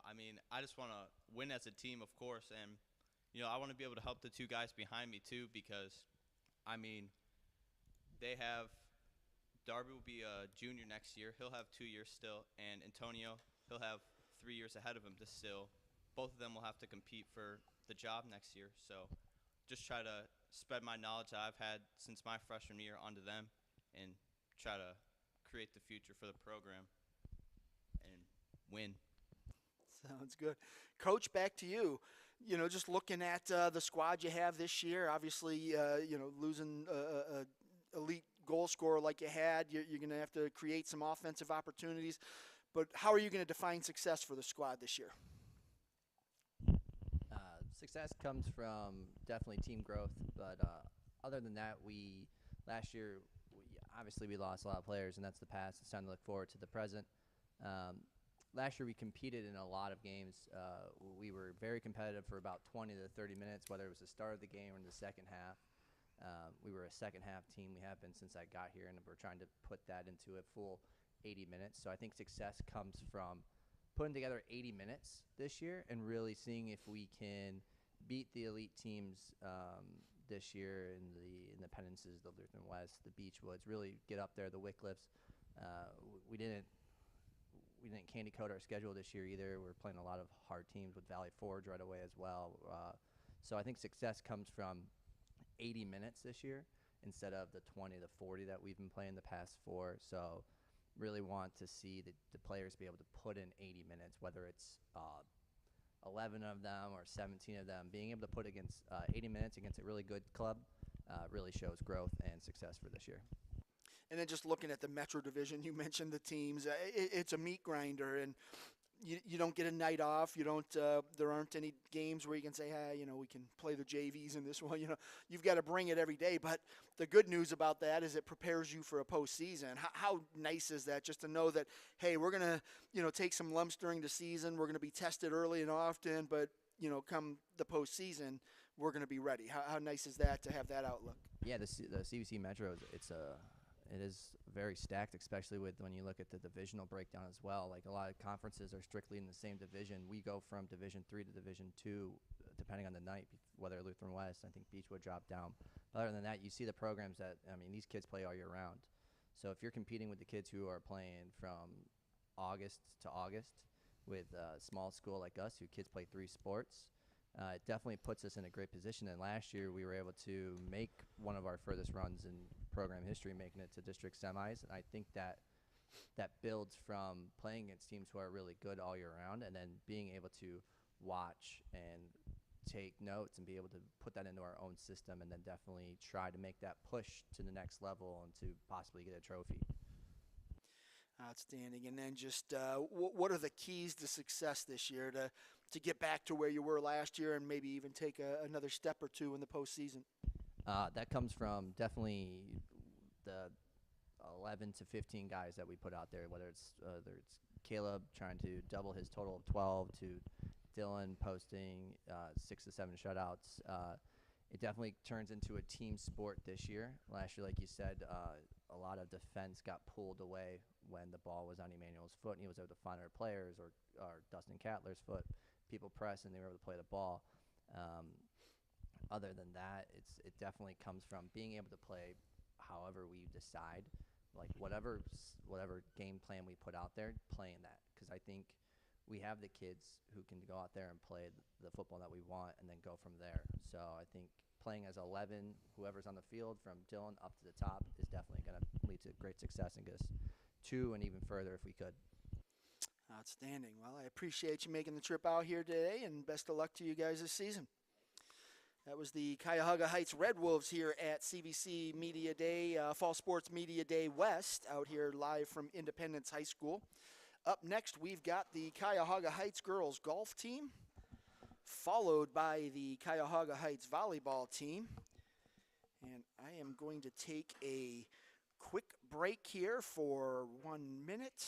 I mean, I just want to win as a team, of course, and I want to be able to help the two guys behind me too, because I mean, they have Darby will be a junior next year. He'll have 2 years still, and Antonio, he'll have 3 years ahead of him to still. Both of them will have to compete for the job next year. So just try to spread my knowledge that I've had since my freshman year onto them and try to create the future for the program and win. Sounds good. Coach, back to you. Just looking at the squad you have this year, obviously, losing a elite goal scorer like you had, you're going to have to create some offensive opportunities. But how are you going to define success for the squad this year? Success comes from definitely team growth, but other than that, last year obviously we lost a lot of players, and that's the past. It's time to look forward to the present. Last year we competed in a lot of games. We were very competitive for about 20 to 30 minutes, whether it was the start of the game or in the second half. We were a second half team. We have been since I got here, and we're trying to put that into a full 80 minutes. So I think success comes from putting together 80 minutes this year and really seeing if we can beat the elite teams this year in the Independences, the Lutheran West, the Beechwoods, really get up there, the Wycliffes. We didn't candy coat our schedule this year either. We're playing a lot of hard teams with Valley Forge right away as well. So I think success comes from 80 minutes this year instead of the 20 to 40 that we've been playing the past 4. So really want to see the players be able to put in 80 minutes, whether it's 11 of them or 17 of them. Being able to put against 80 minutes against a really good club really shows growth and success for this year. And then just looking at the Metro Division, you mentioned the teams. It's a meat grinder, and you don't get a night off. You don't. There aren't any games where you can say, "Hey, we can play the JVs in this one." You've got to bring it every day. But the good news about that is it prepares you for a postseason. How nice is that? Just to know that, hey, we're gonna, take some lumps during the season. We're gonna be tested early and often, but come the postseason, we're gonna be ready. How nice is that to have that outlook? Yeah, the CVC Metro, it is very stacked, especially when you look at the divisional breakdown as well. Like a lot of conferences are strictly in the same division. We go from Division 3 to Division 2, depending on the night, whether Lutheran West, I think Beechwood dropped down. But other than that, you see the programs that, these kids play all year round. So if you're competing with the kids who are playing from August to August with a small school like us, who kids play 3 sports, it definitely puts us in a great position. And last year we were able to make one of our furthest runs in program history, making it to district semis. And I think that builds from playing against teams who are really good all year round, and then being able to watch and take notes and be able to put that into our own system, and then definitely try to make that push to the next level and to possibly get a trophy. Outstanding. And then just what are the keys to success this year to get back to where you were last year and maybe even take another step or two in the postseason? That comes from definitely the 11 to 15 guys that we put out there, whether it's Caleb trying to double his total of 12 to Dylan posting 6 to 7 shutouts. It definitely turns into a team sport this year. Last year, like you said, a lot of defense got pulled away when the ball was on Emmanuel's foot and he was able to find our players, or Dustin Catler's foot. People press and they were able to play the ball. Other than that, it definitely comes from being able to play however we decide, like whatever game plan we put out there, playing that. Because I think we have the kids who can go out there and play the football that we want and then go from there. So I think playing as 11, whoever's on the field from Dylan up to the top, is definitely going to lead to great success and get us 2 and even further if we could. Outstanding. Well, I appreciate you making the trip out here today, and best of luck to you guys this season. That was the Cuyahoga Heights Red Wolves here at CVC Media Day, Fall Sports Media Day West, out here live from Independence High School. Up next, we've got the Cuyahoga Heights girls golf team, followed by the Cuyahoga Heights volleyball team. And I am going to take a quick break here for 1 minute.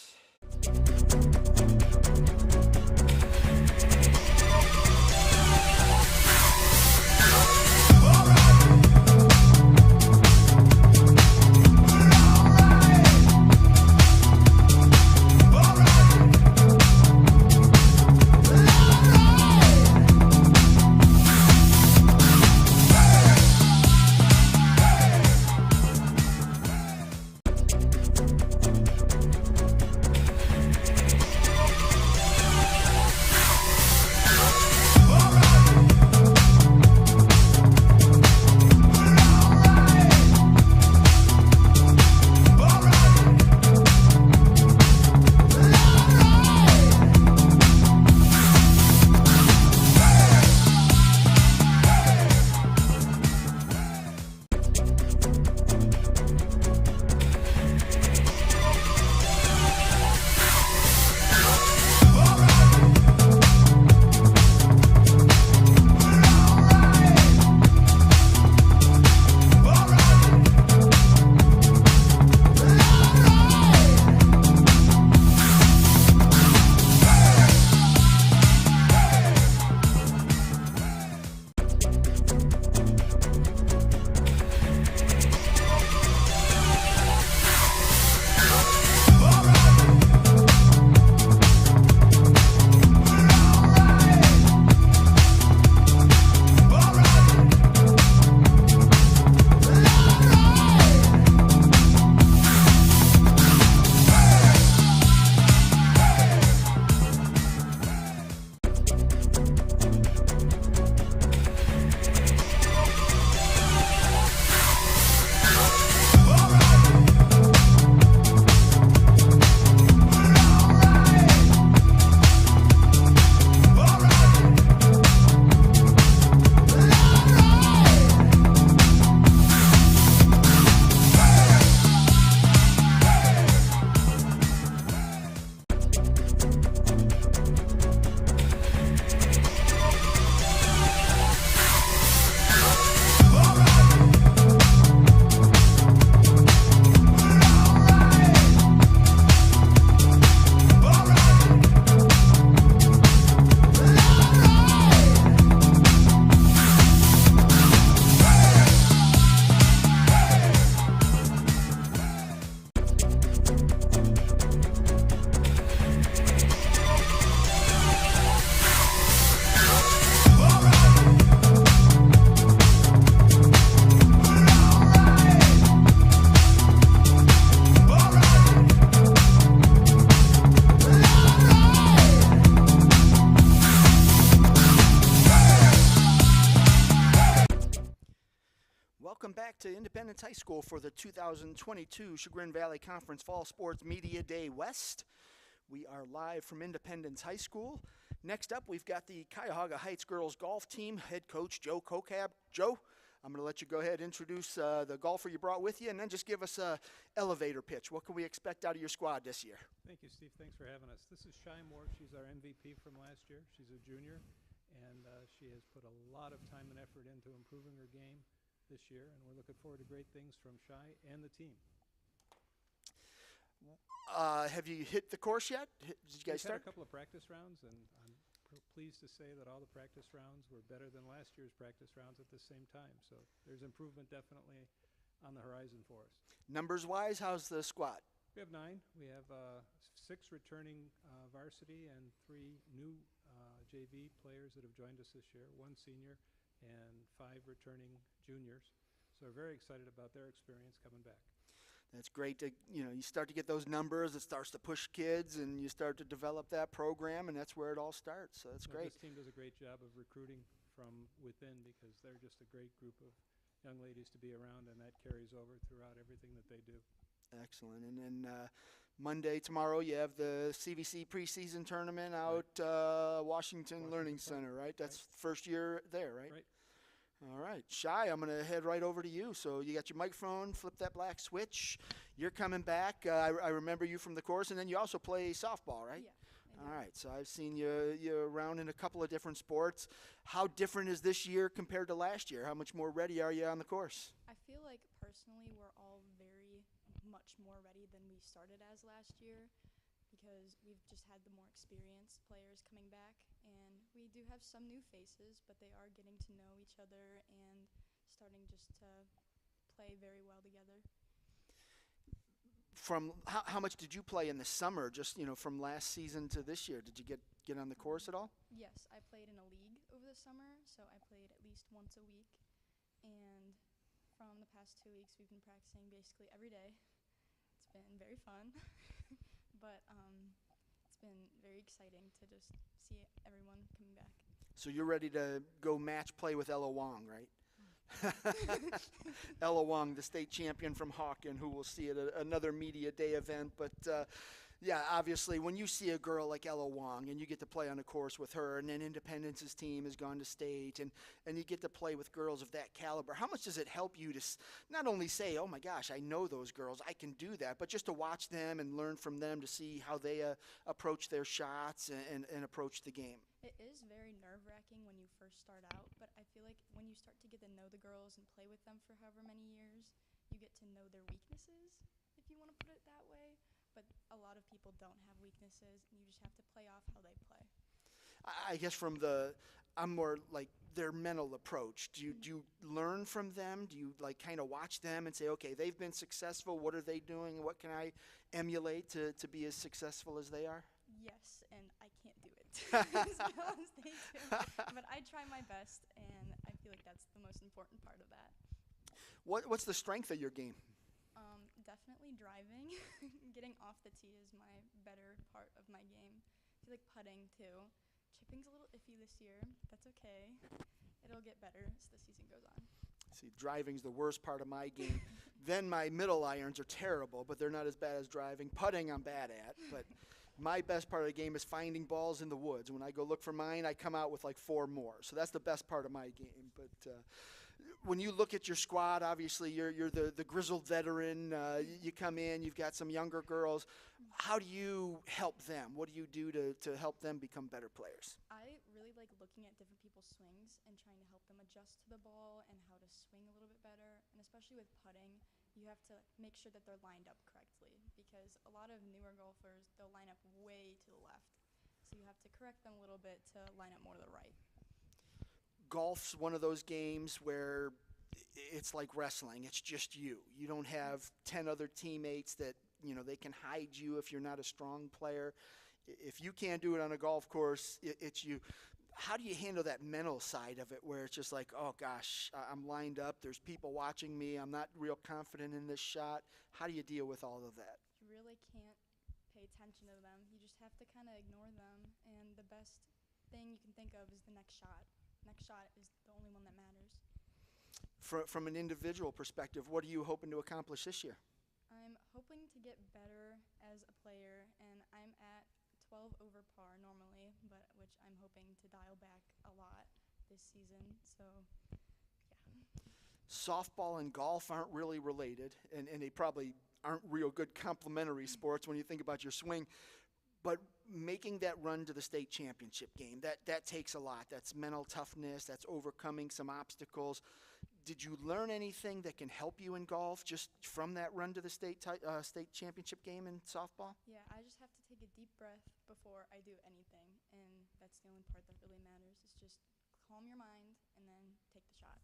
School for the 2022 Chagrin Valley Conference Fall Sports Media Day West. We are live from Independence High School. Next up, we've got the Cuyahoga Heights girls golf team, head coach Joe Kokab. Joe, I'm going to let you go ahead and introduce the golfer you brought with you, and then just give us a elevator pitch. What can we expect out of your squad this year? Thank you, Steve. Thanks for having us. This is Shy Moore. She's our MVP from last year. She's a junior, and she has put a lot of time and effort into improving her game this year, and we're looking forward to great things from Shy and the team. Have you hit the course yet? Did you guys We've start? had a couple of practice rounds, and I'm pleased to say that all the practice rounds were better than last year's practice rounds at the same time. So there's improvement definitely on the horizon for us. Numbers-wise, how's the squad? We have 9. We have 6 returning varsity and 3 new JV players that have joined us this year, 1 senior and 5 returning juniors. So we're very excited about their experience coming back. That's great to, you start to get those numbers, it starts to push kids, and you start to develop that program, and that's where it all starts. So that's great. This team does a great job of recruiting from within because they're just a great group of young ladies to be around, and that carries over throughout everything that they do. Excellent. And then Monday, tomorrow, you have the CVC preseason tournament out Washington Learning Center, right? That's first year there, right? Right. All right. Shy, I'm going to head right over to you. So you got your microphone, flip that black switch. You're coming back. I remember you from the course, and then you also play softball, right? Yeah. All right. So I've seen you around in a couple of different sports. How different is this year compared to last year? How much more ready are you on the course? I feel like personally we're all very much more ready than we started as last year because we've just had the more experienced players coming back, and we do have some new faces, but they are getting to know each other and starting just to play very well together. From how much did you play in the summer, just from last season to this year? Did you get on the course at all? Yes, I played in a league over the summer, so I played at least once a week, and from the past 2 weeks we've been practicing basically every day. It's been very fun, but it's been very exciting to just see everyone coming back. So you're ready to go match play with Ella Wong, right? Ella Wong, the state champion from Hawken, who we'll see at another media day event. But yeah, obviously, when you see a girl like Ella Wong and you get to play on a course with her, and then Independence's team has gone to state, and you get to play with girls of that caliber, how much does it help you to not only say, oh my gosh, I know those girls, I can do that, but just to watch them and learn from them to see how they approach their shots and approach the game? It is very nerve-wracking when you first start out, but I feel like when you start to get to know the girls and play with them for however many years, you get to know their weaknesses, if you want to put it that way. But a lot of people don't have weaknesses, and you just have to play off how they play. I guess I'm more like their mental approach. Do you learn from them? Do you kind of watch them and say, okay, they've been successful, what are they doing? What can I emulate to be as successful as they are? Yes, and I can't do it. So they do. But I try my best, and I feel like that's the most important part of that. What's the strength of your game? Definitely driving. Getting off the tee is my better part of my game. I feel like putting too. Chipping's a little iffy this year. That's okay. It'll get better as the season goes on. See, driving's the worst part of my game. Then my middle irons are terrible, but they're not as bad as driving. Putting I'm bad at, but my best part of the game is finding balls in the woods. When I go look for mine, I come out with like 4 more. So that's the best part of my game. But when you look at your squad, obviously you're the grizzled veteran. You come in, you've got some younger girls. How do you help them? What do you do to help them become better players? I really like looking at different people's swings and trying to help them adjust to the ball and how to swing a little bit better. And especially with putting, you have to make sure that they're lined up correctly because a lot of newer golfers, they'll line up way to the left. So you have to correct them a little bit to line up more to the right. Golf's one of those games where it's like wrestling. It's just you. You don't have 10 other teammates that, they can hide you if you're not a strong player. If you can't do it on a golf course, it's you. How do you handle that mental side of it where it's just like, oh gosh, I'm lined up, there's people watching me, I'm not real confident in this shot? How do you deal with all of that? You really can't pay attention to them. You just have to kind of ignore them, and the best thing you can think of is the next shot. Next shot is the only one that matters. from an individual perspective, what are you hoping to accomplish this year? I'm hoping to get better as a player, and I'm at 12 over par normally, but which I'm hoping to dial back a lot this season. So, yeah. Softball and golf aren't really related, and they probably aren't real good complementary sports when you think about your swing. But making that run to the state championship game, that takes a lot. That's mental toughness. That's overcoming some obstacles. Did you learn anything that can help you in golf just from that run to the state championship game in softball? Yeah, I just have to take a deep breath before I do anything, and that's the only part that really matters. Is just calm your mind and then take the shot.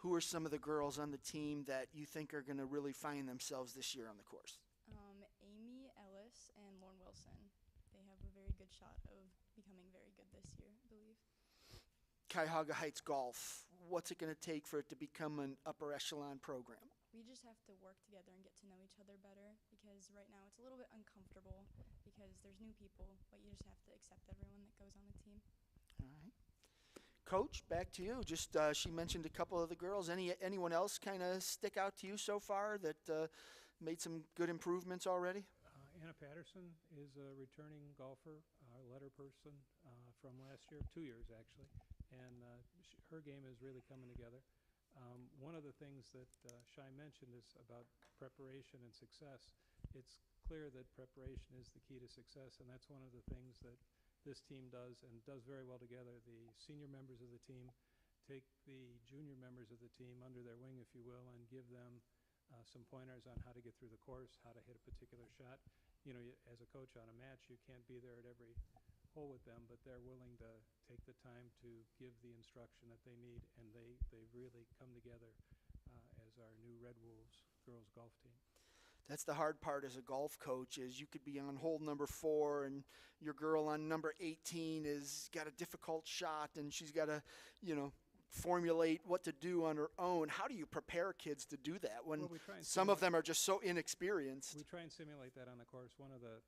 Who are some of the girls on the team that you think are going to really find themselves this year on the course? Amy Ellis and Lauren Wilson. They have a very good shot of becoming very good this year, I believe. Cuyahoga Heights Golf, what's it going to take for it to become an upper echelon program? We just have to work together and get to know each other better, because right now it's a little bit uncomfortable because there's new people, but you just have to accept everyone that goes on the team. All right. Coach, back to you. Just she mentioned a couple of the girls. Anyone else kind of stick out to you so far that made some good improvements already? Anna Patterson is a returning golfer, letter person from last year, 2 years actually, and her game is really coming together. One of the things that Shai mentioned is about preparation and success. It's clear that preparation is the key to success, and that's one of the things that this team does and does very well together. The senior members of the team take the junior members of the team under their wing, if you will, and give them some pointers on how to get through the course, how to hit a particular shot. You know, as a coach on a match, you can't be there at every hole with them, but they're willing to take the time to give the instruction that they need, and they really come together as our new Red Wolves girls golf team. That's the hard part as a golf coach, is you could be on hole number 4 and your girl on number 18 is got a difficult shot and she's got to, formulate what to do on her own. How do you prepare kids to do that when some of them are just so inexperienced? We try and simulate that on the course. One of the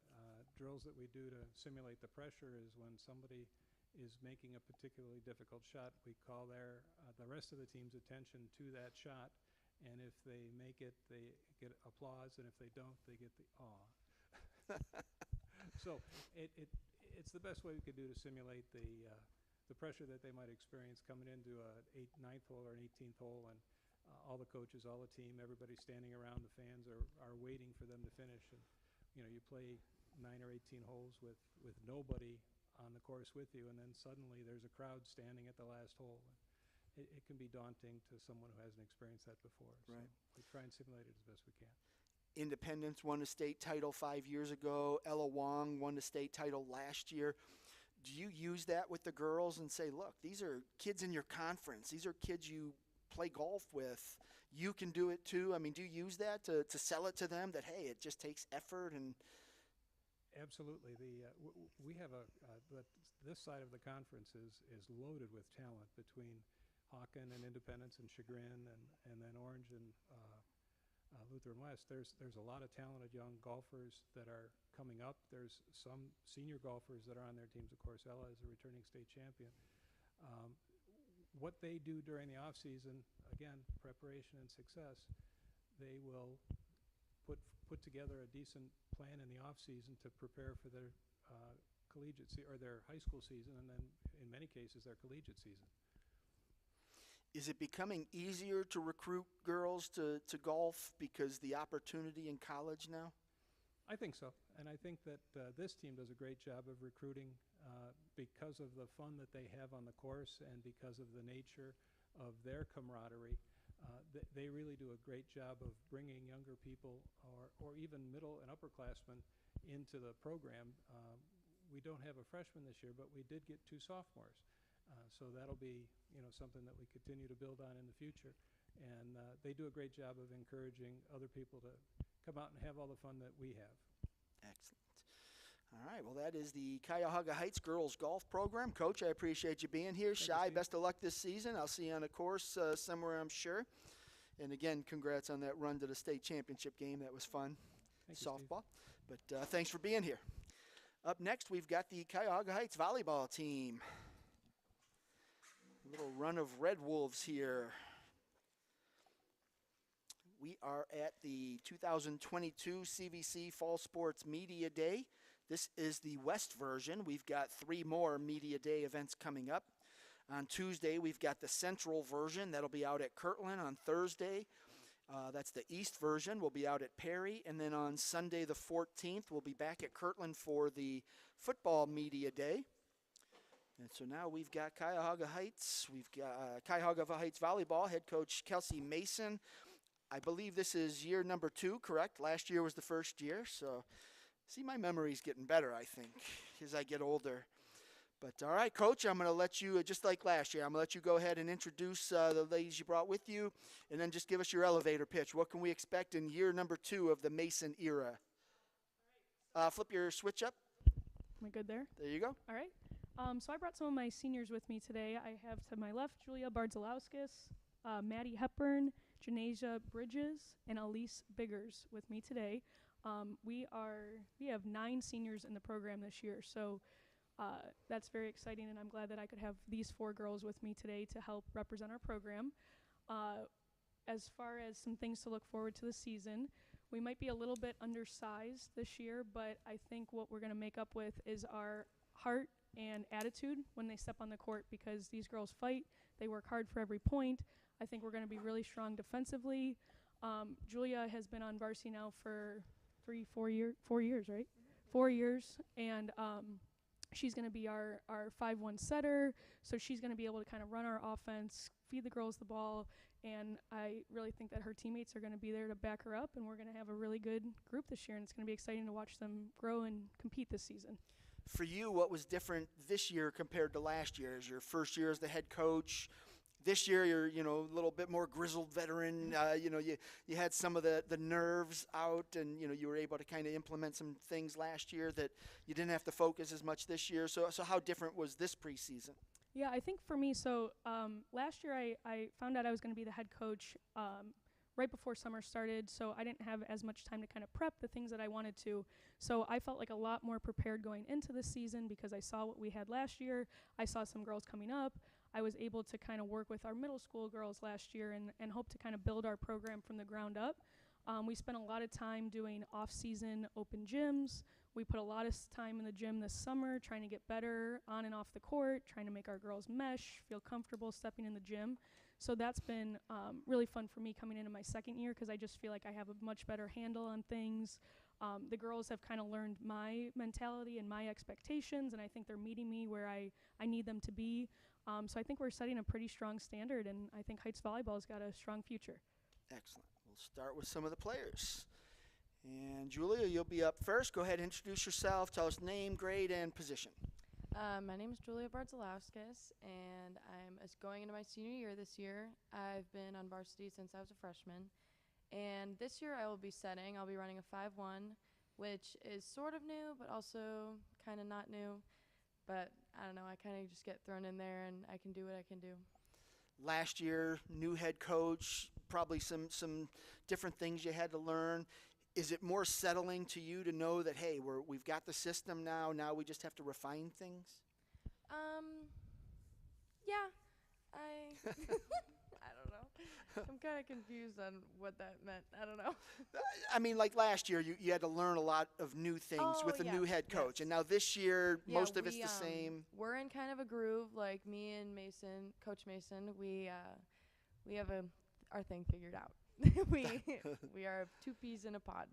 drills that we do to simulate the pressure is when somebody is making a particularly difficult shot, we call the rest of the team's attention to that shot. And if they make it, they get applause, and if they don't, they get the awe. So it's the best way we could do to simulate the pressure that they might experience coming into a 9th hole or an 18th hole, and all the coaches, all the team, everybody standing around, the fans are waiting for them to finish. And you play 9 or 18 holes with nobody on the course with you, and then suddenly there's a crowd standing at the last hole. It can be daunting to someone who hasn't experienced that before. Right. So we try and simulate it as best we can. Independence won a state title 5 years ago. Ella Wong won the state title last year. Do you use that with the girls and say, look, these are kids in your conference. These are kids you play golf with. You can do it too. I mean, do you use that to sell it to them that, hey, it just takes effort? And Absolutely. We have this side of the conference is loaded with talent between Hawken and Independence and Chagrin and then Orange and Lutheran West. There's a lot of talented young golfers that are coming up. There's some senior golfers that are on their teams. Of course, Ella is a returning state champion. What they do during the off season, again, preparation and success, they will put together a decent plan in the off season to prepare for their collegiate or their high school season, and then in many cases their collegiate season. Is it becoming easier to recruit girls to golf because the opportunity in college now? I think so, and I think that this team does a great job of recruiting because of the fun that they have on the course and because of the nature of their camaraderie. They really do a great job of bringing younger people or even middle and upperclassmen into the program. We don't have a freshman this year, but we did get 2 sophomores. So that'll be something that we continue to build on in the future. And they do a great job of encouraging other people to come out and have all the fun that we have. Excellent. All right, well, that is the Cuyahoga Heights girls golf program. Coach, I appreciate you being here. Shai, best of luck this season. I'll see you on a course somewhere, I'm sure. And again, congrats on that run to the state championship game. That was fun. Thank you, softball. But thanks for being here. Up next, we've got the Cuyahoga Heights volleyball team. A little run of Red Wolves here. We are at the 2022 CVC Fall Sports Media Day. This is the West version. We've got 3 more Media Day events coming up. On Tuesday, we've got the Central version. That'll be out at Kirtland. On Thursday, that's the East version. We'll be out at Perry. And then on Sunday the 14th, we'll be back at Kirtland for the Football Media Day. And so now we've got Cuyahoga Heights. We've got Cuyahoga Heights volleyball head coach Kelsey Mason. I believe this is year number 2, correct? Last year was the first year. So, see, my memory's getting better, I think, as I get older. But, all right, Coach, I'm going to let you, just like last year, I'm going to let you go ahead and introduce the ladies you brought with you, and then just give us your elevator pitch. What can we expect in year number 2 of the Mason era? Flip your switch up. Am I good there? There you go. All right. So I brought some of my seniors with me today. I have to my left Julia Bardzalowskis, Maddie Hepburn, Janasia Bridges, and Elise Biggers with me today. We have 9 seniors in the program this year, so that's very exciting, and I'm glad that I could have these 4 girls with me today to help represent our program. As far as some things to look forward to the season, we might be a little bit undersized this year, but I think what we're going to make up with is our heart and attitude when they step on the court, because these girls fight, they work hard for every point. I think we're going to be really strong defensively. Julia has been on varsity now for 4 years, right? 4 years, and she's going to be our 5-1 setter, so she's going to be able to kind of run our offense, feed the girls the ball, and I really think that her teammates are going to be there to back her up, and we're going to have a really good group this year, and it's going to be exciting to watch them grow and compete this season. For you, what was different this year compared to last year? Is your first year as the head coach? This year, you're a little bit more grizzled veteran. You had some of the nerves out, and you were able to kind of implement some things last year that you didn't have to focus as much this year. So how different was this preseason? Yeah, I think for me, so last year I found out I was going to be the head coach right before summer started, so I didn't have as much time to kind of prep the things that I wanted to. So I felt like a lot more prepared going into this season because I saw what we had last year. I saw some girls coming up. I was able to kind of work with our middle school girls last year and hope to kind of build our program from the ground up. We spent a lot of time doing off-season open gyms. We put a lot of time in the gym this summer trying to get better on and off the court, trying to make our girls mesh, feel comfortable stepping in the gym. So that's been really fun for me coming into my second year because I just feel like I have a much better handle on things. The girls have kind of learned my mentality and my expectations, and I think they're meeting me where I need them to be. So I think we're setting a pretty strong standard, and I think Heights Volleyball's got a strong future. Excellent. We'll start with some of the players. And Julia, you'll be up first. Go ahead and introduce yourself. Tell us name, grade, and position. My name is Julia Bardzalowskis, and I'm going into my senior year this year. I've been on varsity since I was a freshman. And this year I will be setting. I'll be running a 5-1, which is sort of new, but also kind of not new. But I don't know, I kind of just get thrown in there, and I can do what I can do. Last year, new head coach, probably some different things you had to learn. Is it more settling to you to know that, hey, we've got the system now we just have to refine things? Yeah. I don't know. I'm kind of confused on what that meant. I don't know. I mean, like last year, you had to learn a lot of new things with the new head coach. Yes. And now this year, most of it's the same. We're in kind of a groove, like me and Mason, Coach Mason. We have our thing figured out. we are 2 peas in a pod.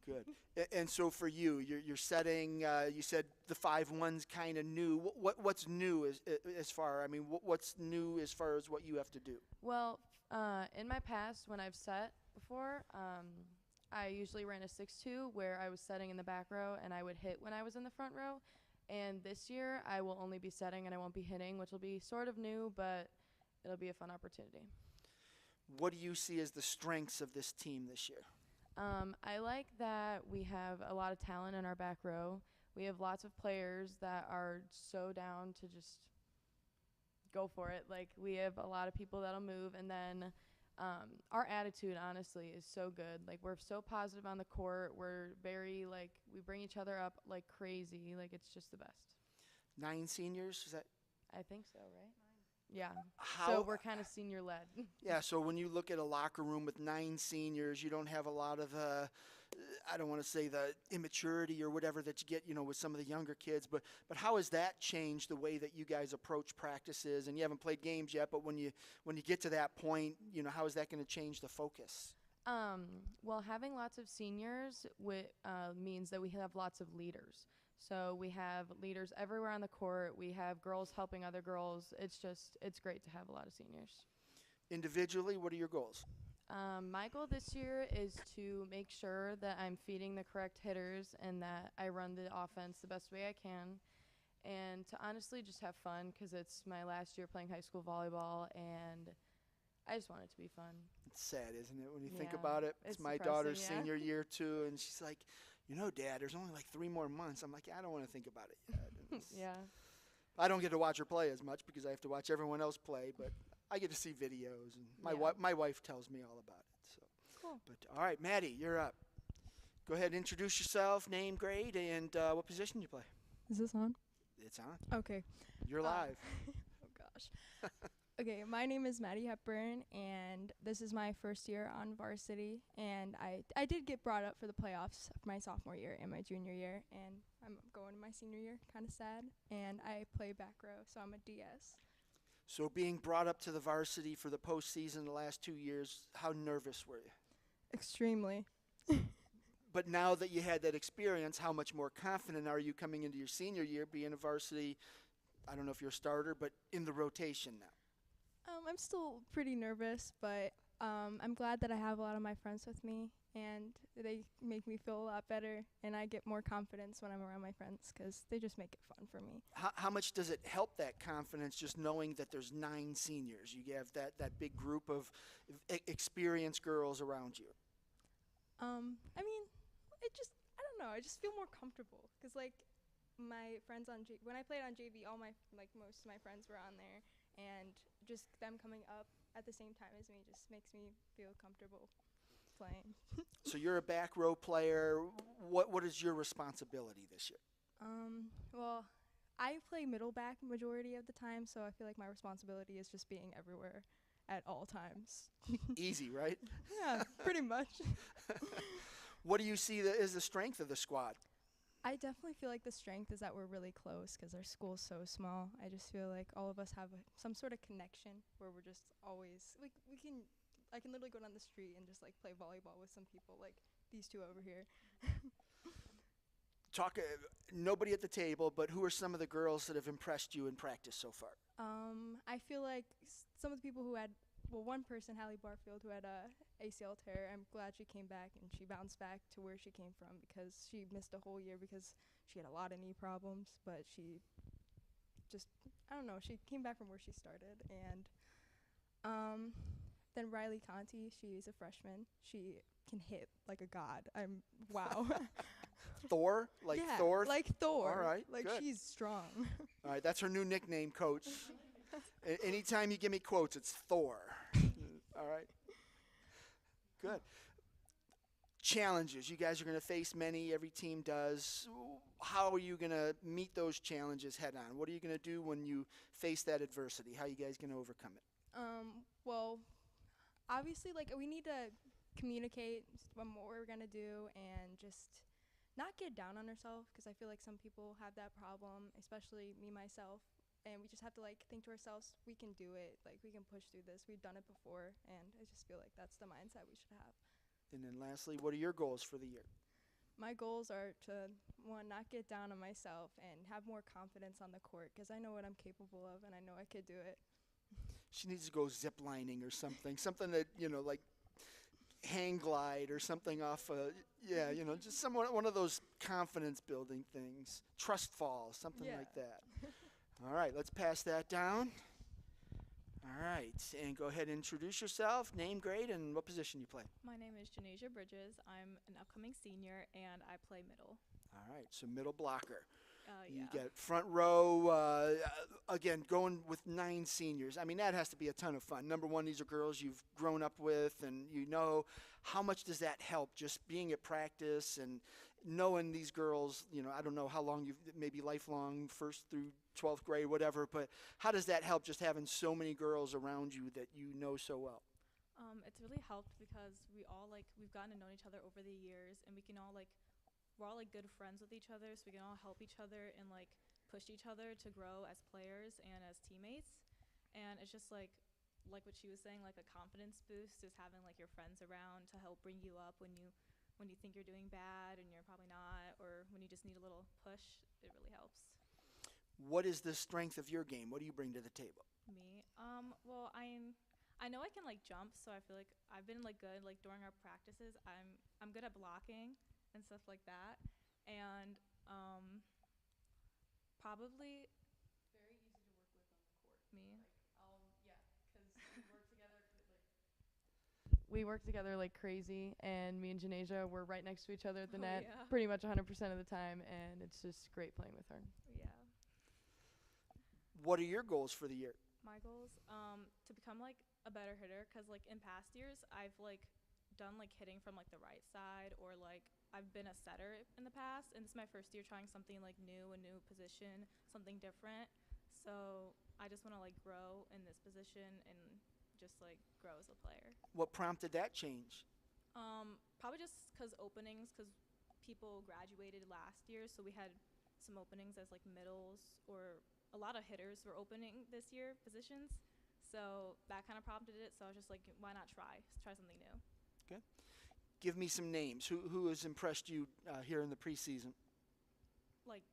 Good. And so for you, you're setting. You said the 5-1's kind of new. What's new as far? I mean, what's new as far as what you have to do? Well, in my past, when I've set before, I usually ran a 6-2 where I was setting in the back row and I would hit when I was in the front row. And this year, I will only be setting and I won't be hitting, which will be sort of new, but it'll be a fun opportunity. What do you see as the strengths of this team this year? I like that we have a lot of talent in our back row. We have lots of players that are so down to just go for it. Like, we have a lot of people that'll move, and then our attitude, honestly, is so good. Like, we're so positive on the court. We're very, like, we bring each other up like crazy. Like, it's just the best. 9 seniors? Is that? I think so, right? Yeah. How, So we're kind of senior led. yeah, so when you look at a locker room with 9 seniors, you don't have a lot of the, I don't want to say the immaturity or whatever that you get, with some of the younger kids, but how has that changed the way that you guys approach practices? And you haven't played games yet, but when you get to that point, how is that going to change the focus? Well, having lots of seniors means that we have lots of leaders. So we have leaders everywhere on the court. We have girls helping other girls. It's great to have a lot of seniors. Individually, what are your goals? My goal this year is to make sure that I'm feeding the correct hitters and that I run the offense the best way I can. And to honestly just have fun, because it's my last year playing high school volleyball, and I just want it to be fun. It's sad, isn't it, when you think Yeah, about it? It's it's my depressing, daughter's yeah. senior year, too, and she's like, Dad, there's only like 3 more months. I'm like, I don't want to think about it yet. And Yeah. I don't get to watch her play as much because I have to watch everyone else play, but I get to see videos, and my wife tells me all about it. So, Cool. But all right, Maddie, you're up. Go ahead and introduce yourself, name, grade, and what position you play. Is this on? It's on. Okay. You're live. Oh gosh. Okay, my name is Maddie Hepburn, and this is my first year on varsity. And I did get brought up for the playoffs my sophomore year and my junior year, and I'm going to my senior year, kind of sad. And I play back row, so I'm a DS. So being brought up to the varsity for the postseason the last 2 years, how nervous were you? Extremely. But now that you had that experience, how much more confident are you coming into your senior year being a varsity, I don't know if you're a starter, but in the rotation now? I'm still pretty nervous, but I'm glad that I have a lot of my friends with me, and they make me feel a lot better, and I get more confidence when I'm around my friends because they just make it fun for me. How much does it help that confidence just knowing that there's 9 seniors? You have that big group of experienced girls around you. I mean, I don't know, I just feel more comfortable because, like, my friends when I played on JV, most of my friends were on there, and just them coming up at the same time as me just makes me feel comfortable playing. So you're a back row player. What is your responsibility this year? Well, I play middle back majority of the time, so I feel like my responsibility is just being everywhere at all times. Easy, right? Yeah, pretty much. What do you see as the strength of the squad? I definitely feel like the strength is that we're really close because our school's so small. I just feel like all of us have some sort of connection where we're just always, like, I can literally go down the street and just, like, play volleyball with some people, like these two over here. Nobody at the table, but who are some of the girls that have impressed you in practice so far? I feel like some of the people who had, one person, Hallie Barfield, who had a ACL tear, I'm glad she came back and she bounced back to where she came from because she missed a whole year because she had a lot of knee problems, but she just, I don't know, she came back from where she started. And then Riley Conti, she's a freshman. She can hit like a god. Wow. Thor? Like yeah, Thor? like Thor. All right, Like good. she's strong. All right, that's her new nickname, Coach. Anytime you give me quotes, it's Thor. All right. Good. Challenges. You guys are going to face many. Every team does. How are you going to meet those challenges head on? What are you going to do when you face that adversity? How are you guys going to overcome it? Well, obviously, like, we need to communicate what we're going to do and just not get down on ourselves because I feel like some people have that problem, especially me, myself. And we just have to, like, think to ourselves, we can do it. Like, we can push through this. We've done it before. And I just feel like that's the mindset we should have. And then lastly, what are your goals for the year? My goals are to, one, not get down on myself and have more confidence on the court because I know what I'm capable of and I know I could do it. She needs to go zip lining or something. Something that, like hang glide or something off, just one of those confidence building things. Trust fall, something like that. All right, let's pass that down. All right, and go ahead and introduce yourself, name, grade, and what position you play. My name is Janasia Bridges. I'm an upcoming senior, and I play middle. All right, so middle blocker. Yeah. You get front row, again, going with 9 seniors. I mean, that has to be a ton of fun. Number one, these are girls you've grown up with, and how much does that help just being at practice and knowing these girls, I don't know how long you've, maybe lifelong, first through 12th grade, whatever, but how does that help, just having so many girls around you that you know so well? It's really helped because we've gotten to know each other over the years, and we're all like good friends with each other, so we can all help each other and like push each other to grow as players and as teammates. And it's just like what she was saying, like a confidence boost is having like your friends around to help bring you up when you think you're doing bad and you're probably not, or when you just need a little push. It really helps. What is the strength of your game? What do you bring to the table? Me, well, I know I can like jump, so I feel like I've been like good like during our practices. I'm good at blocking and stuff like that, and probably very easy to work with on the court. Me, yeah, because we work together like crazy, and me and Janasia, we're right next to each other at the net pretty much 100% of the time, and it's just great playing with her. Yeah. What are your goals for the year? My goals, to become like a better hitter, because like in past years I've like done like hitting from like the right side, or like I've been a setter in the past, and this is my first year trying something like new, a new position, something different. So I just want to like grow in this position and just like grow as a player. What prompted that change? Probably just because people graduated last year, so we had some openings as like middles, or a lot of hitters were opening this year positions. So that kind of prompted it. So I was just like, why not try something new? Okay. Give me some names. Who has impressed you here in the preseason? Like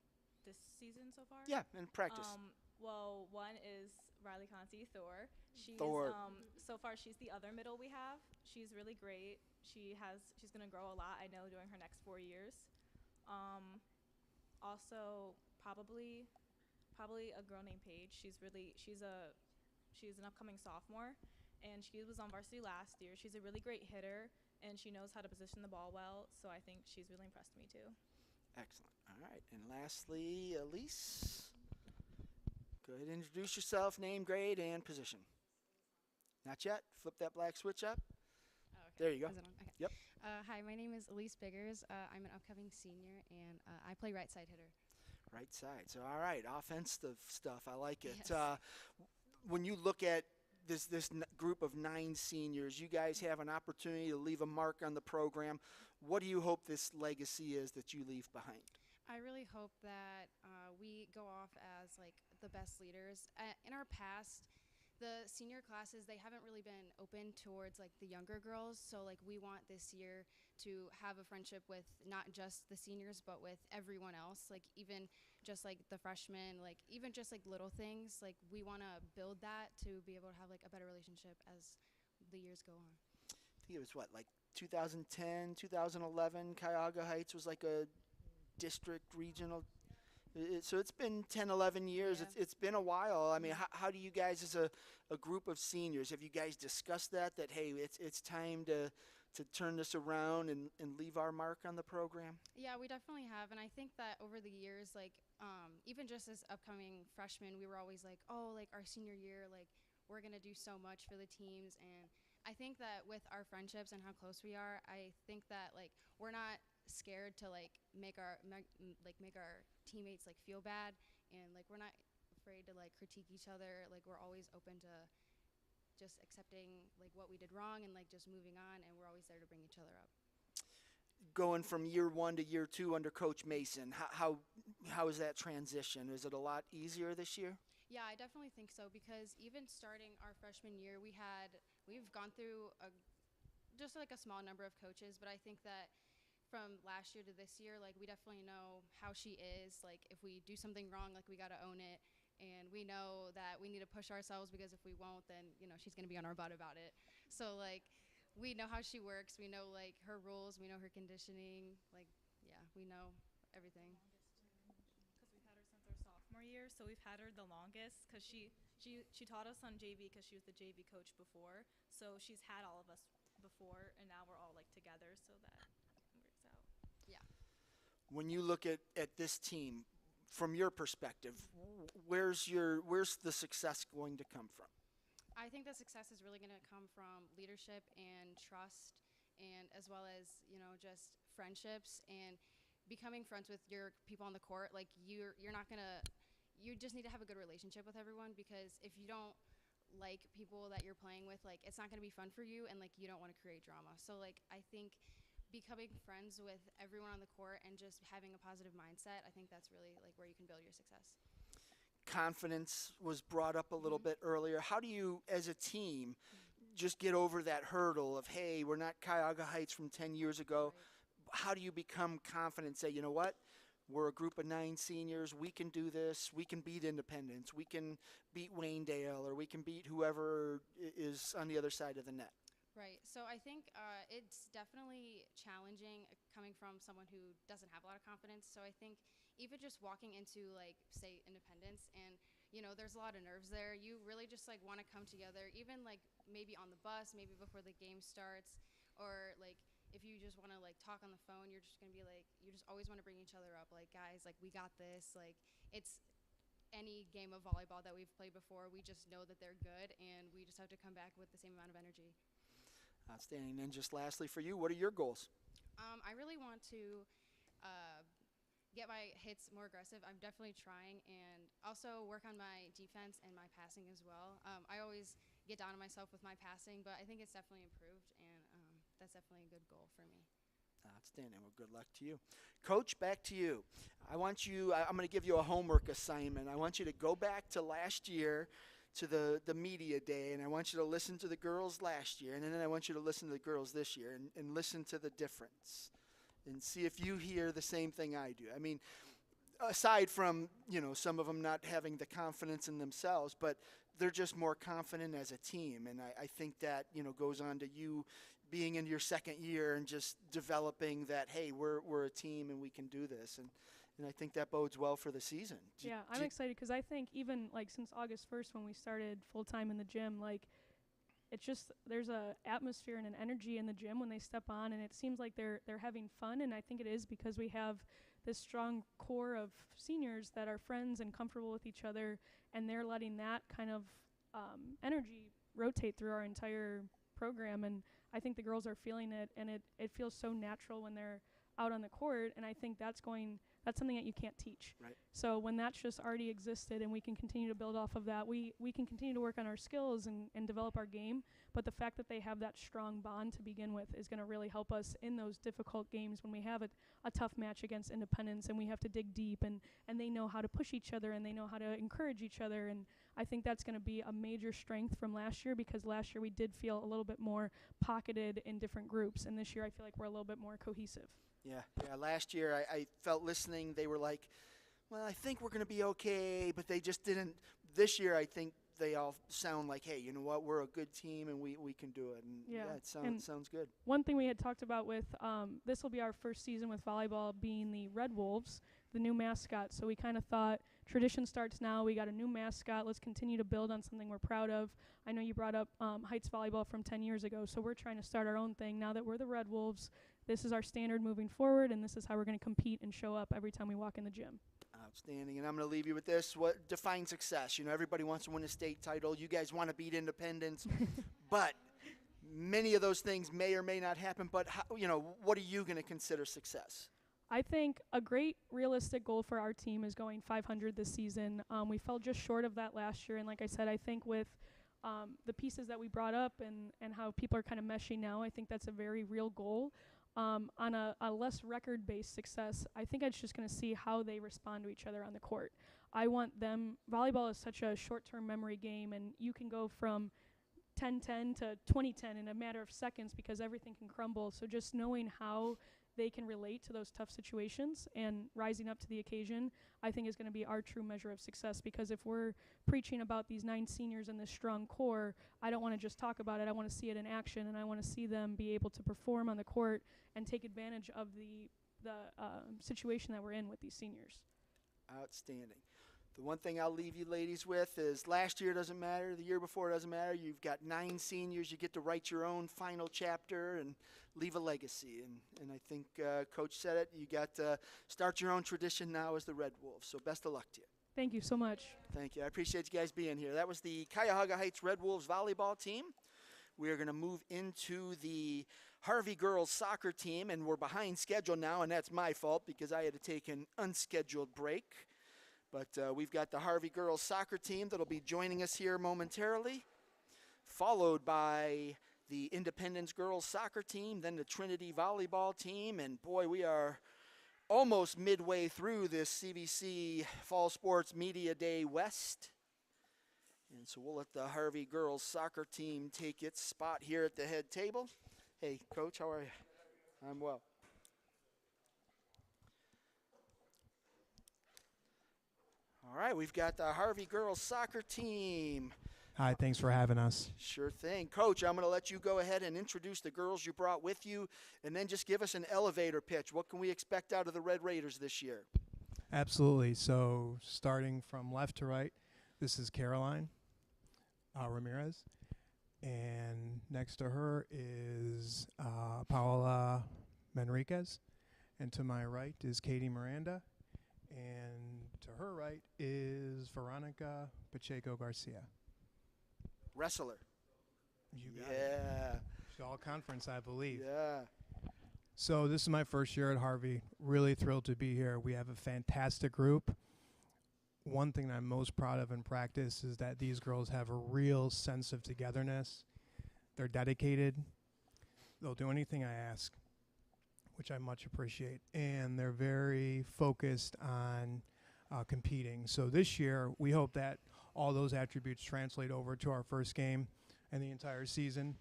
this season so far? Yeah, in practice. Well, one is Riley Conti, Thor. Thor. So far she's the other middle we have. She's really great. She's gonna grow a lot, I know, during her next 4 years. Also probably a girl named Paige. She's an upcoming sophomore, and she was on varsity last year. She's a really great hitter, and she knows how to position the ball well, so I think she's really impressed me too. Excellent. All right. And lastly, Elise, go ahead and introduce yourself, name, grade, and position. Not yet. Flip that black switch up. Oh, okay. There you go. Is it on? Okay. Yep. Hi, my name is Elise Biggers. I'm an upcoming senior, and I play right side hitter. Right side. So, all right, offensive stuff. I like it. Yes. When you look at this group of 9 seniors, you guys have an opportunity to leave a mark on the program. What do you hope this legacy is that you leave behind? I really hope that we go off as like the best leaders. In our past, the senior classes, they haven't really been open towards like the younger girls. So like we want this year to have a friendship with not just the seniors, but with everyone else. Like even just like the freshmen, like even just like little things. Like we want to build that to be able to have like a better relationship as the years go on. I think it was like 2010, 2011, Cuyahoga Heights was like a district regional. So it's been 10, 11 years. Yeah. It's been a while. I mean, how do you guys, as a group of seniors, have you guys discussed that hey, it's time to turn this around and leave our mark on the program? Yeah, we definitely have. And I think that over the years, like even just as upcoming freshmen, we were always like, oh, like our senior year, like we're going to do so much for the teams. And I think that with our friendships and how close we are, I think that like we're not scared to like make our teammates like feel bad, and like we're not afraid to like critique each other. Like we're always open to just accepting like what we did wrong and like just moving on, and we're always there to bring each other up. Going from year 1 to year 2 under Coach Mason, how is that transition? Is it a lot easier this year? Yeah, I definitely think so, because even starting our freshman year, we've gone through just like a small number of coaches, but I think that from last year to this year, like we definitely know how she is. Like if we do something wrong, like we got to own it, and we know that we need to push ourselves, because if we won't, then she's going to be on our butt about it. So like we know how she works, we know like her rules, we know her conditioning, like yeah, we know everything. Because we've had her since our sophomore year, so we've had her the longest, because she taught us on JV, because she was the JV coach before. So she's had all of us before, and now we're all like together, so that works out. Yeah. When you look at this team, from your perspective, where's the success going to come from? I think the success is really going to come from leadership and trust, and as well as just friendships, and becoming friends with your people on the court, like you're not gonna, you just need to have a good relationship with everyone, because if you don't like people that you're playing with, like it's not gonna be fun for you, and like you don't want to create drama. So like I think becoming friends with everyone on the court and just having a positive mindset, I think that's really like where you can build your success. Confidence was brought up a little bit earlier. How do you, as a team, just get over that hurdle of, hey, we're not Cuyahoga Heights from 10 years ago? Right. How do you become confident, say, you know what, we're a group of 9 seniors, we can do this, we can beat Independence, we can beat Waynedale, or we can beat whoever is on the other side of the net? Right. So I think it's definitely challenging coming from someone who doesn't have a lot of confidence. So I think even just walking into, like, say, Independence, and, you know, there's a lot of nerves there. You really just, like, want to come together, even, like, maybe on the bus, maybe before the game starts, or, like, if you just want to, like, talk on the phone, you're just going to be, like, you just always want to bring each other up. Like, guys, like, we got this. Like, it's any game of volleyball that we've played before, we just know that they're good, and we just have to come back with the same amount of energy. Outstanding. And just lastly for you, what are your goals? I really want to get my hits more aggressive. I'm definitely trying, and also work on my defense and my passing as well. I always get down on myself with my passing, but I think it's definitely improved, and that's definitely a good goal for me. Outstanding. Well, good luck to you. Coach, back to you. I'm going to give you a homework assignment. I want you to go back to last year, to the media day, and I want you to listen to the girls last year, and then I want you to listen to the girls this year, and listen to the difference and see if you hear the same thing I do. I mean, aside from, you know, some of them not having the confidence in themselves, but they're just more confident as a team, and I think that, you know, goes on to you being in your second year and just developing that, hey, we're a team and we can do this, and I think that bodes well for the season. Yeah, I'm excited because I think even like since August 1st when we started full time in the gym, like it's just there's a atmosphere and an energy in the gym when they step on, and it seems like they're having fun, and I think it is because we have this strong core of seniors that are friends and comfortable with each other, and they're letting that kind of energy rotate through our entire program, and I think the girls are feeling it, and it feels so natural when they're out on the court, and I think that's something that you can't teach. Right. So when that's just already existed and we can continue to build off of that, we can continue to work on our skills and develop our game, but the fact that they have that strong bond to begin with is going to really help us in those difficult games when we have a tough match against Independence and we have to dig deep, and they know how to push each other and they know how to encourage each other, and I think that's going to be a major strength from last year, because last year we did feel a little bit more pocketed in different groups, and this year I feel like we're a little bit more cohesive. Yeah. Last year I felt listening, they were like, well, I think we're going to be okay, but they just didn't. This year I think they all sound like, hey, you know what, we're a good team and we can do it. And it sounds good. One thing we had talked about with this will be our first season with volleyball being the Red Wolves, the new mascot. So we kind of thought tradition starts now. We got a new mascot. Let's continue to build on something we're proud of. I know you brought up Heights volleyball from 10 years ago, so we're trying to start our own thing now that we're the Red Wolves. This is our standard moving forward, and this is how we're going to compete and show up every time we walk in the gym. Outstanding. And I'm going to leave you with this. What defines success? You know, everybody wants to win a state title. You guys want to beat Independence. But many of those things may or may not happen. But, what are you going to consider success? I think a great realistic goal for our team is going 500 this season. We fell just short of that last year. And like I said, I think with the pieces that we brought up and how people are kind of meshing now, I think that's a very real goal. On a less record-based success, I think I'm just going to see how they respond to each other on the court. I want them, volleyball is such a short-term memory game, and you can go from 10-10 to 20-10 in a matter of seconds because everything can crumble. So just knowing how they can relate to those tough situations and rising up to the occasion, I think is going to be our true measure of success, because if we're preaching about these 9 seniors and this strong core, I don't want to just talk about it. I want to see it in action, and I want to see them be able to perform on the court and take advantage of the situation that we're in with these seniors. Outstanding. The one thing I'll leave you ladies with is last year doesn't matter, the year before doesn't matter. You've got 9 seniors. You get to write your own final chapter and leave a legacy. And I think Coach said it. You got to start your own tradition now as the Red Wolves. So best of luck to you. Thank you so much. Thank you. I appreciate you guys being here. That was the Cuyahoga Heights Red Wolves volleyball team. We are going to move into the Harvey girls soccer team, and we're behind schedule now, and that's my fault because I had to take an unscheduled break. But we've got the Harvey girls soccer team that'll be joining us here momentarily, followed by the Independence girls soccer team, then the Trinity volleyball team, and boy, we are almost midway through this CVC Fall Sports Media Day West. And so we'll let the Harvey girls soccer team take its spot here at the head table. Hey, Coach, how are you? I'm well. All right, we've got the Harvey girls soccer team. Hi, thanks for having us. Sure thing. Coach, I'm going to let you go ahead and introduce the girls you brought with you, and then just give us an elevator pitch. What can we expect out of the Red Raiders this year? Absolutely. So starting from left to right, this is Caroline Ramirez. And next to her is Paola Manriquez. And to my right is Katie Miranda. And to her right is Veronica Pacheco Garcia. Wrestler. You got it. It's all conference, I believe. Yeah. So this is my first year at Harvey. Really thrilled to be here. We have a fantastic group. One thing that I'm most proud of in practice is that these girls have a real sense of togetherness. They're dedicated. They'll do anything I ask, which I much appreciate. And they're very focused on competing. So this year, we hope that all those attributes translate over to our first game and the entire season.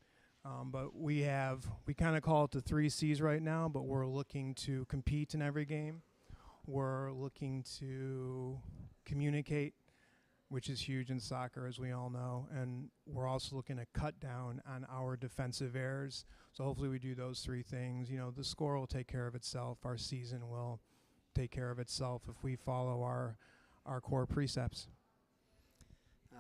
But we kind of call it the 3 C's right now, but we're looking to compete in every game. We're looking to communicate, which is huge in soccer, as we all know. And we're also looking to cut down on our defensive errors. So hopefully we do those 3 things. You know, the score will take care of itself. Our season will take care of itself if we follow our core precepts.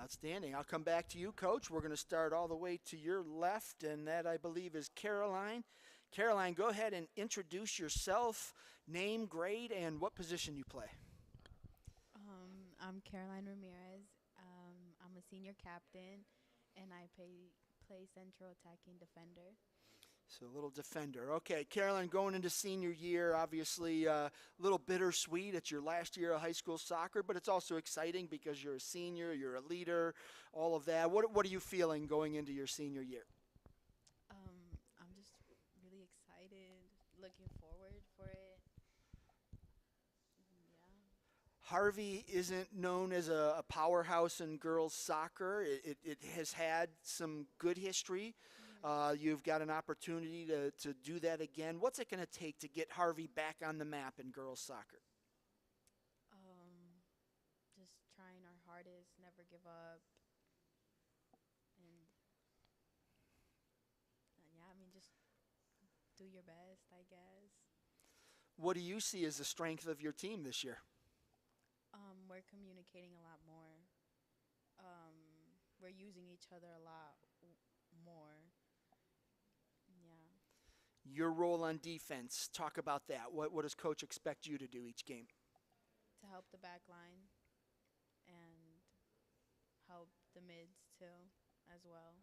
Outstanding. I'll come back to you, Coach. We're going to start all the way to your left, and that, I believe, is Caroline. Caroline, go ahead and introduce yourself, name, grade, and what position you play. I'm Caroline Ramirez. I'm a senior captain, and I play central attacking defender. So a little defender. Okay, Caroline, going into senior year, obviously a little bittersweet. It's your last year of high school soccer, but it's also exciting because you're a senior, you're a leader, all of that. What are you feeling going into your senior year? I'm just really excited, looking forward for it. Yeah. Harvey isn't known as a powerhouse in girls soccer. It has had some good history. You've got an opportunity to do that again. What's it going to take to get Harvey back on the map in girls soccer? Just trying our hardest, never give up. And yeah, I mean, just do your best, I guess. What do you see as the strength of your team this year? We're communicating a lot more. We're using each other a lot more. Yeah. Your role on defense, talk about that. What does Coach expect you to do each game? To help the back line and help the mids too, as well.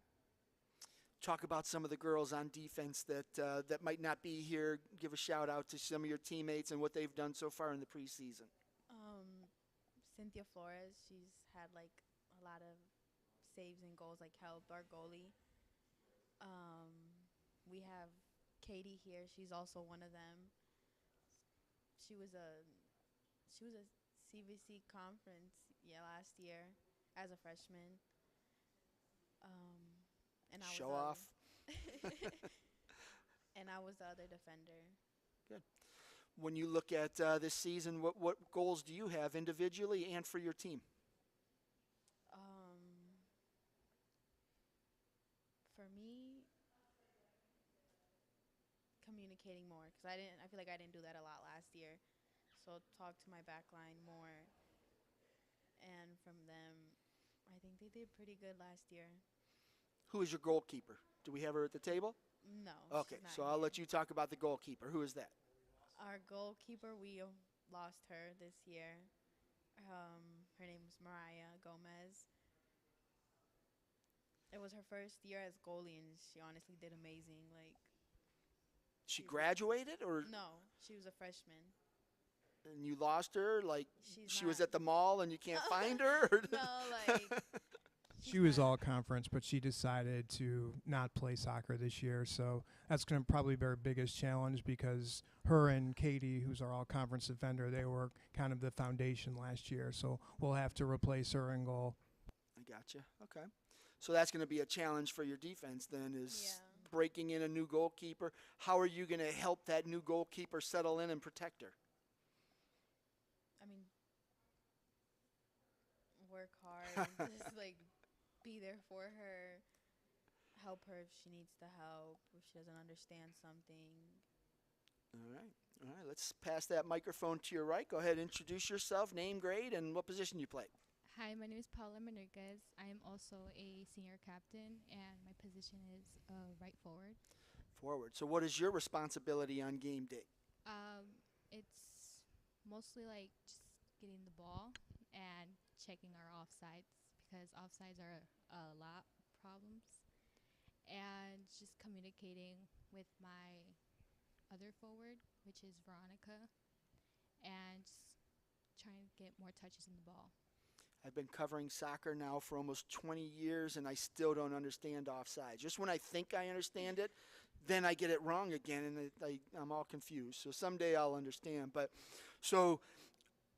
Talk about some of the girls on defense that might not be here. Give a shout out to some of your teammates and what they've done so far in the preseason. Cynthia Flores, she's had like a lot of saves and goals, like helped our goalie. We have Katie here. She's also one of them. She was a CVC conference last year as a freshman. And I Show was off. And I was the other defender. Good. When you look at this season, what goals do you have individually and for your team? For me, communicating more, because I feel like I didn't do that a lot last year. So talk to my back line more. And from them, I think they did pretty good last year. Who is your goalkeeper? Do we have her at the table? No. Okay, so I'll let you talk about the goalkeeper. Who is that? Our goalkeeper, we lost her this year. Her name was Mariah Gomez. It was her first year as goalie, and she honestly did amazing. Like, She graduated, or No, she was a freshman. and you lost her? Like She's she was not- at the mall and you can't find her? Or No, like She was all conference, but she decided to not play soccer this year. So that's going to probably be our biggest challenge because her and Katie, who's our all conference defender, they were kind of the foundation last year. So we'll have to replace her in goal. I gotcha. Okay. So that's going to be a challenge for your defense then, is Yeah. breaking in a new goalkeeper. How are you going to help that new goalkeeper settle in and protect her? I mean, work hard, and just like be there for her, help her if she needs the help, if she doesn't understand something. All right. All right. Let's pass that microphone to your right. Go ahead, introduce yourself, name, grade, and what position you play. Hi, my name is Paula Manuquez. I am also a senior captain, and my position is right forward. Forward. So what is your responsibility on game day? It's mostly like just getting the ball and checking our offsides because offsides are a lot problems, and just communicating with my other forward, which is Veronica, and just trying to get more touches in the ball. I've been covering soccer now for almost 20 years, and I still don't understand offsides. Just when I think I understand it, then I get it wrong again, and I'm all confused. So someday I'll understand. But so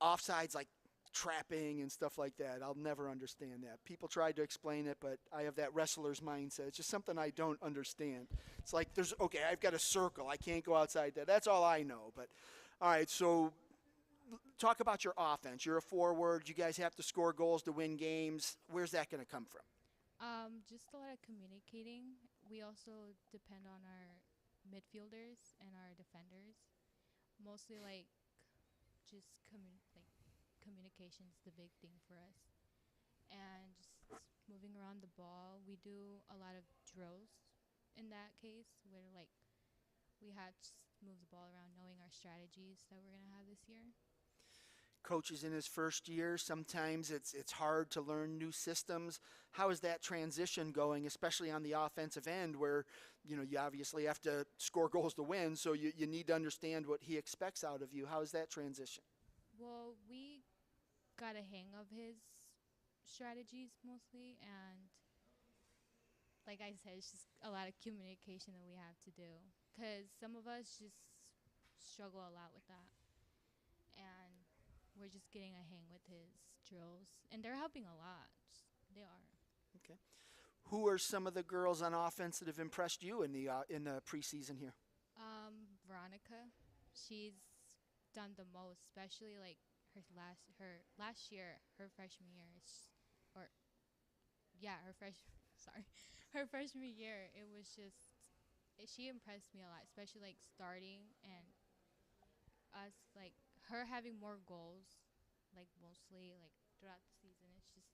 offsides like trapping and stuff like that, I'll never understand that. People tried to explain it, but I have that wrestler's mindset. It's just something I don't understand. It's like I've got a circle. I can't go outside that. That's all I know. But all right, so talk about your offense. You're a forward. You guys have to score goals to win games. Where's that going to come from? Just a lot of communicating. We also depend on our midfielders and our defenders. Mostly just communication's the big thing for us. And just moving around the ball. We do a lot of drills in that case where we have to move the ball around knowing our strategies that we're going to have this year. Coach is in his first year. Sometimes it's hard to learn new systems. How is that transition going, especially on the offensive end where, you obviously have to score goals to win, so you need to understand what he expects out of you. How is that transition? Well, we got a hang of his strategies mostly, and like I said, it's just a lot of communication that we have to do because some of us just struggle a lot with that. And we're just getting a hang with his drills, and they're helping a lot. They are. Okay. Who are some of the girls on offense that have impressed you in the preseason here? Veronica, she's done the most, especially her last year, her freshman year, her freshman year. It was just she impressed me a lot, especially starting and us her having more goals, mostly throughout the season. It's just,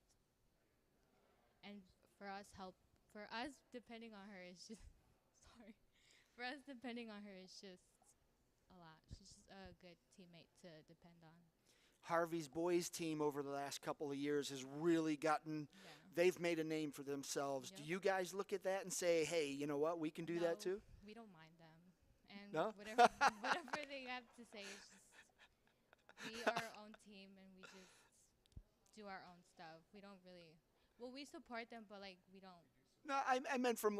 and for us depending on her is just for us depending on her is just a lot. She's just a good teammate to depend on. Harvey's boys team over the last couple of years has really they've made a name for themselves. Yep. Do you guys look at that and say, hey, you know what, we can do that too? We don't mind them. And No? whatever they have to say is just, we are our own team and we just do our own stuff. We don't really, we support them, but we don't. No, I meant from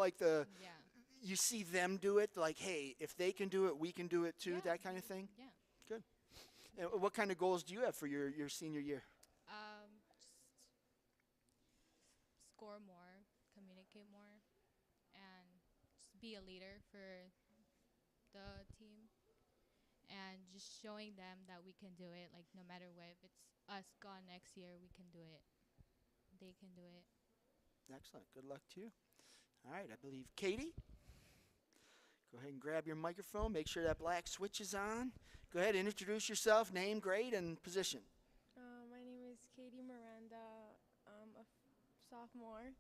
you see them do it, hey, if they can do it, we can do it too, Yeah. that kind of thing? Yeah. Good. And what kind of goals do you have for your senior year? Just score more, communicate more, and just be a leader for the team. And just showing them that we can do it, no matter what. If it's us gone next year, we can do it. They can do it. Excellent. Good luck to you. All right, I believe Katie. Go ahead and grab your microphone. Make sure that black switch is on. Go ahead and introduce yourself, name, grade, and position. My name is Katie Miranda. I'm a sophomore.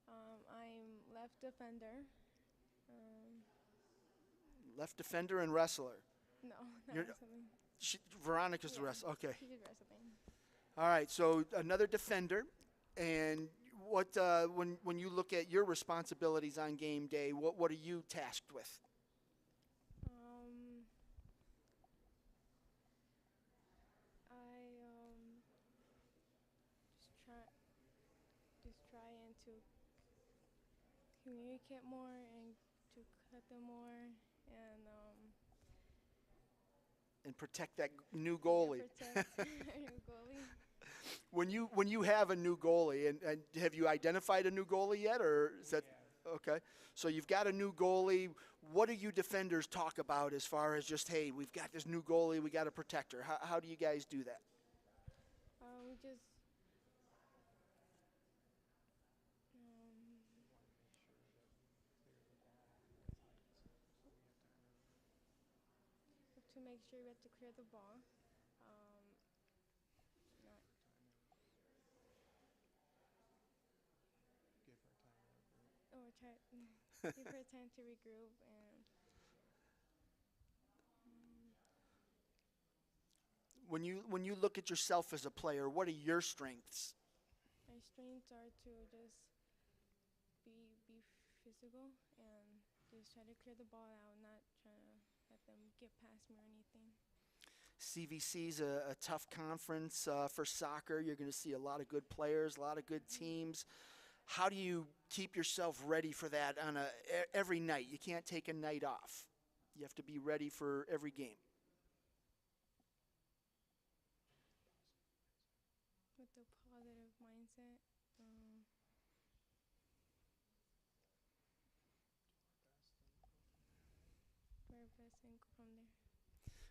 I'm left defender. Left defender and wrestler. No, not You're- wrestling. Veronica's the Yeah, wrestler. Okay. She did wrestling. All right, so another defender. And what when you look at your responsibilities on game day, what are you tasked with? just try and to communicate more and to cut them more and protect that new goalie. protect our new goalie. When you have a new goalie, and have you identified a new goalie yet, or is that okay? So you've got a new goalie. What do you defenders talk about as far as just, hey, we've got this new goalie, we got to protect her? How do you guys do that? We just have to make sure we have to clear the ball. Not try give her time to regroup and. When you look at yourself as a player, what are your strengths? My strengths are to just be physical and just try to clear the ball out, not try to let them get past me or anything. CVC's a tough conference for soccer. You're going to see a lot of good players, a lot of good teams. How do you keep yourself ready for that on every night? You can't take a night off. You have to be ready for every game. With a positive mindset. Do our best and go from there.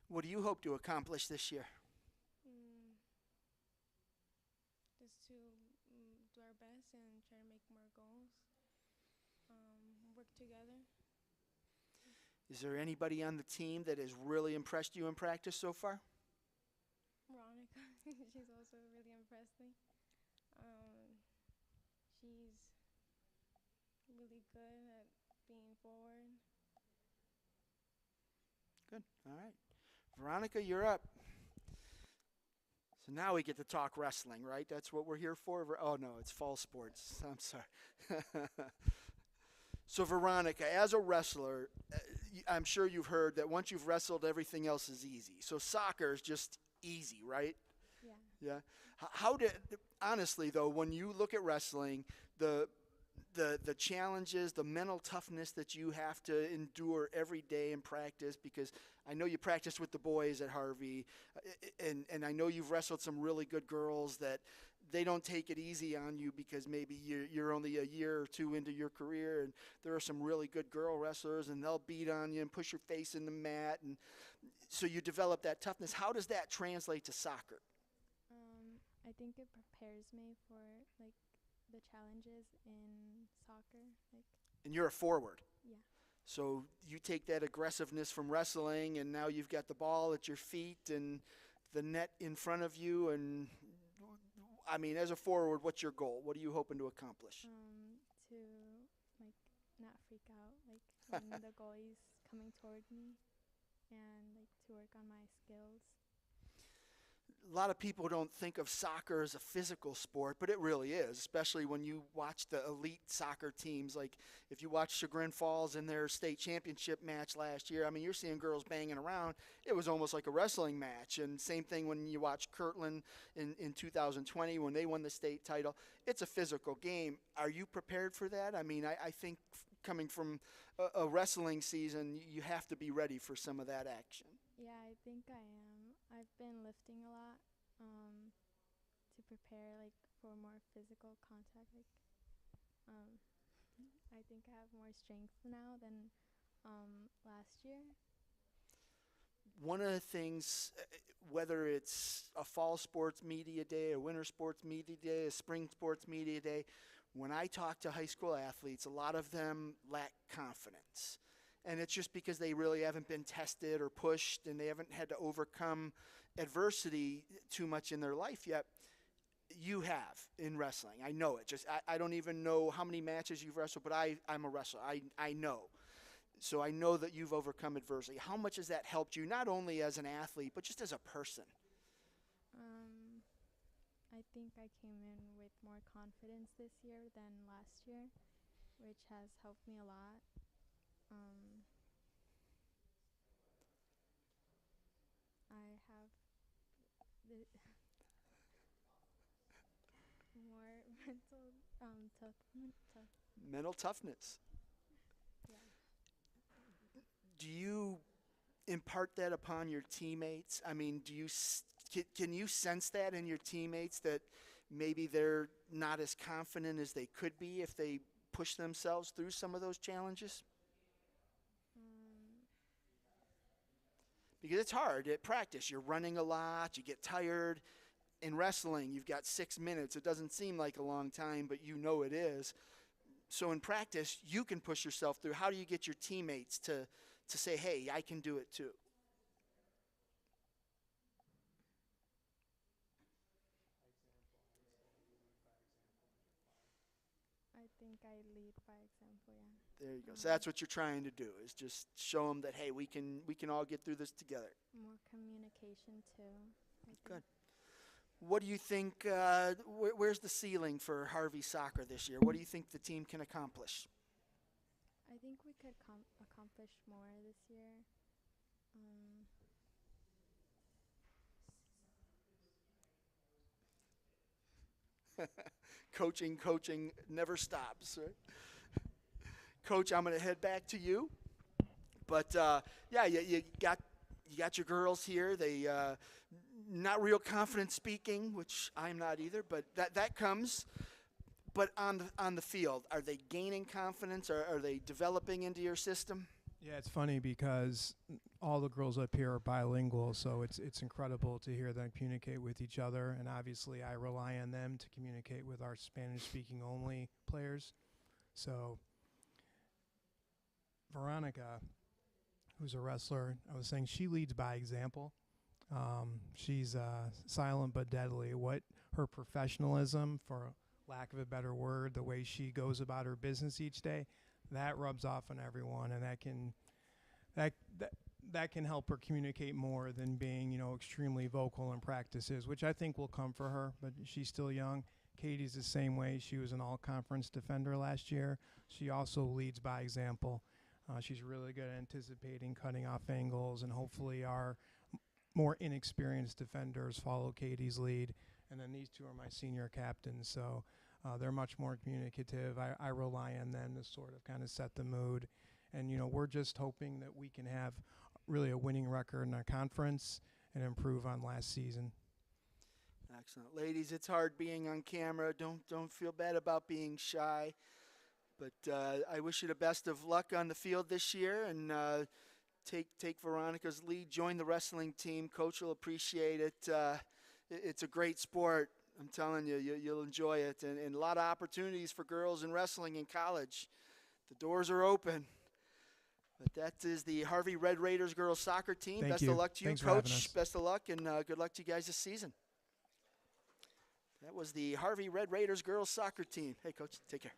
What do you hope to accomplish this year? Just to do our best and try to make more goals. Work together. Is there anybody on the team that has really impressed you in practice so far? Veronica, she's also really impressed me. She's really good at being forward. Good. All right. Veronica, you're up. So now we get to talk wrestling, right? That's what we're here for? Oh, no, it's fall sports. I'm sorry. So, Veronica, as a wrestler, I'm sure you've heard that once you've wrestled, everything else is easy. So soccer is just easy, right? Yeah. Yeah. Honestly, though, when you look at wrestling, the challenges, the mental toughness that you have to endure every day in practice, because I know you practice with the boys at Harvey, and I know you've wrestled some really good girls that they don't take it easy on you because maybe you're only a year or two into your career, and there are some really good girl wrestlers, and they'll beat on you and push your face in the mat, and so you develop that toughness. How does that translate to soccer? I think it prepares me for like the challenges in soccer. And you're a forward. Yeah. So you take that aggressiveness from wrestling, and now you've got the ball at your feet and the net in front of you. And I mean, as a forward, what's your goal? What are you hoping to accomplish? To like not freak out like when the goalie's coming toward me, and like to work on my skills. A lot of people don't think of soccer as a physical sport, but it really is, especially when you watch the elite soccer teams. Like if you watch Chagrin Falls in their state championship match last year, I mean, you're seeing girls banging around. It was almost like a wrestling match. And same thing when you watch Kirtland in 2020 when they won the state title. It's a physical game. Are you prepared for that? I mean, I think coming from a wrestling season, you have to be ready for some of that action. Yeah, I think I am. I've been lifting a lot to prepare like for more physical contact. Like, I think I have more strength now than last year. One of the things, whether it's a fall sports media day, a winter sports media day, a spring sports media day, when I talk to high school athletes, a lot of them lack confidence. And it's just because they really haven't been tested or pushed, and they haven't had to overcome adversity too much in their life yet. You have in wrestling. I know it. Just I don't even know how many matches you've wrestled, but I'm a wrestler. I know. So I know that you've overcome adversity. How much has that helped you, not only as an athlete, but just as a person? I think I came in with more confidence this year than last year, which has helped me a lot. I have more mental Tough. Mental toughness. Yeah. Do you impart that upon your teammates? I mean, can you sense that in your teammates that maybe they're not as confident as they could be if they push themselves through some of those challenges? Because it's hard at practice. You're running a lot, you get tired. In wrestling, you've got 6 minutes. It doesn't seem like a long time, but you know it is. So in practice, you can push yourself through. How do you get your teammates to say, hey, I can do it too? I think I lead by example, yeah. There you go. So that's what you're trying to do, is just show them that, hey, we can all get through this together. More communication too. I think. Good. What do you think, where's the ceiling for Harvey soccer this year? What do you think the team can accomplish? I think we could accomplish more this year. Coaching never stops, right? Coach, I'm going to head back to you. But, yeah, you got your girls here. They not real confident speaking, which I'm not either, but that comes. But on the field, are they gaining confidence? Are they developing into your system? Yeah, it's funny because all the girls up here are bilingual, so it's incredible to hear them communicate with each other. And obviously, I rely on them to communicate with our Spanish-speaking only players. So Veronica, who's a wrestler, I was saying she leads by example. She's silent but deadly. What her professionalism, for lack of a better word, the way she goes about her business each day, that rubs off on everyone, and that can help her communicate more than being, extremely vocal in practices, which I think will come for her, but she's still young. Katie's the same way. She was an all-conference defender last year. She also leads by example. She's really good at anticipating, cutting off angles, and hopefully our more inexperienced defenders follow Katie's lead. And then these two are my senior captains, so they're much more communicative. I rely on them to sort of kind of set the mood. And, we're just hoping that we can have really a winning record in our conference and improve on last season. Excellent. Ladies, it's hard being on camera. Don't feel bad about being shy. But I wish you the best of luck on the field this year, and take Veronica's lead. Join the wrestling team. Coach will appreciate it. It's a great sport. I'm telling you, you'll enjoy it. And a lot of opportunities for girls in wrestling in college. The doors are open. But that is the Harvey Red Raiders girls soccer team. Thank Best you. of luck to you, Thanks for having us. Coach. Best of luck, and good luck to you guys this season. That was the Harvey Red Raiders girls soccer team. Hey, Coach, take care.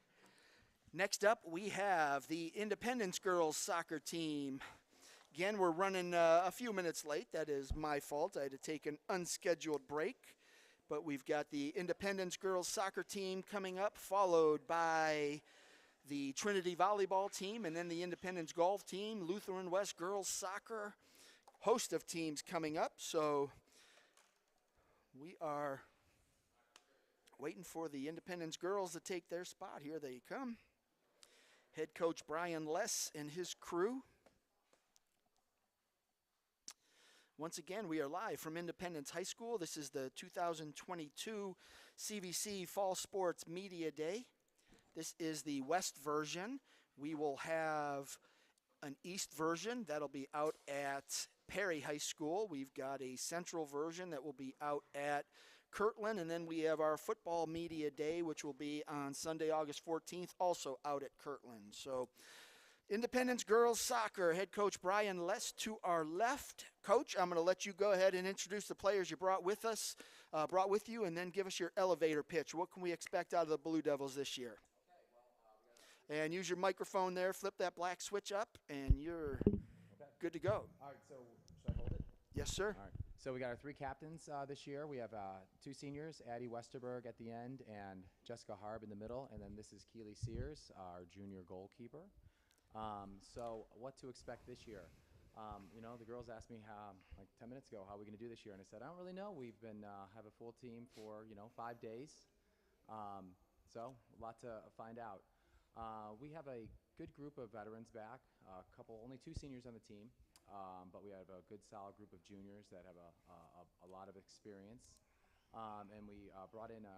Next up, we have the Independence girls soccer team. Again, we're running a few minutes late. That is my fault. I had to take an unscheduled break. But we've got the Independence girls soccer team coming up, followed by the Trinity volleyball team, and then the Independence golf team, Lutheran West girls soccer. Host of teams coming up. So we are waiting for the Independence girls to take their spot. Here they come. Head coach Brian Less and his crew. Once again, we are live from Independence High School. This is the 2022 CVC Fall Sports Media Day. This is the West version. We will have an East version that'll be out at Perry High School. We've got a Central version that will be out at Kirtland, and then we have our Football Media Day, which will be on Sunday, August 14th, also out at Kirtland. So Independence girls soccer, head coach Brian Less to our left. Coach, I'm going to let you go ahead and introduce the players you brought with you, and then give us your elevator pitch. What can we expect out of the Blue Devils this year? And use your microphone there, flip that black switch up, and you're good to go. All right, so should I hold it? Yes, sir. All right. So we got our three captains this year. We have two seniors, Addie Westerberg at the end and Jessica Harb in the middle. And then this is Keely Sears, our junior goalkeeper. So what to expect this year? The girls asked me like 10 minutes ago, how are we going to do this year? And I said, I don't really know. We've been have a full team for, 5 days. So a lot to find out. We have a good group of veterans back. Only 2 seniors on the team, but we have a good, solid group of juniors that have a lot of experience. And we brought in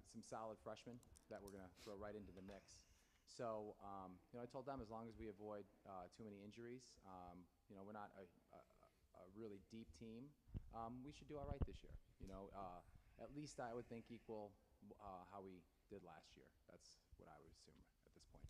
some solid freshmen that we're going to throw right into the mix. So, I told them as long as we avoid too many injuries, we're not a really deep team, we should do all right this year. At least I would think equal how we did last year. That's what I would assume at this point.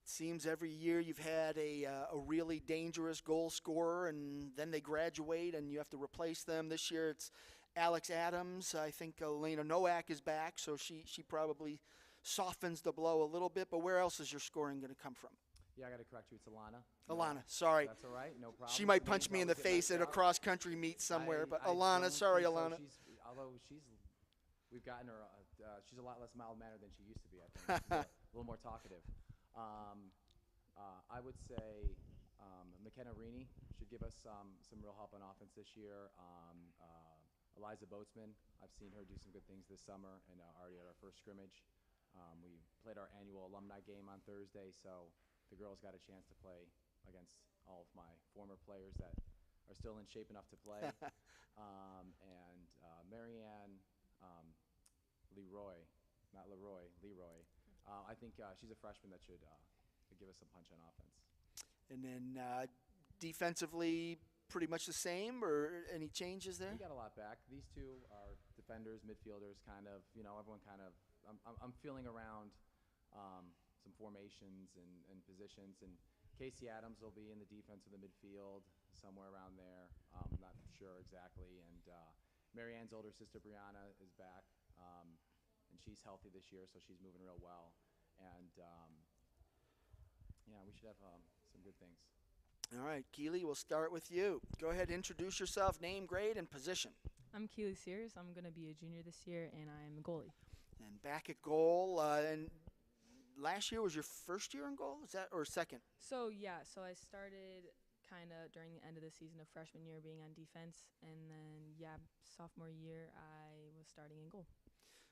Seems every year you've had a really dangerous goal scorer, and then they graduate, and you have to replace them. This year it's Alex Adams. I think Elena Nowak is back, so she probably softens the blow a little bit. But where else is your scoring going to come from? Yeah, I got to correct you. It's Alana. Alana, sorry. That's all right. No problem. She might punch me in the face at a cross-country meet somewhere, but Alana, sorry, Alana. We've gotten her, she's a lot less mild-mannered than she used to be, I think. She's a little more talkative. I would say McKenna Rini should give us some real help on offense this year. Eliza Boatsman, I've seen her do some good things this summer, and already at our first scrimmage. We played our annual alumni game on Thursday, so the girls got a chance to play against all of my former players that are still in shape enough to play. And Marianne Leroy. I think she's a freshman that should give us some punch on offense. And then defensively, pretty much the same, or any changes there? We got a lot back. These two are defenders, midfielders, kind of. Everyone kind of. I'm feeling around some formations and positions. And Casey Adams will be in the defense of the midfield, somewhere around there. I'm not sure exactly. And Marianne's older sister Brianna is back, and she's healthy this year, so she's moving real well. And we should have some good things. All right, Keely, we'll start with you. Go ahead, introduce yourself, name, grade, and position. I'm Keely Sears. I'm going to be a junior this year, and I'm a goalie. And back at goal, and last year was your first year in goal, is that, or second? So I started kind of during the end of the season of freshman year being on defense, and then, sophomore year I was starting in goal.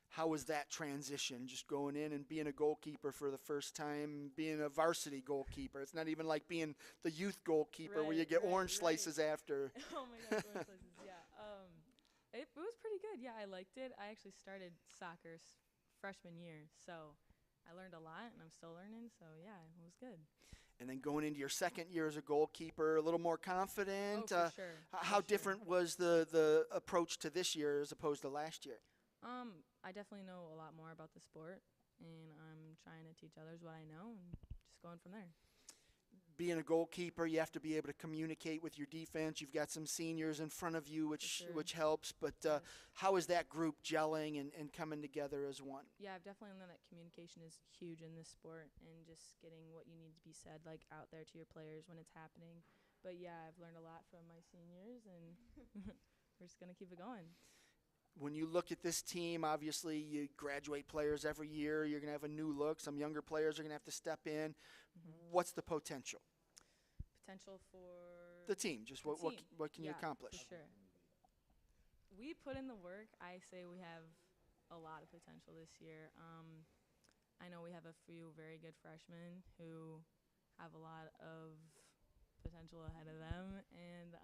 How was that transition, just going in and being a goalkeeper for the first time, being a varsity goalkeeper? It's not even like being the youth goalkeeper where you get orange slices after. Oh my gosh, orange slices, yeah. It was pretty good. Yeah, I liked it. I actually started soccer freshman year, so I learned a lot, and I'm still learning, so yeah, it was good. And then going into your second year as a goalkeeper, a little more confident. Oh, for sure. How different was the approach to this year as opposed to last year? I definitely know a lot more about the sport, and I'm trying to teach others what I know and just going from there. Being a goalkeeper, you have to be able to communicate with your defense. You've got some seniors in front of you, which helps. But how is that group gelling and coming together as one? Yeah, I've definitely learned that communication is huge in this sport, and just getting what you need to be said, like, out there to your players when it's happening. But yeah, I've learned a lot from my seniors, and we're just going to keep it going. When you look at this team, obviously you graduate players every year. You're going to have a new look. Some younger players are going to have to step in. What's the potential? Potential for the team. Just what can you accomplish? For sure. We put in the work. I say we have a lot of potential this year. I know we have a few very good freshmen who have a lot of potential ahead of them. And,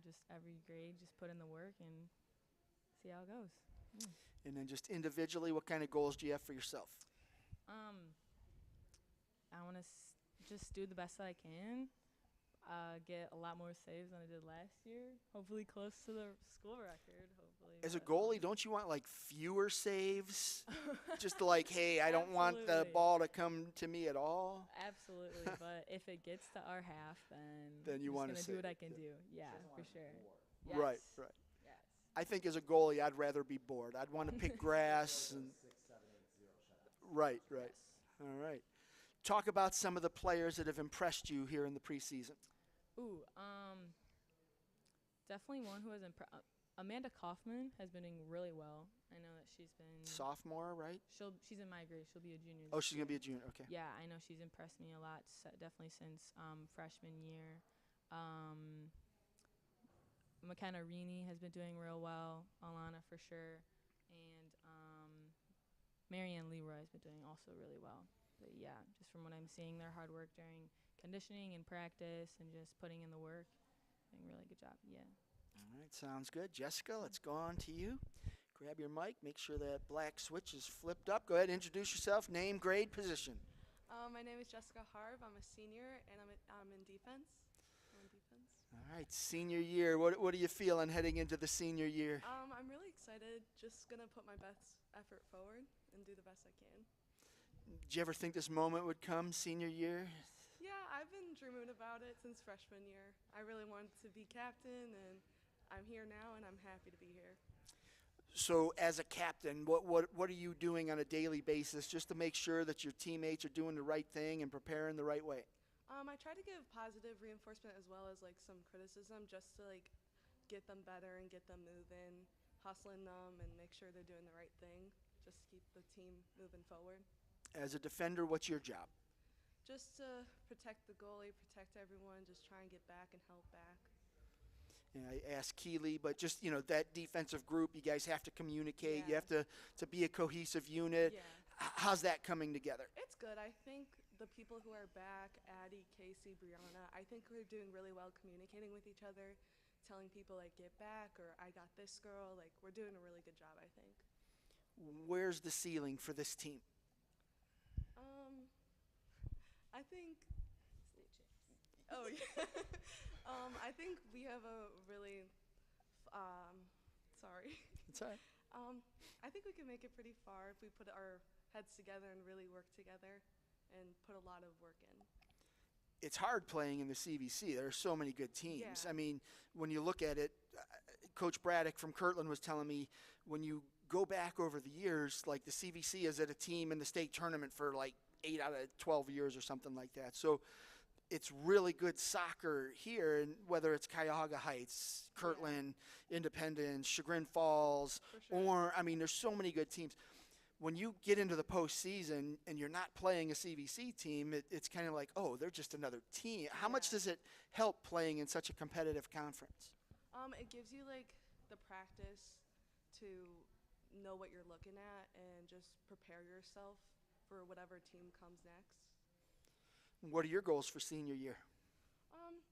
just every grade, just put in the work and see how it goes. And then just individually, what kind of goals do you have for yourself? I want to just do the best that I can, get a lot more saves than I did last year, hopefully close to the school record, hopefully. As a goalie, don't you want, like, fewer saves? Just like, hey, I don't want the ball to come to me at all? Absolutely, but if it gets to our half, then you want to do what I can do. Yeah, for sure. Yes. Right. I think as a goalie, I'd rather be bored. I'd want to pick grass. And 6, 7, 8, 0 shutout. Right. All right. Talk about some of the players that have impressed you here in the preseason. Definitely one who has Amanda Kaufman has been doing really well. I know that she's been sophomore, right? She's in my grade. She'll be a junior. Oh, she's gonna be a junior. Okay. Yeah, I know she's impressed me a lot. Definitely since freshman year. McKenna Rini has been doing real well. Alana for sure, and Mary and Leroy has been doing also really well. But yeah, just from what I'm seeing, their hard work during conditioning and practice and just putting in the work, doing a really good job. Yeah. All right, sounds good. Jessica, let's go on to you. Grab your mic. Make sure that black switch is flipped up. Go ahead, introduce yourself. Name, grade, position. My name is Jessica Harvey. I'm a senior, and I'm in defense. All right, senior year. What are you feeling heading into the senior year? I'm really excited. Just going to put my best effort forward and do the best I can. Did you ever think this moment would come, senior year? Yeah, I've been dreaming about it since freshman year. I really wanted to be captain, and I'm here now, and I'm happy to be here. So as a captain, what are you doing on a daily basis just to make sure that your teammates are doing the right thing and preparing the right way? I try to give positive reinforcement as well as like some criticism just to like get them better and get them moving, hustling them and make sure they're doing the right thing just to keep the team moving forward. As a defender, what's your job? Just to protect the goalie, protect everyone, just try and get back and help back. And I asked Keeley, but just, that defensive group, you guys have to communicate. You have to be a cohesive unit. Yeah. How's that coming together? It's good. I think the people who are back, Addie, Casey, Brianna, I think we're doing really well communicating with each other, telling people, like, get back, or I got this girl. Like, we're doing a really good job, I think. Where's the ceiling for this team? I think oh, yeah. I think we have a really, sorry. It's all right. I think we can make it pretty far if we put our heads together and really work together and put a lot of work in. It's hard playing in the CVC. There are so many good teams. Yeah. I mean, when you look at it, Coach Braddock from Kirtland was telling me when you go back over the years, like the CVC is at a team in the state tournament for like 8 out of 12 years or something like that. So it's really good soccer here, and whether it's Cuyahoga Heights, Kirtland, Independence, Chagrin Falls, or, I mean, there's so many good teams. When you get into the postseason and you're not playing a CVC team, it's kind of like, oh, they're just another team. How much does it help playing in such a competitive conference? It gives you, like, the practice to know what you're looking at and just prepare yourself for whatever team comes next. What are your goals for senior year?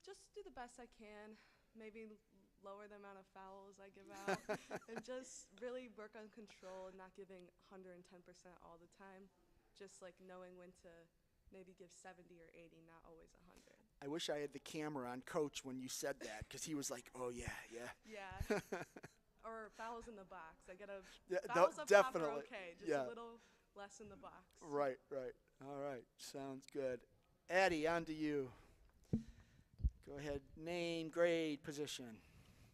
Just do the best I can, maybe lower the amount of fouls I give out, and just really work on control and not giving 110% all the time, just like knowing when to maybe give 70 or 80, not always 100. I wish I had the camera on Coach when you said that, because he was like, oh, yeah. Yeah. Or fouls in the box. I get fouls up top are okay, just a little less in the box. Right. All right, sounds good. Addie, on to you. Go ahead, name, grade, position.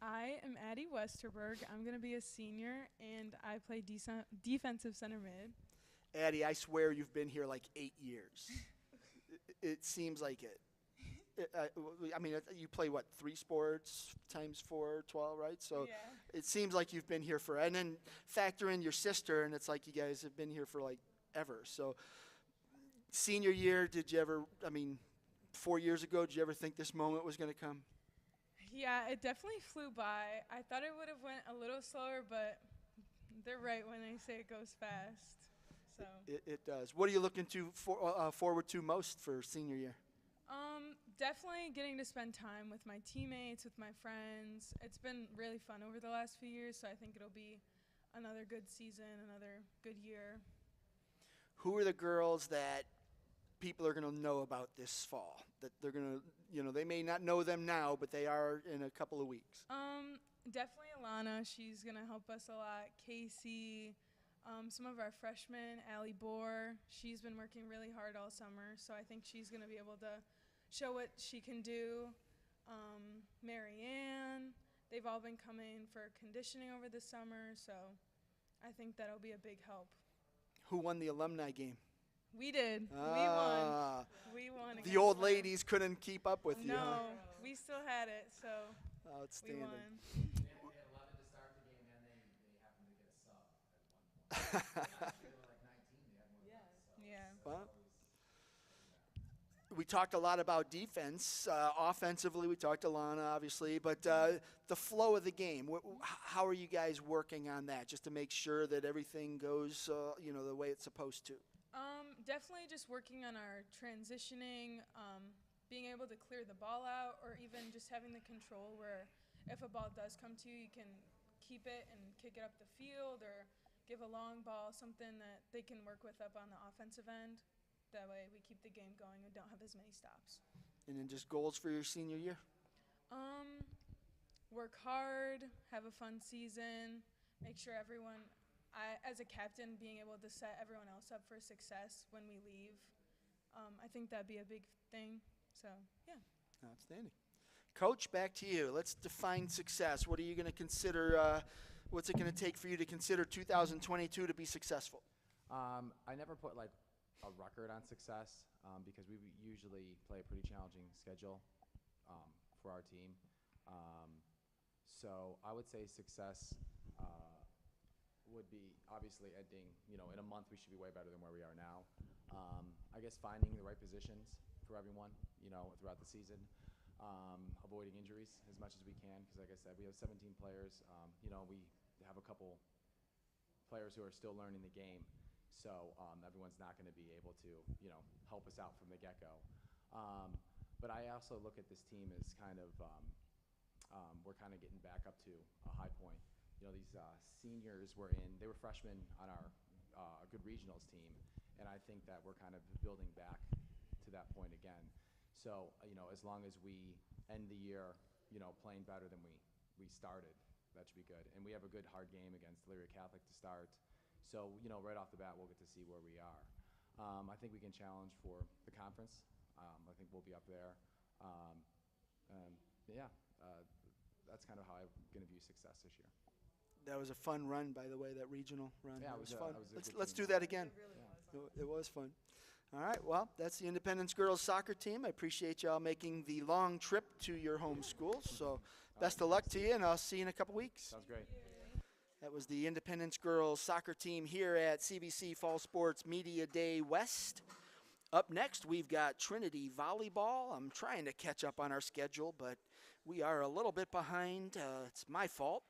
I am Addie Westerberg. I'm going to be a senior, and I play defensive center mid. Addie, I swear you've been here like 8 years. It seems like it. I mean, you play, 3 sports times 4, 12, right? So It seems like you've been here and then factor in your sister, and it's like you guys have been here for, like, ever. So senior year, did you ever, 4 years ago, did you ever think this moment was going to come? Yeah, it definitely flew by. I thought it would have went a little slower, but they're right when they say it goes fast. So It does. What are you looking to forward to most for senior year? Definitely getting to spend time with my teammates, with my friends. It's been really fun over the last few years, so I think it'll be another good season, another good year. Who are the girls that people are going to know about this fall? That they're going to, they may not know them now, but they are in a couple of weeks. Definitely Alana. She's going to help us a lot. Casey, some of our freshmen, Allie Bohr. She's been working really hard all summer, so I think she's going to be able to show what she can do. Marianne. They've all been coming for conditioning over the summer, so I think that'll be a big help. Who won the alumni game? We did. We won. We won. The old ladies couldn't keep up with you. No, we still had it, so outstanding. We won. They had 11 to start the game, and they happened to get a sub at one point. Last year, they were like 19. They had more than a sub. Yeah. Well, we talked a lot about defense. Offensively, we talked to Lana, obviously, but the flow of the game, how are you guys working on that just to make sure that everything goes, the way it's supposed to? Definitely just working on our transitioning, being able to clear the ball out, or even just having the control where if a ball does come to you, you can keep it and kick it up the field, or give a long ball, something that they can work with up on the offensive end. That way we keep the game going and don't have as many stops. And then just goals for your senior year? Work hard, have a fun season, make sure everyone, as a captain, being able to set everyone else up for success when we leave. I think that'd be a big thing. So, yeah. Outstanding. Coach, back to you. Let's define success. What are you going to consider, what's it going to take for you to consider 2022 to be successful? I never put like a record on success because we usually play a pretty challenging schedule for our team. So I would say success would be obviously ending, in a month we should be way better than where we are now. I guess finding the right positions for everyone, throughout the season. Avoiding injuries as much as we can because, like I said, we have 17 players. We have a couple players who are still learning the game, so everyone's not going to be able to, help us out from the get-go. But I also look at this team as kind of we're kind of getting back up to a high point. These seniors they were freshmen on our good regionals team, and I think that we're kind of building back to that point again. So, as long as we end the year, playing better than we started, that should be good. And we have a good hard game against Elyria Catholic to start. So, right off the bat, we'll get to see where we are. I think we can challenge for the conference. I think we'll be up there. That's kind of how I'm going to view success this year. That was a fun run, by the way, that regional run. Yeah, it was fun. That was Let's do that again. It was fun. All right, well, that's the Independence girls soccer team. I appreciate y'all making the long trip to your home schools. So best of luck to you, and I'll see you in a couple weeks. Sounds great. That was the Independence girls soccer team here at CVC Fall Sports Media Day West. Up next, we've got Trinity volleyball. I'm trying to catch up on our schedule, but we are a little bit behind. It's my fault.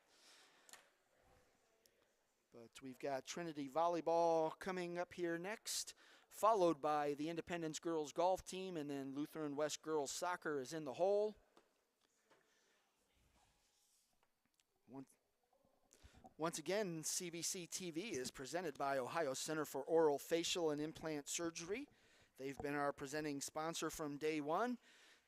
But we've got Trinity volleyball coming up here next, followed by the Independence girls golf team, and then Lutheran West girls soccer is in the hole. Once again, CVC TV is presented by Ohio Center for Oral, Facial, and Implant Surgery. They've been our presenting sponsor from day one.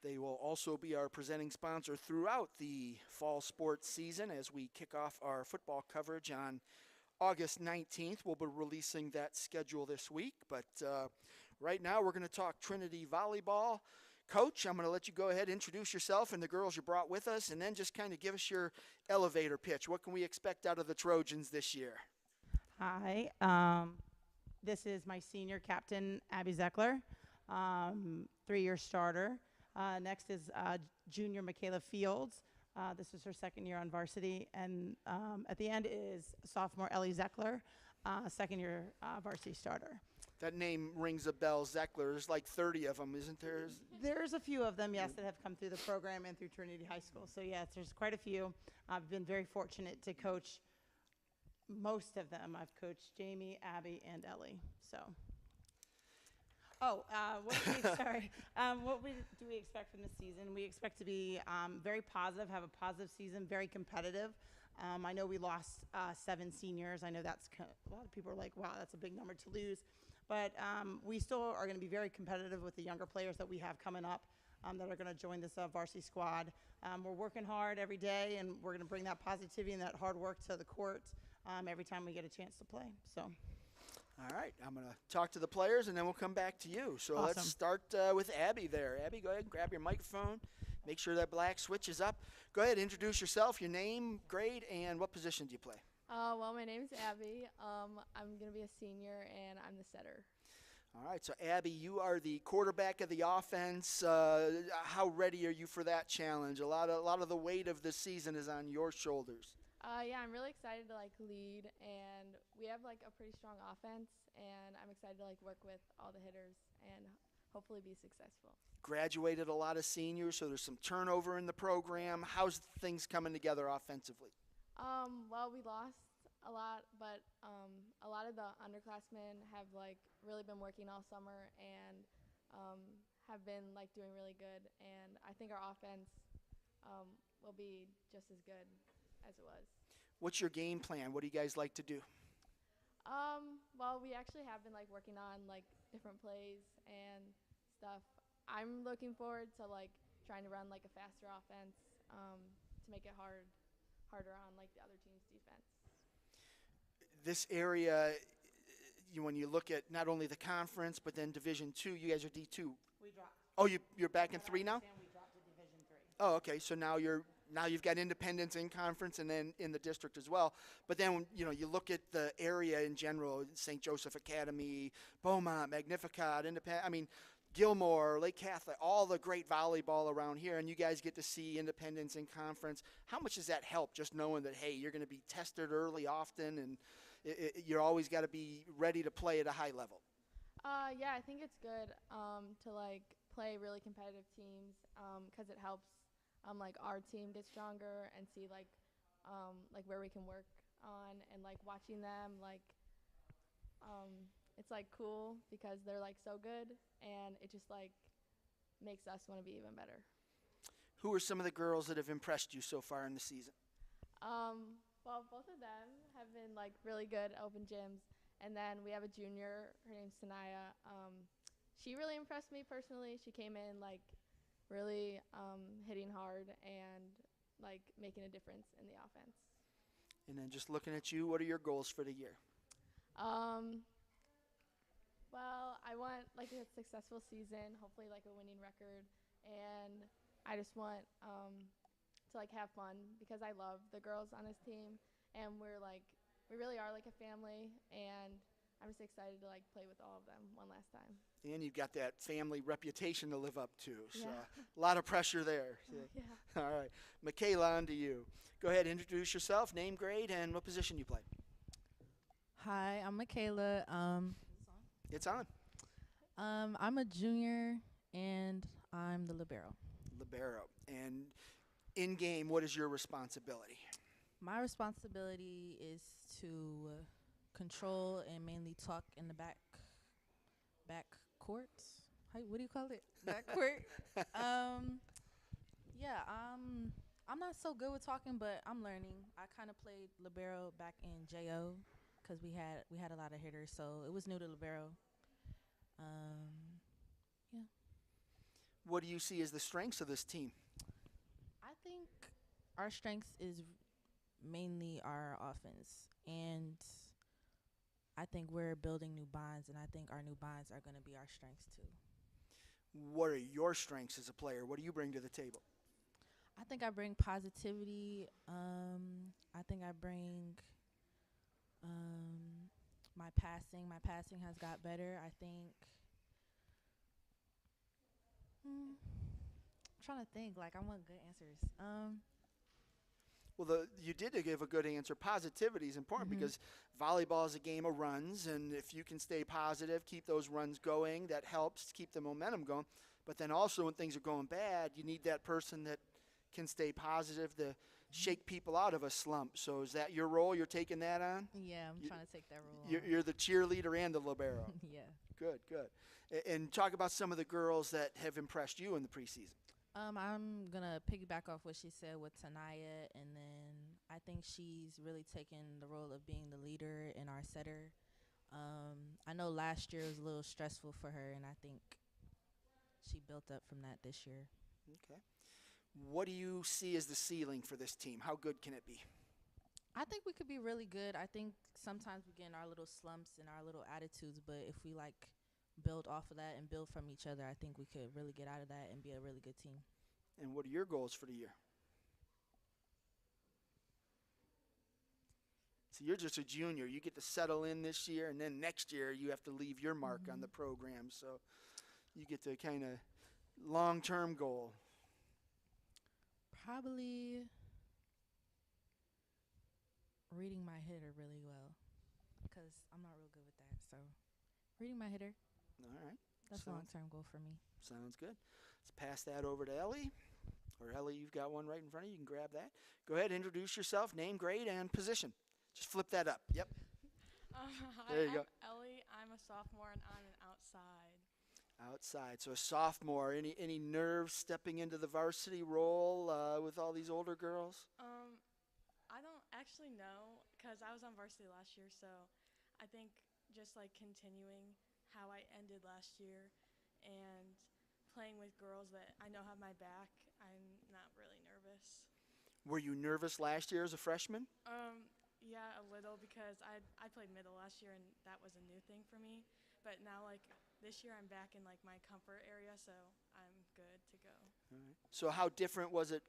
They will also be our presenting sponsor throughout the fall sports season as we kick off our football coverage on August 19th. We'll be releasing that schedule this week, but right now we're going to talk Trinity volleyball. Coach, I'm going to let you go ahead, introduce yourself and the girls you brought with us, and then just kind of give us your elevator pitch. What can we expect out of the Trojans this year? Hi, this is my senior captain, Abby Zeckler, 3-year starter. Next is junior Michaela Fields. This is her second year on varsity. And at the end is sophomore Ellie Zeckler, second-year varsity starter. That name rings a bell, Zeckler. There's like 30 of them, isn't there? There's a few of them, yes, that have come through the program and through Trinity High School. So, yes, there's quite a few. I've been very fortunate to coach most of them. I've coached Jamie, Abby, and Ellie. So, what do we expect from this season? We expect to be very positive, have a positive season, very competitive. I know we lost 7 seniors. I know that's a lot of people are like, wow, that's a big number to lose. But we still are going to be very competitive with the younger players that we have coming up that are going to join this varsity squad. We're working hard every day, and we're going to bring that positivity and that hard work to the court every time we get a chance to play. So. All right, I'm going to talk to the players, and then we'll come back to you. So Awesome. Let's start with Abby there. Abby, go ahead and grab your microphone. Make sure that black switch is up. Go ahead, introduce yourself, your name, grade, and what position do you play? Well, my name's Abby. I'm going to be a senior, and I'm the setter. All right, so Abby, you are the quarterback of the offense. How ready are you for that challenge? A lot of the weight of the season is on your shoulders. Yeah, I'm really excited to lead, and we have a pretty strong offense, and I'm excited to work with all the hitters and hopefully be successful. Graduated a lot of seniors, so there's some turnover in the program. How's things coming together offensively? Well, we lost a lot, but a lot of the underclassmen have like really been working all summer and have been like doing really good. And I think our offense will be just as good as it was. What's your game plan? What do you guys like to do? Well, we actually have been like working on like different plays and stuff. I'm looking forward to like trying to run like a faster offense to make it harder on like the other team's defense. This area, when you look at not only the conference but then Division II, you guys are D2. We dropped. Oh, you're back in 3 now? We dropped to Division 3. Oh, okay. So now you've got independence in conference and then in the district as well. But then you look at the area in general, St. Joseph Academy, Beaumont, Magnificat, Independent. I mean, Gilmore, Lake Catholic, all the great volleyball around here, and you guys get to see independence in conference. How much does that help, just knowing that, hey, you're going to be tested early often, and you're always got to be ready to play at a high level? Yeah, I think it's good to like play really competitive teams because it helps like our team get stronger and see like where we can work on, and like watching them it's like cool because they're like so good, and it just like makes us want to be even better. Who are some of the girls that have impressed you so far in the season? Well, both of them have been like really good at open gyms, and then we have a junior. Her name's Sanaya. She really impressed me personally. She came in like really hitting hard and like making a difference in the offense. And then just looking at you, what are your goals for the year? Well, I want like a successful season, hopefully like a winning record, and I just want to like have fun because I love the girls on this team, and we really are like a family, and I'm just excited to like play with all of them one last time. And you've got that family reputation to live up to, so Yeah. a lot of pressure there. Yeah. All right, Michaela, on to you. Go ahead, introduce yourself, name, grade, and what position you play. Hi, I'm Michaela. It's on. I'm a junior, and I'm the libero. Libero. And in game, what is your responsibility? My responsibility is to control and mainly talk in the back court. What do you call it? Back court. Yeah. I'm not so good with talking, but I'm learning. I kind of played libero back in JO because we had a lot of hitters, so it was new to libero. Yeah. What do you see as the strengths of this team? I think our strength is mainly our offense, and I think we're building new bonds, and I think our new bonds are going to be our strengths too. What are your strengths as a player? What do you bring to the table? I think I bring positivity. I think I bring my passing. My passing has got better. I think. I'm trying to think. Like, I want good answers. Well, you did give a good answer. Positivity is important because volleyball is a game of runs, and if you can stay positive, keep those runs going, that helps keep the momentum going. But then also when things are going bad, you need that person that can stay positive to shake people out of a slump. So is that your role? You're taking that on? Yeah, I'm trying to take that role on. You're the cheerleader and the libero. Yeah. Good, good. And talk about some of the girls that have impressed you in the preseason. I'm going to piggyback off what she said with Tanaya, and then I think she's really taken the role of being the leader and our setter. I know last year was a little stressful for her, and I think she built up from that this year. Okay. What do you see as the ceiling for this team? How good can it be? I think we could be really good. I think sometimes we get in our little slumps and our little attitudes, but if we build off of that and build from each other, I think we could really get out of that and be a really good team. And what are your goals for the year? So you're just a junior. You get to settle in this year, and then next year you have to leave your mark on the program. So you get to kind of long-term goal. Probably reading my hitter really well because I'm not real good with that. So reading my hitter. All right. That's a long-term goal for me. Sounds good. Let's pass that over to Ellie. Or Ellie, you've got one right in front of you. You can grab that. Go ahead, introduce yourself, name, grade, and position. Just flip that up. Yep. Hi, There you go. I'm Ellie. I'm a sophomore and I'm an outside. Outside. So a sophomore. Any nerves stepping into the varsity role with all these older girls? I don't actually know because I was on varsity last year, so I think just like continuing how I ended last year and playing with girls that I know have my back, I'm not really nervous. Were you nervous last year as a freshman? Yeah, a little because I played middle last year and that was a new thing for me. But now like this year I'm back in like my comfort area, so I'm good to go. All right. So how different was it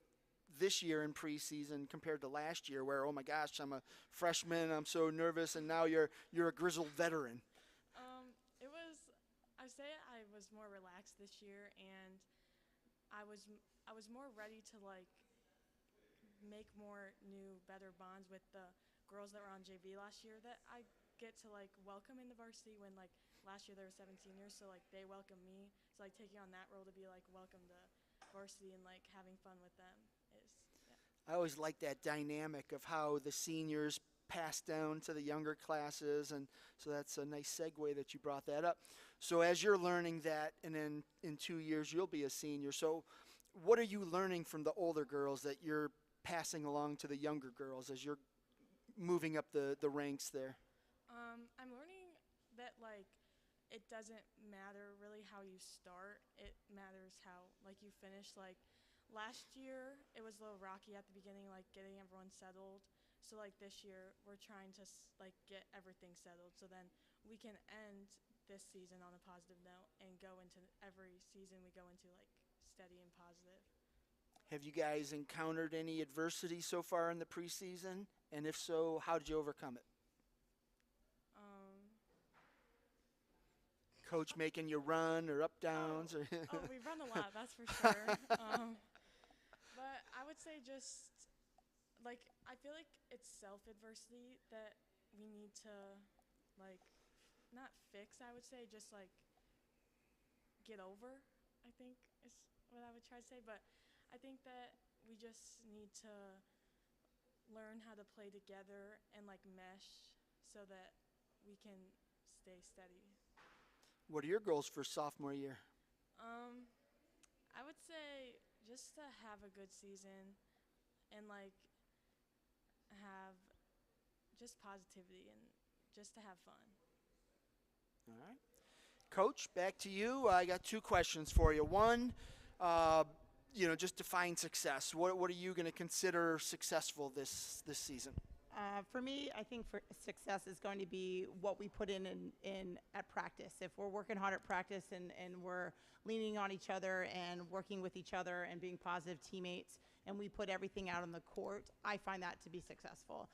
this year in preseason compared to last year where, oh my gosh, I'm a freshman, I'm so nervous, and now you're a grizzled veteran? It was, I say I was more relaxed this year and I was more ready to like make more new, better bonds with the girls that were on JV last year that I get to like welcome in the varsity when like last year there were 7 seniors, so like they welcome me. So like taking on that role to be like welcome to varsity and like having fun with them is, yeah. I always like that dynamic of how the seniors pass down to the younger classes, and so that's a nice segue that you brought that up. So as you're learning that, and then in 2 years you'll be a senior, so what are you learning from the older girls that you're passing along to the younger girls as you're moving up the ranks there? I'm learning that like it doesn't matter really how you start, it matters how like you finish. Like last year it was a little rocky at the beginning, like getting everyone settled. So like this year we're trying to like get everything settled so then we can end this season on a positive note and go into every season we go into like steady and positive. Have you guys encountered any adversity so far in the preseason? And if so, how did you overcome it? Coach making you run or up downs? Or we run a lot, that's for sure. But I would say just, like, I feel like it's self-adversity that we need to, like, not fix, I would say, just, like, get over, I think is what I would try to say. But I think that we just need to learn how to play together and, like, mesh so that we can stay steady. What are your goals for sophomore year? I would say just to have a good season and like have just positivity and just to have fun. All right. Coach, back to you. I got 2 questions for you. One, just define success. What are you going to consider successful this season? For me, I think for success is going to be what we put in at practice. If we're working hard at practice and we're leaning on each other and working with each other and being positive teammates and we put everything out on the court, I find that to be successful.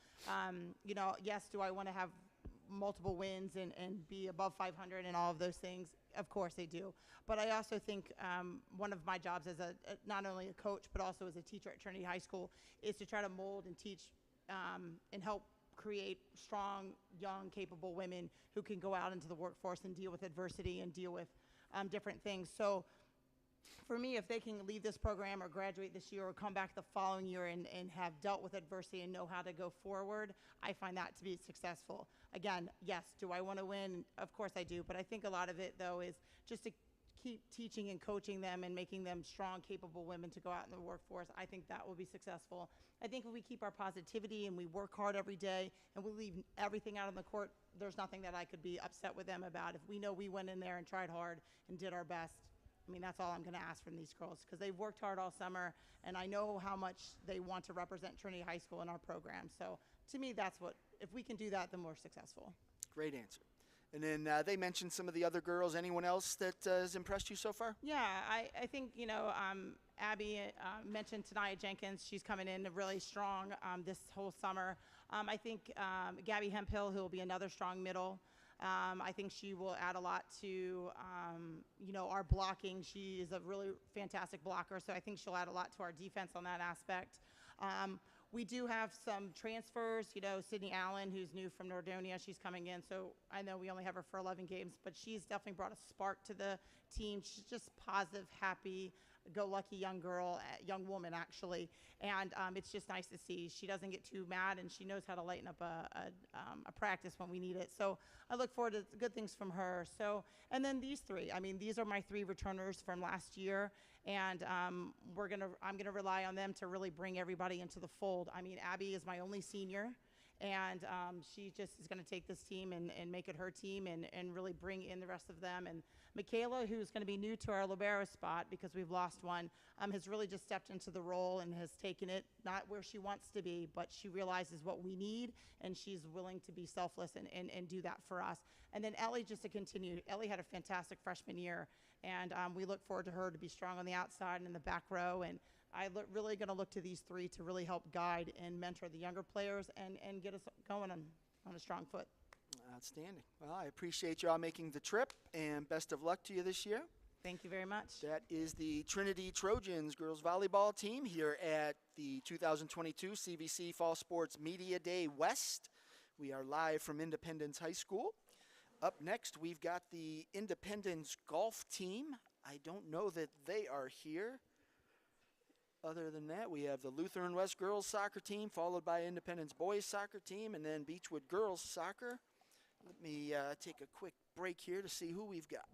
Yes, do I want to have multiple wins and be above 500 and all of those things? Of course I do. But I also think one of my jobs as not only a coach but also as a teacher at Trinity High School is to try to mold and teach and help create strong, young, capable women who can go out into the workforce and deal with adversity and deal with different things. So for me, if they can leave this program or graduate this year or come back the following year and have dealt with adversity and know how to go forward, I find that to be successful. Again, yes, do I want to win? Of course I do. But I think a lot of it, though, is just to keep teaching and coaching them and making them strong, capable women to go out in the workforce. I think that will be successful. I think if we keep our positivity and we work hard every day and we leave everything out on the court, there's nothing that I could be upset with them about. If we know we went in there and tried hard and did our best, I mean, that's all I'm going to ask from these girls because they've worked hard all summer, and I know how much they want to represent Trinity High School in our program. So to me, that's what, if we can do that, then we're successful. Great answer. And then they mentioned some of the other girls. Anyone else that has impressed you so far? Yeah, I think, Abby mentioned Tanaya Jenkins. She's coming in really strong this whole summer. I think Gabby Hemphill, who will be another strong middle. I think she will add a lot to, our blocking. She is a really fantastic blocker, so I think she'll add a lot to our defense on that aspect. we do have some transfers. You know, Sydney Allen, who's new from Nordonia, she's coming in. So I know we only have her for 11 games, but she's definitely brought a spark to the team. She's just positive, happy, go-lucky young girl, young woman actually, and it's just nice to see. She doesn't get too mad, and she knows how to lighten up a practice when we need it. So I look forward to good things from her. So, and then these three. I mean, these are my three returners from last year, and I'm gonna rely on them to really bring everybody into the fold. I mean, Abby is my only senior. And she just is going to take this team and make it her team and really bring in the rest of them. And Michaela, who's going to be new to our libero spot because we've lost one, has really just stepped into the role and has taken it, not where she wants to be, but she realizes what we need, and she's willing to be selfless and do that for us. And then Ellie, just to continue, Ellie had a fantastic freshman year, and we look forward to her to be strong on the outside and in the back row. And really going to look to these three to really help guide and mentor the younger players and get us going on a strong foot. Outstanding. Well, I appreciate you all making the trip, and best of luck to you this year. Thank you very much. That is the Trinity Trojans girls volleyball team here at the 2022 CVC Fall Sports Media Day West. We are live from Independence High School. Up next, we've got the Independence golf team. I don't know that they are here. Other than that, we have the Lutheran West girls soccer team, followed by Independence boys soccer team, and then Beechwood girls soccer. Let me take a quick break here to see who we've got.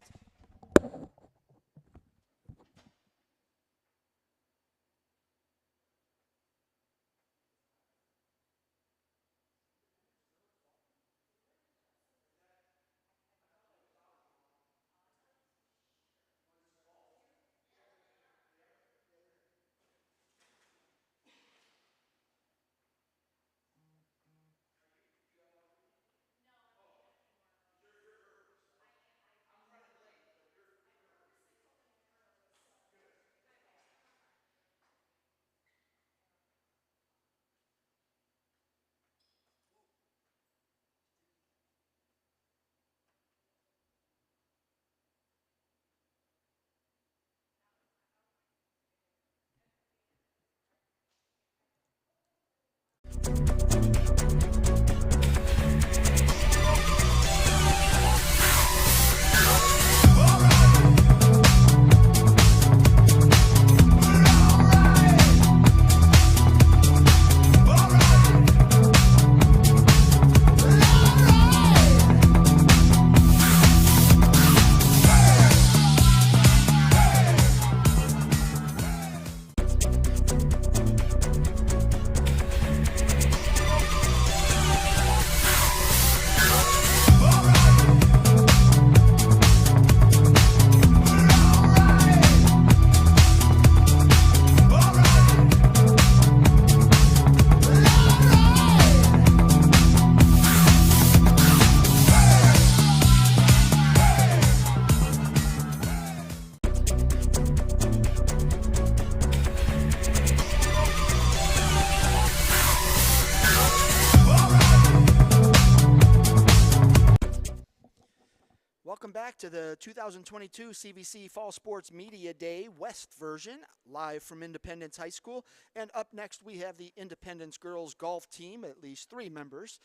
Welcome back to the 2022 CVC Fall Sports Media Day West version, live from Independence High School. And up next, we have the Independence girls golf team, at least 3 members.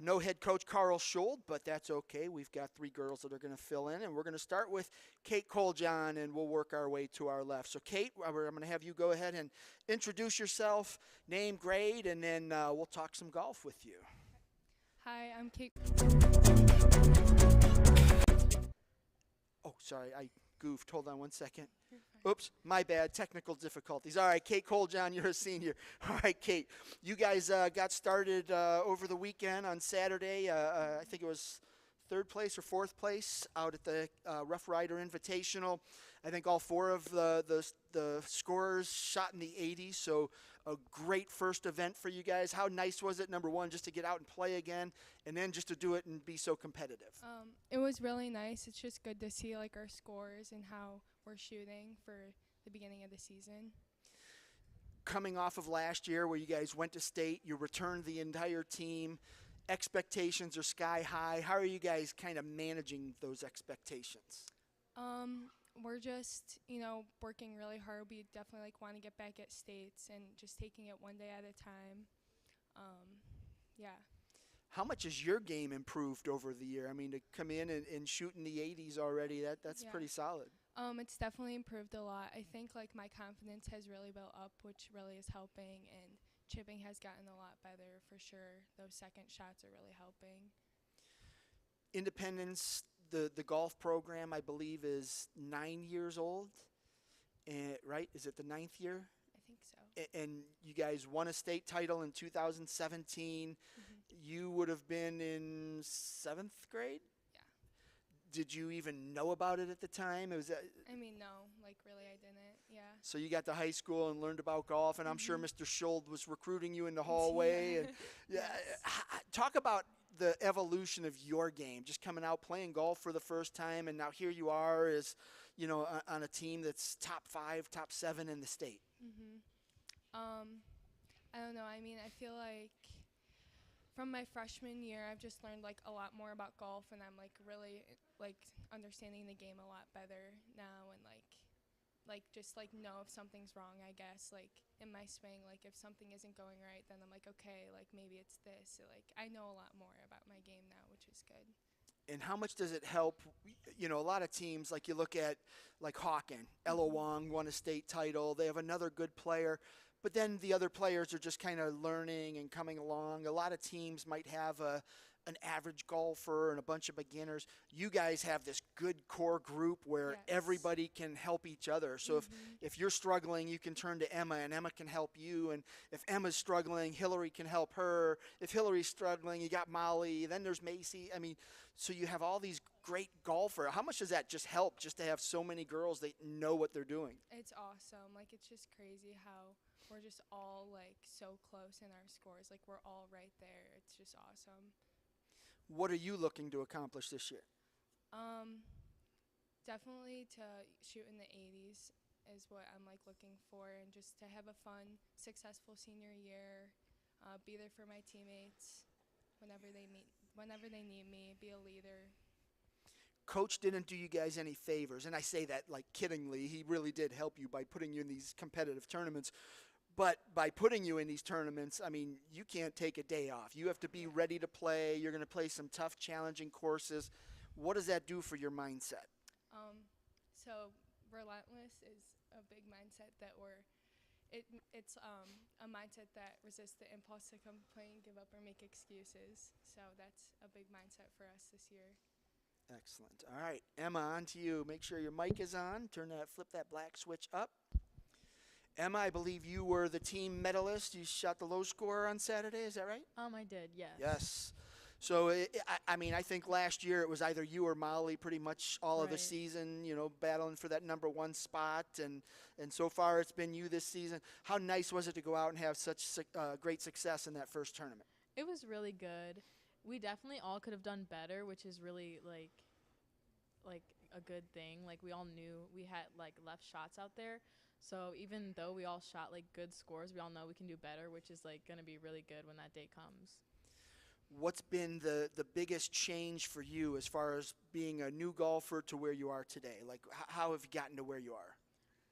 No head coach Carl Schuld, but that's okay. We've got 3 girls that are going to fill in, and we're going to start with Kate Coljohn, and we'll work our way to our left. So, Kate, I'm going to have you go ahead and introduce yourself, name, grade, and then we'll talk some golf with you. Hi, I'm Kate. Oh, sorry, I goofed. Hold on one second. Oops, my bad. Technical difficulties. All right, Kate Coljohn, you're a senior. All right, Kate, you guys got started over the weekend on Saturday. I think it was 3rd place or 4th place out at the Rough Rider Invitational. I think all 4 of the scorers shot in the 80s, so a great first event for you guys. How nice was it, number one, just to get out and play again, and then just to do it and be so competitive? It was really nice. It's just good to see like our scores and how we're shooting for the beginning of the season. Coming off of last year where you guys went to state, you returned the entire team, expectations are sky high. How are you guys kind of managing those expectations? we're just, working really hard. We definitely want to get back at states and just taking it one day at a time. Yeah. How much has your game improved over the year? I mean, to come in and shoot in the 80s already, that's Yeah. pretty solid. It's definitely improved a lot. I think my confidence has really built up, which really is helping, and chipping has gotten a lot better for sure. Those second shots are really helping. Independence, the golf program, I believe, is 9 years old, right? Is it the 9th year? I think so. And you guys won a state title in 2017. Mm-hmm. You would have been in 7th grade? Yeah. Did you even know about it at the time? It was no, really I didn't. Yeah. So you got to high school and learned about golf, and I'm sure Mm-hmm. Mr. Schuld was recruiting you in the hallway. And Yes. Talk about the evolution of your game, just coming out playing golf for the first time, and now here you are as, on a team that's top 5, top 7 in the state. Mhm. I don't know. I mean, I feel like from my freshman year, I've just learned a lot more about golf, and I'm really understanding the game a lot better now, and just know if something's wrong. I guess in my swing, if something isn't going right, then I'm okay, maybe it's this. So, I know a lot more about my game now, which is good. And how much does it help? A lot of teams, you look at Hawken, Ella Wong won a state title. They have another good player, but then the other players are just kind of learning and coming along. A lot of teams might have an average golfer and a bunch of beginners. You guys have this good core group where Yes. everybody can help each other. So if you're struggling, you can turn to Emma, and Emma can help you. And if Emma's struggling, Hillary can help her. If Hillary's struggling, you got Molly. Then there's Macy. I mean, so you have all these great golfers. How much does that just help, just to have so many girls that know what they're doing? It's awesome. It's just crazy how we're just all so close in our scores. We're all right there. It's just awesome. What are you looking to accomplish this year? Definitely to shoot in the 80s is what I'm looking for, and just to have a fun, successful senior year. Be there for my teammates whenever they need me. Be a leader. Coach didn't do you guys any favors, and I say that kiddingly. He really did help you by putting you in these competitive tournaments. But by putting you in these tournaments, I mean, you can't take a day off. You have to be ready to play. You're going to play some tough, challenging courses. What does that do for your mindset? So relentless is a big mindset that it's a mindset that resists the impulse to complain, give up, or make excuses. So that's a big mindset for us this year. Excellent. All right, Emma, on to you. Make sure your mic is on. Flip that black switch up. Emma, I believe you were the team medalist. You shot the low score on Saturday. Is that right? I did, yes. Yes. So, I think last year it was either you or Molly pretty much all of the Right. season, battling for that number 1 spot. And so far it's been you this season. How nice was it to go out and have such great success in that first tournament? It was really good. We definitely all could have done better, which is really like a good thing. We all knew we had left shots out there. So even though we all shot good scores, we all know we can do better, which is going to be really good when that day comes. What's been the biggest change for you as far as being a new golfer to where you are today? How have you gotten to where you are?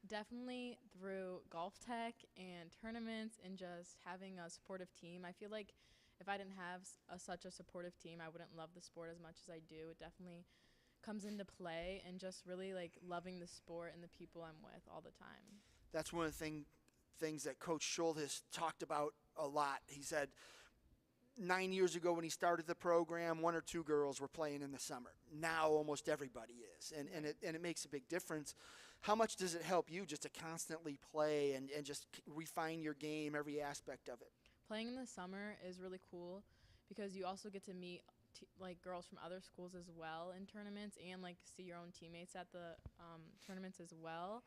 Definitely through golf tech and tournaments and just having a supportive team. I feel like if I didn't have such a supportive team, I wouldn't love the sport as much as I do. It definitely comes into play, and just really loving the sport and the people I'm with all the time. That's one of the things that Coach Schuld has talked about a lot. He said 9 years ago when he started the program, 1 or 2 girls were playing in the summer. Now almost everybody is, and it makes a big difference. How much does it help you just to constantly play and just refine your game, every aspect of it? Playing in the summer is really cool because you also get to meet girls from other schools as well in tournaments, and see your own teammates at the tournaments as well.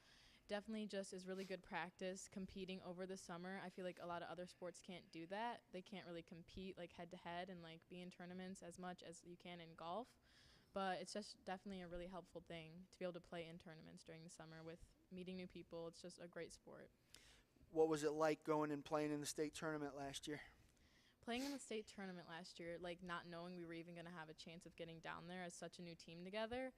Definitely just is really good practice competing over the summer. I feel like a lot of other sports can't do that. They can't really compete head to head and be in tournaments as much as you can in golf. But it's just definitely a really helpful thing to be able to play in tournaments during the summer with meeting new people. It's just a great sport. What was it like going and playing in the state tournament last year? Playing in the state tournament last year, not knowing we were even going to have a chance of getting down there as such a new team together,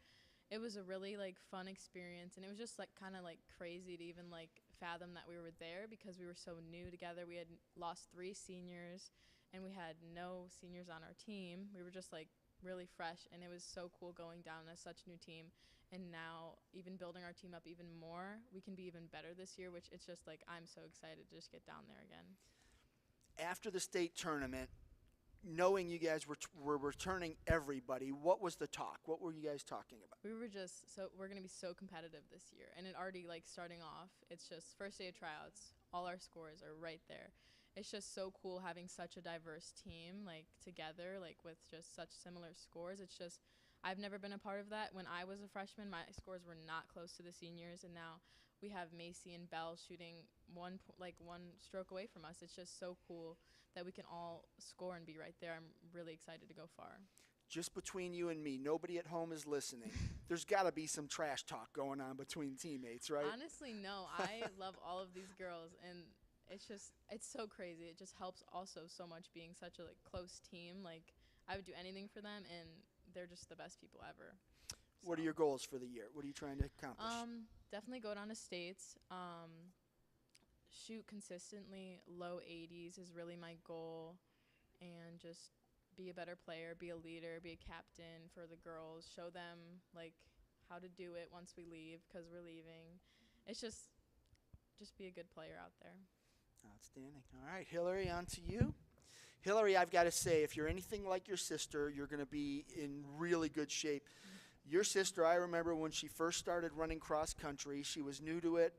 it was a really like fun experience, and it was just like kind of like crazy to even like fathom that we were there because we were so new together. We had lost 3 seniors and we had no seniors on our team. We were just like really fresh, and it was so cool going down as such a new team. And now even building our team up even more, we can be even better this year, which it's just like I'm so excited to just get down there again. After the state tournament, knowing you guys were returning everybody, what was the talk? What were you guys talking about? We were just we're going to be so competitive this year, and it already like starting off, it's just first day of tryouts, all our scores are right there. It's just so cool having such a diverse team like together, like with just such similar scores. It's just I've never been a part of that. When I was a freshman, my scores were not close to the seniors, and now we have Macy and Bell shooting one stroke away from us. It's just so cool that we can all score and be right there. I'm really excited to go far. Just between you and me, nobody at home is listening. There's got to be some trash talk going on between teammates, right? Honestly, no. I love all of these girls, and it's so crazy. It just helps also so much being such a like close team. Like I would do anything for them, and they're just the best people ever. What are your goals for the year? What are you trying to accomplish? Definitely go down to states. Shoot consistently, low 80s is really my goal, and just be a better player, be a leader, be a captain for the girls, show them like how to do it once we leave because we're leaving. It's just be a good player out there. Outstanding. All right, Hillary, on to you. Hillary, I've got to say, if you're anything like your sister, you're going to be in really good shape. Your sister, I remember when she first started running cross country, she was new to it.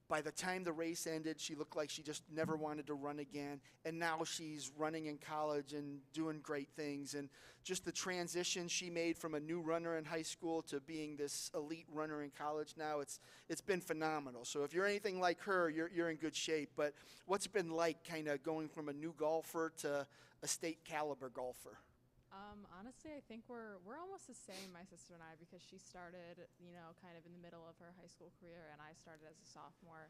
By the time the race ended, she looked like she just never wanted to run again. And now she's running in college and doing great things. And just the transition she made from a new runner in high school to being this elite runner in college now, it's been phenomenal. So if you're anything like her, you're in good shape. But what's it been like kind of going from a new golfer to a state caliber golfer? Honestly, I think we're almost the same, my sister and I, because she started, kind of in the middle of her high school career, and I started as a sophomore.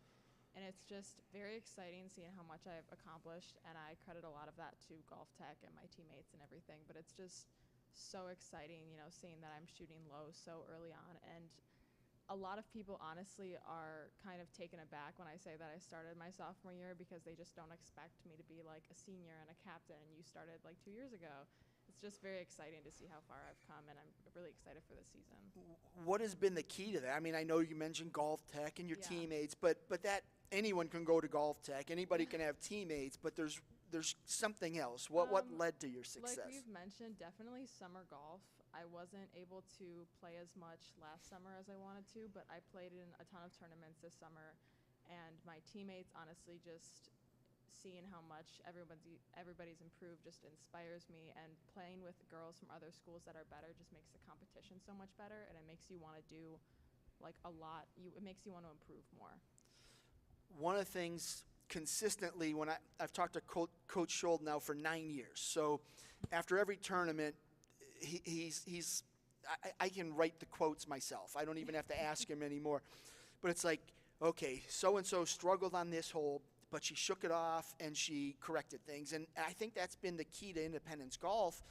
And it's just very exciting seeing how much I've accomplished, and I credit a lot of that to Golf Tech and my teammates and everything. But it's just so exciting, seeing that I'm shooting low so early on. And a lot of people, honestly, are kind of taken aback when I say that I started my sophomore year because they just don't expect me to be like a senior and a captain, and you started like 2 years ago. It's just very exciting to see how far I've come, and I'm really excited for this season. What has been the key to that? I mean, I know you mentioned Golf Tech and your teammates, but that anyone can go to Golf Tech. Anybody can have teammates, but there's something else. What led to your success? Like we've mentioned, definitely summer golf. I wasn't able to play as much last summer as I wanted to, but I played in a ton of tournaments this summer, and my teammates honestly just seeing how much everybody's improved just inspires me, and playing with girls from other schools that are better just makes the competition so much better, and it makes you want to do like a lot. It makes you want to improve more. One of the things consistently when I've talked to Coach Schold now for 9 years, so after every tournament, I can write the quotes myself. I don't even have to ask him anymore. But it's like, okay, so-and-so struggled on this hole, but she shook it off and she corrected things. And I think that's been the key to Independence Golf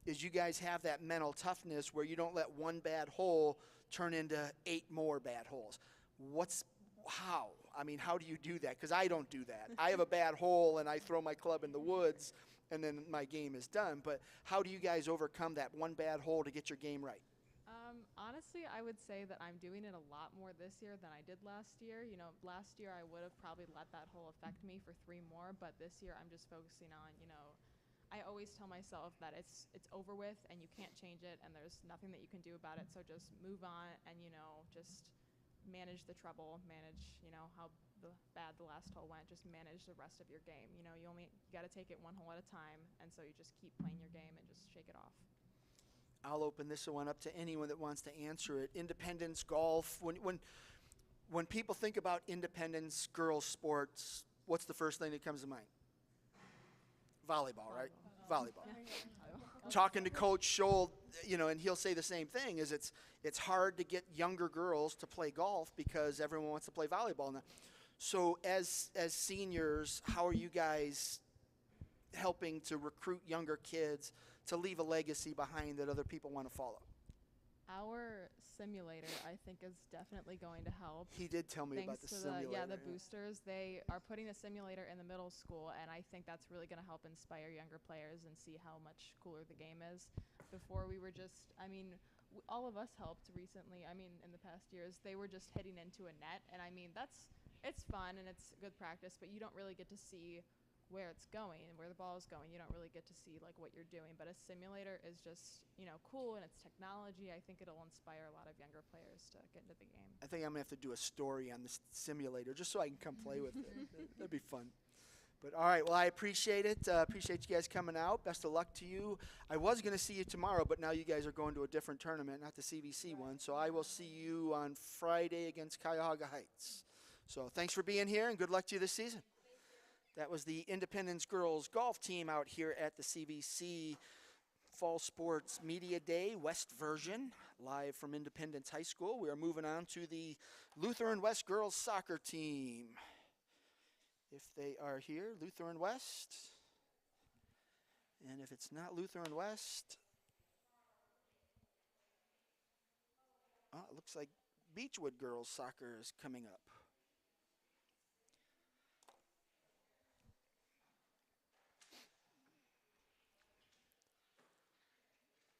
is you guys have that mental toughness where you don't let one bad hole turn into 8 more bad holes. How? I mean, how do you do that? Because I don't do that. I have a bad hole and I throw my club in the woods and then my game is done. But how do you guys overcome that one bad hole to get your game right? Honestly, I would say that I'm doing it a lot more this year than I did last year. Last year I would have probably let that hole affect me for 3 more, but this year I'm just focusing on, I always tell myself that it's over with and you can't change it and there's nothing that you can do about it. So just move on and, just manage the trouble, manage, how bad the last hole went, just manage the rest of your game. You got to take it one hole at a time, and so you just keep playing your game and just shake it off. I'll open this one up to anyone that wants to answer it. Independence golf. When people think about Independence girls sports, what's the first thing that comes to mind? Volleyball, right? Volleyball. Talking to Coach Schold, and he'll say the same thing. Is it's hard to get younger girls to play golf because everyone wants to play volleyball now. So as seniors, how are you guys helping to recruit younger kids to leave a legacy behind that other people want to follow? Our simulator, I think, is definitely going to help. He did tell me about the Thanks to simulator. the boosters. They are putting a simulator in the middle school, and I think that's really going to help inspire younger players and see how much cooler the game is. Before we were just, I mean, all of us helped recently. I mean, in the past years, they were just hitting into a net, and I mean, it's fun and it's good practice, but you don't really get to see where it's going and where the ball is going. You don't really get to see like what you're doing, but a simulator is just, cool, and it's technology. I think it'll inspire a lot of younger players to get into the game. I think I'm going to have to do a story on this simulator just so I can come play with it. That'd be fun. But all right, well, I appreciate it. Appreciate you guys coming out. Best of luck to you. I was going to see you tomorrow, but now you guys are going to a different tournament, not the CVC one. So I will see you on Friday against Cuyahoga Heights. So thanks for being here, and good luck to you this season. That was the Independence girls golf team out here at the CVC Fall Sports Media Day West version, live from Independence High School. We are moving on to the Lutheran West girls soccer team. If they are here, Lutheran West. And if it's not Lutheran West, it looks like Beechwood girls soccer is coming up.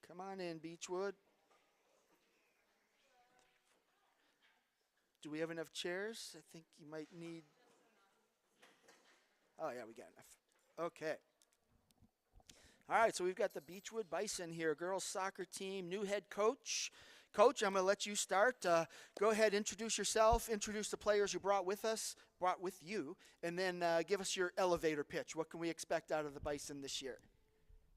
Come on in, Beechwood. Do we have enough chairs? I think you might need... Oh, yeah, we got enough. Okay. All right, so we've got the Beechwood Bison here, girls soccer team, new head coach. Coach, I'm going to let you start. Go ahead, introduce yourself, introduce the players you brought with you, and then give us your elevator pitch. What can we expect out of the Bison this year?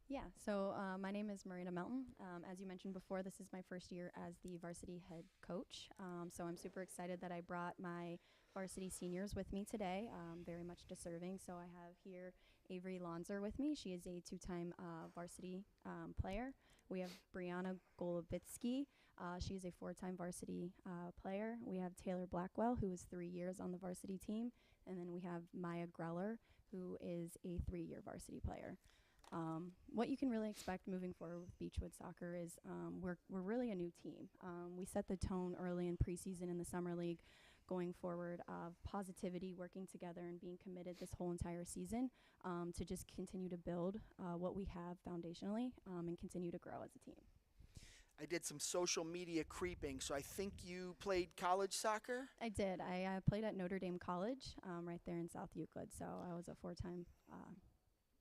Yeah, so my name is Marina Melton. As you mentioned before, this is my first year as the varsity head coach. So I'm super excited that I brought my varsity seniors with me today, very much deserving. So I have here Avery Lonzer with me. She is a two-time varsity player. We have Brianna Golovitsky. She is a four-time varsity player. We have Taylor Blackwell, who is 3 years on the varsity team. And then we have Maya Greller, who is a 3-year varsity player. What you can really expect moving forward with Beechwood Soccer is we're really a new team. We set the tone early in preseason in the summer league, going forward of positivity, working together, and being committed this whole entire season to just continue to build what we have foundationally and continue to grow as a team. I did some social media creeping, so I think you played college soccer? I did. I played at Notre Dame College right there in South Euclid, so I was a four-time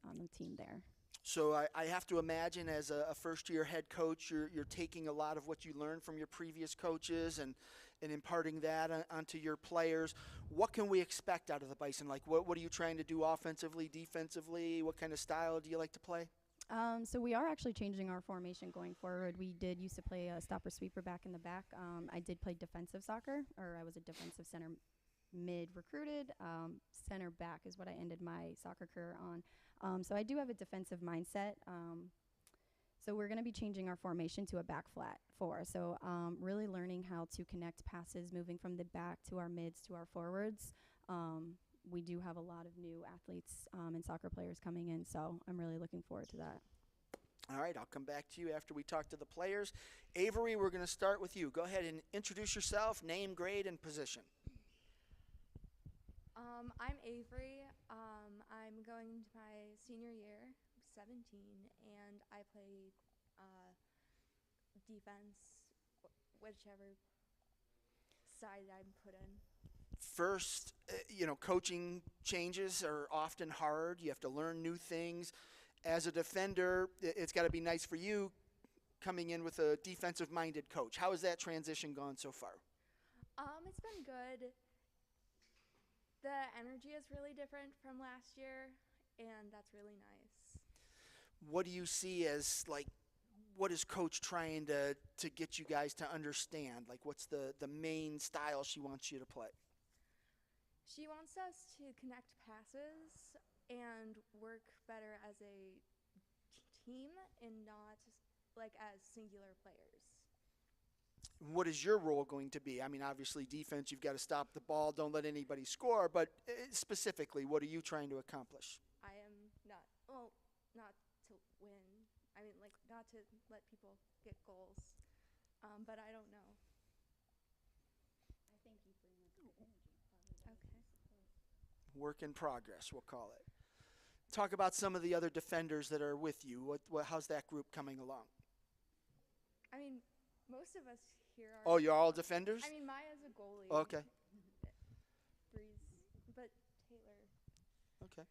on the team there. So I have to imagine as a first-year head coach, you're taking a lot of what you learned from your previous coaches and imparting that onto your players. What can we expect out of the Bison? Like, what are you trying to do offensively, defensively? What kind of style do you like to play? So we are actually changing our formation going forward. We did used to play a stopper sweeper back in the back. I did play defensive soccer, or I was a defensive center mid recruited. Center back is what I ended my soccer career on. So I do have a defensive mindset. So we're going to be changing our formation to a back flat 4. So really learning how to connect passes, moving from the back to our mids to our forwards. We do have a lot of new athletes and soccer players coming in, so I'm really looking forward to that. All right, I'll come back to you after we talk to the players. Avery, we're going to start with you. Go ahead and introduce yourself, name, grade, and position. I'm Avery. I'm going into my senior year, 17, and I play defense, whichever side I'm put in. First, coaching changes are often hard. You have to learn new things. As a defender, it's got to be nice for you coming in with a defensive-minded coach. How has that transition gone so far? It's been good. The energy is really different from last year, and that's really nice. What do you see as, what is Coach trying to get you guys to understand? Like, what's the main style she wants you to play? She wants us to connect passes and work better as a team and not, as singular players. What is your role going to be? I mean, obviously defense, you've got to stop the ball, don't let anybody score, but specifically, what are you trying to accomplish? I am not to win. I mean, not to let people get goals. but I don't know. I thank you for your energy. Okay. Work in progress, we'll call it. Talk about some of the other defenders that are with you. How's that group coming along? I mean, most of us here are. Oh, you're all defenders? I mean, Maya's a goalie. Okay. Breeze, but Taylor. Okay.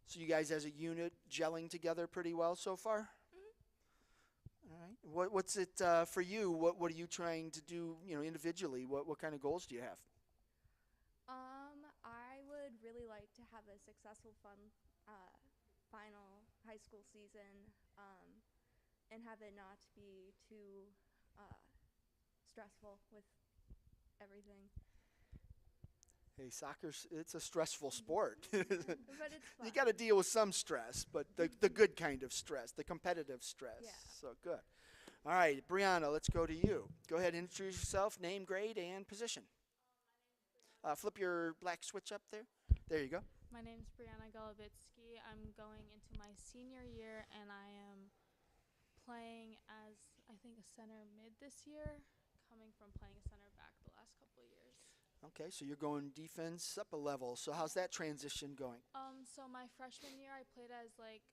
So you guys as a unit gelling together pretty well so far? All right. What's it for you? What are you trying to do, individually? What kind of goals do you have? I would really like to have a successful, fun final high school season, and have it not be too stressful with everything. Hey, it's a stressful sport. But it's fun. You got to deal with some stress, but the good kind of stress, the competitive stress. Yeah. So good. All right, Brianna, let's go to you. Go ahead and introduce yourself, name, grade, and position. Flip your black switch up there. There you go. My name is Brianna Golovitsky. I'm going into my senior year, and I am playing as, I think, a center mid this year, coming from playing a center back the last couple of years. Okay, so you're going defense up a level. So how's that transition going? So my freshman year, I played as like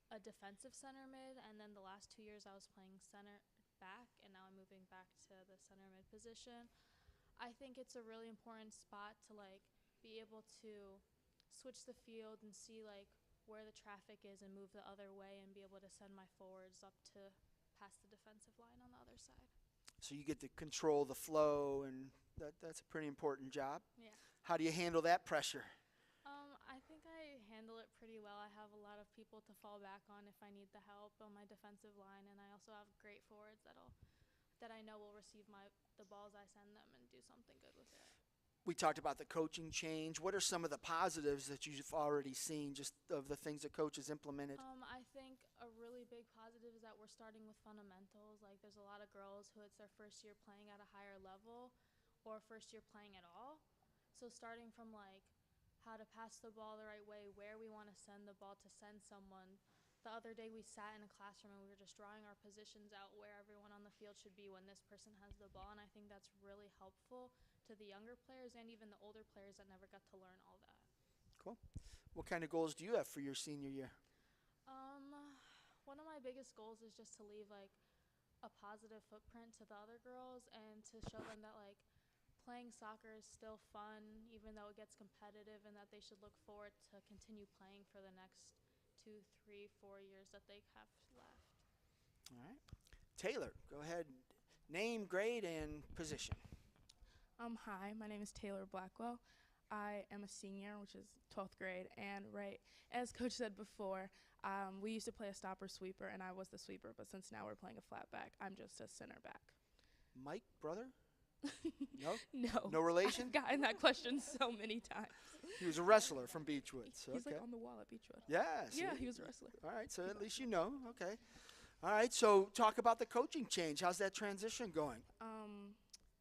a defensive center mid, and then the last 2 years I was playing center back, and now I'm moving back to the center mid position. I think it's a really important spot to like be able to switch the field and see like where the traffic is and move the other way and be able to send my forwards up to past the defensive line on the other side. So you get to control the flow, and that's a pretty important job. Yeah. How do you handle that pressure? I think I handle it pretty well. I have a lot of people to fall back on if I need the help on my defensive line, and I also have great forwards that I know will receive the balls I send them and do something good with it. We talked about the coaching change. What are some of the positives that you've already seen, just of the things that coaches implemented? I think a really big positive is that we're starting with fundamentals. Like, there's a lot of girls who it's their first year playing at a higher level or first year playing at all. So starting from, like, how to pass the ball the right way, where we want to send the ball to send someone. The other day we sat in a classroom and we were just drawing our positions out where everyone on the field should be when this person has the ball, and I think that's really helpful to the younger players and even the older players that never got to learn all that. Cool. What kind of goals do you have for your senior year? One of my biggest goals is just to leave like a positive footprint to the other girls and to show them that like playing soccer is still fun even though it gets competitive, and that they should look forward to continue playing for the next 2, 3, 4 years that they have left. All right. Taylor, go ahead. Name, grade, and position. Hi, my name is Taylor Blackwell. I am a senior, which is 12th grade, and as Coach said before, we used to play a stopper sweeper, and I was the sweeper, but since now we're playing a flat back, I'm just a center back. Mike, brother? No? No. No relation? I've gotten that question so many times. He was a wrestler from Beechwood. So He's okay. like on the wall at Beechwood. Yeah. Yeah, see? he was a wrestler. All right, so at least you know. Okay. All right, so talk about the coaching change. How's that transition going?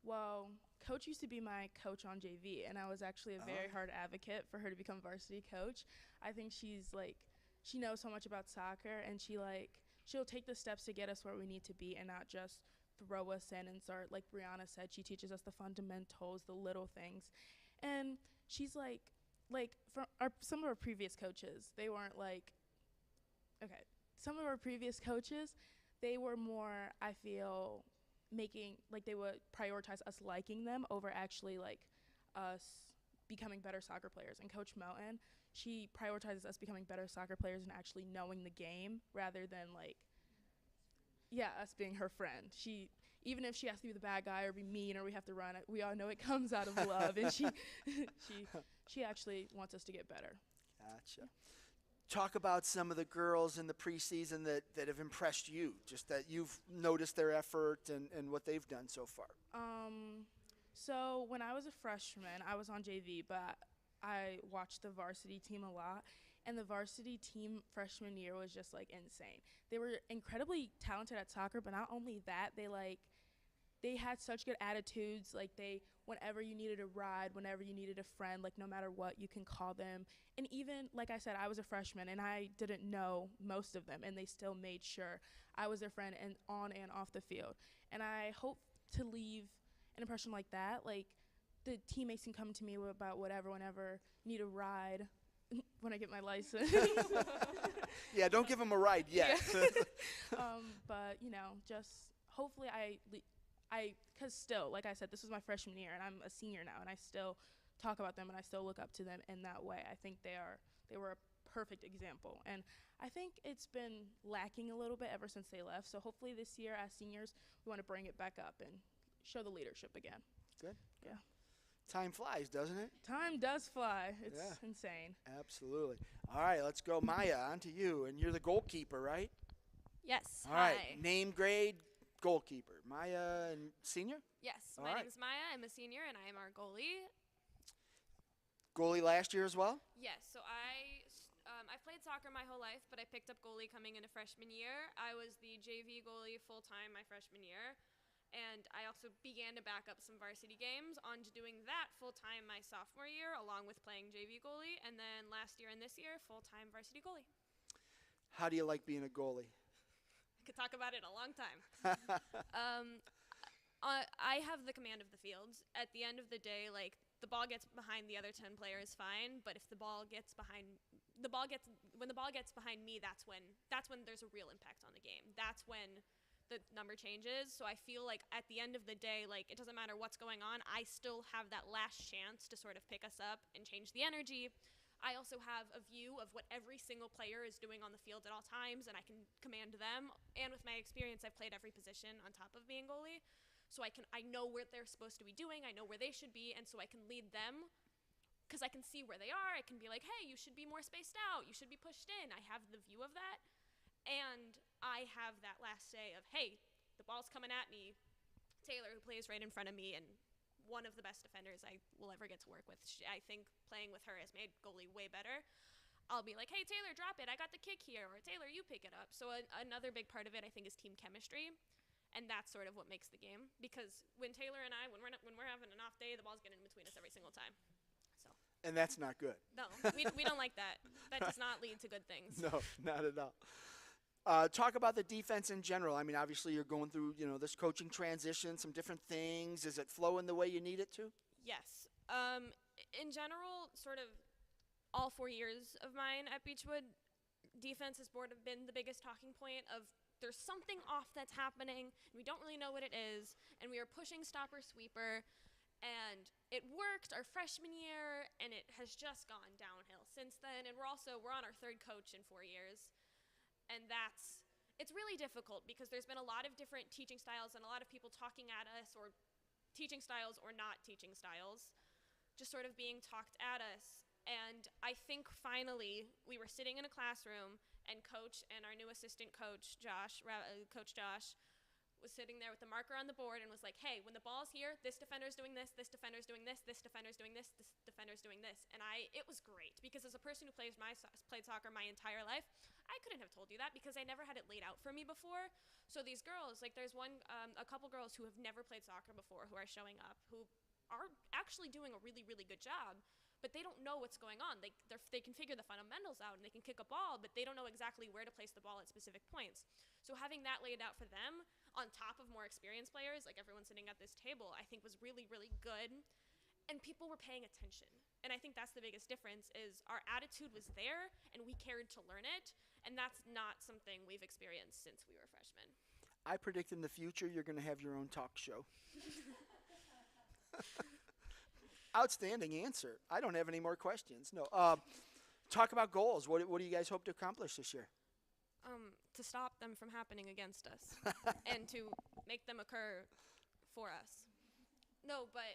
Well, Coach used to be my coach on JV, and I was actually a very hard advocate for her to become varsity coach. I think she knows so much about soccer, and she'll take the steps to get us where we need to be and not just throw us in and start, like Brianna said, she teaches us the fundamentals, the little things. And she's like from some of our previous coaches, they weren't like, okay, some of our previous coaches, they were more, I feel, making, like they would prioritize us liking them over actually like us becoming better soccer players. And Coach Melton, she prioritizes us becoming better soccer players and actually knowing the game rather than like, us being her friend. She, even if she has to be the bad guy or be mean or we have to run, we all know it comes out of love, and she actually wants us to get better. Gotcha. Talk about some of the girls in the preseason that have impressed you, just that you've noticed their effort and what they've done so far. So when I was a freshman, I was on JV, but I watched the varsity team a lot. And the varsity team freshman year was just like insane. They were incredibly talented at soccer, but not only that, they they had such good attitudes. Like, whenever you needed a ride, whenever you needed a friend, like, no matter what, you can call them. And even, like I said, I was a freshman, and I didn't know most of them, and they still made sure I was their friend and on and off the field. And I hope to leave an impression like that. Like, the teammates can come to me about whatever, whenever need a ride when I get my license. Yeah, don't give them a ride yet. But, just hopefully because still, like I said, this was my freshman year, and I'm a senior now, and I still talk about them, and I still look up to them in that way. I think they were a perfect example, and I think it's been lacking a little bit ever since they left. So hopefully this year, as seniors, we want to bring it back up and show the leadership again. Good. Yeah. Time flies, doesn't it? Time does fly. It's insane. Absolutely. All right, let's go, Maya. On to you, and you're the goalkeeper, right? Yes. All right. Name, grade, goalkeeper. Maya, and senior? Yes. All My right. name is Maya. I'm a senior, and I am our goalie. Goalie last year as well? Yes. So I've played soccer my whole life, but I picked up goalie coming into freshman year. I was the JV goalie full-time my freshman year, and I also began to back up some varsity games on to doing that full-time my sophomore year, along with playing JV goalie, and then last year and this year, full-time varsity goalie. How do you like being a goalie? I could talk about it a long time. I have the command of the field. At the end of the day, like, the ball gets behind the other 10 players, fine, but if the ball gets behind when the ball gets behind me, that's when there's a real impact on the game. That's when the number changes. So I feel like at the end of the day, like, it doesn't matter what's going on, I still have that last chance to sort of pick us up and change the energy. I also have a view of what every single player is doing on the field at all times, and I can command them. And with my experience, I've played every position on top of being goalie. So I know what they're supposed to be doing, I know where they should be, and so I can lead them because I can see where they are. I can be like, hey, you should be more spaced out, you should be pushed in. I have the view of that, and I have that last say of, hey, the ball's coming at me. Taylor, who plays right in front of me and one of the best defenders I will ever get to work with. I think playing with her has made goalie way better. I'll be like, hey, Taylor, drop it, I got the kick here, or Taylor, you pick it up. So another big part of it, I think, is team chemistry. And that's sort of what makes the game, because when Taylor and I, when we're having an off day, the ball's getting in between us every single time. So. And that's not good. No, we don't like that. That does not lead to good things. No, not at all. Talk about the defense in general. I mean, obviously you're going through, this coaching transition, some different things. Is it flowing the way you need it to? Yes. In general, sort of all 4 years of mine at Beechwood, defense has been the biggest talking point of, there's something off that's happening, and we don't really know what it is, and we are pushing stopper sweeper, and it worked our freshman year, and it has just gone downhill since then, and we're on our third coach in 4 years, and it's really difficult because there's been a lot of different teaching styles and a lot of people talking at us, or teaching styles or not teaching styles, just sort of being talked at us. And I think finally we were sitting in a classroom, and Coach and our new assistant coach, Coach Josh, was sitting there with the marker on the board and was like, hey, when the ball's here, this defender's doing this defender's doing this defender's doing this defender's doing this. And it was great, because as a person who played soccer my entire life, I couldn't have told you that because I never had it laid out for me before. So these girls, like, there's a couple girls who have never played soccer before who are showing up, who are actually doing a really, really good job. But they don't know what's going on. They can figure the fundamentals out and they can kick a ball, but they don't know exactly where to place the ball at specific points. So having that laid out for them, on top of more experienced players, like everyone sitting at this table, I think was really, really good. And people were paying attention. And I think that's the biggest difference, is our attitude was there and we cared to learn it. And that's not something we've experienced since we were freshmen. I predict in the future you're going to have your own talk show. Outstanding answer. I don't have any more questions. No. Talk about goals. What do you guys hope to accomplish this year? To stop them from happening against us and to make them occur for us. No, but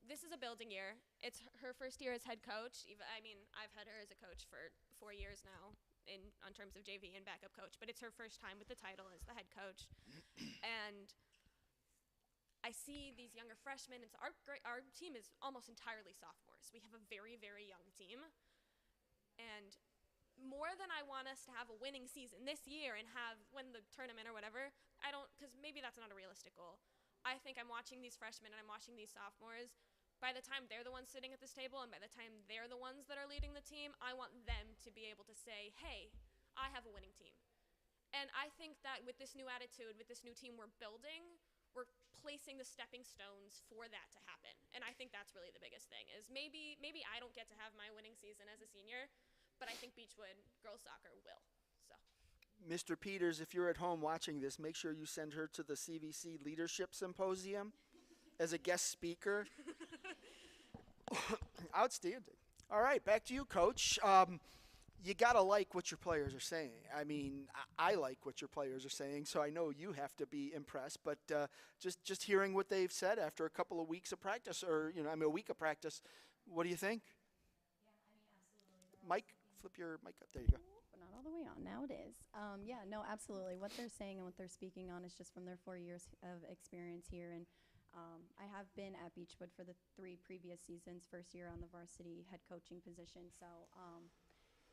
this is a building year. It's her first year as head coach. I've had her as a coach for 4 years now on terms of JV and backup coach, but it's her first time with the title as the head coach. And I see these younger freshmen, and so our team is almost entirely sophomores. We have a very, very young team. And more than I want us to have a winning season this year and win the tournament or whatever, because maybe that's not a realistic goal. I think I'm watching these freshmen and I'm watching these sophomores. By the time they're the ones sitting at this table and by the time they're the ones that are leading the team, I want them to be able to say, hey, I have a winning team. And I think that with this new attitude, with this new team we're building, we're placing the stepping stones for that to happen. And I think that's really the biggest thing is maybe I don't get to have my winning season as a senior, but I think Beechwood girls soccer will. So, Mr. Peters, if you're at home watching this, make sure you send her to the CVC Leadership Symposium as a guest speaker. Outstanding. All right, back to you, Coach. You got to like what your players are saying. I mean, I like what your players are saying, so I know you have to be impressed. But just hearing what they've said after a couple of weeks of practice, or, a week of practice, what do you think? Yeah, I mean, absolutely. Mike, flip your mic up. There you go. But not all the way on. Now it is. Yeah, no, absolutely. What they're saying and what they're speaking on is just from their 4 years of experience here. And I have been at Beechwood for the 3 previous seasons, first year on the varsity head coaching position. So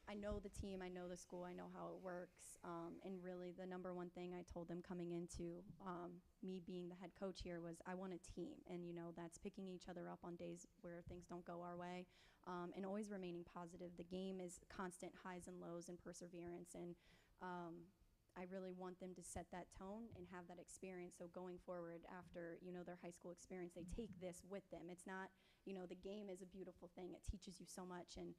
I know the team, I know the school, I know how it works. And really the number one thing I told them coming into me being the head coach here was I want a team. And, that's picking each other up on days where things don't go our way and always remaining positive. The game is constant highs and lows and perseverance. And I really want them to set that tone and have that experience. So going forward after, their high school experience, they take this with them. It's not, the game is a beautiful thing. It teaches you so much. And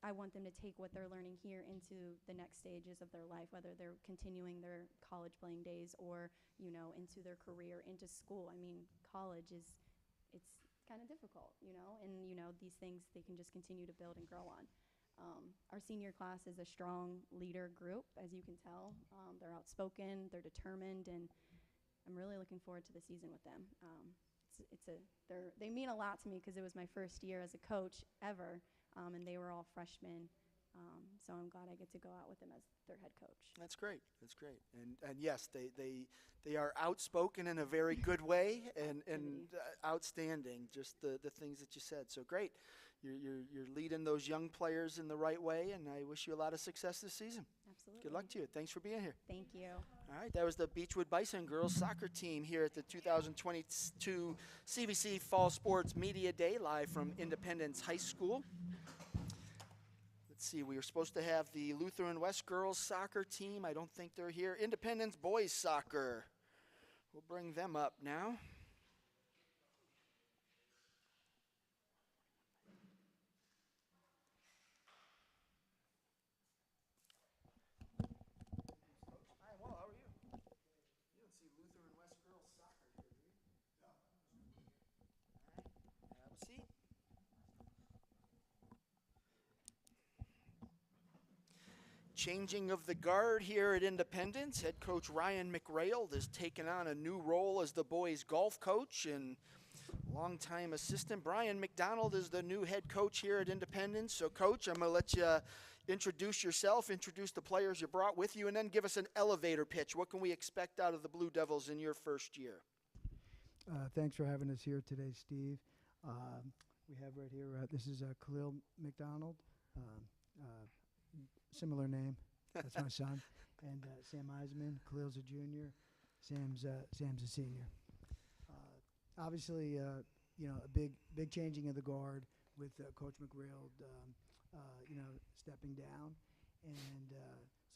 I want them to take what they're learning here into the next stages of their life, whether they're continuing their college playing days or, into their career, into school. I mean, college it's kind of difficult, and, these things they can just continue to build and grow on. Our senior class is a strong leader group, as you can tell. They're outspoken, they're determined, and I'm really looking forward to the season with them. They mean a lot to me because it was my first year as a coach ever, and they were all freshmen. So I'm glad I get to go out with them as their head coach. That's great. That's great. And yes, they are outspoken in a very good way and outstanding. Just the things that you said. So great. You're leading those young players in the right way, and I wish you a lot of success this season. Absolutely. Good luck to you. Thanks for being here. Thank you. All right, that was the Beechwood Bison girls soccer team here at the 2022 CVC Fall Sports Media Day, live from Independence High School. Let's see, we were supposed to have the Lutheran West girls soccer team. I don't think they're here. Independence boys soccer. We'll bring them up now. Changing of the guard here at Independence. Head coach Ryan McRail has taken on a new role as the boys golf coach, and longtime assistant Brian McDonald is the new head coach here at Independence. So coach, I'm going to let you introduce yourself, introduce the players you brought with you, and then give us an elevator pitch. What can we expect out of the Blue Devils in your first year? Thanks for having us here today, Steve. We have right here, this is Khalil McDonald. Similar name. That's my son. And Sam Eisman. Khalil's a junior. Sam's a senior. Obviously, a big changing of the guard with Coach McRail, stepping down, and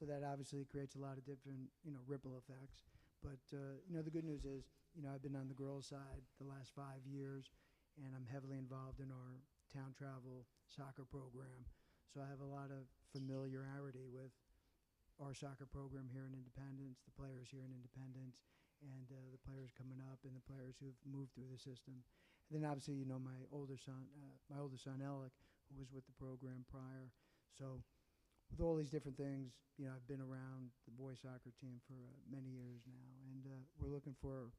so that obviously creates a lot of different, ripple effects. But the good news is, I've been on the girls' side the last 5 years, and I'm heavily involved in our town travel soccer program. So I have a lot of familiarity with our soccer program here in Independence, the players here in Independence, and the players coming up and the players who've moved through the system. And then obviously, my older son Alec, who was with the program prior. So with all these different things, I've been around the boys soccer team for many years now, and we're looking for,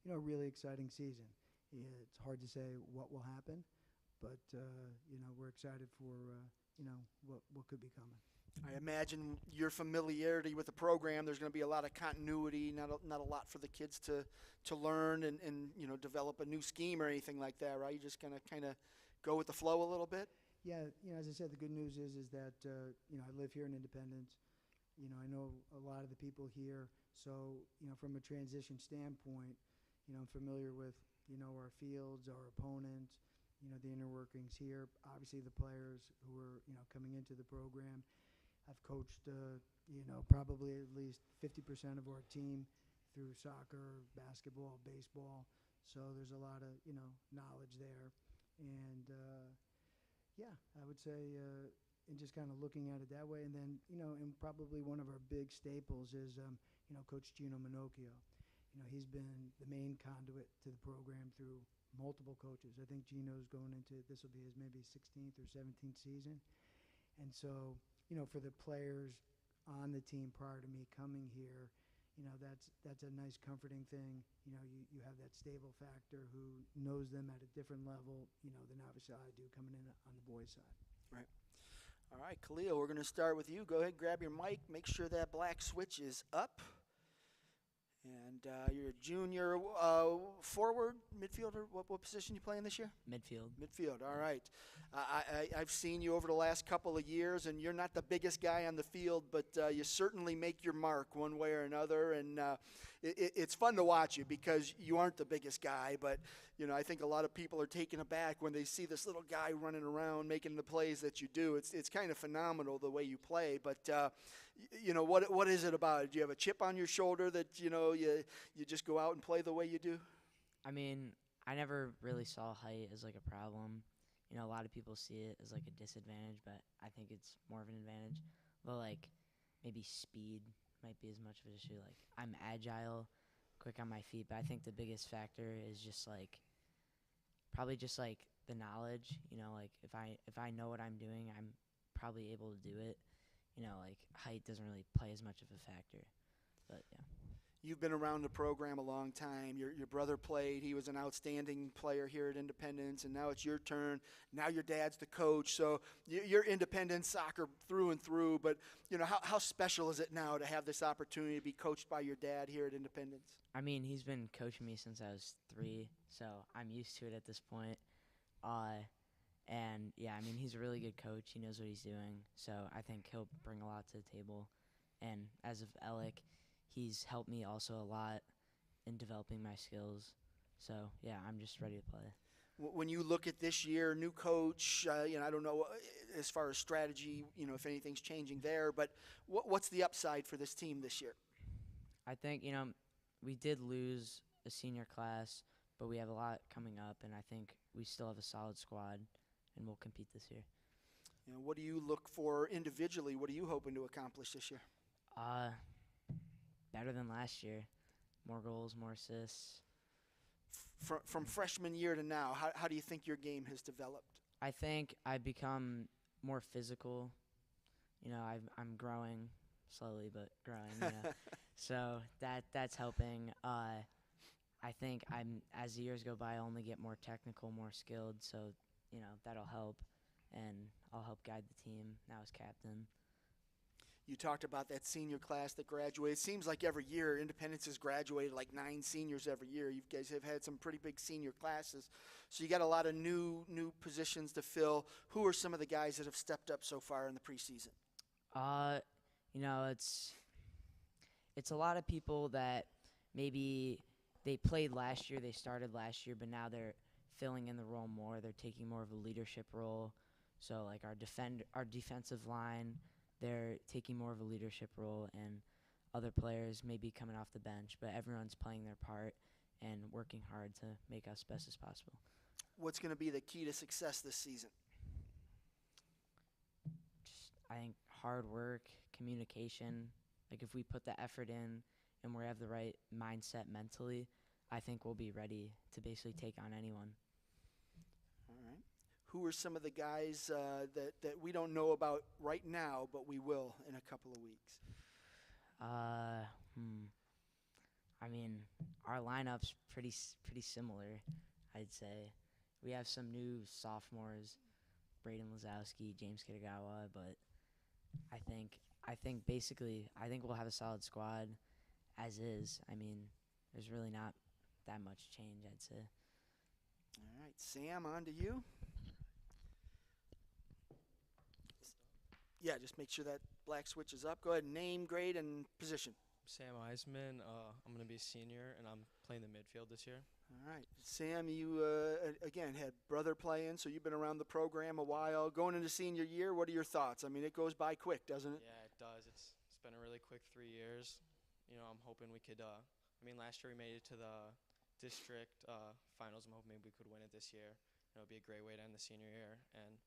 a really exciting season. It's hard to say what will happen, but we're excited for what could be coming. I imagine your familiarity with the program, there's going to be a lot of continuity, not a lot for the kids to learn and develop a new scheme or anything like that, right? You're just going to kind of go with the flow a little bit? Yeah, as I said, the good news is that I live here in Independence. I know a lot of the people here, So, from a transition standpoint, I'm familiar with, our fields, our opponents, the inner workings here. Obviously, the players who are, coming into the program. I've coached, probably at least 50% of our team through soccer, basketball, baseball. So there's a lot of, knowledge there. And, I would say, and just kind of looking at it that way. And then, and probably one of our big staples is, Coach Gino Minocchio. He's been the main conduit to the program through multiple coaches. I think Gino's going into, this will be his maybe 16th or 17th season. And so, for the players on the team prior to me coming here, that's a nice comforting thing. You have that stable factor who knows them at a different level, than obviously I do coming in on the boys' side. Right. All right, Khalil, we're going to start with you. Go ahead, grab your mic. Make sure that black switch is up. And you're a junior forward, midfielder. What position you playing this year? Midfield. Midfield, all right. I've seen you over the last couple of years, and you're not the biggest guy on the field, but you certainly make your mark one way or another. And it's fun to watch you because you aren't the biggest guy, but I think a lot of people are taken aback when they see this little guy running around making the plays that you do. It's kind of phenomenal the way you play, but what is it about it? Do you have a chip on your shoulder that you just go out and play the way you do? I mean, I never really saw height as like a problem. A lot of people see it as like a disadvantage, but I think it's more of an advantage. Well, like maybe speed might be as much of an issue. Like I'm agile, quick on my feet, but I think the biggest factor is just like probably just like the knowledge. Like if I know what I'm doing, I'm probably able to do it. Like height doesn't really play as much of a factor, but yeah. You've been around the program a long time. Your brother played. He was an outstanding player here at Independence, and now it's your turn. Now your dad's the coach, so you're Independence soccer through and through. But, how special is it now to have this opportunity to be coached by your dad here at Independence? I mean, he's been coaching me since I was 3, so I'm used to it at this point. And, yeah, I mean, he's a really good coach. He knows what he's doing, so I think he'll bring a lot to the table. And as of Alec, he's helped me also a lot in developing my skills. So, yeah, I'm just ready to play. When you look at this year, new coach, I don't know as far as strategy, if anything's changing there, but what's the upside for this team this year? I think, we did lose a senior class, but we have a lot coming up, and I think we still have a solid squad, and we'll compete this year. What do you look for individually? What are you hoping to accomplish this year? Better than last year. More goals, more assists. From freshman year to now, how do you think your game has developed? I think I've become more physical. I'm growing slowly, but growing. So that's helping. I think as the years go by, I only get more technical, more skilled. So that'll help, and I'll help guide the team now as captain. You talked about that senior class that graduated. It seems like every year Independence has graduated like 9 seniors every year. You guys have had some pretty big senior classes. So you got a lot of new positions to fill. Who are some of the guys that have stepped up so far in the preseason? It's a lot of people that maybe they played last year, they started last year, but now they're filling in the role more. They're taking more of a leadership role. So like our defensive line, they're taking more of a leadership role, and other players may be coming off the bench, but everyone's playing their part and working hard to make us best as possible. What's going to be the key to success this season? I think hard work, communication. Like if we put the effort in and we have the right mindset mentally, I think we'll be ready to basically take on anyone. All right. Who are some of the guys that we don't know about right now, but we will in a couple of weeks? I mean, our lineup's pretty similar, I'd say. We have some new sophomores, Braden Lazowski, James Kitagawa, but I think basically we'll have a solid squad as is. I mean, there's really not that much change, I'd say. All right, Sam, on to you. Yeah, just make sure that black switch is up. Go ahead, name, grade, and position. Sam Eisman. I'm going to be a senior, and I'm playing the midfield this year. All right. Sam, you, again, had brother playing, so you've been around the program a while. Going into senior year, what are your thoughts? I mean, it goes by quick, doesn't it? Yeah, it does. It's been a really quick 3 years. You know, I'm hoping we could last year we made it to the district finals. I'm hoping maybe we could win it this year. It would be a great way to end the senior year, and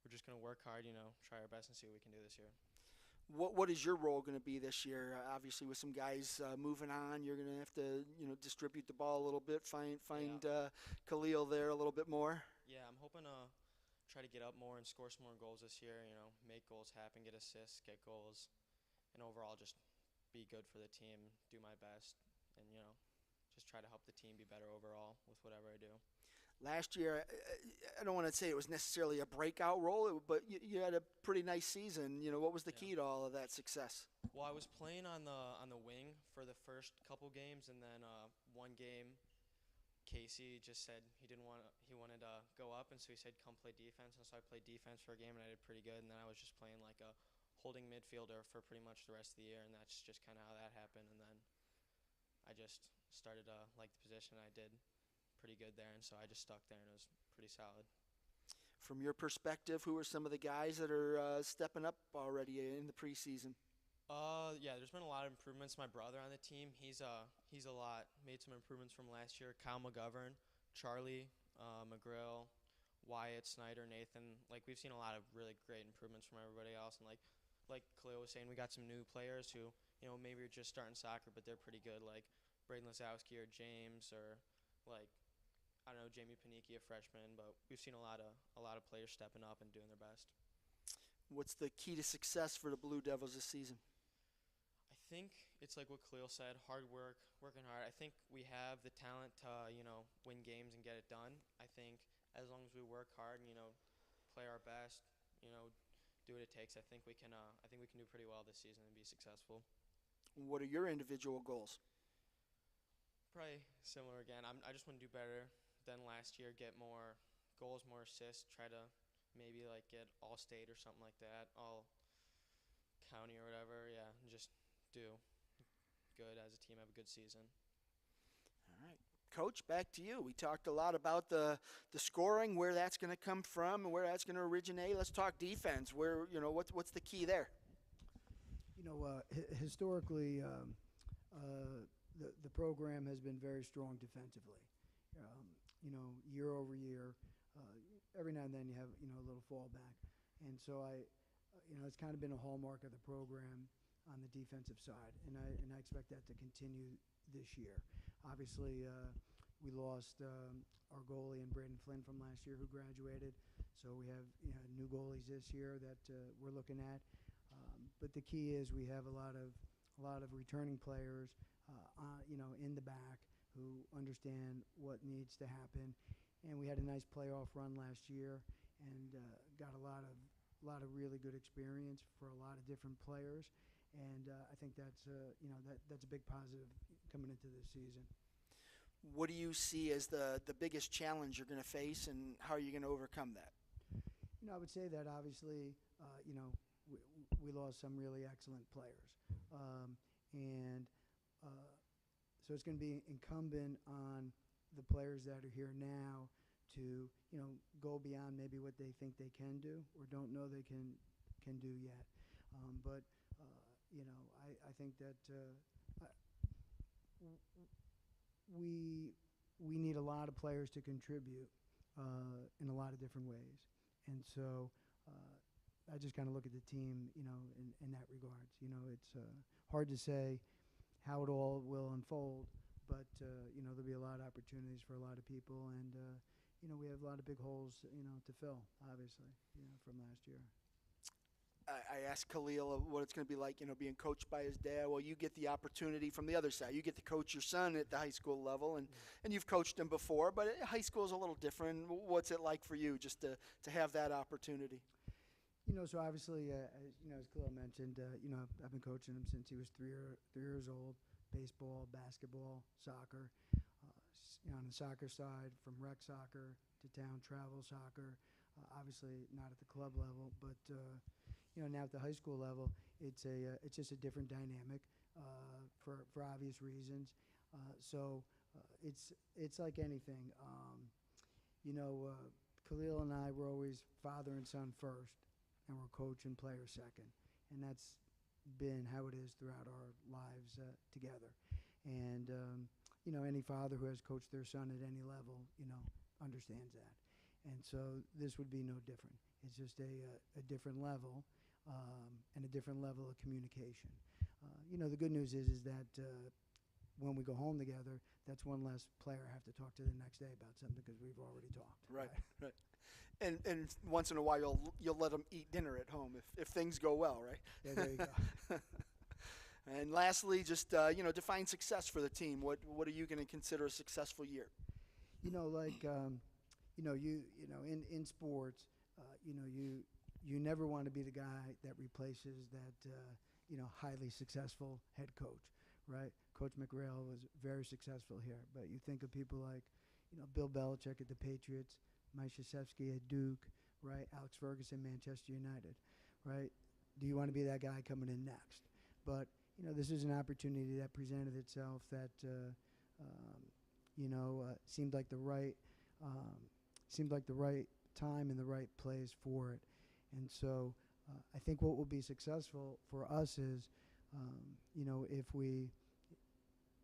we're just going to work hard, try our best and see what we can do this year. What is your role going to be this year? Obviously, with some guys moving on, you're going to have to distribute the ball a little bit, find Khalil there a little bit more. Yeah, I'm hoping to try to get up more and score some more goals this year. Make goals happen, get assists, get goals, and overall just be good for the team, do my best, and just try to help the team be better overall with whatever I do. Last year, I don't want to say it was necessarily a breakout role, but you had a pretty nice season. What was the key to all of that success? Well, I was playing on the wing for the first couple games, and then one game, Casey just said he wanted to go up, and so he said come play defense, and so I played defense for a game, and I did pretty good. And then I was just playing like a holding midfielder for pretty much the rest of the year, and that's just kind of how that happened. And then I just started to like the position. I did pretty good there, and so I just stuck there, and it was pretty solid. From your perspective, who are some of the guys that are stepping up already in the preseason? Yeah, there's been a lot of improvements. My brother on the team, he's made some improvements from last year. Kyle McGovern, Charlie McGrill, Wyatt, Snyder, Nathan. Like, we've seen a lot of really great improvements from everybody else, and like Khalil was saying, we got some new players who maybe are just starting soccer, but they're pretty good, like Braden Lazowski or James, or like I don't know, Jamie Panicki, a freshman, but we've seen a lot of players stepping up and doing their best. What's the key to success for the Blue Devils this season? I think it's like what Khalil said, hard work, working hard. I think we have the talent to, win games and get it done. I think as long as we work hard and, play our best, do what it takes, I think we can do pretty well this season and be successful. What are your individual goals? Probably similar again. I just want to do better than last year, get more goals, more assists, try to maybe like get all state or something like that, all county or whatever, yeah, and just do good as a team, have a good season. All right. Coach, back to you. We talked a lot about the scoring, where that's going to come from and where that's going to originate. Let's talk defense. Where, what's the key there? Historically, the program has been very strong defensively. Year over year, every now and then you have, a little fallback. And so it's kind of been a hallmark of the program on the defensive side. And I expect that to continue this year. Obviously, we lost our goalie and Braden Flynn from last year, who graduated. So we have new goalies this year that we're looking at. But the key is we have a lot of returning players, in the back, who understand what needs to happen. And we had a nice playoff run last year, and got a lot of really good experience for a lot of different players. And I think that's that's a big positive coming into this season. What do you see as the biggest challenge you're going to face, and how are you going to overcome that? I would say that obviously, we lost some really excellent players, and so it's going to be incumbent on the players that are here now to, go beyond maybe what they think they can do or don't know they can do yet. But I think that we need a lot of players to contribute in a lot of different ways, and so I just kind of look at the team, in that regards. It's hard to say how it all will unfold, but there'll be a lot of opportunities for a lot of people, and we have a lot of big holes, to fill, obviously, from last year. I asked Khalil what it's going to be like, being coached by his dad. Well, you get the opportunity from the other side. You get to coach your son at the high school level, and you've coached him before, but high school is a little different. What's it like for you just to have that opportunity? So obviously, as Khalil mentioned, I've been coaching him since he was 3 years old. Baseball, basketball, soccer. On the soccer side, from rec soccer to town travel soccer. Obviously, not at the club level, but now at the high school level, it's just a different dynamic. for obvious reasons. It's like anything. Khalil and I were always father and son first, and we're coach and player second, and that's been how it is throughout our lives together. And any father who has coached their son at any level, understands that. And so this would be no different. It's just a different level and a different level of communication. The good news is that when we go home together, that's one less player I have to talk to the next day about something because we've already talked. Right. And once in a while you'll let them eat dinner at home if things go well, right? Yeah, there you go. And lastly, just define success for the team. What are you going to consider a successful year? In sports, you never want to be the guy that replaces that highly successful head coach, right? Coach McRail was very successful here, but you think of people like Bill Belichick at the Patriots, Mike Krzyzewski at Duke, right? Alex Ferguson, Manchester United, right? Do you want to be that guy coming in next? But this is an opportunity that presented itself that seemed like the right time and the right place for it. And so I think what will be successful for us is, if we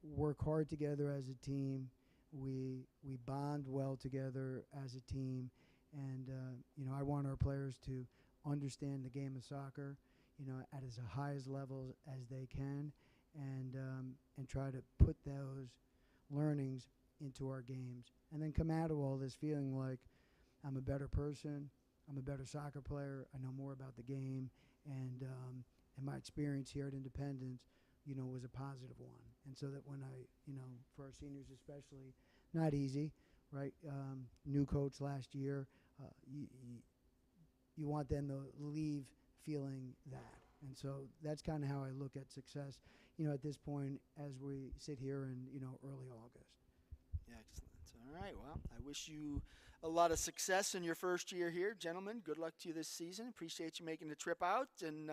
work hard together as a team, we bond well together as a team, and I want our players to understand the game of soccer, at as highest levels as they can, and try to put those learnings into our games, and then come out of all this feeling like I'm a better person, I'm a better soccer player, I know more about the game, and my experience here at Independence, was a positive one. And so that when for our seniors especially, not easy, right? New coach last year, you want them to leave feeling that. And so that's kind of how I look at success, at this point as we sit here in, early August. Excellent. All right. Well, I wish you a lot of success in your first year here. Gentlemen, good luck to you this season. Appreciate you making the trip out, and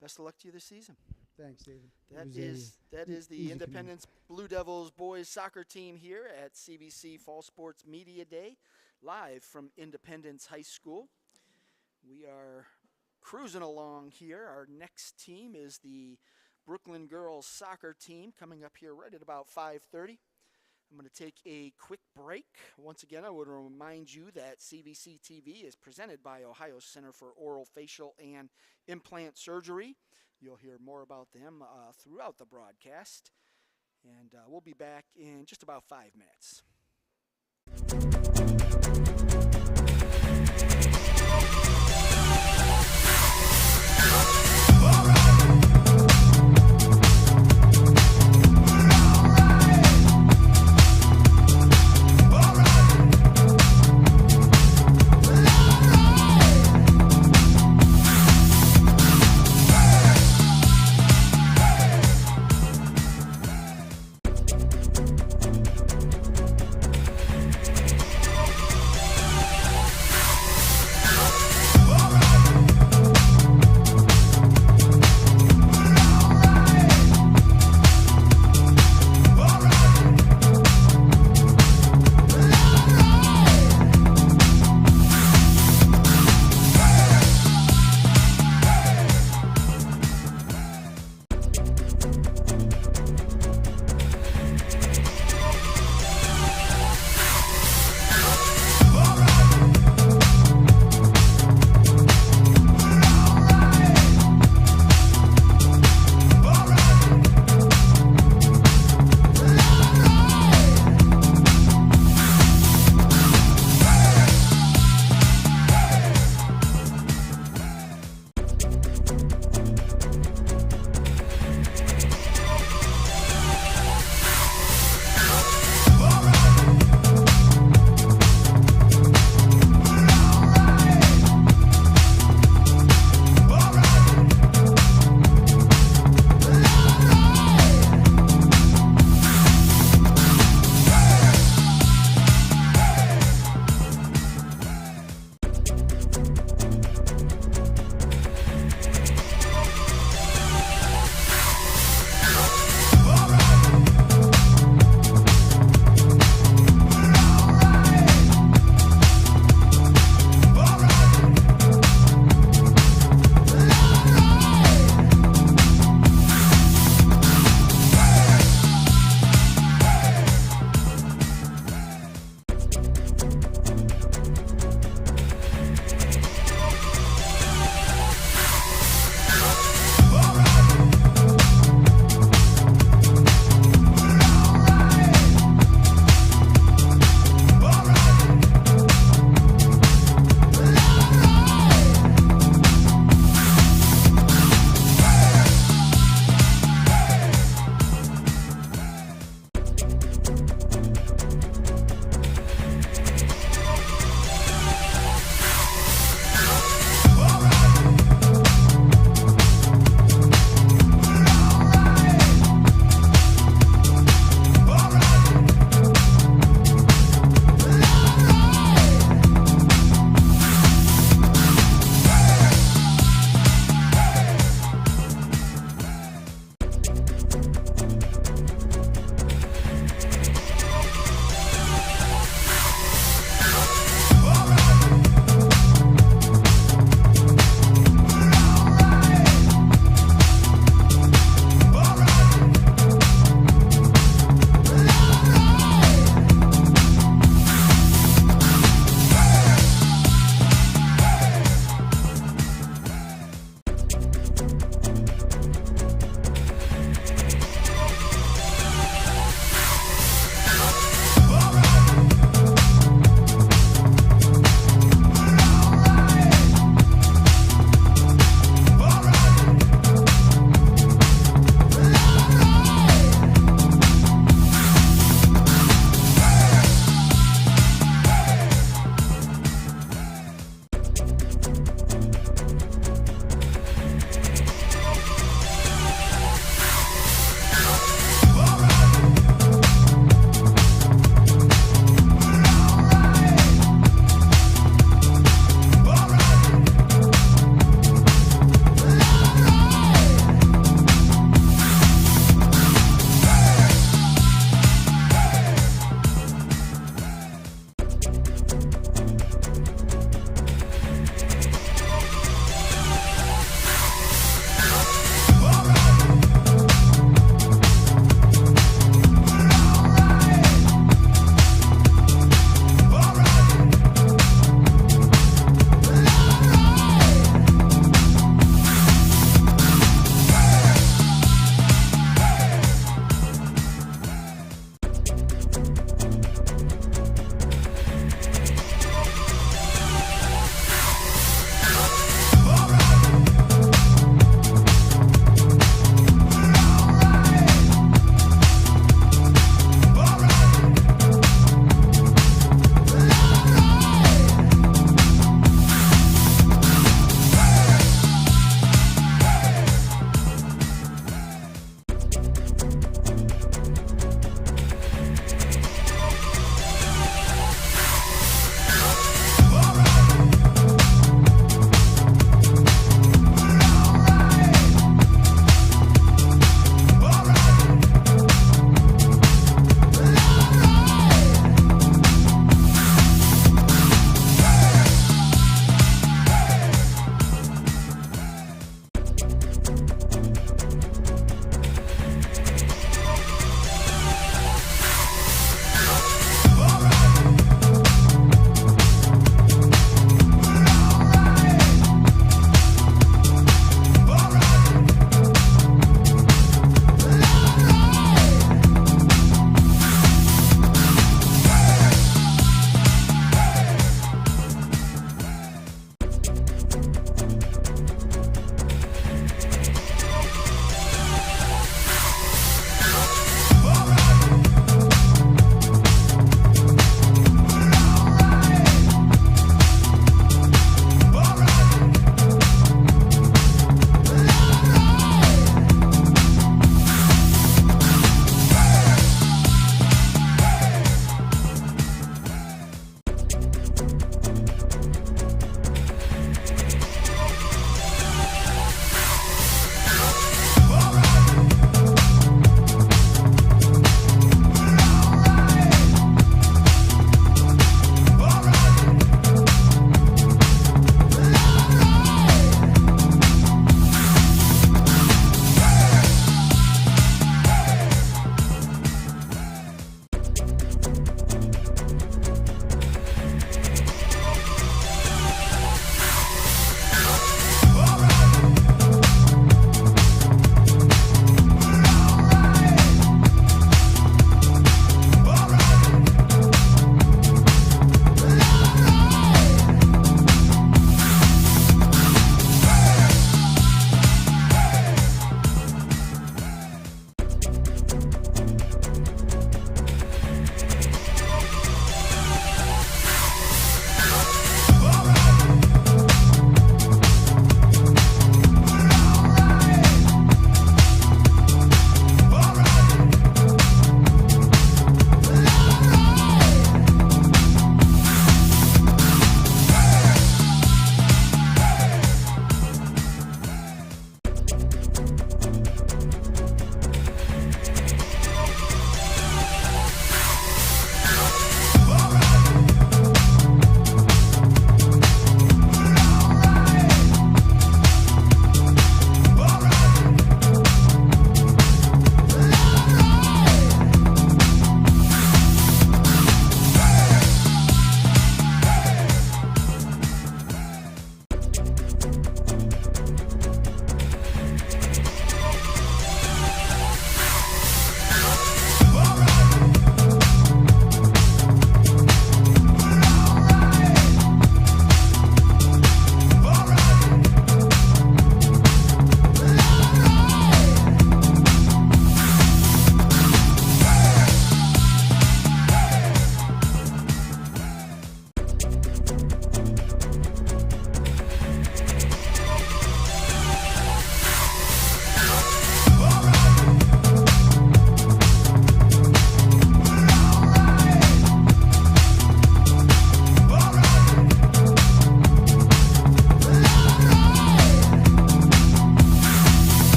best of luck to you this season. Thanks, David. That is the Independence Blue Devils boys soccer team here at CVC Fall Sports Media Day, live from Independence High School. We are cruising along here. Our next team is the Brooklyn Girls soccer team, coming up here right at about 5:30. I'm going to take a quick break. Once again, I would remind you that CVC TV is presented by Ohio Center for Oral, Facial, and Implant Surgery. You'll hear more about them throughout the broadcast. And we'll be back in just about 5 minutes.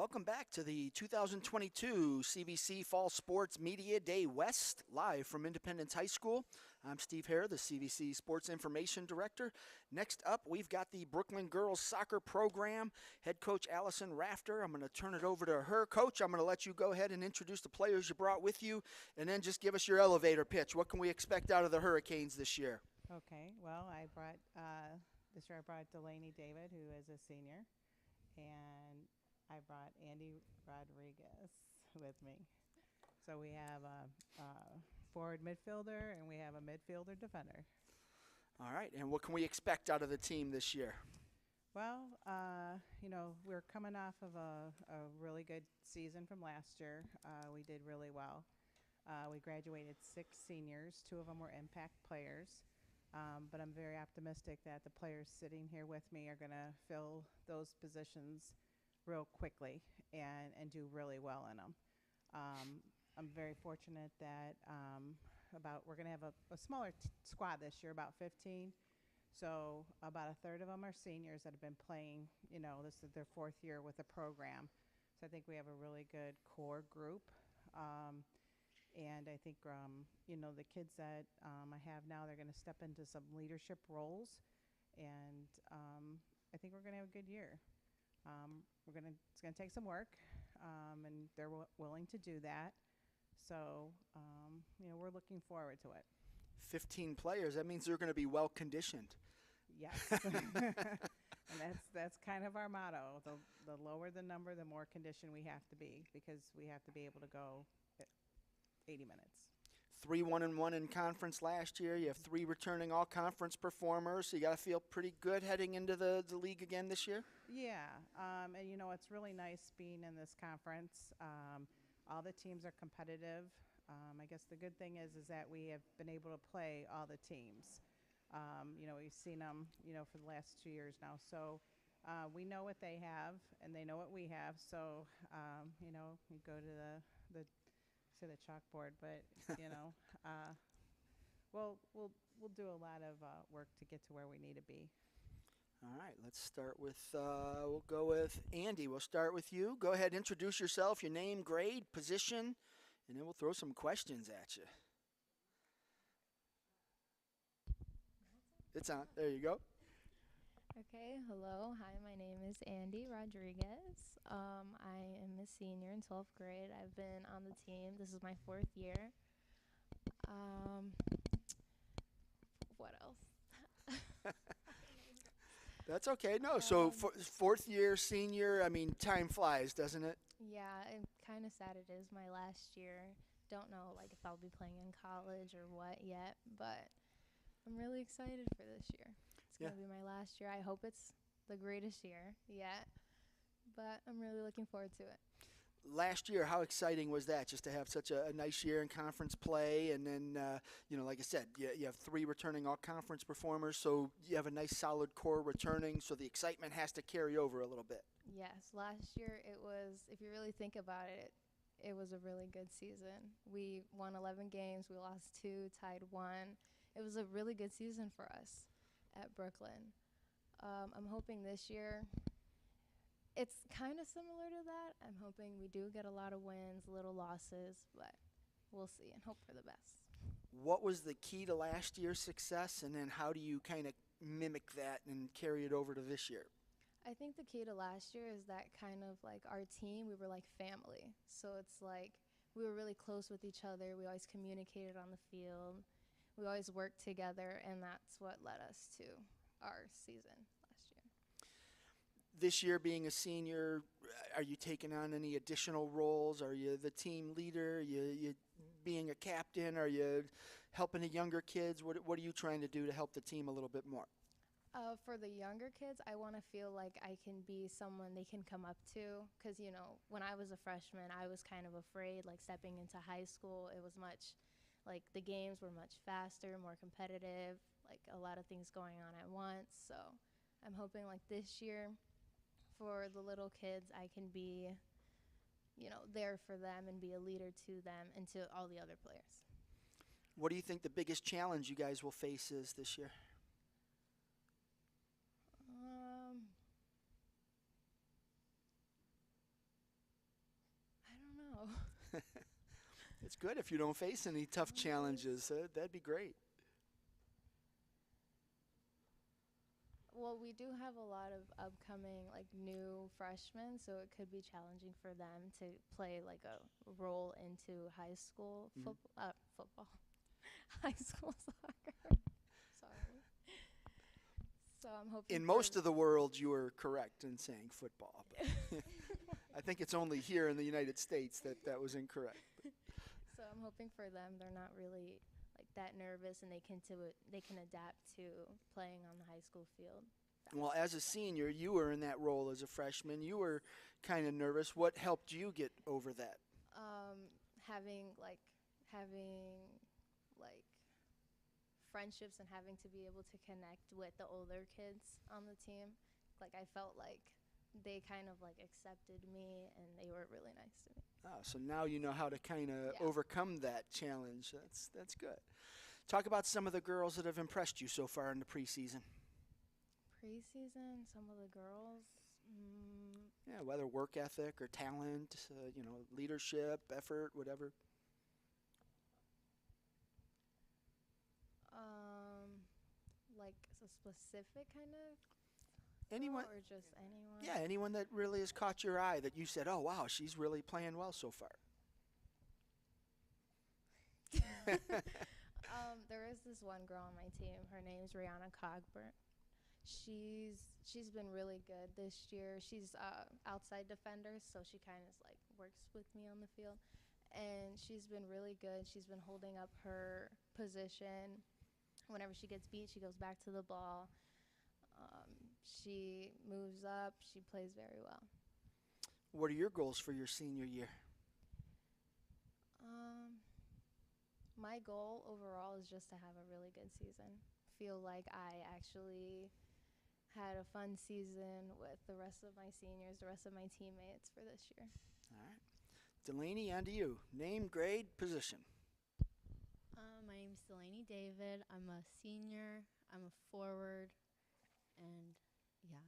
Welcome back to the 2022 CVC Fall Sports Media Day West, live from Independence High School. I'm Steve Hare, the CVC Sports Information Director. Next up, we've got the Brooklyn Girls Soccer Program, head coach Allison Rafter. I'm going to turn it over to her. Coach, I'm going to let you go ahead and introduce the players you brought with you, and then just give us your elevator pitch. What can we expect out of the Hurricanes this year? Okay, well, this year I brought Delaney David, who is a senior, and I brought Andy Rodriguez with me. So we have a forward midfielder and we have a midfielder defender. All right, and what can we expect out of the team this year? Well, we're coming off of a really good season from last year. We did really well. We graduated 6 seniors. 2 of them were impact players. But I'm very optimistic that the players sitting here with me are going to fill those positions real quickly and do really well in them. I'm very fortunate that we're going to have a smaller squad this year, about 15. So about a third of them are seniors that have been playing, this is their 4th year with the program. So I think we have a really good core group. And I think, the kids that I have now, they're going to step into some leadership roles. And I think we're going to have a good year. It's going to take some work, and they're willing to do that. So, we're looking forward to it. 15 players, that means they're going to be well conditioned. Yes. And that's kind of our motto. The lower the number, the more conditioned we have to be, because we have to be able to go 80 minutes. 3-1-1 in conference last year. You have 3 returning all-conference performers, so you got to feel pretty good heading into the league again this year? Yeah, and it's really nice being in this conference. All the teams are competitive. I guess the good thing is that we have been able to play all the teams. We've seen them, for the last 2 years now. So we know what they have, and they know what we have. So, we go to the chalkboard, but we'll do a lot of work to get to where we need to be. All right, let's start with we'll go with Andy. We'll start with you. Go ahead, introduce yourself, your name, grade, position, and then we'll throw some questions at you. It's on. There you go. Okay, hello. Hi, my name is Andy Rodriguez. I am a senior in 12th grade. I've been on the team. This is my 4th year. What else? That's okay. No, so 4th year, senior, time flies, doesn't it? Yeah, I'm kind of sad it is my last year. Don't know, if I'll be playing in college or what yet, but I'm really excited for this year. It's going to be my last year. I hope it's the greatest year yet, but I'm really looking forward to it. Last year, how exciting was that, just to have such a nice year in conference play? And then, like I said, you have 3 returning all-conference performers, so you have a nice solid core returning, so the excitement has to carry over a little bit. Yes, last year it was, if you really think about it, it was a really good season. We won 11 games, we lost 2, tied 1. It was a really good season for us at Brooklyn. I'm hoping this year it's kind of similar to that. I'm hoping we do get a lot of wins, little losses, but we'll see and hope for the best. What was the key to last year's success, and then how do you kind of mimic that and carry it over to this year? I think the key to last year is that kind of our team, we were like family. So it's we were really close with each other. We always communicated on the field. We always worked together, and that's what led us to our season last year. This year, being a senior, are you taking on any additional roles? Are you the team leader? You being a captain? Are you helping the younger kids? What are you trying to do to help the team a little bit more? For the younger kids, I want to feel like I can be someone they can come up to. Because, when I was a freshman, I was kind of afraid, stepping into high school. It was much, the games were much faster, more competitive, a lot of things going on at once. So I'm hoping, this year, for the little kids, I can be, there for them and be a leader to them and to all the other players. What do you think the biggest challenge you guys will face is this year? It's good if you don't face any tough challenges. That'd be great. Well, we do have a lot of upcoming like new freshmen, so it could be challenging for them to play like a role into high school football, high school soccer. Sorry. So I'm hoping. In most of the world, you were correct in saying football. But I think it's only here in the United States that was incorrect. So I'm hoping for them. They're not really like that nervous, and they can adapt to playing on the high school field. Well, as a senior, you were in that role as a freshman. You were kind of nervous. What helped you get over that? Having friendships and having to be able to connect with the older kids on the team. Like I felt like they kind of like accepted me, and they were really nice to me. Oh, so now you know how to kind of overcome that challenge. That's good. Talk about some of the girls that have impressed you so far in the preseason. Preseason, some of the girls. Yeah, whether work ethic or talent, leadership, effort, whatever. Like a specific kind of. Anyone, or just anyone? Yeah, anyone that really has caught your eye that you said, oh, wow, she's really playing well so far. There is this one girl on my team. Her name's Rihanna Cogburn. She's been really good this year. She's outside defender, so she kind of like works with me on the field. And she's been really good. She's been holding up her position. Whenever she gets beat, she goes back to the ball. She moves up. She plays very well. What are your goals for your senior year? My goal overall is just to have a really good season. Feel like I actually had a fun season with the rest of my seniors, the rest of my teammates for this year. All right. Delaney, on to you. Name, grade, position. My name is Delaney David. I'm a senior. I'm a forward. And, yeah,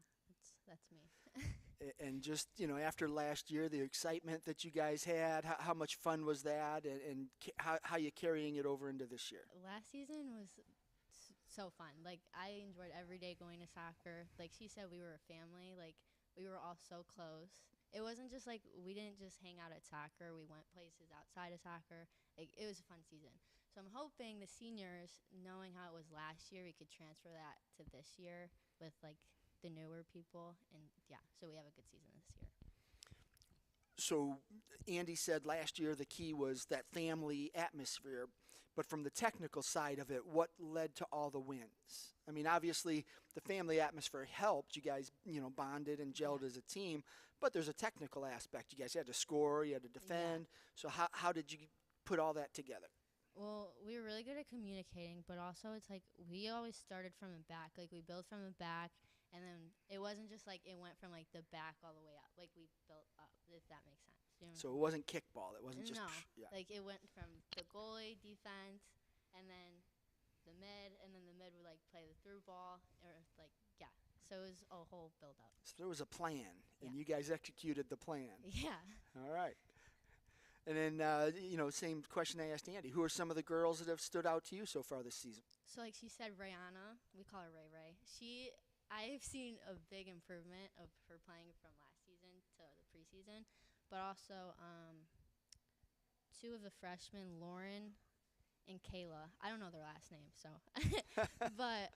that's me. And just, after last year, the excitement that you guys had, how much fun was that, and how you carrying it over into this year? Last season was so fun. Like, I enjoyed every day going to soccer. Like she said, we were a family. Like, we were all so close. It wasn't just like we didn't just hang out at soccer. We went places outside of soccer. Like, it was a fun season. So I'm hoping the seniors, knowing how it was last year, we could transfer that to this year with, like, the newer people. And, yeah, so we have a good season this year. So Andy said last year the key was that family atmosphere. But from the technical side of it, what led to all the wins? I mean, obviously, the family atmosphere helped. You guys, bonded and gelled as a team. But there's a technical aspect. You guys had to score. You had to defend. Yeah. So how did you put all that together? Well, we were really good at communicating, but also it's like we always started from the back. Like, we built from the back, and then it wasn't just like it went from, like, the back all the way up. Like, we built up, if that makes sense. So it wasn't kickball. It wasn't just. No, Yeah. like it went from the goalie defense, and then the mid, and then the mid would like play the through ball, or like So it was a whole build up. So there was a plan, and you guys executed the plan. Yeah. All right. And then same question I asked Andy. Who are some of the girls that have stood out to you so far this season? So like she said, Rihanna, we call her Ray Ray. I've seen a big improvement of her playing from last season to the preseason. But also, two of the freshmen, Lauren and Kayla. I don't know their last name, so. But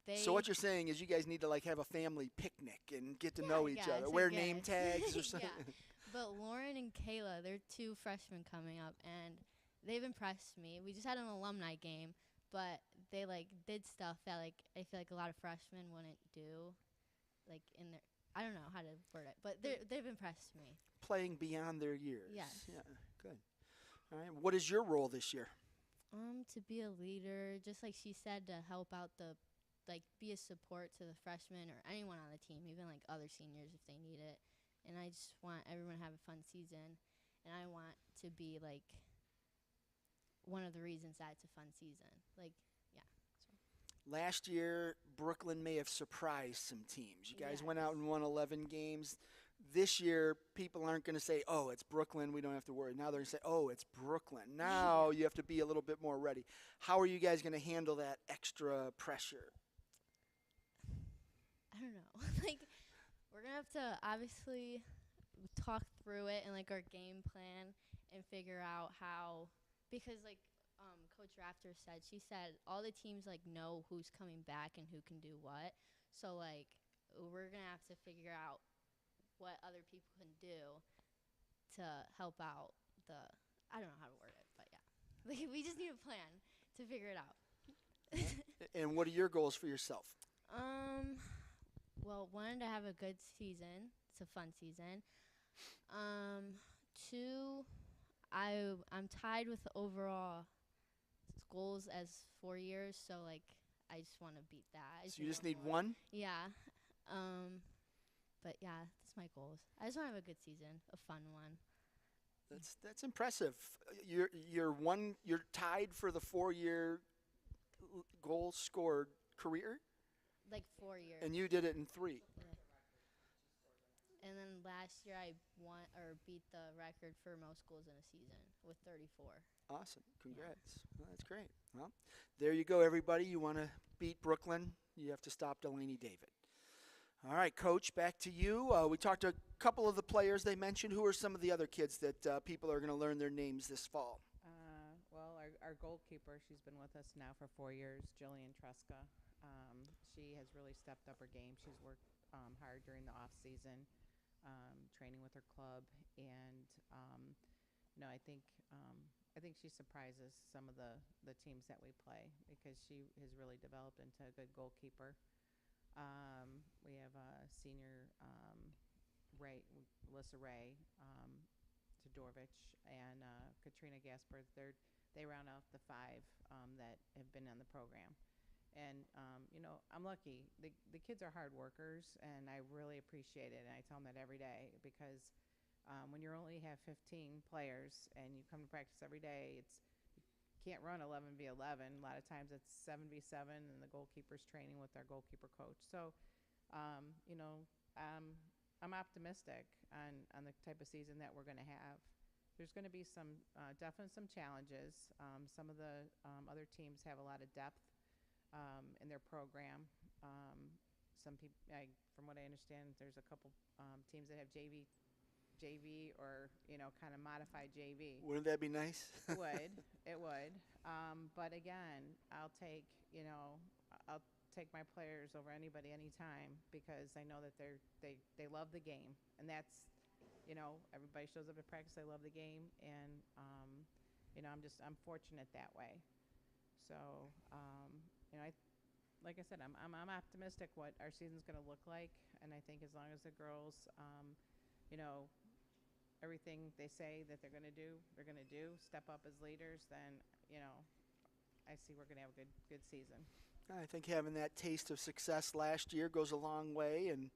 they. So what you're saying is you guys need to like have a family picnic and get to know each other, wear name tags or something. Yeah. But Lauren and Kayla, they're two freshmen coming up, and they've impressed me. We just had an alumni game, but they like did stuff that like I feel like a lot of freshmen wouldn't do, like in their. I don't know how to word it, but they've impressed me. Playing beyond their years. Yes. Yeah, good. All right. What is your role this year? To be a leader, just like she said, to help out be a support to the freshmen or anyone on the team, even like other seniors if they need it. And I just want everyone to have a fun season, and I want to be like one of the reasons that it's a fun season. Like, yeah. So. Last year, Brooklyn may have surprised some teams. You guys went out and won 11 games. this year people aren't going to say, oh, it's Brooklyn, we don't have to worry. Now they're going to say, oh, it's Brooklyn. Now you have to be a little bit more ready. How are you guys going to handle that extra pressure? I don't know. Like, we're going to have to obviously talk through it and, like, our game plan and figure out how, because, like, Coach Rafter said, she said all the teams, like, know who's coming back and who can do what. So, like, we're going to have to figure out what other people can do to help out the, I don't know how to word it, but yeah. Like, we just need a plan to figure it out. And what are your goals for yourself? Well, one, to have a good season. It's a fun season. Two, I'm tied with the overall goals as 4 years, so, like, I just want to beat that. So you just need one? Yeah. But yeah, that's my goals. I just want to have a good season, a fun one. That's impressive. You're tied for the 4-year goal scored career? Like 4 years. And you did it in 3. Yeah. And then last year I beat the record for most goals in a season with 34. Awesome. Congrats. Well, that's great. Well, there you go, everybody. You want to beat Brooklyn, you have to stop Delaney David. All right, Coach, back to you. We talked to a couple of the players they mentioned. Who are some of the other kids that people are going to learn their names this fall? Well, our goalkeeper, she's been with us now for 4 years, Jillian Tresca. She has really stepped up her game. She's worked hard during the off season, training with her club, and I think she surprises some of the teams that we play because she has really developed into a good goalkeeper. We have a senior, Melissa Ray, Todorvich, and Katrina Gasper. They round out the 5 that have been on the program. And, I'm lucky. The kids are hard workers, and I really appreciate it. And I tell them that every day because when you only have 15 players and you come to practice every day, you can't run 11v11. A lot of times it's 7v7, and the goalkeeper's training with our goalkeeper coach. So, I'm optimistic on the type of season that we're going to have. There's going to be definitely some challenges. Some of the other teams have a lot of depth in their program. Some people, from what I understand, there's a couple teams that have JV or kind of modified JV. Wouldn't that be nice? It would. But again, I'll take my players over anybody anytime because I know that they love the game, and that's everybody shows up to practice. They love the game, and I'm fortunate that way. So like I said, I'm optimistic what our season's going to look like, and I think as long as the girls, everything they say that they're going to do, step up as leaders, then I see we're going to have a good season. I think having that taste of success last year goes a long way, and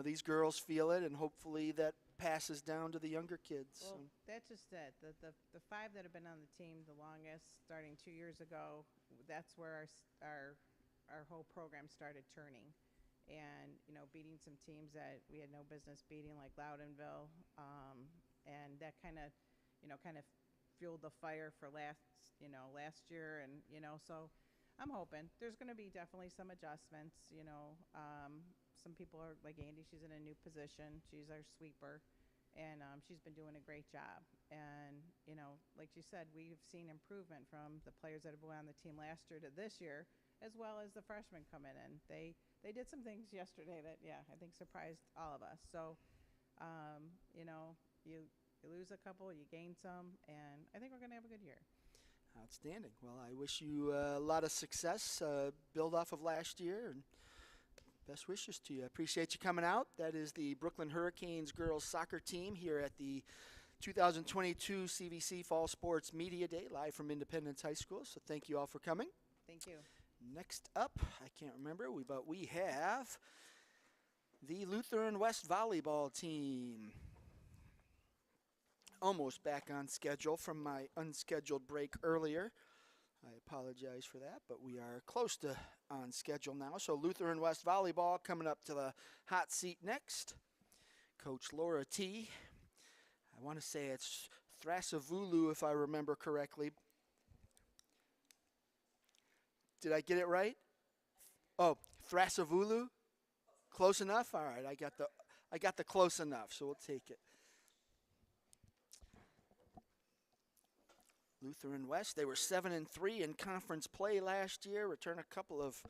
these girls feel it, and hopefully that passes down to the younger kids. Well, that's just it. The 5 that have been on the team the longest, starting 2 years ago, that's where our whole program started turning, and beating some teams that we had no business beating, like Loudonville, and that kind of fueled the fire for last year, and so. I'm hoping there's going to be definitely some adjustments. Some people are like Andy. She's in a new position. She's our sweeper, and she's been doing a great job. And like you said, we've seen improvement from the players that have been on the team last year to this year, as well as the freshmen coming in. They did some things yesterday that I think surprised all of us. So, you lose a couple, you gain some, and I think we're going to have a good year. Outstanding. Well, I wish you a lot of success, build off of last year, and best wishes to you. I appreciate you coming out. That is the Brooklyn Hurricanes girls soccer team here at the 2022 CVC Fall Sports Media Day, live from Independence High School. So thank you all for coming. Thank you. Next up, I can't remember, but we have the Lutheran West volleyball team. Almost back on schedule from my unscheduled break earlier. I apologize for that, but we are close to on schedule now. So Lutheran West volleyball coming up to the hot seat next. Coach Laura T. I want to say it's Thrasavulu, if I remember correctly. Did I get it right? Oh, Thrasavulu? Close enough? All right, I got the close enough, so we'll take it. Lutheran West, they were 7-3 in conference play last year, return a couple of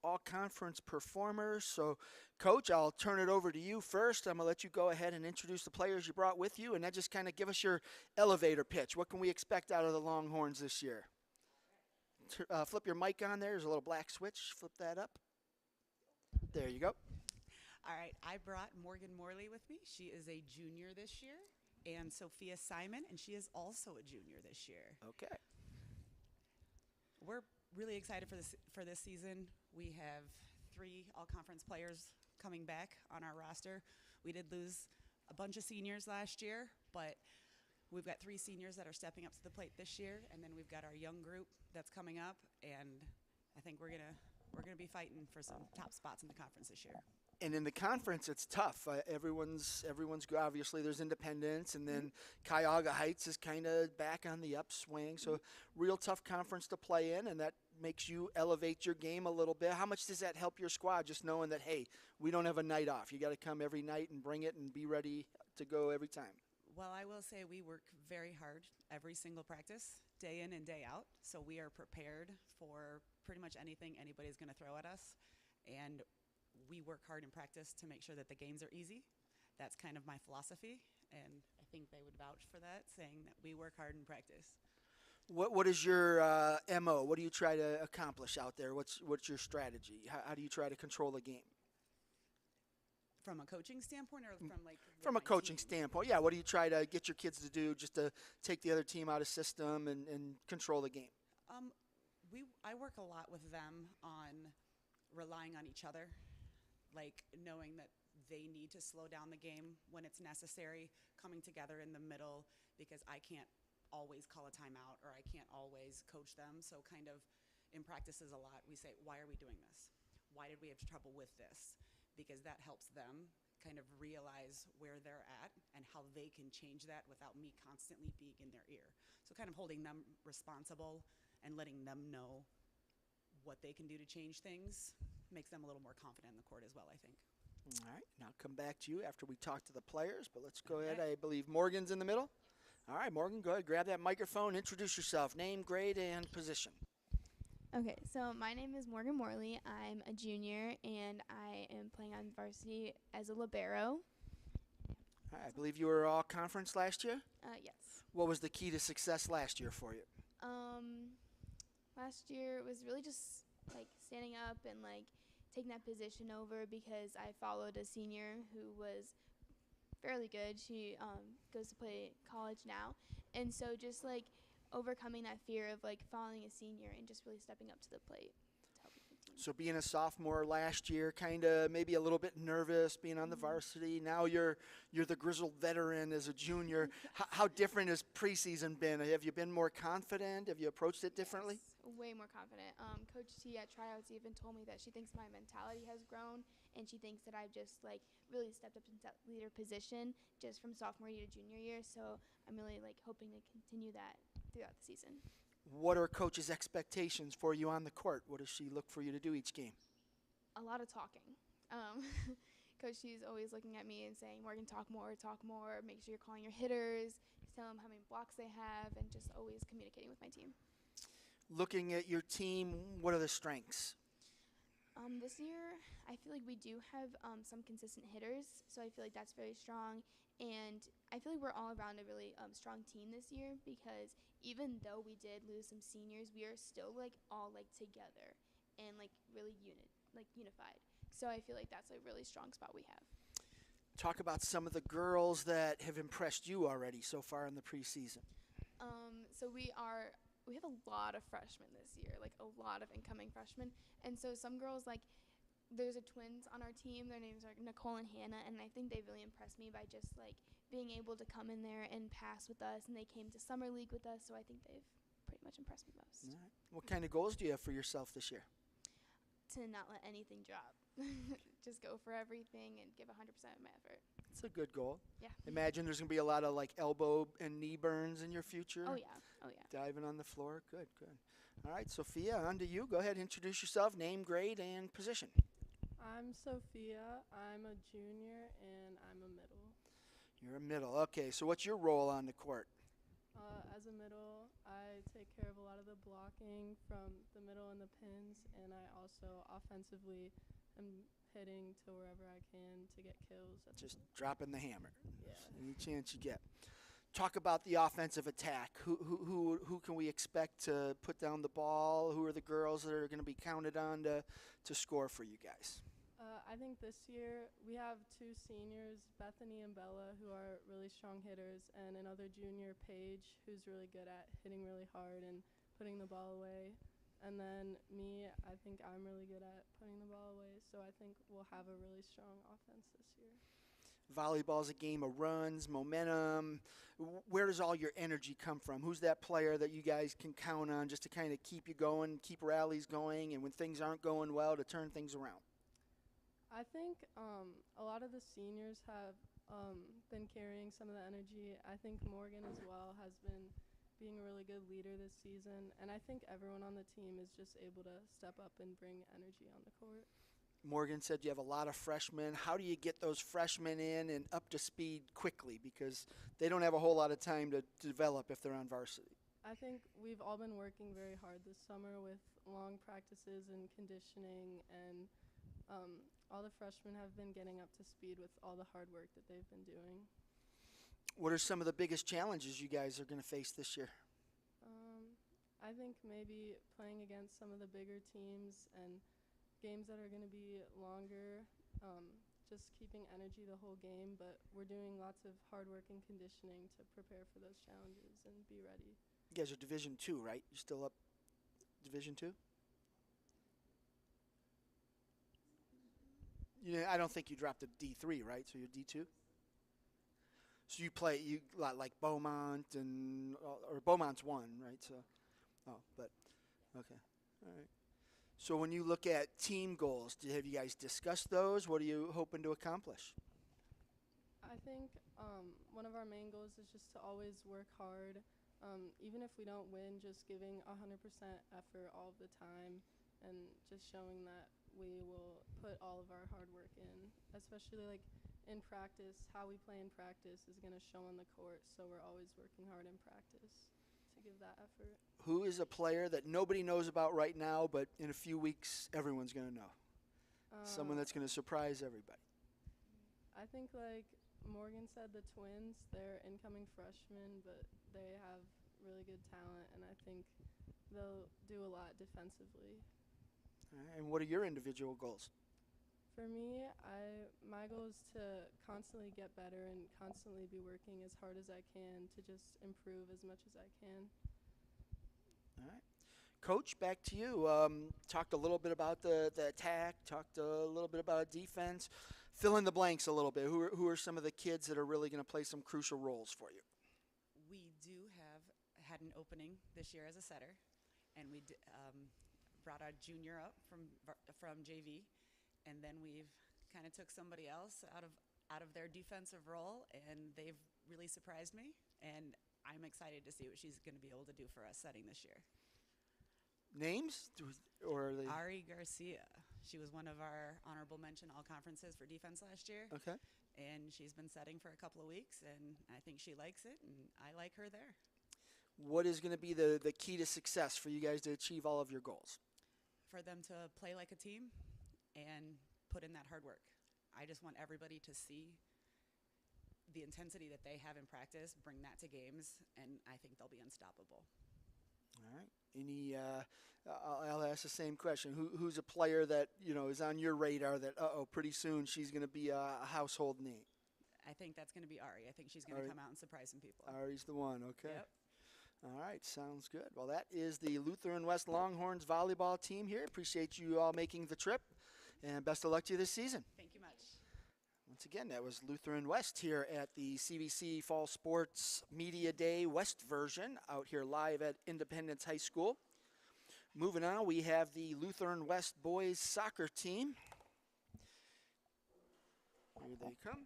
all-conference performers. So, Coach, I'll turn it over to you first. I'm going to let you go ahead and introduce the players you brought with you, and then just kind of give us your elevator pitch. What can we expect out of the Longhorns this year? Flip your mic on there. There's a little black switch. Flip that up. There you go. All right, I brought Morgan Morley with me. She is a junior this year. And Sophia Simon, and she is also a junior this year. Okay. We're really excited for this season. We have 3 all-conference players coming back on our roster. We did lose a bunch of seniors last year, but we've got 3 seniors that are stepping up to the plate this year, and then we've got our young group that's coming up, and I think we're gonna be fighting for some top spots in the conference this year. And in the conference, it's tough. Everyone's good. Obviously, there's Independence, and then Cuyahoga Heights is kind of back on the upswing. So, real tough conference to play in, and that makes you elevate your game a little bit. How much does that help your squad, just knowing that, hey, we don't have a night off? You got to come every night and bring it and be ready to go every time. Well, I will say we work very hard every single practice, day in and day out. So we are prepared for pretty much anything anybody's going to throw at us. And we work hard in practice to make sure that the games are easy. That's kind of my philosophy, and I think they would vouch for that, saying that we work hard in practice. What is your MO? What do you try to accomplish out there? What's your strategy? How do you try to control the game? From a coaching standpoint, or from like from a coaching standpoint? Yeah. What do you try to get your kids to do just to take the other team out of system and control the game? I work a lot with them on relying on each other. Like knowing that they need to slow down the game when it's necessary, coming together in the middle, because I can't always call a timeout or I can't always coach them. So kind of in practices a lot, we say, why are we doing this? Why did we have trouble with this? Because that helps them kind of realize where they're at and how they can change that without me constantly being in their ear. So kind of holding them responsible and letting them know what they can do to change things makes them a little more confident in the court as well, I think. All right, and I'll come back to you after we talk to the players, but let's go ahead. I believe Morgan's in the middle. All right, Morgan, go ahead, grab that microphone, introduce yourself, name, grade, and position. Okay, so my name is Morgan Morley. I'm a junior, and I am playing on varsity as a libero. All right, I believe you were all conference last year? Yes. What was the key to success last year for you? Last year was really just like standing up and like taking that position over, because I followed a senior who was fairly good. She goes to play college now, and so just like overcoming that fear of like following a senior and just really stepping up to the plate to help the team. So being a sophomore last year, kind of maybe a little bit nervous being on the varsity. Now you're the grizzled veteran as a junior. How different has preseason been? Have you been more confident? Have you approached it differently? Yes, way more confident. Coach T at tryouts even told me that she thinks my mentality has grown, and she thinks that I've just like really stepped up into that leader position just from sophomore year to junior year. So I'm really like hoping to continue that throughout the season. What are Coach's expectations for you on the court? What does she look for you to do each game? A lot of talking. Coach T is always looking at me and saying, Morgan, talk more, make sure you're calling your hitters, tell them how many blocks they have, and just always communicating with my team. Looking at your team, what are the strengths? This year, I feel like we do have some consistent hitters, so I feel like that's very strong. And I feel like we're all around a really strong team this year, because even though we did lose some seniors, we are still like all like together and like really unified. So I feel like that's a really strong spot we have. Talk about some of the girls that have impressed you already so far in the preseason. So we have a lot of freshmen this year, like a lot of incoming freshmen. And so some girls, like, there's a twins on our team. Their names are Nicole and Hannah, and I think they really impressed me by just, like, being able to come in there and pass with us. And they came to summer league with us, so I think they've pretty much impressed me most. All right. What kind of goals do you have for yourself this year? To not let anything drop. just go for everything and give 100% of my effort. It's a good goal. Yeah. Imagine there's going to be a lot of like elbow and knee burns in your future. Oh yeah. Oh yeah. Diving on the floor. Good, good. All right, Sophia, on to you. Go ahead, introduce yourself, name, grade, and position. I'm Sophia. I'm a junior and I'm a middle. You're a middle. Okay, so what's your role on the court? As a middle, I take care of a lot of the blocking from the middle and the pins, and I also offensively am hitting to wherever I can to get kills. Just dropping the hammer. Yeah. Any chance you get. Talk about the offensive attack. Who can we expect to put down the ball? Who are the girls that are going to be counted on to score for you guys? I think this year we have 2 seniors, Bethany and Bella, who are really strong hitters, and another junior, Paige, who's really good at hitting really hard and putting the ball away. And then me, I think I'm really good at putting the ball away, so I think we'll have a really strong offense this year. Volleyball's a game of runs, momentum. Where does all your energy come from? Who's that player that you guys can count on just to kind of keep you going, keep rallies going, and when things aren't going well, to turn things around? I think a lot of the seniors have been carrying some of the energy. I think Morgan as well has been being a really good leader this season, and I think everyone on the team is just able to step up and bring energy on the court. Morgan said you have a lot of freshmen. How do you get those freshmen in and up to speed quickly, because they don't have a whole lot of time to develop if they're on varsity? I think we've all been working very hard this summer with long practices and conditioning, and all the freshmen have been getting up to speed with all the hard work that they've been doing. What are some of the biggest challenges you guys are going to face this year? I think maybe playing against some of the bigger teams and games that are going to be longer, just keeping energy the whole game, but we're doing lots of hard work and conditioning to prepare for those challenges and be ready. You guys are Division II, right? You're still up Division II? I don't think you dropped to D3, right? So you're D2? So you play like Beaumont or Beaumont's 1, right? So, okay, all right. So when you look at team goals, have you guys discussed those? What are you hoping to accomplish? I think one of our main goals is just to always work hard, even if we don't win, just giving 100% effort all of the time, and just showing that we will put all of our hard work in, especially like in practice. How we play in practice is going to show on the court, so we're always working hard in practice to give that effort. Who is a player that nobody knows about right now, but in a few weeks everyone's going to know? Someone that's going to surprise everybody. I think like Morgan said, the twins, they're incoming freshmen, but they have really good talent, and I think they'll do a lot defensively. And what are your individual goals? For me, my goal is to constantly get better and constantly be working as hard as I can to just improve as much as I can. All right. Coach, back to you. Talked a little bit about the attack, talked a little bit about defense. Fill in the blanks a little bit. Who are some of the kids that are really going to play some crucial roles for you? We do have had an opening this year as a setter, and we brought our junior up from JV, and then we've kind of took somebody else out of their defensive role, and they've really surprised me, and I'm excited to see what she's going to be able to do for us setting this year. Names? Or are they? Ari Garcia. She was one of our honorable mention all conferences for defense last year. Okay. And she's been setting for a couple of weeks, and I think she likes it, and I like her there. What is going to be the key to success for you guys to achieve all of your goals? For them to play like a team and put in that hard work. I just want everybody to see the intensity that they have in practice, bring that to games, and I think they'll be unstoppable. All right. I'll ask the same question. Who's a player that is on your radar that pretty soon she's going to be a household name? I think that's going to be Ari. I think she's going to come out and surprise some people. Ari's the one. Okay. Yep. All right, sounds good. Well, that is the Lutheran West Longhorns volleyball team here. Appreciate you all making the trip, and best of luck to you this season. Thank you much. Once again, that was Lutheran West here at the CVC Fall Sports Media Day West version out here live at Independence High School. Moving on, we have the Lutheran West boys soccer team. Here they come.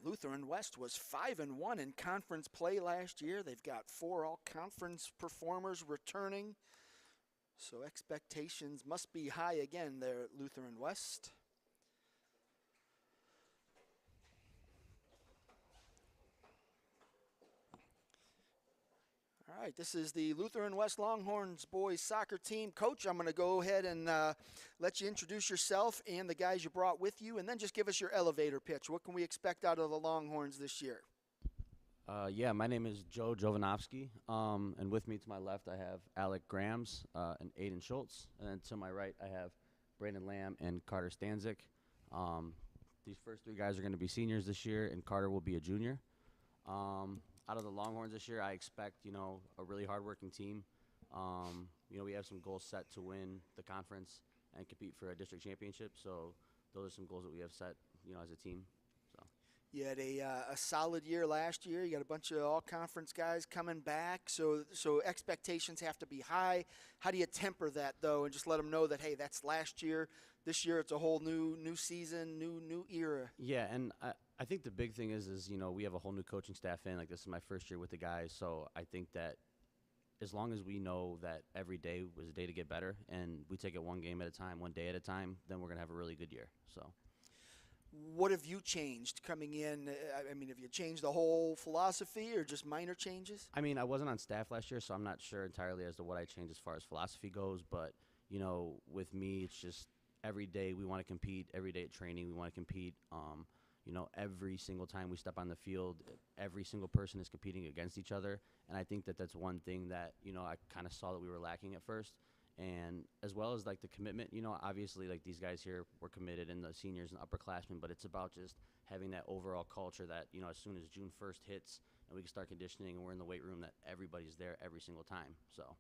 Lutheran West was 5-1 in conference play last year. They've got 4 all-conference performers returning, so expectations must be high again there at Lutheran West. All right, this is the Lutheran West Longhorns boys soccer team. Coach, I'm going to go ahead and let you introduce yourself and the guys you brought with you, and then just give us your elevator pitch. What can we expect out of the Longhorns this year? Yeah, my name is Joe Jovanovski, and with me to my left I have Alec Grams and Aiden Schultz, and then to my right I have Brandon Lamb and Carter Stanzik. These first 3 guys are going to be seniors this year, and Carter will be a junior. Out of the Longhorns this year, I expect, a really hard-working team. We have some goals set to win the conference and compete for a district championship. So those are some goals that we have set, as a team. So You had a solid year last year. You got a bunch of all-conference guys coming back. So expectations have to be high. How do you temper that, though, and just let them know that, hey, that's last year. This year it's a whole new season, new era. Yeah, and I think the big thing is we have a whole new coaching staff in. Like, this is my first year with the guys, so I think that as long as we know that every day was a day to get better and we take it one game at a time, one day at a time, then we're going to have a really good year. So, what have you changed coming in? I mean, have you changed the whole philosophy or just minor changes? I mean, I wasn't on staff last year, so I'm not sure entirely as to what I changed as far as philosophy goes, but, with me, it's just every day we want to compete. Every day at training we want to compete. Every single time we step on the field, every single person is competing against each other. And I think that that's one thing that, I kind of saw that we were lacking at first. And as well as, like, the commitment, obviously, like, these guys here were committed, and the seniors and upperclassmen, but it's about just having that overall culture that, as soon as June 1st hits and we can start conditioning and we're in the weight room, that everybody's there every single time. So.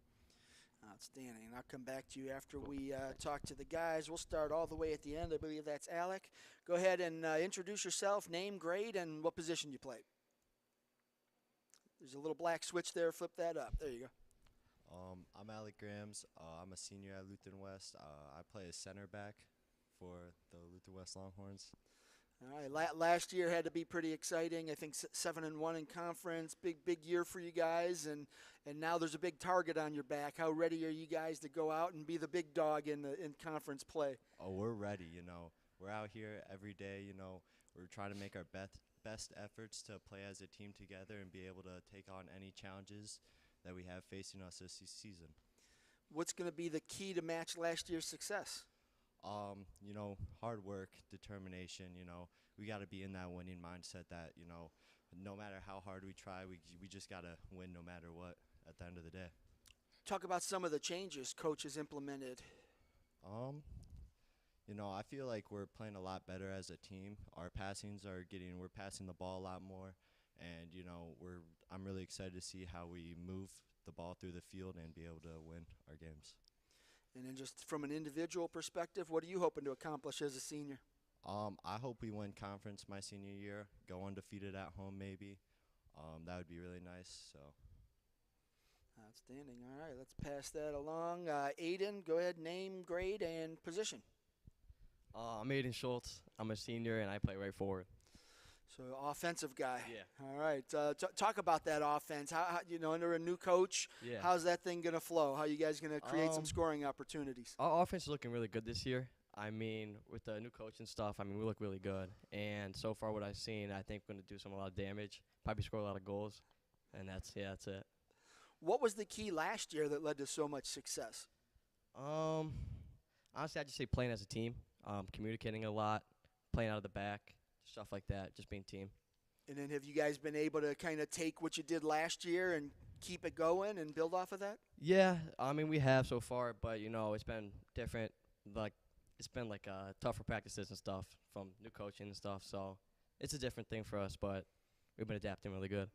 Outstanding. I'll come back to you after we talk to the guys. We'll start all the way at the end. I believe that's Alec. Go ahead and introduce yourself, name, grade, and what position you play. There's a little black switch there. Flip that up. There you go. I'm Alec Grams. I'm a senior at Lutheran West. I play as center back for the Lutheran West Longhorns. All right. Last year had to be pretty exciting. I think 7-1 in conference. Big year for you guys, and now there's a big target on your back. How ready are you guys to go out and be the big dog in conference play? Oh, we're ready. We're out here every day. We're trying to make our best efforts to play as a team together and be able to take on any challenges that we have facing us this season. What's going to be the key to match last year's success? Hard work, determination. We got to be in that winning mindset that, no matter how hard we try, we just got to win no matter what at the end of the day. Talk about some of the changes Coach has implemented. I feel like we're playing a lot better as a team. Our passings we're passing the ball a lot more. And, I'm really excited to see how we move the ball through the field and be able to win our games. And then just from an individual perspective, what are you hoping to accomplish as a senior? I hope we win conference my senior year, go undefeated at home maybe. That would be really nice. So. Outstanding. All right, let's pass that along. Aiden, go ahead, name, grade, and position. I'm Aiden Schultz. I'm a senior, and I play right forward. So offensive guy. Yeah. All right. Talk about that offense. How under a new coach, Yeah. How's that thing going to flow? How you guys going to create some scoring opportunities? Our offense is looking really good this year. I mean, with the new coach and stuff, we look really good. And so far what I've seen, I think we're going to do a lot of damage, probably score a lot of goals. And that's it. What was the key last year that led to so much success? Honestly, I'd just say playing as a team, communicating a lot, playing out of the back. Stuff like that, just being team. And then have you guys been able to kind of take what you did last year and keep it going and build off of that? Yeah, we have so far, but it's been different. It's been tougher practices and stuff from new coaching and stuff. So it's a different thing for us, but we've been adapting really good.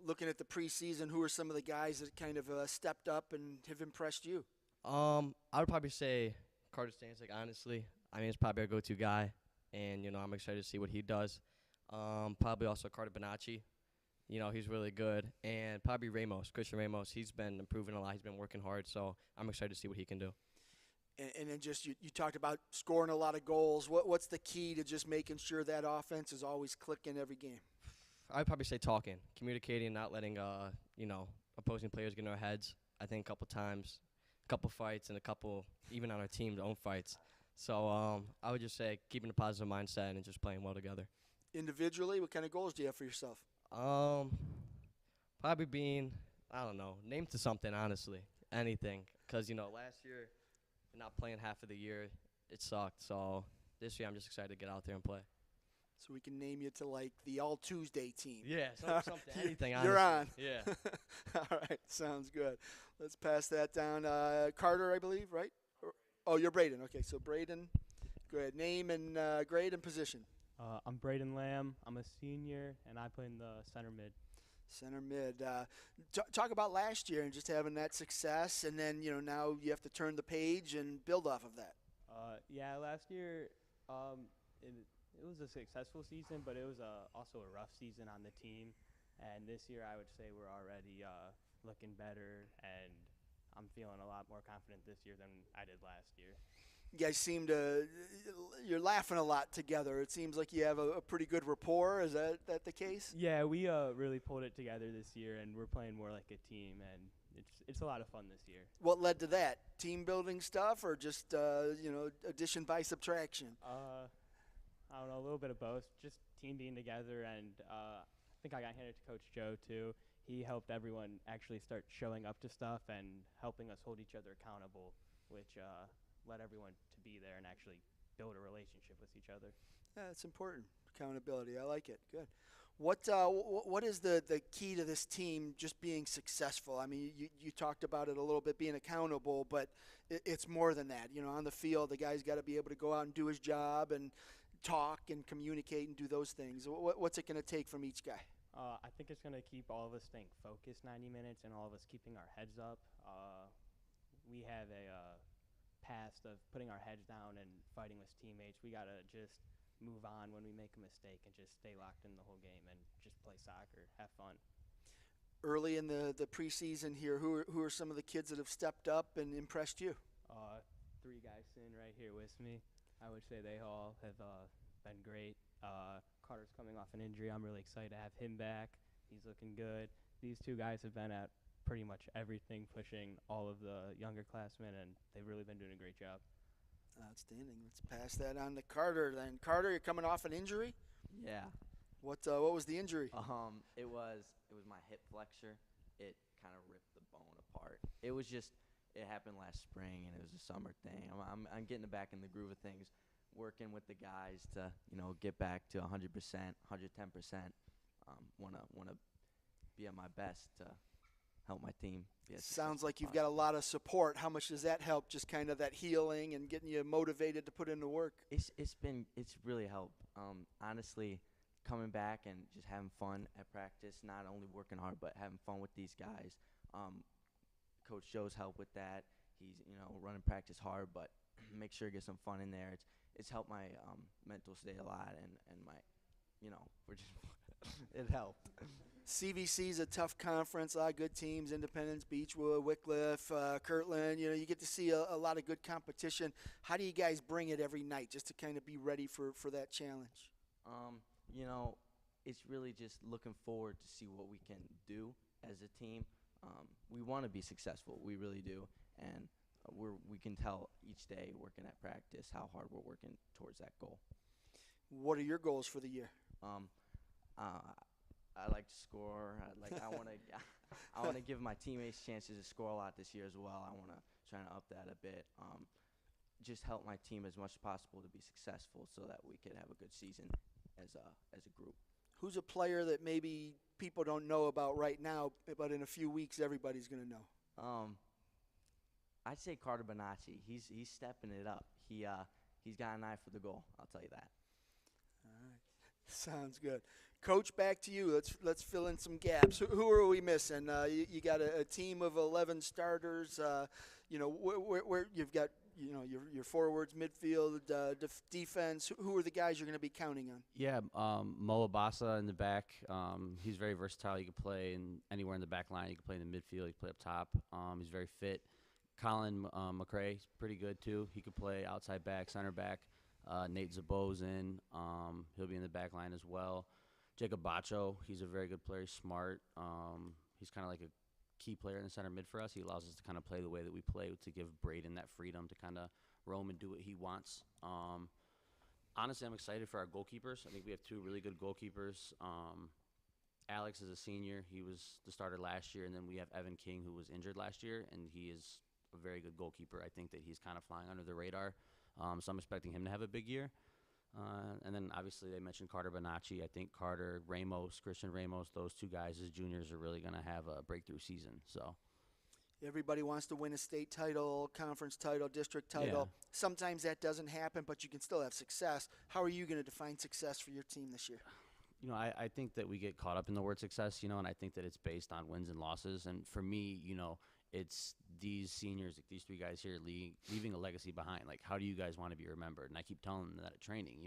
Looking at the preseason, who are some of the guys that kind of stepped up and have impressed you? I would probably say Carter Stanzik, honestly. It's probably our go-to guy. And, I'm excited to see what he does. Probably also Carter Bonacci. He's really good. And probably Christian Ramos. He's been improving a lot. He's been working hard. So I'm excited to see what he can do. And then just you talked about scoring a lot of goals. What's the key to just making sure that offense is always clicking every game? I'd probably say talking, communicating, not letting opposing players get in our heads. I think a couple times, a couple fights, and a couple even on our team's own fights. So I would just say keeping a positive mindset and just playing well together. Individually, what kind of goals do you have for yourself? Probably being, I don't know, named to something, honestly, anything. Because, last year, not playing half of the year, it sucked. So this year I'm just excited to get out there and play. So we can name you to, like, the All-Tuesday team. Yeah, something, anything, honestly. You're on. Yeah. All right, sounds good. Let's pass that down. Carter, I believe, right? Oh, you're Braden. Okay, so Braden, go ahead. Name and grade and position. I'm Braden Lamb. I'm a senior, and I play in the center mid. Center mid. Talk about last year and just having that success, and then now you have to turn the page and build off of that. Yeah, last year it was a successful season, but it was also a rough season on the team. And this year, I would say we're already looking better, and I'm feeling a lot more confident this year than I did last year. You guys seem you're laughing a lot together. It seems like you have a pretty good rapport. Is that the case? Yeah, we really pulled it together this year, and we're playing more like a team, and it's a lot of fun this year. What led to that? Team building stuff, or just addition by subtraction? I don't know, a little bit of both. Just team being together, and I think I got handed to Coach Joe too. He helped everyone actually start showing up to stuff and helping us hold each other accountable, which led everyone to be there and actually build a relationship with each other. Yeah, that's important. Accountability. I like it. Good. What is the key to this team just being successful? I mean, you talked about it a little bit, being accountable, but it's more than that. On the field, the guy's got to be able to go out and do his job and talk and communicate and do those things. What's it going to take from each guy? I think it's going to keep all of us staying focused 90 minutes and all of us keeping our heads up. We have a past of putting our heads down and fighting with teammates. We got to just move on when we make a mistake and just stay locked in the whole game and just play soccer, have fun. Early in the preseason here, who are some of the kids that have stepped up and impressed you? 3 guys sitting right here with me. I would say they all have been great. Carter's coming off an injury. I'm really excited to have him back. He's looking good. These 2 guys have been at pretty much everything, pushing all of the younger classmen, and they've really been doing a great job. Outstanding. Let's pass that on to Carter then. Carter, you're coming off an injury? Yeah. What was the injury? It was my hip flexor. It kind of ripped the bone apart. It happened last spring, and it was a summer thing. I'm getting back in the groove of things, working with the guys to get back to 100%, 110%. Wanna be at my best to help my team. Sounds like you've got a lot of support. How much does that help? Just kind of that healing and getting you motivated to put in the work. It's really helped. Honestly, coming back and just having fun at practice, not only working hard but having fun with these guys. Coach Joe's help with that. He's running practice hard, but make sure to get some fun in there. It's helped my mental state a lot, and my we're just it helped. CVC's a tough conference, a lot of good teams, Independence, Beechwood, Wycliffe, Kirtland. You get to see a lot of good competition. How do you guys bring it every night just to kind of be ready for that challenge? It's really just looking forward to see what we can do as a team. We want to be successful, we really do, and we can tell each day working at practice how hard we're working towards that goal. What are your goals for the year? I like to score. I want to give my teammates chances to score a lot this year as well. I want to try and up that a bit. Just help my team as much as possible to be successful, so that we could have a good season as a group. Who's a player that maybe people don't know about right now, but in a few weeks everybody's going to know? I'd say Carter Bonacci. He's stepping it up. He's got an eye for the goal. I'll tell you that. All right. Sounds good. Coach, back to you. Let's fill in some gaps. Who are we missing? You got a team of 11 starters. Where you've got your forwards, midfield, defense. Who are the guys you're going to be counting on? Yeah, Mo Abasa in the back. He's very versatile. He can play anywhere in the back line. He can play in the midfield. He can play up top. He's very fit. Colin McRae is pretty good too. He could play outside back, center back. Nate Zabo's in. He'll be in the back line as well. Jacob Bacho, he's a very good player. He's smart. He's kind of like a key player in the center mid for us. He allows us to kind of play the way that we play, to give Braden that freedom to kind of roam and do what he wants. Honestly, I'm excited for our goalkeepers. I think we have two really good goalkeepers. Alex is a senior. He was the starter last year, and then we have Evan King, who was injured last year, and he is a very good goalkeeper. I think that he's kind of flying under the radar. So I'm expecting him to have a big year. And then obviously they mentioned Carter Bonacci. I think Carter, Christian Ramos, those two guys as juniors are really going to have a breakthrough season. So everybody wants to win a state title, conference title, district title. Yeah. Sometimes that doesn't happen, but you can still have success. How are you going to define success for your team this year? I think that we get caught up in the word success, and I think that it's based on wins and losses. And for me, it's these seniors, like these three guys here, leaving a legacy behind. Like, how do you guys want to be remembered? And I keep telling them that at training.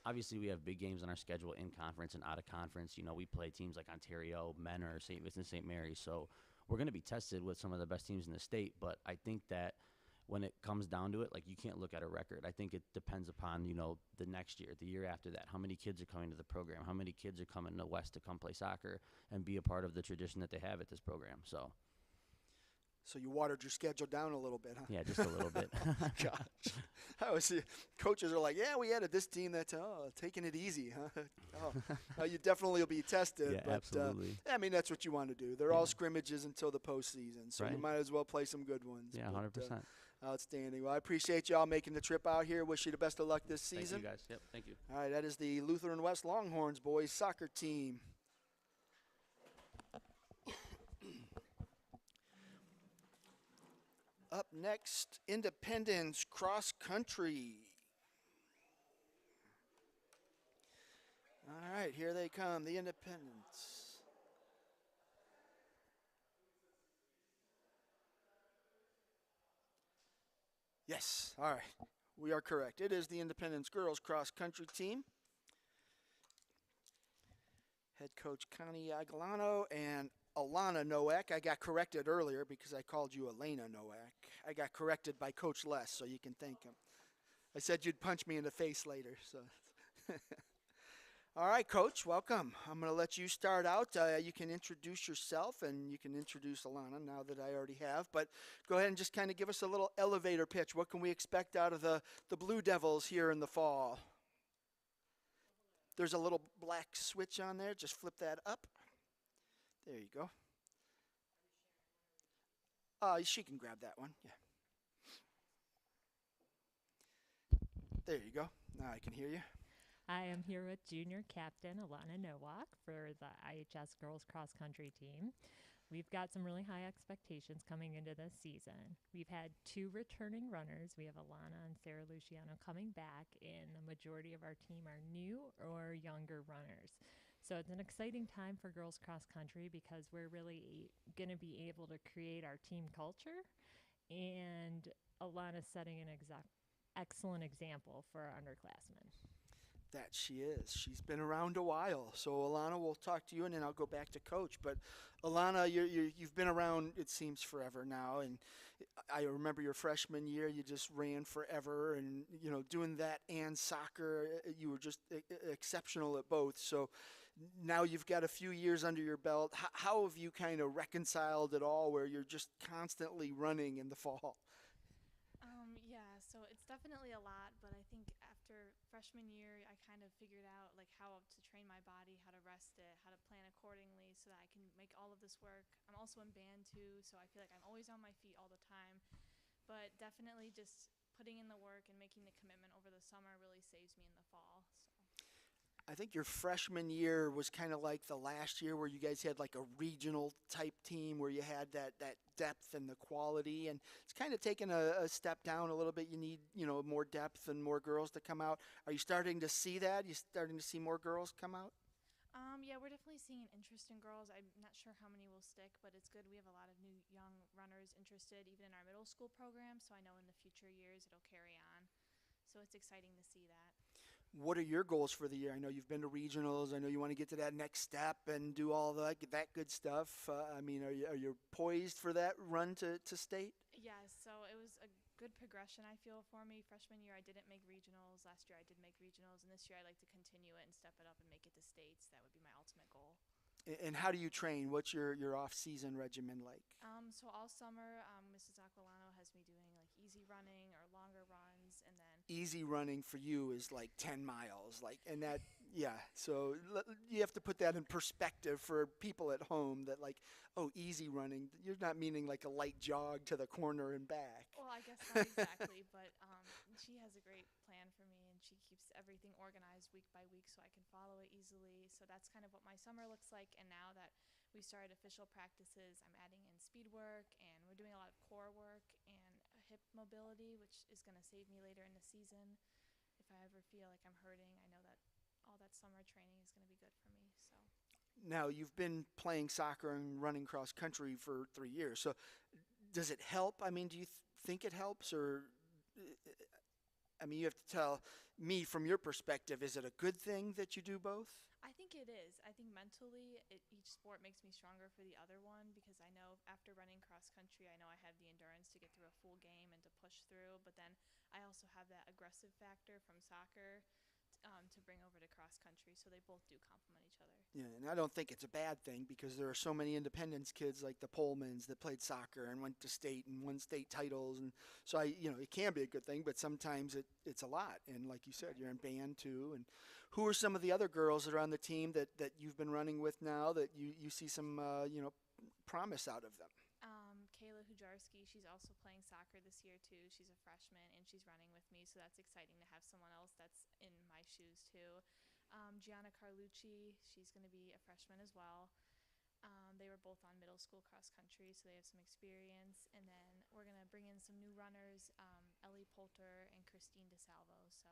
Obviously we have big games on our schedule in conference and out of conference. We play teams like Ontario, Menor, St. Vincent, St. Mary's. So we're going to be tested with some of the best teams in the state. But I think that when it comes down to it, you can't look at a record. I think it depends upon, the next year, the year after that. How many kids are coming to the program? How many kids are coming to West to come play soccer and be a part of the tradition that they have at this program? So you watered your schedule down a little bit, huh? Yeah, just a little bit. Gosh. I always see coaches are like, yeah, we added this team that's taking it easy, huh? You definitely will be tested. Yeah, but, absolutely. That's what you want to do. They're all scrimmages until the postseason, so you Right. might as well play some good ones. Yeah, But, 100%. Outstanding. Well, I appreciate you all making the trip out here. Wish you the best of luck this season. Thank you, guys. Yep, thank you. All right, that is the Lutheran West Longhorns boys soccer team. Up next, Independence Cross Country. All right, here they come, the Independents. Yes, all right, we are correct. It is the Independence Girls Cross Country team. Head coach Connie Aguilano and Alana Nowak. I got corrected earlier because I called you Elena Nowak. I got corrected by Coach Les, so you can thank him. I said you'd punch me in the face later. So, all right, Coach, welcome. I'm going to let you start out. You can introduce yourself, and you can introduce Alana now that I already have. But go ahead and just kind of give us a little elevator pitch. What can we expect out of the Blue Devils here in the fall? There's a little black switch on there. Just flip that up. There you go. She can grab that one. Yeah. There you go. Now I can hear you. I am here with junior captain Alana Nowak for the IHS Girls Cross Country team. We've got some really high expectations coming into this season. We've had two returning runners. We have Alana and Sarah Luciano coming back, and the majority of our team are new or younger runners. So it's an exciting time for girls cross country because we're really going to be able to create our team culture, and Alana's setting an excellent example for our underclassmen. That she is. She's been around a while. So, Alana, we'll talk to you, and then I'll go back to Coach. But, Alana, you've been around, it seems, forever now. And I remember your freshman year, you just ran forever. And, doing that and soccer, you were just exceptional at both. So, now you've got a few years under your belt. How have you kind of reconciled it all where you're just constantly running in the fall? So it's definitely a lot, but I think after freshman year, I kind of figured out how to train my body, how to rest it, how to plan accordingly so that I can make all of this work. I'm also in band too, so I feel like I'm always on my feet all the time. But definitely just putting in the work and making the commitment over the summer really saves me in the fall. So. I think your freshman year was kind of like the last year where you guys had like a regional type team where you had that depth and the quality, and it's kind of taken a step down a little bit. You need, more depth and more girls to come out. Are you starting to see that? You starting to see more girls come out? Yeah, we're definitely seeing an interest in girls. I'm not sure how many will stick, but it's good. We have a lot of new young runners interested, even in our middle school program. So I know in the future years it'll carry on. So it's exciting to see that. What are your goals for the year? I know you've been to regionals. I know you want to get to that next step and do all that good stuff. Are you poised for that run to state? Yeah, so it was a good progression, I feel, for me. Freshman year, I didn't make regionals. Last year, I did make regionals. And this year, I'd like to continue it and step it up and make it to states. That would be my ultimate goal. And how do you train? What's your off-season regimen like? So all summer, Mrs. Aquilano has me doing like easy running or longer runs, and then Easy running for you is like 10 miles, and that, yeah. So you have to put that in perspective for people at home that easy running. You're not meaning like a light jog to the corner and back. Well, I guess not exactly, but she has a great plan for me, and she keeps everything organized week by week so I can follow it easily. So that's kind of what my summer looks like. And now that we started official practices, I'm adding in speed work, and we're doing a lot of core work and hip mobility, which is going to save me later in the season. If I ever feel like I'm hurting, I know that all that summer training is going to be good for me. So. Now, you've been playing soccer and running cross country for 3 years. So does it help? I mean, do you think it helps? Or, you have to tell me from your perspective, is it a good thing that you do both? I think it is. I think mentally, each sport makes me stronger for the other one, because I know after running cross country, I know I have the endurance to get through a full game and to push through. But then I also have that aggressive factor from soccer to bring over to cross country. So they both do complement each other. Yeah, and I don't think it's a bad thing, because there are so many Independence kids like the Pullmans that played soccer and went to state and won state titles, and so it can be a good thing, but sometimes it's a lot. And like you said, you're in band too. And who are some of the other girls that are on the team that you've been running with now that you see some promise out of them? Kayla Hujarski, she's also playing soccer this year too. She's a freshman and she's running with me, so that's exciting to have someone else that's in my shoes too. Gianna Carlucci, she's going to be a freshman as well. They were both on middle school cross country, so they have some experience. And then we're going to bring in some new runners, Ellie Poulter and Christine DeSalvo. So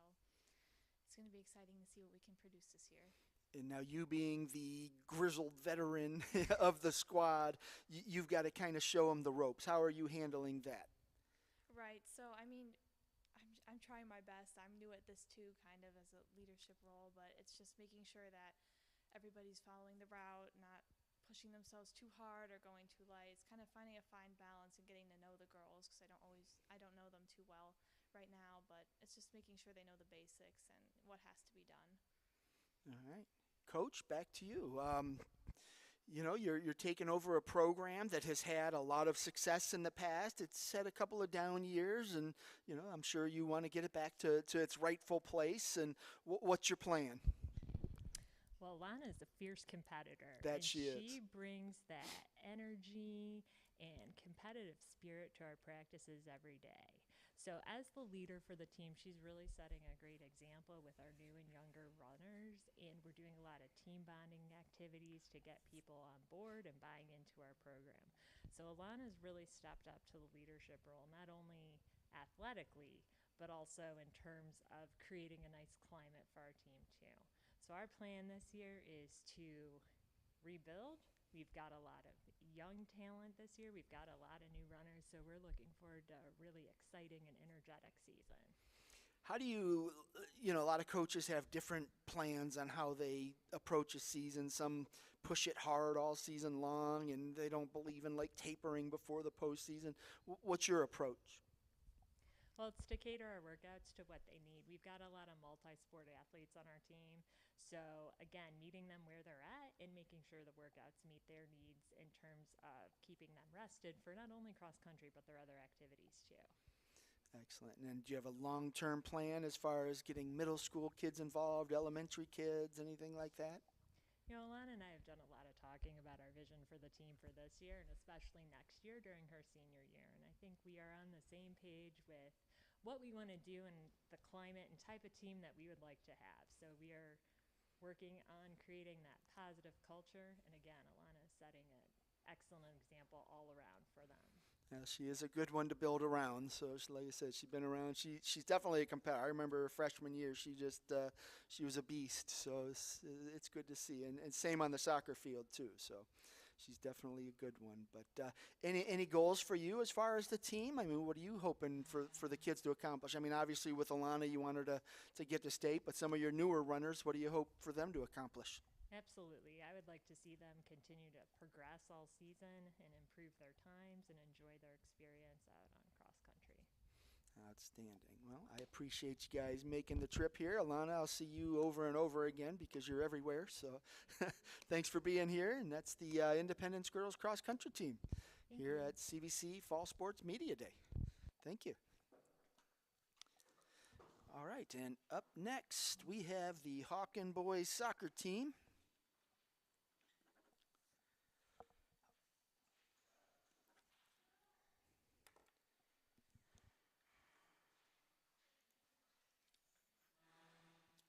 it's going to be exciting to see what we can produce this year. And now, you being the grizzled veteran of the squad, you've got to kind of show them the ropes. How are you handling that? Right. So, I'm trying my best. I'm new at this too, kind of as a leadership role, but it's just making sure that everybody's following the route, not pushing themselves too hard or going too light. It's kind of finding a fine balance and getting to know the girls, because I don't know them too well right now, but it's just making sure they know the basics and what has to be done. All right. Coach, back to you. You're taking over a program that has had a lot of success in the past. It's had a couple of down years, and I'm sure you want to get it back to its rightful place. And what's your plan? Well, Lana's a fierce competitor. That and she is. She brings that energy and competitive spirit to our practices every day. So as the leader for the team, she's really setting a great example with our new and younger runners, and we're doing a lot of team bonding activities to get people on board and buying into our program. So Alana's really stepped up to the leadership role, not only athletically, but also in terms of creating a nice climate for our team too. So our plan this year is to rebuild. We've got a lot of young talent this year. We've got a lot of new runners, so we're looking forward to a really exciting and energetic season. How do you a lot of coaches have different plans on how they approach a season. Some push it hard all season long, and they don't believe in tapering before the postseason. What's your approach? Well, it's to cater our workouts to what they need. We've got a lot of multi-sport athletes on our team. So, again, meeting them where they're at and making sure the workouts meet their needs in terms of keeping them rested for not only cross-country, but their other activities too. Excellent. And then do you have a long-term plan as far as getting middle school kids involved, elementary kids, anything like that? Alana and I have done a lot of talking about our vision for the team for this year and especially next year during her senior year. And I think we are on the same page with what we want to do and the climate and type of team that we would like to have. So we are working on creating that positive culture. And again, Alana is setting an excellent example all around for them. Yeah, she is a good one to build around. So, like I said, she's been around. She's definitely a competitor. I remember her freshman year. She was a beast. So it's good to see. And same on the soccer field too. So she's definitely a good one. But any goals for you as far as the team? I mean, what are you hoping for the kids to accomplish? I mean, obviously with Alana, you want her to get to state. But some of your newer runners, what do you hope for them to accomplish? Absolutely. I would like to see them continue to progress all season and improve their times and enjoy their experience out on cross country. Outstanding. Well, I appreciate you guys making the trip here. Alana, I'll see you over and over again because you're everywhere. So thanks for being here. And that's the Independence Girls Cross Country Team here at CVC Fall Sports Media Day. Thank you. All right, and up next we have the Hawken boys soccer team.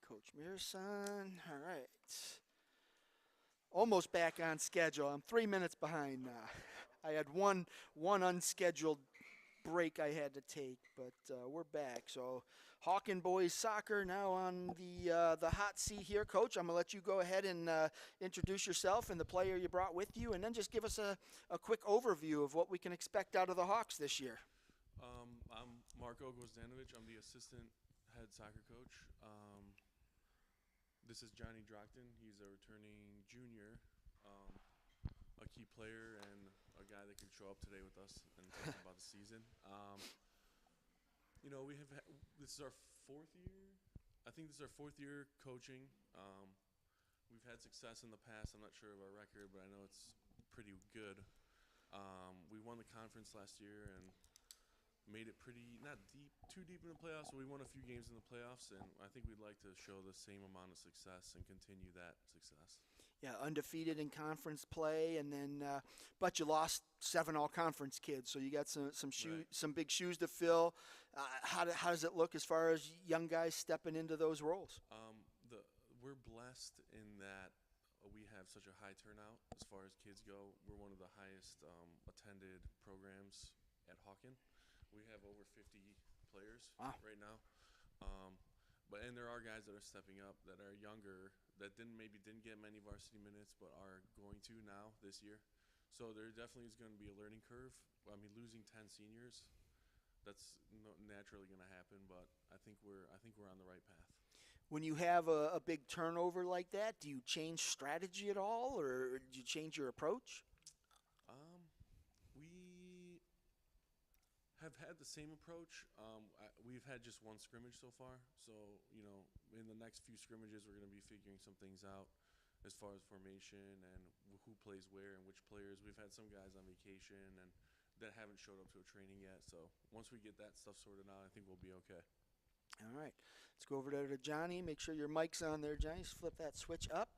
Coach Mearson, all right. Almost back on schedule. I'm 3 minutes behind now. I had one unscheduled break I had to take, but we're back. So Hawken boys soccer now on the hot seat here. Coach, I'm going to let you go ahead and introduce yourself and the player you brought with you, and then just give us a quick overview of what we can expect out of the Hawks this year. I'm Marko Gvozdanovich. I'm the assistant head soccer coach. This is Johnny Drockton. He's a returning junior, a key player, and a guy that can show up today with us and talk about the season. This is our 4th year. I think this is our 4th year coaching. We've had success in the past. I'm not sure of our record, but I know it's pretty good. We won the conference last year and made it not too deep in the playoffs, but we won a few games in the playoffs, and I think we'd like to show the same amount of success and continue that success. Yeah, undefeated in conference play, and then but you lost 7 all-conference kids, so you got some big shoes to fill. How does it look as far as young guys stepping into those roles? We're blessed in that we have such a high turnout as far as kids go. We're one of the highest attended programs at Hawken. We have over 50 players right now. And there are guys that are stepping up that are younger that didn't get many varsity minutes but are going to now this year. So there definitely is going to be a learning curve. I mean, losing 10 seniors, that's naturally going to happen, but I think we're on the right path. When you have a big turnover like that, do you change strategy at all, or do you change your approach? Have had the same approach. We've had just one scrimmage so far, so in the next few scrimmages we're going to be figuring some things out as far as formation and who plays where and which players. We've had some guys on vacation and that haven't showed up to a training yet, so once we get that stuff sorted out, I think we'll be okay. All right, let's go over there to Johnny. Make sure your mic's on there, Johnny. Just flip that switch up.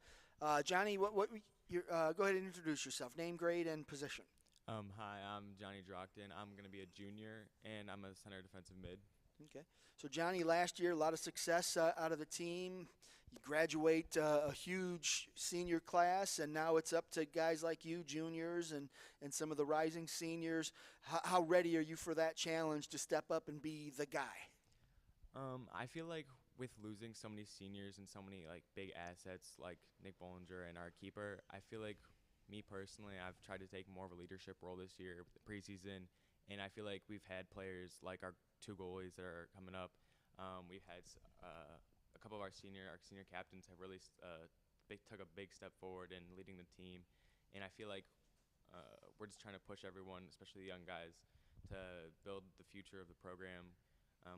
Johnny, go ahead and introduce yourself. Name, grade, and position. Hi, I'm Johnny Drockton. I'm going to be a junior, and I'm a center defensive mid. Okay. So, Johnny, last year, a lot of success out of the team. You graduate a huge senior class, and now it's up to guys like you, juniors, and some of the rising seniors. How ready are you for that challenge to step up and be the guy? I feel like with losing so many seniors and so many big assets like Nick Bollinger and our keeper, I feel like me personally, I've tried to take more of a leadership role this year with the preseason, and I feel like we've had players like our 2 goalies that are coming up. We've had a couple of our senior captains have really took a big step forward in leading the team, and I feel like we're just trying to push everyone, especially the young guys, to build the future of the program.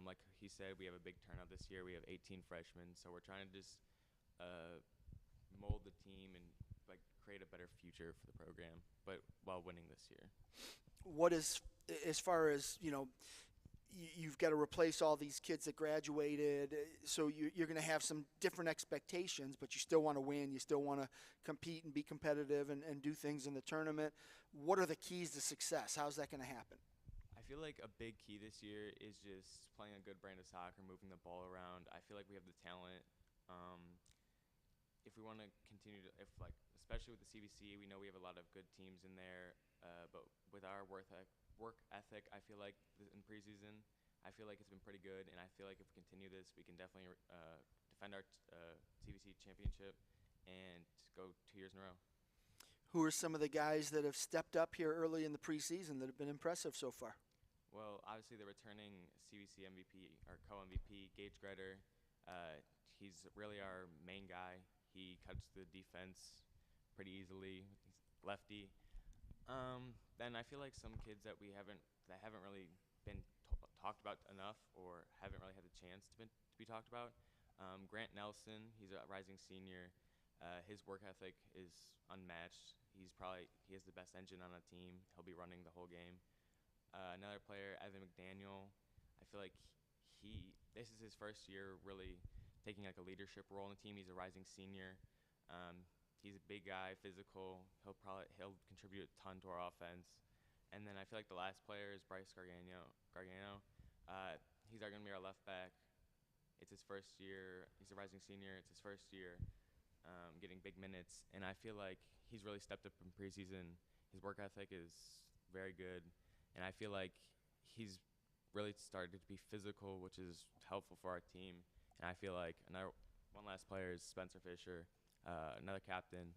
Like he said, we have a big turnout this year. We have 18 freshmen, so we're trying to just mold the team and create a better future for the program, but while winning this year. What is, as far as, you've got to replace all these kids that graduated, so you're going to have some different expectations, but you still want to win, you still want to compete and be competitive and do things in the tournament. What are the keys to success? How's that going to happen? I feel like a big key this year is just playing a good brand of soccer, moving the ball around. I feel like we have the talent. if we want to continue to, if like, especially with the CVC, we know we have a lot of good teams in there, but with our work ethic, I feel like in preseason, I feel like it's been pretty good, and I feel like if we continue this, we can definitely defend our CVC championship and go 2 years in a row. Who are some of the guys that have stepped up here early in the preseason that have been impressive so far? Well, obviously the returning CVC MVP, or co-MVP, Gage Gretter. He's really our main guy. He cuts the defense pretty easily. He's lefty. Then I feel like some kids that haven't really been talked about enough, or haven't really had the chance to be talked about. Grant Nelson, he's a rising senior. His work ethic is unmatched. He has the best engine on the team. He'll be running the whole game. Another player, Evan McDaniel, I feel like this is his first year really taking like a leadership role in the team. He's a rising senior. He's a big guy, physical. He'll contribute a ton to our offense. And then I feel like the last player is Bryce Gargano. He's going to be our left back. It's his first year. He's a rising senior. It's his first year getting big minutes. And I feel like he's really stepped up in preseason. His work ethic is very good. And I feel like he's really started to be physical, which is helpful for our team. And I feel like one last player is Spencer Fisher, another captain.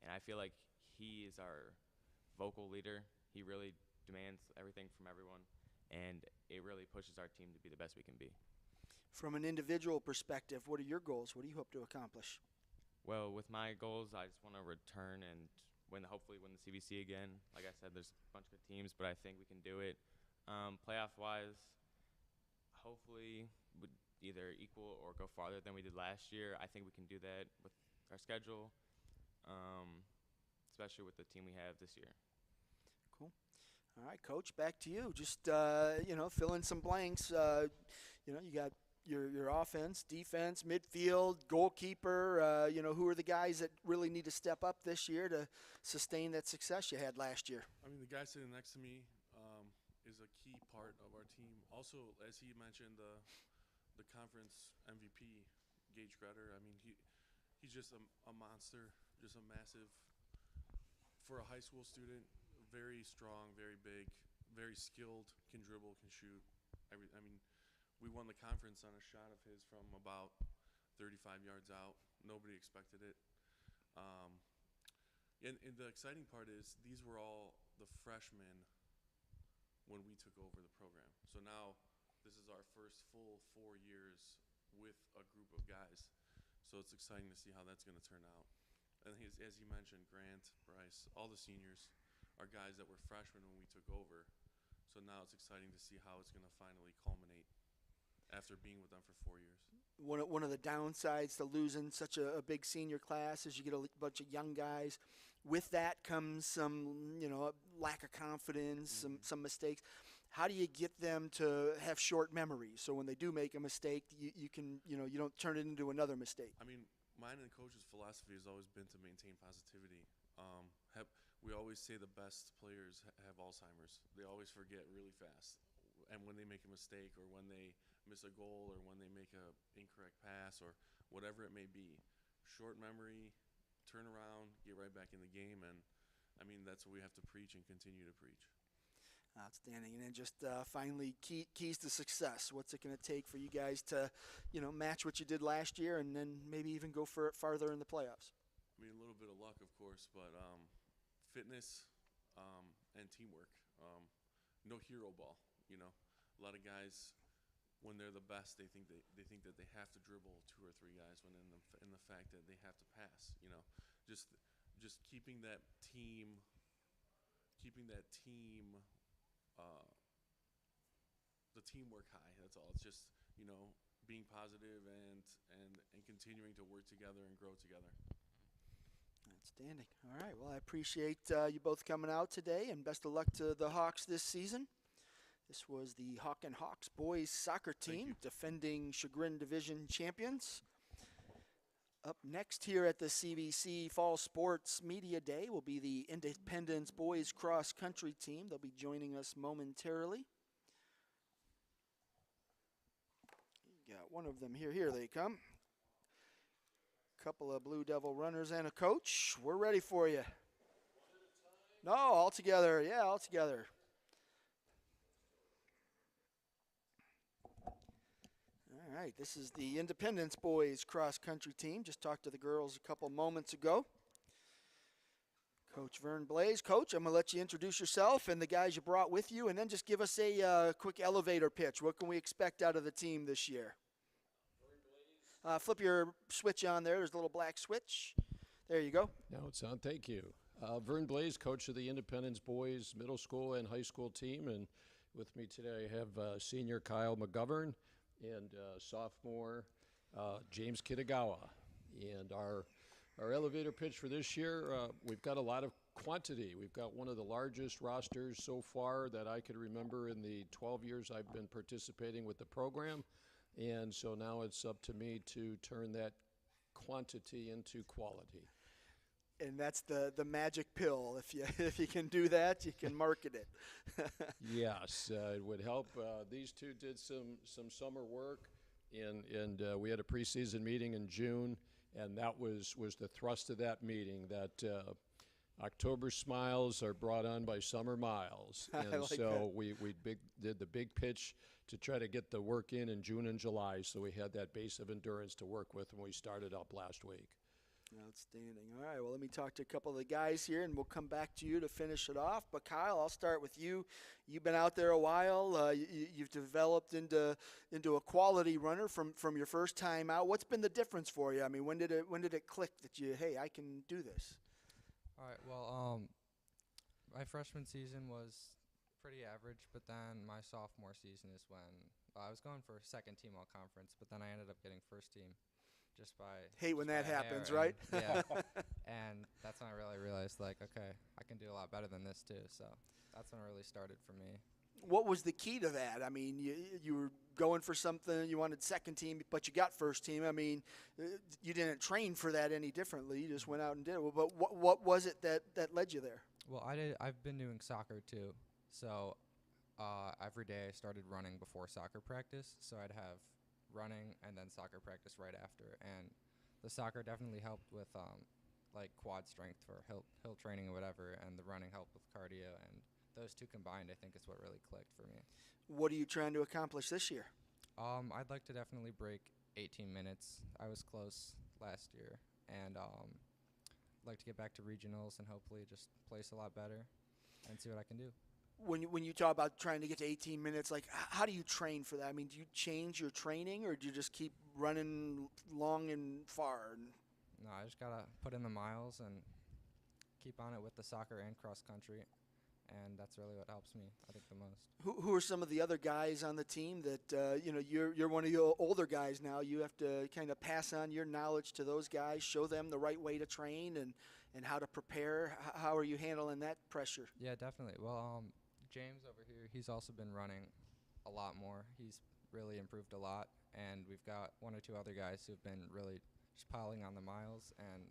And I feel like he is our vocal leader. He really demands everything from everyone. And it really pushes our team to be the best we can be. From an individual perspective, what are your goals? What do you hope to accomplish? Well, with my goals, I just want to return and hopefully win the CVC again. Like I said, there's a bunch of good teams, but I think we can do it. Playoff-wise, hopefully would either equal or go farther than we did last year. I think we can do that with our schedule, especially with the team we have this year. Cool. All right, Coach, back to you. Just, fill in some blanks. You got your offense, defense, midfield, goalkeeper. Who are the guys that really need to step up this year to sustain that success you had last year? I mean, the guy sitting next to me is a key part of our team. Also, as he mentioned, the conference MVP, Gage Gretter. I mean, he's just a monster, just a massive, for a high school student, very strong, very big, very skilled, can dribble, can shoot. We won the conference on a shot of his from about 35 yards out. Nobody expected it. And the exciting part is these were all the freshmen when we took over the program. So now this is our first full 4 years with a group of guys. So it's exciting to see how that's going to turn out. And as he mentioned, Grant, Bryce, all the seniors are guys that were freshmen when we took over. So now it's exciting to see how it's going to finally culminate after being with them for 4 years. One of the downsides to losing such a big senior class is you get a bunch of young guys. With that comes some, lack of confidence, some mistakes. How do you get them to have short memories so when they do make a mistake, you can, you don't turn it into another mistake? I mean, mine and the coach's philosophy has always been to maintain positivity. We always say the best players have Alzheimer's. They always forget really fast. And when they make a mistake or when they miss a goal or when they make a incorrect pass or whatever it may be, short memory, turn around, get right back in the game. And, that's what we have to preach and continue to preach. Outstanding. And then just finally, keys to success. What's it going to take for you guys to, match what you did last year and then maybe even go farther in the playoffs? A little bit of luck, of course, but fitness and teamwork. No hero ball, A lot of guys, when they're the best, they think that they have to dribble 2 or 3 guys. When in the fact that they have to pass, just keeping that team, the teamwork high. That's all. It's just being positive and continuing to work together and grow together. Outstanding. All right. Well, I appreciate you both coming out today, and best of luck to the Hawks this season. This was the Hawken Hawks boys soccer team, defending Chagrin Division champions. Up next here at the CVC Fall Sports Media Day will be the Independence boys cross country team. They'll be joining us momentarily. Got one of them here. Here they come. couple of Blue Devil runners and a coach. We're ready for you. No, all together. Yeah, all together. All right, this is the Independence boys cross-country team. Just talked to the girls a couple moments ago. Coach Vern Blaze. Coach, I'm going to let you introduce yourself and the guys you brought with you, and then just give us a quick elevator pitch. What can we expect out of the team this year? Flip your switch on there. There's a little black switch. There you go. Now it's on. Thank you. Vern Blaze, coach of the Independence boys middle school and high school team, and with me today I have senior Kyle McGovern and sophomore James Kitagawa. And our elevator pitch for this year, we've got a lot of quantity. We've got one of the largest rosters so far that I could remember in the 12 years I've been participating with the program. And so now it's up to me to turn that quantity into quality. And that's the magic pill. If you can do that, you can market it. Yes, it would help. These two did some summer work, and we had a preseason meeting in June. And that was the thrust of that meeting, that October smiles are brought on by summer miles. And like so we did the big pitch to try to get the work in June and July, so we had that base of endurance to work with when we started up last week. Outstanding. All right, well, let me talk to a couple of the guys here, and we'll come back to you to finish it off. But, Kyle, I'll start with you. You've been out there a while. You've developed into a quality runner from your first time out. What's been the difference for you? I mean, when did it click that hey, I can do this? All right, well, my freshman season was pretty average, but then my sophomore season is when I was going for second team all conference, but then I ended up getting first team. Just by hate when that happens, and, right? Yeah, and that's when I really realized, like, okay, I can do a lot better than this too. So that's when it really started for me. What was the key to that? I mean, you were going for something, you wanted second team, but you got first team. I mean, you didn't train for that any differently. You just went out and did it. But what was it that led you there? Well, I've been doing soccer too. So every day I started running before soccer practice. So I'd have running and then soccer practice right after, and the soccer definitely helped with like quad strength for hill training or whatever, and the running helped with cardio, and those two combined I think is what really clicked for me. What are you trying to accomplish this year? I'd like to definitely break 18 minutes. I was close last year, and I'd like to get back to regionals and hopefully just place a lot better and see what I can do. When you talk about trying to get to 18 minutes, like, how do you train for that? I mean, do you change your training, or do you just keep running long and far? No, I just gotta put in the miles and keep on it with the soccer and cross country, and that's really what helps me, I think, the most. Who are some of the other guys on the team that you're one of the older guys now? You have to kind of pass on your knowledge to those guys, show them the right way to train and how to prepare. How are you handling that pressure? Yeah, definitely. Well, James over here, he's also been running a lot more. He's really improved a lot, and we've got one or two other guys who've been really just piling on the miles, and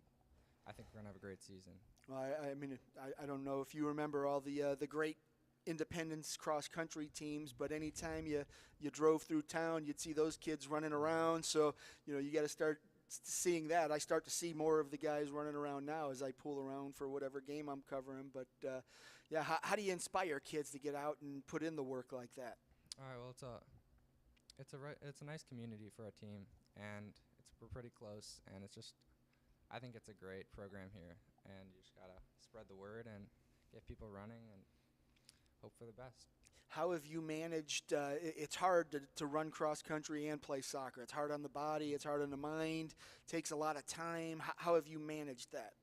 I think we're going to have a great season. Well, I mean, I don't know if you remember all the great Independence cross-country teams, but anytime you drove through town, you'd see those kids running around. So, you got to start seeing that. I start to see more of the guys running around now as I pull around for whatever game I'm covering. But, yeah, how do you inspire kids to get out and put in the work like that? All right, well, it's a nice community for a team, and we're pretty close, and I think it's a great program here, and you just got to spread the word and get people running and hope for the best. How have you managed? It's hard to run cross country and play soccer. It's hard on the body. It's hard on the mind. Takes a lot of time. How have you managed that?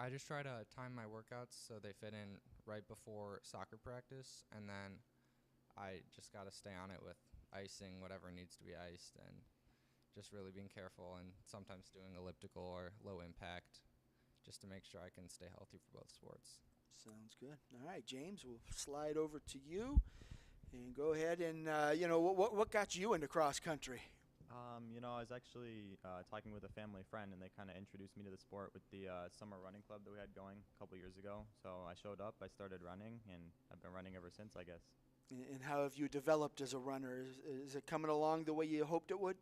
I just try to time my workouts so they fit in right before soccer practice, and then I just got to stay on it with icing whatever needs to be iced, and just really being careful, and sometimes doing elliptical or low impact just to make sure I can stay healthy for both sports. Sounds good. All right, James, we'll slide over to you and go ahead and, what got you into cross country? I was actually talking with a family friend, and they kind of introduced me to the sport with the summer running club that we had going a couple years ago. So I showed up, I started running, and I've been running ever since, I guess. And how have you developed as a runner? Is it coming along the way you hoped it would?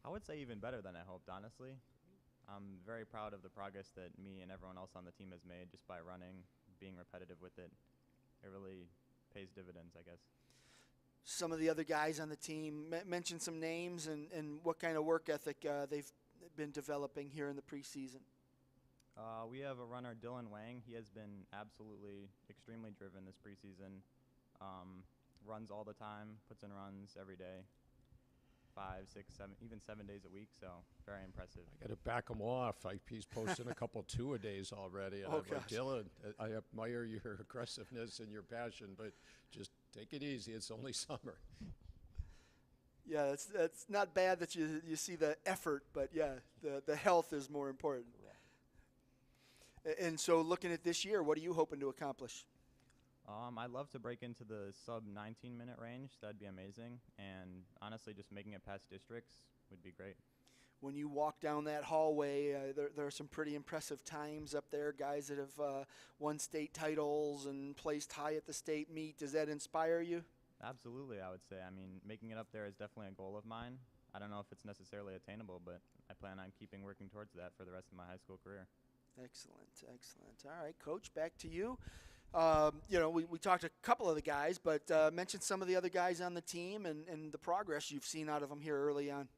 I would say even better than I hoped, honestly. I'm very proud of the progress that me and everyone else on the team has made just by running, being repetitive with it. It really pays dividends, I guess. Some of the other guys on the team, mention some names and what kind of work ethic they've been developing here in the preseason. We have a runner, Dylan Wang. He has been absolutely extremely driven this preseason. Runs all the time, puts in runs every day, 5, 6, 7, even 7 days a week. So very impressive. I got to back him off. He's posting a couple two-a-days already. And I'm like, Dylan, I admire your aggressiveness and your passion, but just take it easy. It's only summer. Yeah, that's not bad that you see the effort, but yeah, the health is more important. And so looking at this year, what are you hoping to accomplish? I'd love to break into the sub 19-minute range. That'd be amazing. And honestly, just making it past districts would be great. When you walk down that hallway, there are some pretty impressive times up there, guys that have won state titles and placed high at the state meet. Does that inspire you? Absolutely, I would say. I mean, making it up there is definitely a goal of mine. I don't know if it's necessarily attainable, but I plan on keeping working towards that for the rest of my high school career. Excellent, excellent. All right, Coach, back to you. We talked to a couple of the guys, but mention some of the other guys on the team and the progress you've seen out of them here early on.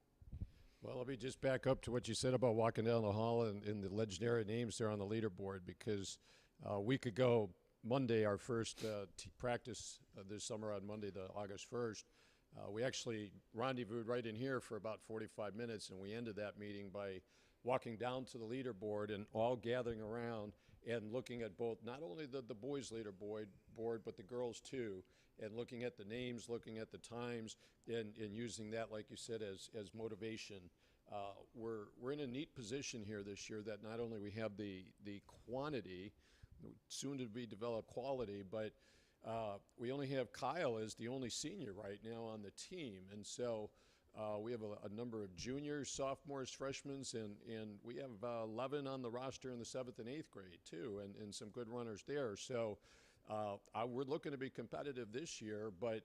Well, let me just back up to what you said about walking down the hall and the legendary names there on the leaderboard, because a week ago, Monday, our first practice this summer on Monday, the August 1st, we actually rendezvoused right in here for about 45 minutes, and we ended that meeting by walking down to the leaderboard and all gathering around and looking at both, not only the boys' leaderboard, but the girls too, and looking at the names, looking at the times, and using that, like you said, as motivation. We're in a neat position here this year that not only we have the quantity, soon to be developed quality, but we only have Kyle as the only senior right now on the team. And so we have a number of juniors, sophomores, freshmen, and we have 11 on the roster in the 7th and 8th grade too, and some good runners there. So we're looking to be competitive this year, but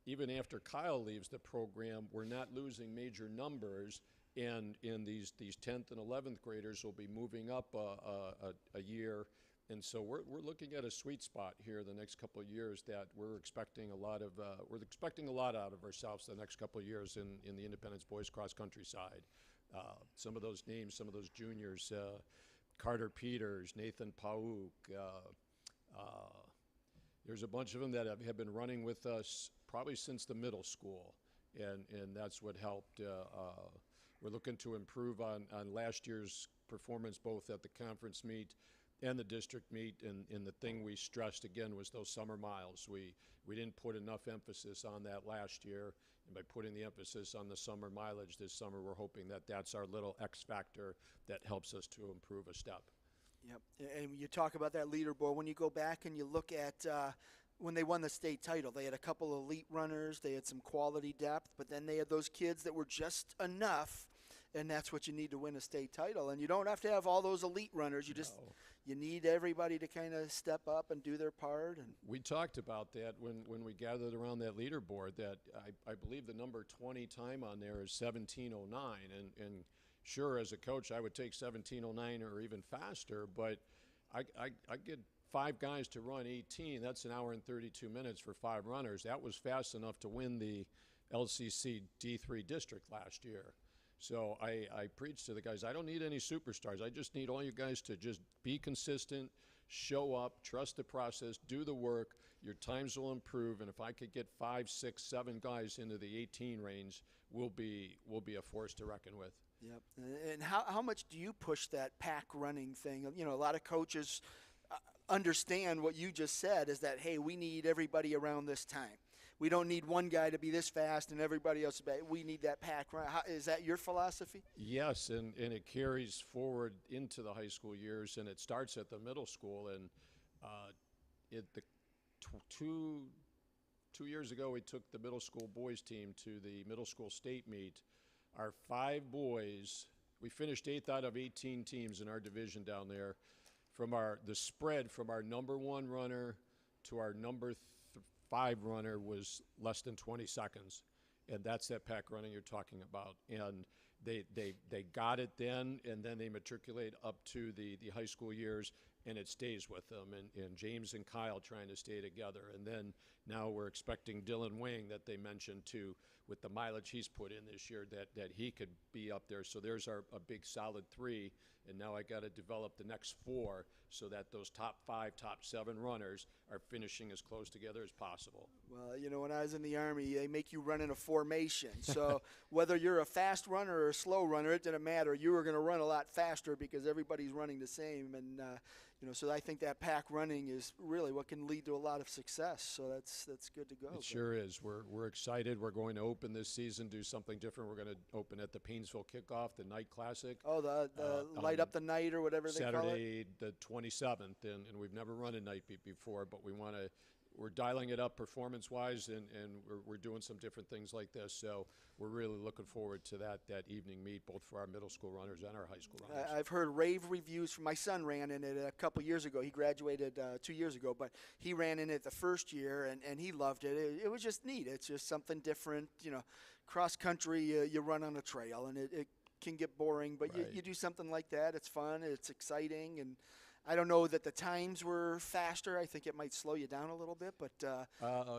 even after Kyle leaves the program, we're not losing major numbers, and these 10th and 11th graders will be moving up a year. And so we're looking at a sweet spot here the next couple of years that we're expecting a lot out of ourselves the next couple of years in the Independence boys cross country side. Some of those names, some of those juniors, Carter Peters, Nathan Pauk, there's a bunch of them that have been running with us probably since the middle school, and that's what helped. We're looking to improve on last year's performance both at the conference meet and the district meet, and the thing we stressed again was those summer miles. We didn't put enough emphasis on that last year, and by putting the emphasis on the summer mileage this summer, we're hoping that that's our little X factor that helps us to improve a step. Yep, and you talk about that leaderboard. When you go back and you look at when they won the state title, they had a couple of elite runners, they had some quality depth, but then they had those kids that were just enough, and that's what you need to win a state title. And you don't have to have all those elite runners. You need everybody to kind of step up and do their part. And we talked about that when we gathered around that leaderboard, that I believe the number 20 time on there is 17:09. And sure, as a coach, I would take 17:09 or even faster, but I get 5 guys to run 18. That's an hour and 32 minutes for 5 runners. That was fast enough to win the LCC D3 district last year. So I preach to the guys, I don't need any superstars. I just need all you guys to just be consistent, show up, trust the process, do the work. Your times will improve. And if I could get 5, 6, 7 guys into the 18 range, we'll be a force to reckon with. Yep. And how much do you push that pack running thing? You know, a lot of coaches understand what you just said, is that, hey, we need everybody around this time. We don't need one guy to be this fast and everybody else. We need that pack run. Is that your philosophy? Yes, and it carries forward into the high school years, and it starts at the middle school. And two years ago, we took the middle school boys team to the middle school state meet. Our 5 boys, we finished 8th out of 18 teams in our division down there. The spread from our number 1 runner to our number 5 runner was less than 20 seconds. and that's that pack running you're talking about. And they got it then, and then they matriculate up to the high school years, and it stays with them. And James and Kyle trying to stay together. And then now we're expecting Dylan Wang, that they mentioned too, with the mileage he's put in this year, that he could be up there. So there's a big solid 3, and now I got to develop the next 4 so that those top 5, top 7 runners are finishing as close together as possible. Well, you know, when I was in the Army, they make you run in a formation. So whether you're a fast runner or a slow runner, it didn't matter. You were going to run a lot faster because everybody's running the same. And, you know, so I think that pack running is really what can lead to a lot of success. So that's good to go. It sure is. We're excited. We're going to open this season, do something different. We're going to open at the Painesville Kickoff, the night classic. Oh, the light up the night or whatever they call it? Saturday the 27th, and we've never run a night beat before, but we're dialing it up performance-wise, and we're doing some different things like this. So we're really looking forward to that evening meet, both for our middle school runners and our high school runners. I've heard rave reviews from my son. Ran in it a couple years ago. He graduated 2 years ago, but he ran in it the first year, and he loved it. It was just neat. It's just something different. You know, cross country, you run on a trail, and it can get boring, but Right. you do something like that. It's fun. It's exciting, and I don't know that the times were faster. I think it might slow you down a little bit, but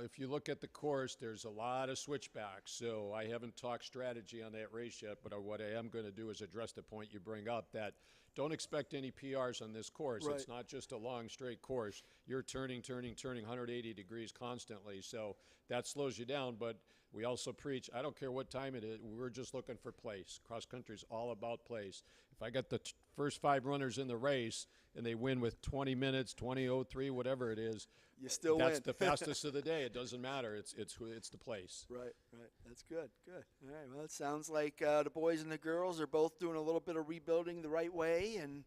if you look at the course, there's a lot of switchbacks. So I haven't talked strategy on that race yet, but what I am going to do is address the point you bring up, that don't expect any PRs on this course. Right. It's not just a long straight course. You're turning 180 degrees constantly. So that slows you down, but we also preach, I don't care what time it is, we're just looking for place. Cross country is all about place. If I got the first 5 runners in the race and they win with 20 minutes, 20:03, whatever it is, you still that's win. the fastest of the day. It doesn't matter. It's the place. Right. That's good. All right, well, it sounds like the boys and the girls are both doing a little bit of rebuilding the right way, and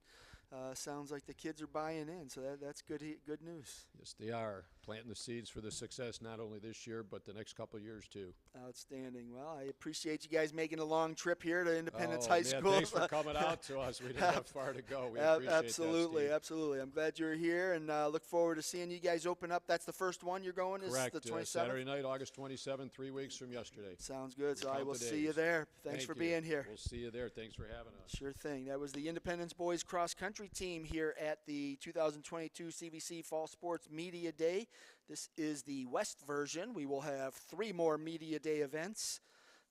sounds like the kids are buying in, so that's good news. Yes, they are planting the seeds for the success not only this year but the next couple of years too. Outstanding. Well, I appreciate you guys making a long trip here to Independence High School. Thanks for coming out to us. We didn't have far to go. We appreciate absolutely, that, absolutely. I'm glad you're here, and look forward to seeing you guys open up. That's the first one you're going. Correct. Is the 27th? Saturday night, August 27th, 3 weeks from yesterday. Sounds good. So Count I will the see you days. there. Thanks Thank for you. being here. We'll see you there. Thanks for having us. Sure thing. That was the Independence Boys Cross Country team here at the 2022 CVC Fall Sports Media Day. This is the West version. We will have 3 more Media Day events.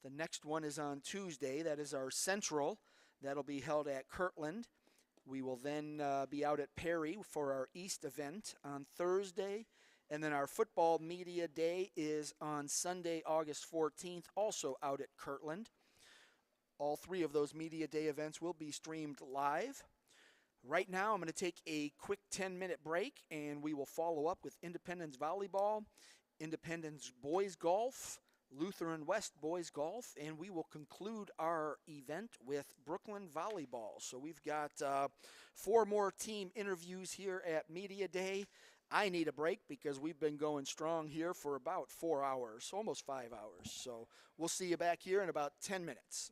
The next one is on Tuesday. That is our Central. That'll be held at Kirtland. We will then be out at Perry for our East event on Thursday. And then our Football Media Day is on Sunday, August 14th, also out at Kirtland. All 3 of those Media Day events will be streamed live. Right now, I'm going to take a quick 10-minute break, and we will follow up with Independence Volleyball, Independence Boys Golf, Lutheran West Boys Golf, and we will conclude our event with Brooklyn Volleyball. So we've got 4 more team interviews here at Media Day. I need a break because we've been going strong here for about 4 hours, almost 5 hours. So we'll see you back here in about 10 minutes.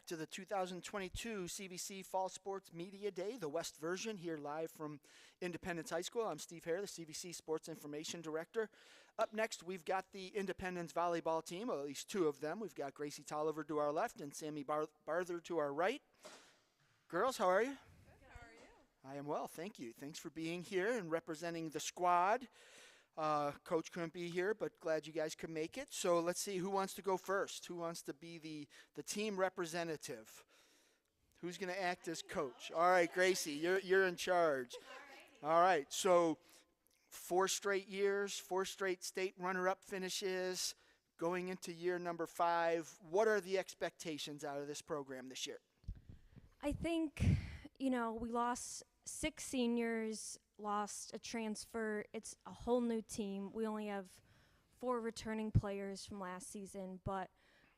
to the 2022 CVC Fall Sports Media Day, the West version, here live from Independence High School. I'm Steve Hare, the CVC Sports Information Director. Up next, we've got the Independence volleyball team, or at least two of them. We've got Gracie Tolliver to our left and Sammy Barther to our right. Girls, how are you? Good. How are you? I am well, thank you. Thanks for being here and representing the squad. Coach couldn't be here, but glad you guys could make it. So let's see, who wants to go first? Who wants to be the team representative? Who's going to act as coach? All right, Gracie, you're in charge. All right, so 4 straight years, 4 straight state runner-up finishes, going into year number 5. What are the expectations out of this program this year? I think, we lost 6 seniors, lost a transfer. It's a whole new team. We only have 4 returning players from last season, but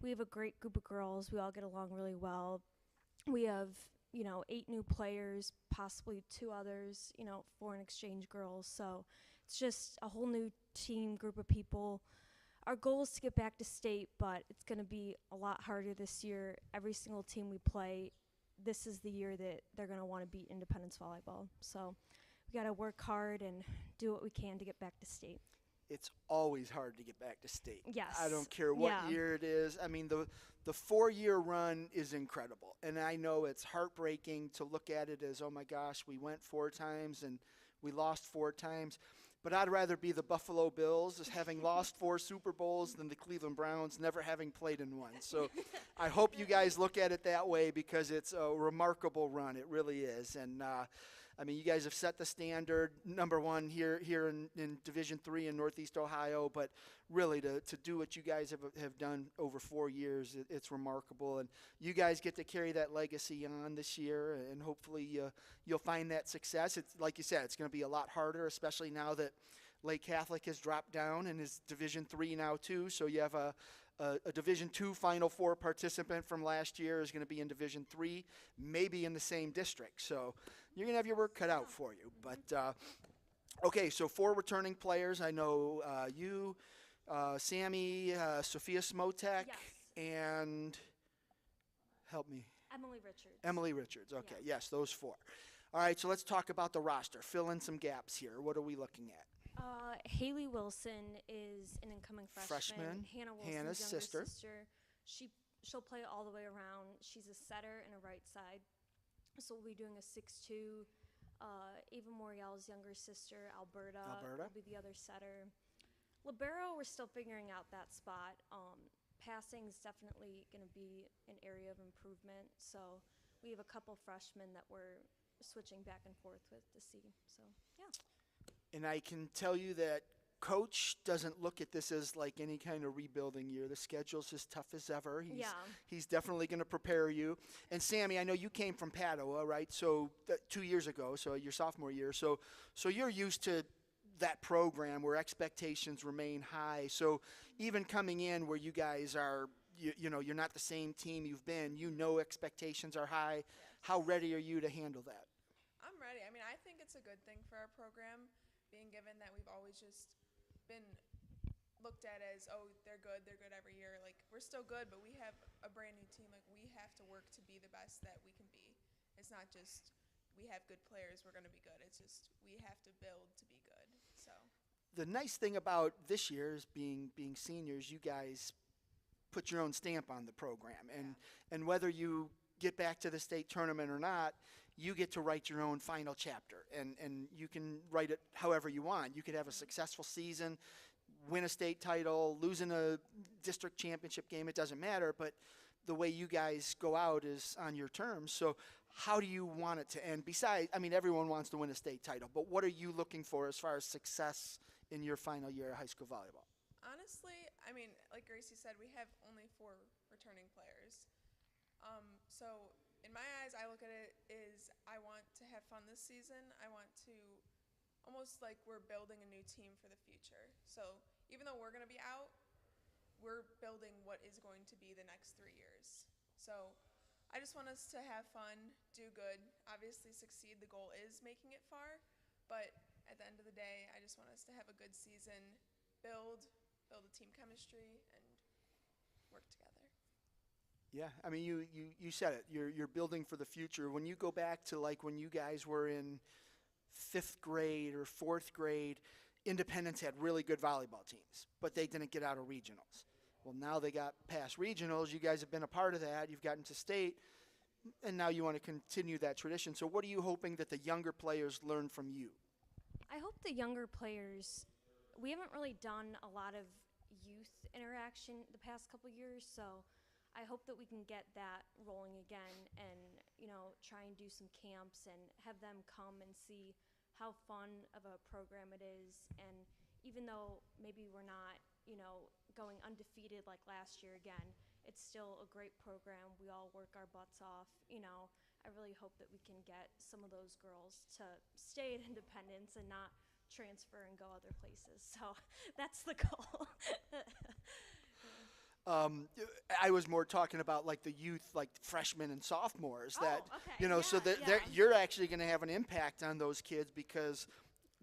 we have a great group of girls. We all get along really well. We have, 8 new players, possibly 2 others, foreign exchange girls. So it's just a whole new team, group of people. Our goal is to get back to state, but it's going to be a lot harder this year. Every single team we play, this is the year that they're going to want to beat Independence volleyball. So we got to work hard and do what we can to get back to state. It's always hard to get back to state. Yes. I don't care what year it is. I mean, the 4-year run is incredible. And I know it's heartbreaking to look at it as, oh my gosh, we went 4 times and we lost 4 times. But I'd rather be the Buffalo Bills as having lost 4 Super Bowls than the Cleveland Browns never having played in one. So I hope you guys look at it that way because it's a remarkable run. It really is. And you guys have set the standard, number 1 here in Division III in Northeast Ohio, but really to do what you guys have done over 4 years, it's remarkable. And you guys get to carry that legacy on this year, and hopefully you'll find that success. It's like you said, it's going to be a lot harder, especially now that Lake Catholic has dropped down and is Division III now too, so you have a Division II Final Four participant from last year is going to be in Division III, maybe in the same district. So you're going to have your work cut out for you. But, okay, so 4 returning players. I know you, Sammy, Sophia Smotek, and help me. Emily Richards. Emily Richards, okay, yes, those 4. All right, so let's talk about the roster. Fill in some gaps here. What are we looking at? Haley Wilson is an incoming freshman. Hannah Wilson's Hannah's younger sister. She'll play all the way around. She's a setter and a right side. So we'll be doing a 6'2". Ava Moriel's younger sister, Alberta, will be the other setter. Libero, we're still figuring out that spot. Passing is definitely going to be an area of improvement. So we have a couple freshmen that we're switching back and forth with to see. So, yeah. And I can tell you that Coach doesn't look at this as like any kind of rebuilding year. The schedule's as tough as ever. He's definitely going to prepare you. And Sammy, I know you came from Padua, right? So 2 years ago, so your sophomore year. So you're used to that program where expectations remain high. So even coming in where you guys are, you're not the same team you've been. Expectations are high. Yes. How ready are you to handle that? I'm ready. I think it's a good thing for our program, being given that we've always just been looked at as, oh, they're good every year. Like, we're still good, but we have a brand new team. Like, we have to work to be the best that we can be. It's not just we have good players, we're going to be good. It's just we have to build to be good. So the nice thing about this year is being seniors, you guys put your own stamp on the program. And whether you get back to the state tournament or not, you get to write your own final chapter, and you can write it however you want. You could have a successful season, win a state title, lose in a district championship game, it doesn't matter, but the way you guys go out is on your terms. So how do you want it to end? Besides, everyone wants to win a state title, but what are you looking for as far as success in your final year of high school volleyball? honestly, like Gracie said, we have only 4 returning players. So in my eyes, I look at it as I want to have fun this season. I want to almost like we're building a new team for the future. So even though we're going to be out, we're building what is going to be the next 3 years. So I just want us to have fun, do good, obviously succeed. The goal is making it far, but at the end of the day, I just want us to have a good season, build a team chemistry, and work together. Yeah, I mean, you said it. You're building for the future. When you go back to like when you guys were in 5th grade or 4th grade, Independence had really good volleyball teams, but they didn't get out of regionals. Well, now they got past regionals. You guys have been a part of that. You've gotten to state, and now you want to continue that tradition. So what are you hoping that the younger players learn from you? I hope the younger players, we haven't really done a lot of youth interaction the past couple years, so I hope that we can get that rolling again and, try and do some camps and have them come and see how fun of a program it is. And even though maybe we're not, going undefeated like last year again, it's still a great program. We all work our butts off. I really hope that we can get some of those girls to stay at Independence and not transfer and go other places. So that's the goal. I was more talking about like the youth, like freshmen and sophomores. That okay. so that you're actually going to have an impact on those kids because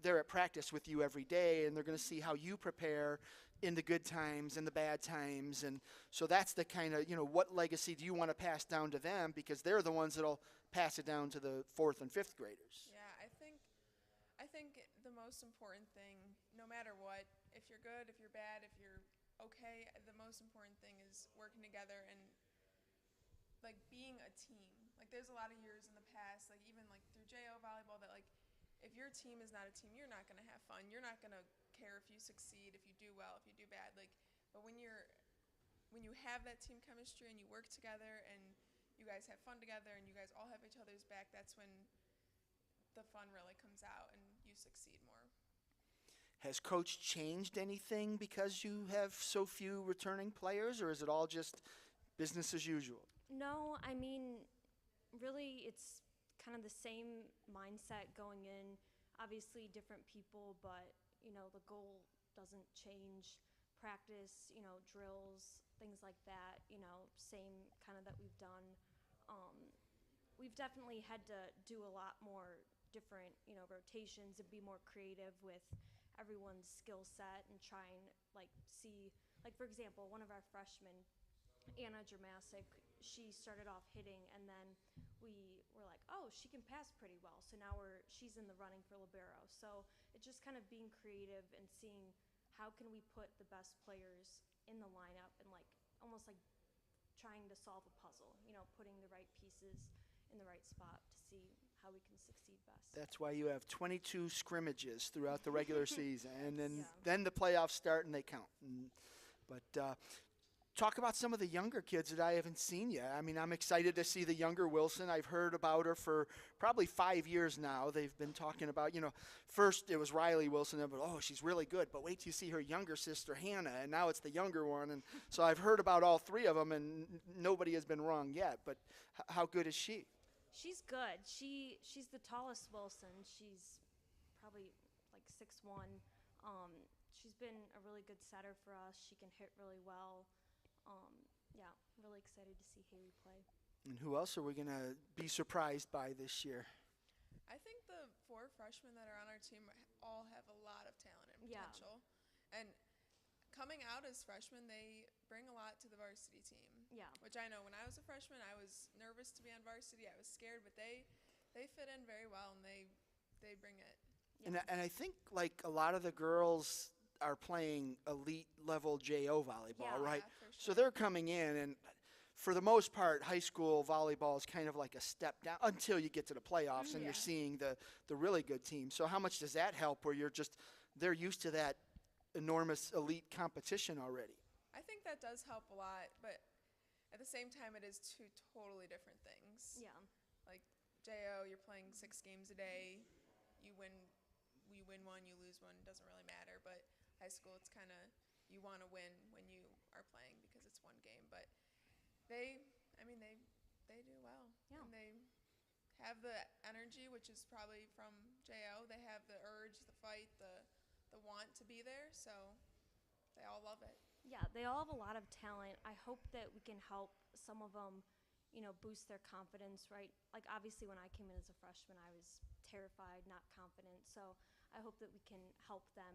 they're at practice with you every day, and they're going to see how you prepare in the good times and the bad times. And so that's the kind of what legacy do you want to pass down to them, because they're the ones that'll pass it down to the 4th and 5th graders. Yeah, I think the most important thing, no matter what, if you're good, if you're bad, if you're okay, the most important thing is working together and like being a team. Like there's a lot of years in the past, like even like through JO volleyball, that like if your team is not a team, you're not going to have fun. You're not going to care if you succeed, if you do well, if you do bad. Like, but when you have that team chemistry and you work together and you guys have fun together and you guys all have each other's back, that's when the fun really comes out and you succeed more. Has Coach changed anything because you have so few returning players, or is it all just business as usual? No, I mean, really, it's kind of the same mindset going in. Obviously, different people, but, the goal doesn't change. Practice, drills, things like that, same kind of that we've done. We've definitely had to do a lot more different, rotations and be more creative with everyone's skill set and try and see, for example, one of our freshmen, Anna Dramasic, she started off hitting, and then we were like, oh, she can pass pretty well, so now she's in the running for libero. So it's just kind of being creative and seeing how can we put the best players in the lineup and almost like trying to solve a puzzle, putting the right pieces in the right spot to see how we can succeed best. That's why you have 22 scrimmages throughout the regular season, and then the playoffs start and they count. But talk about some of the younger kids that I haven't seen yet. I mean, I'm excited to see the younger Wilson. I've heard about her for probably 5 years now. They've been talking about, first it was Riley Wilson, but oh, she's really good. But wait till you see her younger sister, Hannah, and now it's the younger one. And so I've heard about all 3 of them, and nobody has been wrong yet. But how good is she? She's good. She's the tallest Wilson. She's probably 6'1". She's been a really good setter for us. She can hit really well. Yeah, really excited to see Haley play. And who else are we going to be surprised by this year? I think the 4 freshmen that are on our team all have a lot of talent and potential. Yeah. And coming out as freshmen, they bring a lot to the varsity team. Yeah. Which I know when I was a freshman, I was nervous to be on varsity. I was scared, but they fit in very well, and they bring it. Yeah. And I think a lot of the girls are playing elite level JO volleyball, right? Yeah, for sure. So they're coming in, and for the most part, high school volleyball is kind of like a step down until you get to the playoffs and you're seeing the really good teams. So how much does that help where they're used to that enormous elite competition already? I think that does help a lot, but at the same time, it is 2 totally different things. Yeah. Like JO, you're playing 6 games a day. You win 1, you lose 1, doesn't really matter. But high school, it's kind of you want to win when you are playing because it's 1 game. But they do well. Yeah. And they have the energy, which is probably from JO. They have the urge, the fight, the want to be there. So they all love it. Yeah, they all have a lot of talent. I hope that we can help some of them, boost their confidence, right? Like, obviously, when I came in as a freshman, I was terrified, not confident. So I hope that we can help them,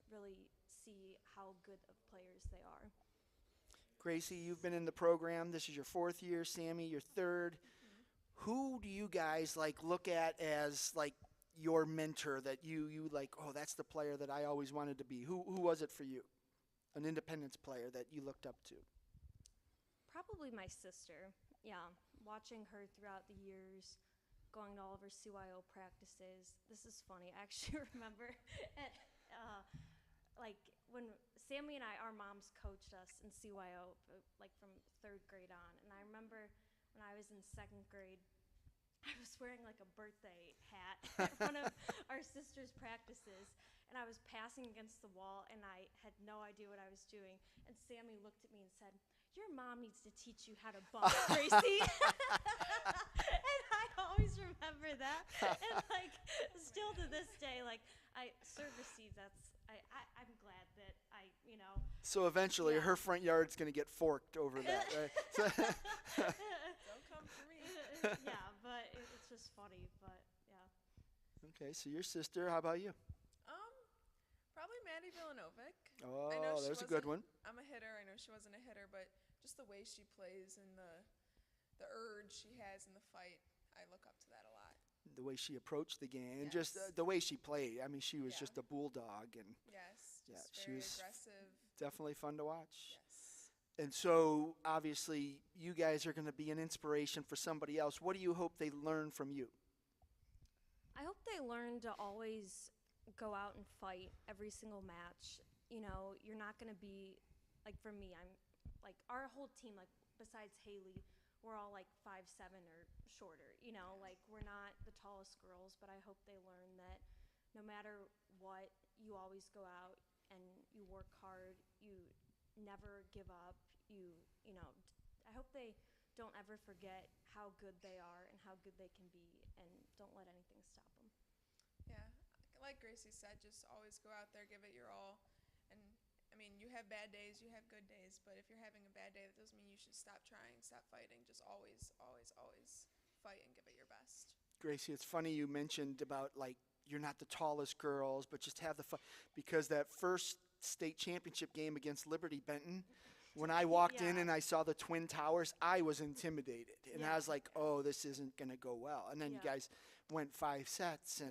really see how good of players they are. Gracie, you've been in the program. This is your 4th year. Sammy, your 3rd. Who do you guys like look at as like your mentor that you like, oh, that's the player that I always wanted to be? Who was it for you? An Independence player that you looked up to? Probably my sister. Yeah, watching her throughout the years, going to all of her CYO practices. This is funny. I actually remember at like when Sammy and our moms coached us in CYO, like from 3rd grade on. And I remember when I was in 2nd grade, I was wearing like a birthday hat at one of our sister's practices, and I was passing against the wall, and I had no idea what I was doing. And Sammy looked at me and said, "Your mom needs to teach you how to bump, Gracie." And I always remember that. And like still to this day, like service seeds, I'm glad that So eventually her front yard's going to get forked over that, right? Don't come for me. Yeah, but it's just funny, but yeah. Okay, so your sister, how about you? Probably Maddie Villanovic. Oh, I know she there's a good one. I'm a hitter. I know she wasn't a hitter, but just the way she plays and the urge she has in the fight, I look up to that a lot. The way she approached the game, and Yes. just the way she played. I mean, she was just a bulldog, and Yes, yeah, just she very was aggressive. definitely fun to watch. Yes. And so, obviously, you guys are going to be an inspiration for somebody else. What do you hope they learn from you? I hope they learn to always go out and fight every single match. You know, you're not going to be, like for me, I'm, like our whole team, like besides Haley, we're all like 5'7" or shorter. You know, like we're not the tallest girls, but I hope they learn that no matter what, you always go out and you work hard, you never give up, you know, I hope they don't ever forget how good they are and how good they can be, and don't let anything stop them. Yeah, like Gracie said, just always go out there, give it your all. And I mean, you have bad days, you have good days, but if you're having a bad day, that doesn't mean you should stop trying, stop fighting. Just always, always, always fight and give it your best. Gracie, it's funny you mentioned about like you're not the tallest girls, but just have the fun, because that first state championship game against Liberty Benton, when I walked in and I saw the Twin Towers, I was intimidated, and I was like, "Oh, this isn't going to go well." And then you guys went 5 sets,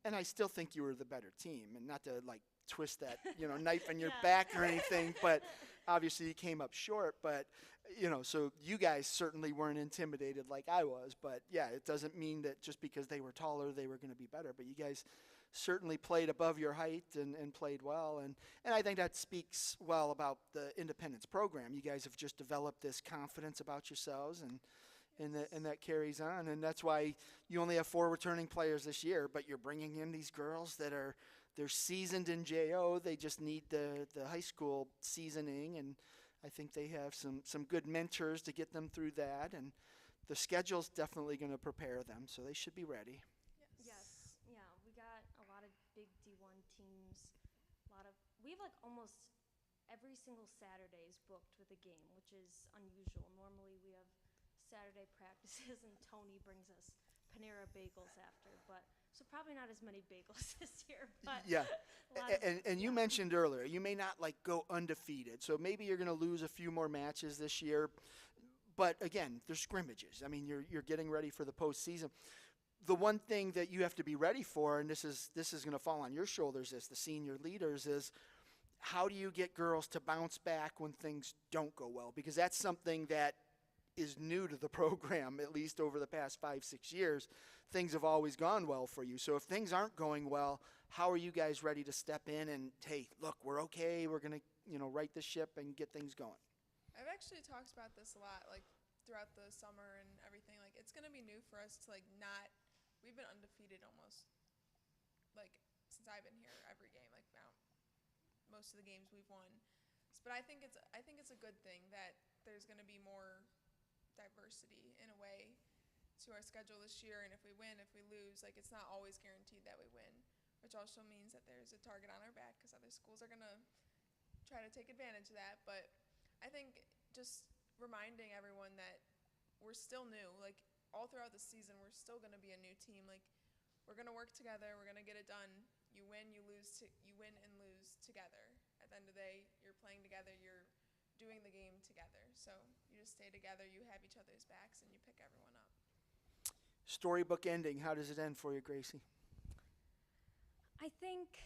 and I still think you were the better team, and not to like twist that knife in your back or anything, but obviously you came up short. But so you guys certainly weren't intimidated like I was. But yeah, it doesn't mean that just because they were taller they were going to be better. But you guys certainly played above your height and played well, and I think that speaks well about the Independence program. You guys have just developed this confidence about yourselves, and that carries on, and that's why you only have 4 returning players this year, but you're bringing in these girls that they're seasoned in JO. They just need the high school seasoning, and I think they have some good mentors to get them through that, and the schedule's definitely going to prepare them, so they should be ready. Yes, yeah, we got a lot of big D1 teams, we have like almost every single Saturday is booked with a game, which is unusual. Normally we have Saturday practices and Tony brings us Panera bagels after, but so probably not as many bagels this year, but yeah. And you mentioned earlier, you may not like go undefeated, so maybe you're going to lose a few more matches this year, but again, they're scrimmages. I mean, you're getting ready for the postseason. The one thing that you have to be ready for, and this is going to fall on your shoulders as the senior leaders, is how do you get girls to bounce back when things don't go well? Because that's something that is new to the program, at least over the past 5-6 years. Things have always gone well for you. So if things aren't going well, how are you guys ready to step in and, hey, look, we're okay, we're going to right the ship and get things going? I've actually talked about this a lot, like throughout the summer and everything. Like it's gonna be new for us to like not. We've been undefeated almost, like since I've been here every game. Like now, most of the games we've won. But I think it's a good thing that there's gonna be more diversity in a way to our schedule this year. And if we win, if we lose, like it's not always guaranteed that we win, which also means that there's a target on our back because other schools are gonna try to take advantage of that. But I think just reminding everyone that we're still new. Like all throughout the season, we're still going to be a new team. Like we're going to work together. We're going to get it done. You win, you lose. You win and lose together. At the end of the day, you're playing together. You're doing the game together. So you just stay together, you have each other's backs, and you pick everyone up. Storybook ending. How does it end for you, Gracie? I think,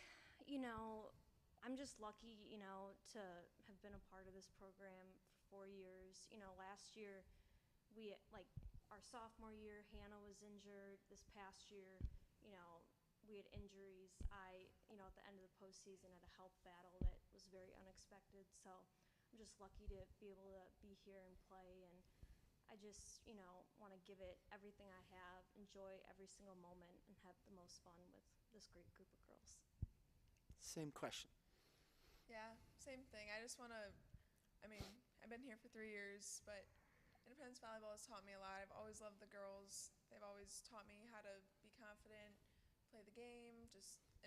I'm just lucky, to have been a part of this program for 4 years. Last year, our sophomore year, Hannah was injured. This past year, we had injuries. At the end of the postseason, had a health battle that was very unexpected. So I'm just lucky to be able to be here and play. And I just, want to give it everything I have, enjoy every single moment, and have the most fun with this great group of girls. Same question. Yeah, same thing. I've been here for 3 years, but Independence Volleyball has taught me a lot. I've always loved the girls. They've always taught me how to be confident, play the game,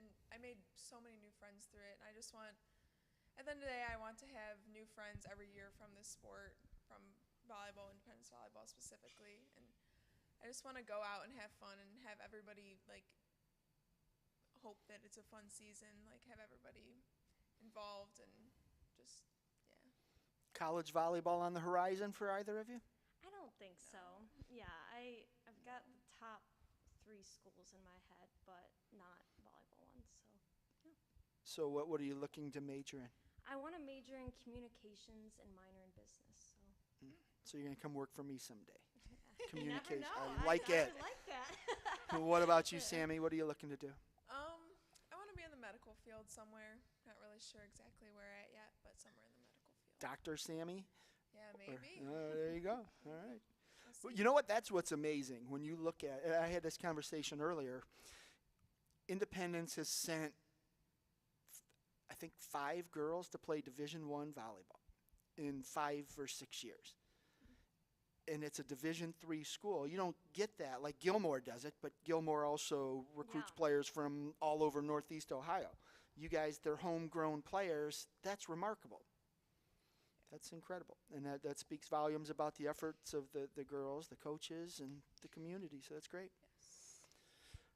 and I made so many new friends through it. And I just want, at the end of the day, I want to have new friends every year from this sport, from volleyball, Independence Volleyball specifically. And I just want to go out and have fun and have everybody, hope that it's a fun season, have everybody involved and just, yeah. College volleyball on the horizon for either of you? I don't think so. Yeah, I've got the top 3 schools in my head, but not volleyball ones. So, yeah. So what are you looking to major in? I want to major in communications and minor in business. So you're going to come work for me someday. Yeah. Communication. You never know. I like it. I would like that. What about you, Sammy? What are you looking to do? I want to be in the medical field somewhere. Not really sure exactly where at yet, but somewhere in the medical field. Dr. Sammy? Yeah, maybe. There you go. All right. Well, you know what? That's what's amazing. When you look at it, I had this conversation earlier. Independence has sent, I think, 5 girls to play Division I volleyball in 5 or 6 years. And it's a Division III school. You don't get that. Like Gilmore does it, but Gilmore also recruits players from all over Northeast Ohio. You guys, they're homegrown players. That's remarkable. That's incredible. And that speaks volumes about the efforts of the girls, the coaches, and the community. So that's great. Yes.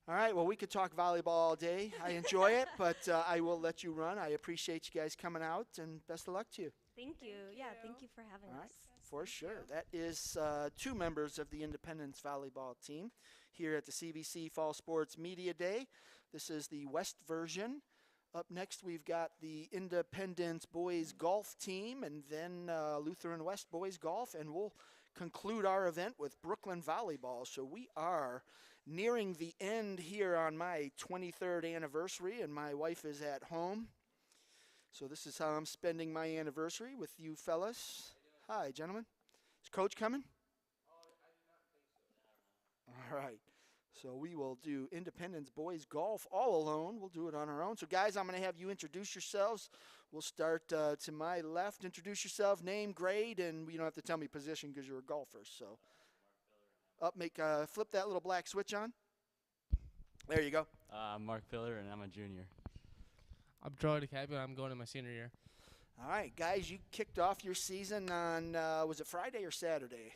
All right. Well, we could talk volleyball all day. I enjoy it, but I will let you run. I appreciate you guys coming out, and best of luck to you. Thank you. Thank you for having All right. us. For sure. That is 2 members of the Independence volleyball team here at the CVC Fall Sports Media Day. This is the West version. Up next, we've got the Independence boys golf team, and then Lutheran West boys golf, and we'll conclude our event with Brooklyn volleyball. So we are nearing the end here on my 23rd anniversary, and my wife is at home. So this is how I'm spending my anniversary with you fellas. Hi, gentlemen. Is Coach coming? All right. So we will do Independence boys golf all alone. We'll do it on our own. So, guys, I'm going to have you introduce yourselves. We'll start to my left. Introduce yourself, name, grade, and you don't have to tell me position because you're a golfer. So, flip that little black switch on. There you go. I'm Mark Piller, and I'm a junior. I'm Troy DeCabio, and I'm going to my senior year. All right, guys, you kicked off your season on, was it Friday or Saturday?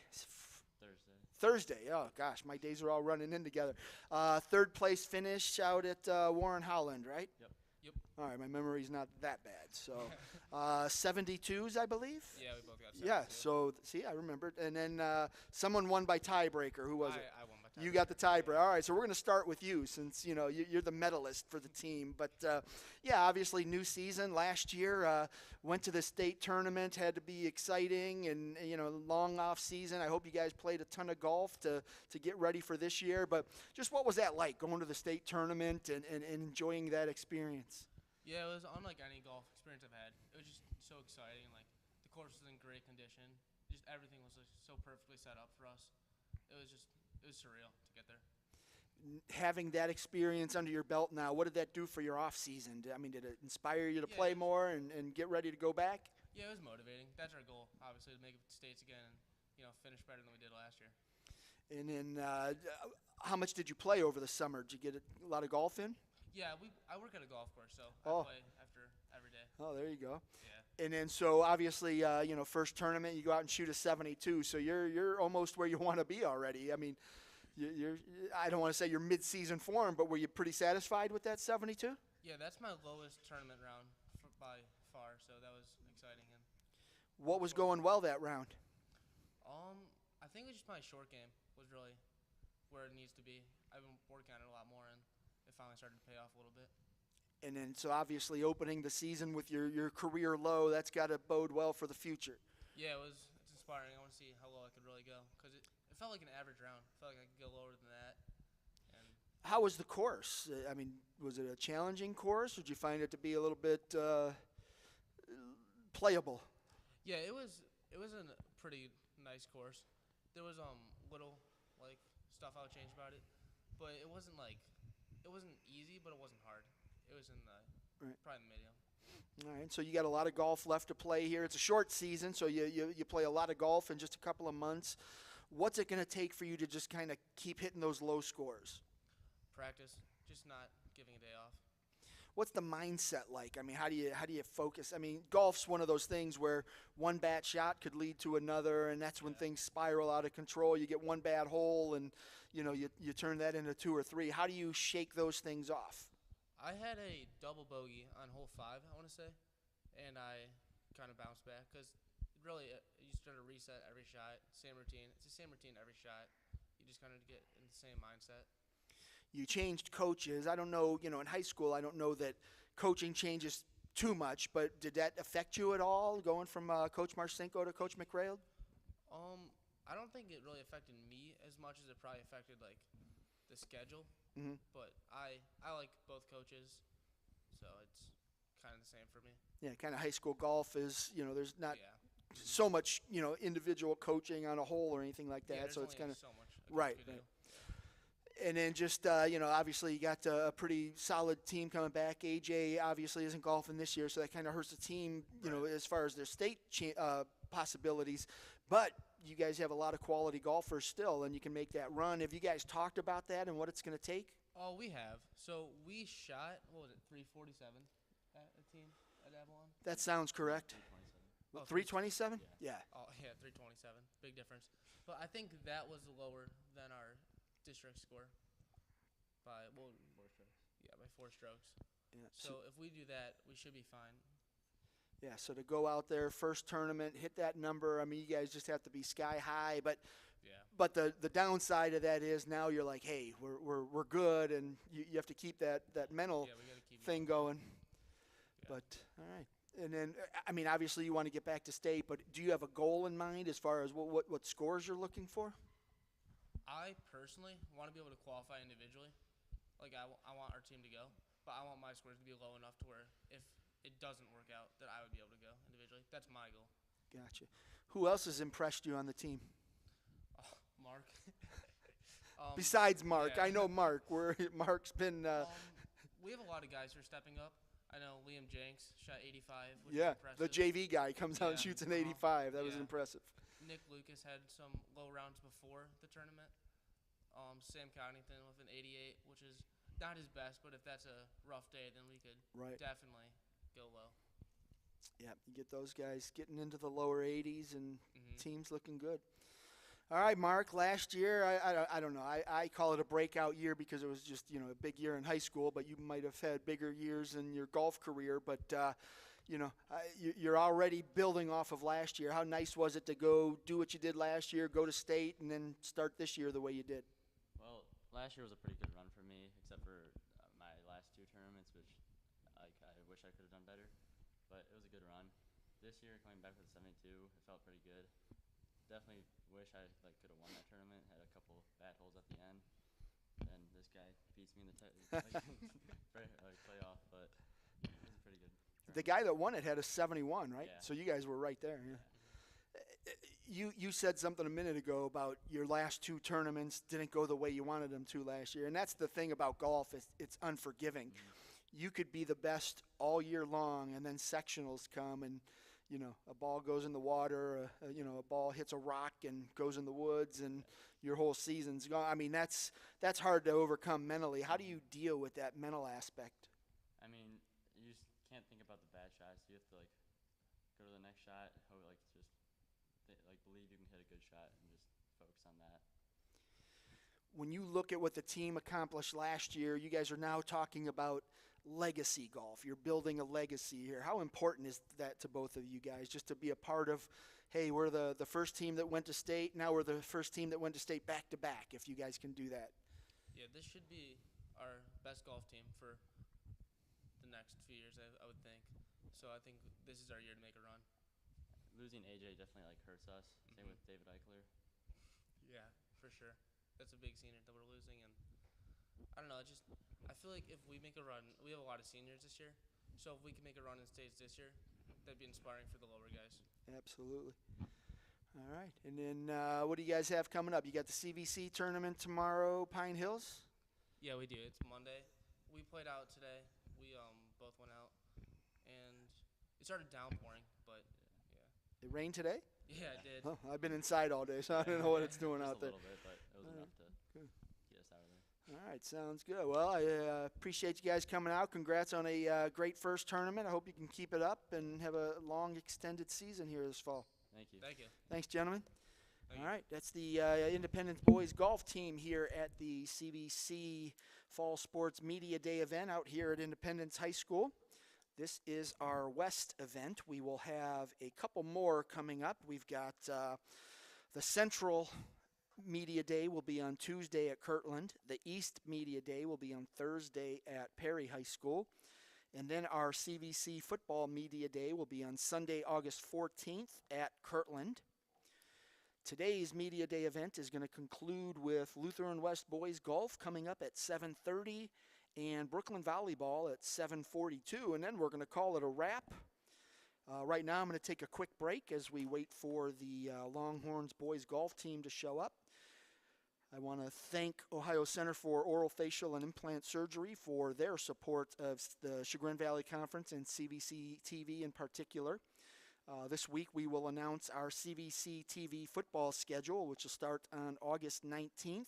Thursday. Oh, gosh, my days are all running in together. 3rd place finish out at Warren Howland, right? Yep. All right, my memory's not that bad. So 72s, I believe? Yeah, we both got 72. Yeah, so, see, I remembered. And then someone won by tiebreaker. Who was it? I won by tiebreaker. You got the tiebreaker. All right, so we're going to start with you since, you're the medalist for the team. But, yeah, obviously new season. Last year, went to the state tournament, had to be exciting and, long off season. I hope you guys played a ton of golf to get ready for this year. But just what was that like, going to the state tournament and enjoying that experience? Yeah, it was unlike any golf experience I've had. It was just so exciting. The course was in great condition. Just everything was so perfectly set up for us. It was surreal to get there. Having that experience under your belt now, what did that do for your off season? Did it inspire you to play more and get ready to go back? Yeah, it was motivating. That's our goal, obviously, to make it to states again and finish better than we did last year. And then, how much did you play over the summer? Did you get a lot of golf in? Yeah, I work at a golf course, so I play after every day. Oh, there you go. Yeah. And then, so obviously, first tournament, you go out and shoot a 72. So you're almost where you want to be already. I mean, I don't want to say you're mid-season form, but were you pretty satisfied with that 72? Yeah, that's my lowest tournament round by far, so that was exciting. What was going well that round? I think it's just my short game was really where it needs to be. I've been working on it a lot more, and it finally started to pay off a little bit. And then, so obviously opening the season with your career low, that's got to bode well for the future. Yeah, it's inspiring. I want to see how low I could really go because it felt like an average round. It felt like I could go lower than that. And How was the course? I mean, was it a challenging course, or did you find it to be a little bit playable? yeah, it was a pretty nice course. There was little like stuff I would change about it, but it wasn't easy, but it wasn't hard. It was in the probably in the medium. All right, so you got a lot of golf left to play here. It's a short season, so you play a lot of golf in just a couple of months. What's it going to take for you to just kind of keep hitting those low scores? Practice, just not giving a day off. What's the mindset like? I mean, how do you focus? I mean, golf's one of those things where one bad shot could lead to another, and that's when things spiral out of control. You get one bad hole, and you turn that into 2 or 3. How do you shake those things off? I had a double bogey on hole 5, I want to say, and I kind of bounced back because really you start to reset every shot, same routine. It's the same routine every shot. You just kind of get in the same mindset. You changed coaches. I don't know, in high school, I don't know that coaching changes too much, but did that affect you at all, going from Coach Marcinko to Coach McRae? I don't think it really affected me as much as it probably affected, like, the schedule. Mm-hmm. But I like both coaches, so it's kind of the same for me. Yeah, kind of high school golf is, there's not so much, individual coaching on a hole or anything like that. Yeah, so it's kind of so much right. And then just, obviously you got a pretty solid team coming back. AJ obviously isn't golfing this year, so that kind of hurts the team, as far as their state possibilities. But you guys have a lot of quality golfers still, and you can make that run. Have you guys talked about that and what it's going to take? Oh, we have. So we shot, 347 at a team at Avalon? That sounds correct. 327? Yeah. Oh, yeah, 327. Big difference. But I think that was lower than our district score by 4 strokes. Yeah, by 4 strokes. Yeah. So if we do that, we should be fine. Yeah, so to go out there, first tournament, hit that number, I mean, you guys just have to be sky high. But the downside of that is now you're like, hey, we're good, and you have to keep that mental thing going. Yeah. But, all right. And then, I mean, obviously you want to get back to state, but do you have a goal in mind as far as what scores you're looking for? I personally want to be able to qualify individually. Like, I want our team to go, but I want my scores to be low enough to where if it doesn't work out, that I would be able to go individually. That's my goal. Gotcha. Who else has impressed you on the team? Oh, Mark. Besides Mark. Yeah. I know Mark. Mark's been we have a lot of guys who are stepping up. I know Liam Jenks shot 85, which yeah, is impressive. the JV guy comes out and shoots an 85. That was impressive. Nick Lucas had some low rounds before the tournament. Sam Coddington with an 88, which is not his best, but if that's a rough day, then we could definitely go low. Yeah, you get those guys getting into the lower 80s and teams looking good. All right, Mark, last year, I don't know. I call it a breakout year because it was just, a big year in high school, but you might have had bigger years in your golf career. But, you're already building off of last year. How nice was it to go do what you did last year, go to state, and then start this year the way you did? Well, last year was a pretty good run for me, except for my last 2 tournaments, which I wish I could have done better. But it was a good run. This year, coming back with a 72, it felt pretty good. Definitely wish I could have won that tournament. Had a couple bad holes at the end, and this guy beats me in the playoff. But it was a pretty good tournament. The guy that won it had a 71, right? Yeah. So you guys were right there. Yeah. You said something a minute ago about your last 2 tournaments didn't go the way you wanted them to last year, and that's the thing about golf. It's unforgiving. You could be the best all year long, and then sectionals come and. A ball goes in the water, a ball hits a rock and goes in the woods, and your whole season's gone. I mean, that's hard to overcome mentally. How do you deal with that mental aspect? I mean, you just can't think about the bad shots. You have to go to the next shot, believe you can hit a good shot, and just focus on that. When you look at what the team accomplished last year, you guys are now talking about legacy golf. You're building a legacy here. How important is that to both of you guys, just to be a part of, hey, we're the first team that went to state, now we're the first team that went to state back-to-back, if you guys can do that? Yeah, this should be our best golf team for the next few years, I would think. So I think this is our year to make a run. Losing AJ definitely hurts us. Same with David Eichler. Yeah, for sure. That's a big senior that we're losing, and I don't know. I feel like if we make a run, we have a lot of seniors this year. So if we can make a run in states this year, that'd be inspiring for the lower guys. Absolutely. All right. And then what do you guys have coming up? You got the CVC tournament tomorrow, Pine Hills? Yeah, we do. It's Monday. We played out today. We both went out, and it started downpouring, but yeah. It rained today? Yeah, it did. Oh, I've been inside all day, so I don't know what it's doing out there. Just a little bit, but it was enough to get us out of there. All right, sounds good. Well, I appreciate you guys coming out. Congrats on a great first tournament. I hope you can keep it up and have a long, extended season here this fall. Thank you. Thank you. Thanks, gentlemen. Thank All right, that's the Independence Boys Golf Team here at the CVC Fall Sports Media Day event out here at Independence High School. This is our West event. We will have a couple more coming up. We've got the Central Media Day will be on Tuesday at Kirtland. The East Media Day will be on Thursday at Perry High School. And then our CVC Football Media Day will be on Sunday, August 14th at Kirtland. Today's Media Day event is going to conclude with Lutheran West Boys Golf coming up at 7:30 and Brooklyn Volleyball at 7:42. And then we're going to call it a wrap. Right now I'm going to take a quick break as we wait for the Longhorns Boys Golf Team to show up. I want to thank Ohio Center for Oral, Facial, and Implant Surgery for their support of the Chagrin Valley Conference and CVC TV in particular. This week we will announce our CVC TV football schedule, which will start on August 19th.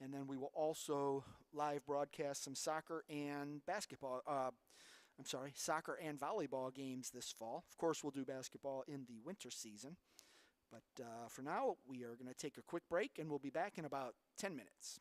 And then we will also live broadcast some soccer and soccer and volleyball games this fall. Of course, we'll do basketball in the winter season. But for now, we are going to take a quick break, and we'll be back in about 10 minutes.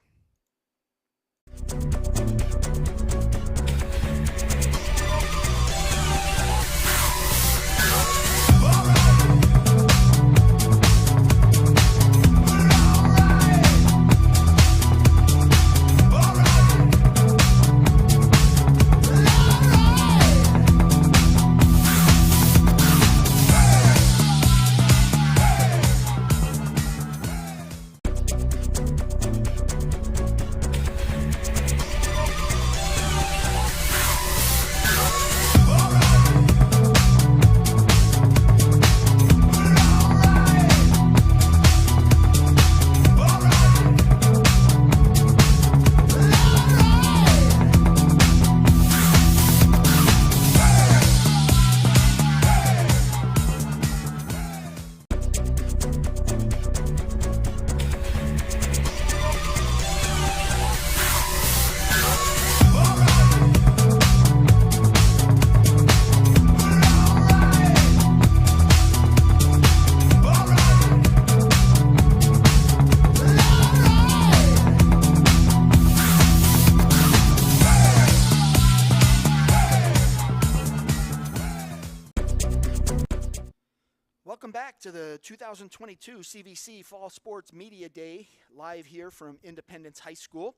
Welcome back to the 2022 CVC Fall Sports Media Day, live here from Independence High School.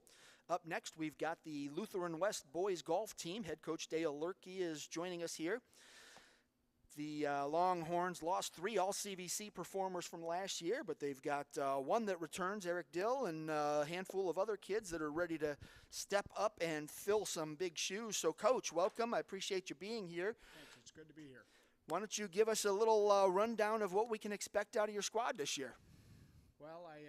Up next, we've got the Lutheran West Boys Golf Team. Head coach Dale Lurkey is joining us here. The Longhorns lost 3 all-CVC performers from last year, but they've got one that returns, Eric Dill, and a handful of other kids that are ready to step up and fill some big shoes. So, Coach, welcome. I appreciate you being here. Thanks. It's good to be here. Why don't you give us a little rundown of what we can expect out of your squad this year? Well, I've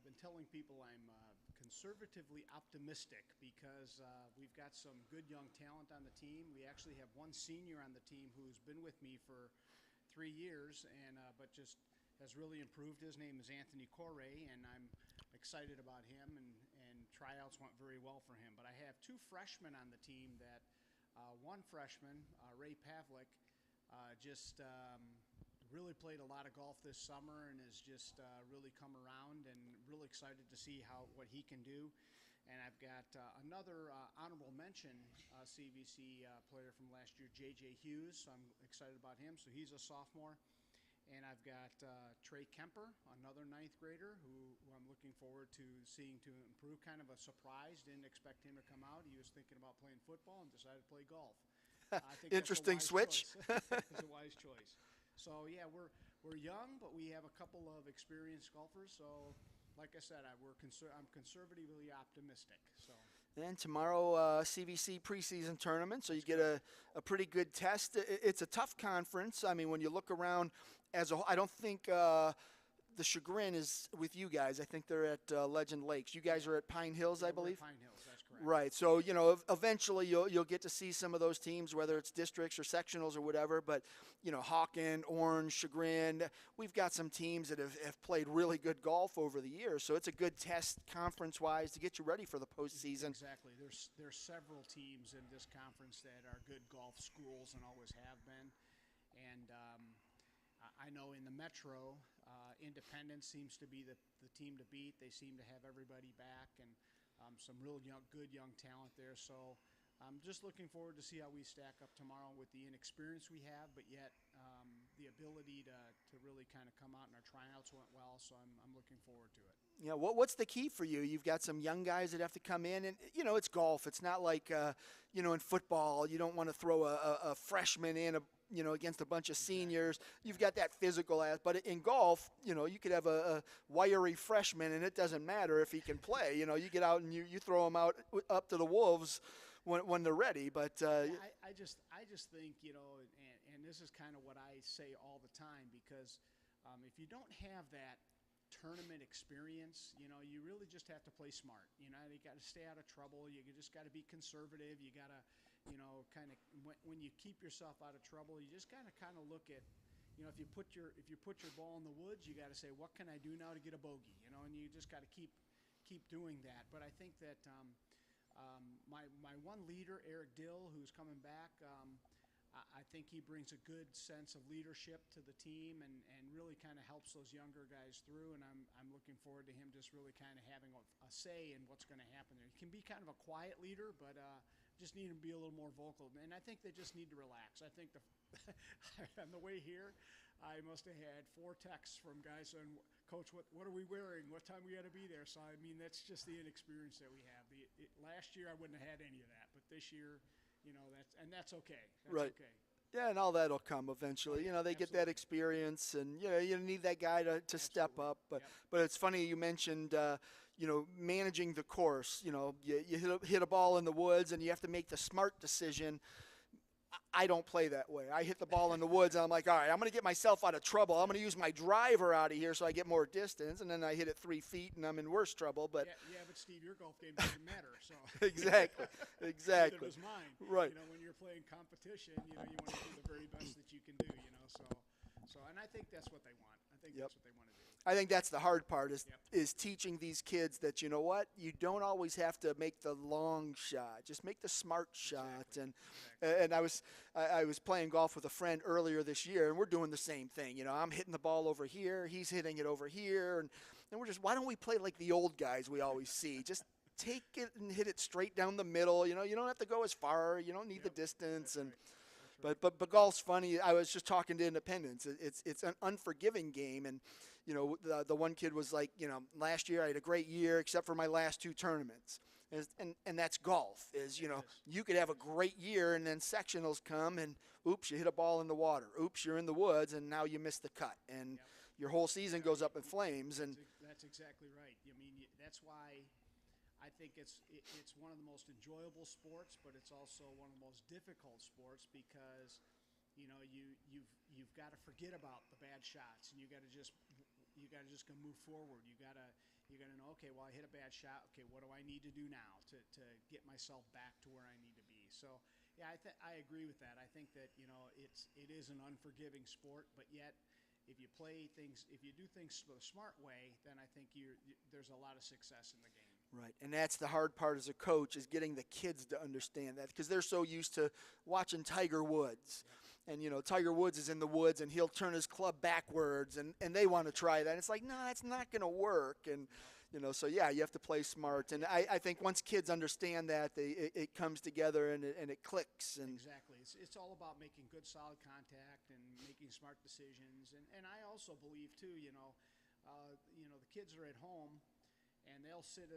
been telling people I'm conservatively optimistic because we've got some good young talent on the team. We actually have one senior on the team who's been with me for 3 years and but just has really improved. His name is Anthony Correa, and I'm excited about him, and tryouts went very well for him. But I have 2 freshmen on the team that one freshman, Ray Pavlik, just really played a lot of golf this summer and has just really come around, and really excited to see what he can do. And I've got another honorable mention CVC player from last year, J.J. Hughes. So I'm excited about him. So he's a sophomore. And I've got Trey Kemper, another ninth grader who I'm looking forward to seeing to improve. Kind of a surprise. Didn't expect him to come out. He was thinking about playing football and decided to play golf. I think Interesting switch. It's a wise choice. So yeah, we're young, but we have a couple of experienced golfers. So, like I said, I'm conservatively optimistic. So. And tomorrow, CVC preseason tournament, so you get a pretty good test. It's a tough conference. I mean, when you look around as a whole, I don't think the Chagrin is with you guys. I think they're at Legend Lakes. You guys are at Pine Hills, I believe? Pine Hills, that's correct. Right. So, eventually you'll get to see some of those teams, whether it's districts or sectionals or whatever. But, Hawken, Orange, Chagrin, we've got some teams that have played really good golf over the years. So it's a good test conference-wise to get you ready for the postseason. Exactly. There's several teams in this conference that are good golf schools and always have been. And I know in the Metro, Independence seems to be the team to beat. They seem to have everybody back and some real good young talent there. So I'm just looking forward to see how we stack up tomorrow with the inexperience we have, but yet the ability to really kind of come out, and our tryouts went well. So I'm looking forward to it. Yeah, what's the key for you? You've got some young guys that have to come in, and it's golf. It's not like in football. You don't want to throw a freshman in against a bunch of seniors. You've got that physical aspect. But in golf, you could have a wiry freshman, and it doesn't matter if he can play. You get out and you throw him out up to the wolves when they're ready. But I just think and this is kind of what I say all the time, because if you don't have that tournament experience, you really just have to play smart. You got to stay out of trouble. You just got to be conservative. You got to, kind of when you keep yourself out of trouble, you just kind of look at, if you put your ball in the woods, you got to say, what can I do now to get a bogey? And you just got to keep doing that. But I think that my one leader, Eric Dill, who's coming back, I think he brings a good sense of leadership to the team and really kind of helps those younger guys through. And I'm looking forward to him just really kind of having a say in what's going to happen there. He can be kind of a quiet leader, but just need him to be a little more vocal. And I think they just need to relax. I think on the way here, I must have had 4 texts from guys saying, Coach, what are we wearing? What time we got to be there? So, I mean, that's just the inexperience that we have. Last year, I wouldn't have had any of that. But this year, that's okay. That's right. Okay. Yeah, and all that'll come eventually. They get that experience, and you need that guy to step up. But it's funny you mentioned managing the course. You hit a ball in the woods, and you have to make the smart decision. I don't play that way. I hit the ball in the woods, and I'm like, all right, I'm going to get myself out of trouble. I'm going to use my driver out of here so I get more distance, and then I hit it 3 feet, and I'm in worse trouble. But yeah, but Steve, your golf game doesn't matter. So exactly. Neither does mine. Right. When you're playing competition, you want to do the very best that you can do. So, and I think that's what they want. I think that's what they want to do. I think that's the hard part is teaching these kids that, you don't always have to make the long shot. Just make the smart shot. And I was playing golf with a friend earlier this year, and we're doing the same thing. I'm hitting the ball over here, he's hitting it over here, and we're just, why don't we play like the old guys we always see? Just take it and hit it straight down the middle. You don't have to go as far. You don't need the distance. But golf's funny. I was just talking to Independence. It's an unforgiving game, and the one kid was like, last year I had a great year except for my last 2 tournaments, and that's golf. You could have a great year and then sectionals come and oops, you hit a ball in the water. Oops, you're in the woods and now you missed the cut, and your whole season goes up in flames. And that's exactly right. That's why I think it's one of the most enjoyable sports, but it's also one of the most difficult sports because you've got to forget about the bad shots, and you got to just go move forward. You got to know, okay, well, I hit a bad shot. Okay, what do I need to do now to get myself back to where I need to be? So yeah, I agree with that. I think that it is an unforgiving sport, but yet if you do things the smart way, then I think there's a lot of success in the game. Right, and that's the hard part as a coach, is getting the kids to understand that, because they're so used to watching Tiger Woods. And, Tiger Woods is in the woods, and he'll turn his club backwards, and they want to try that. And it's like, no, that's not going to work. And, So yeah, you have to play smart. And I think once kids understand that, it comes together and it clicks. And exactly. It's all about making good, solid contact and making smart decisions. And I also believe too, the kids are at home and they'll sit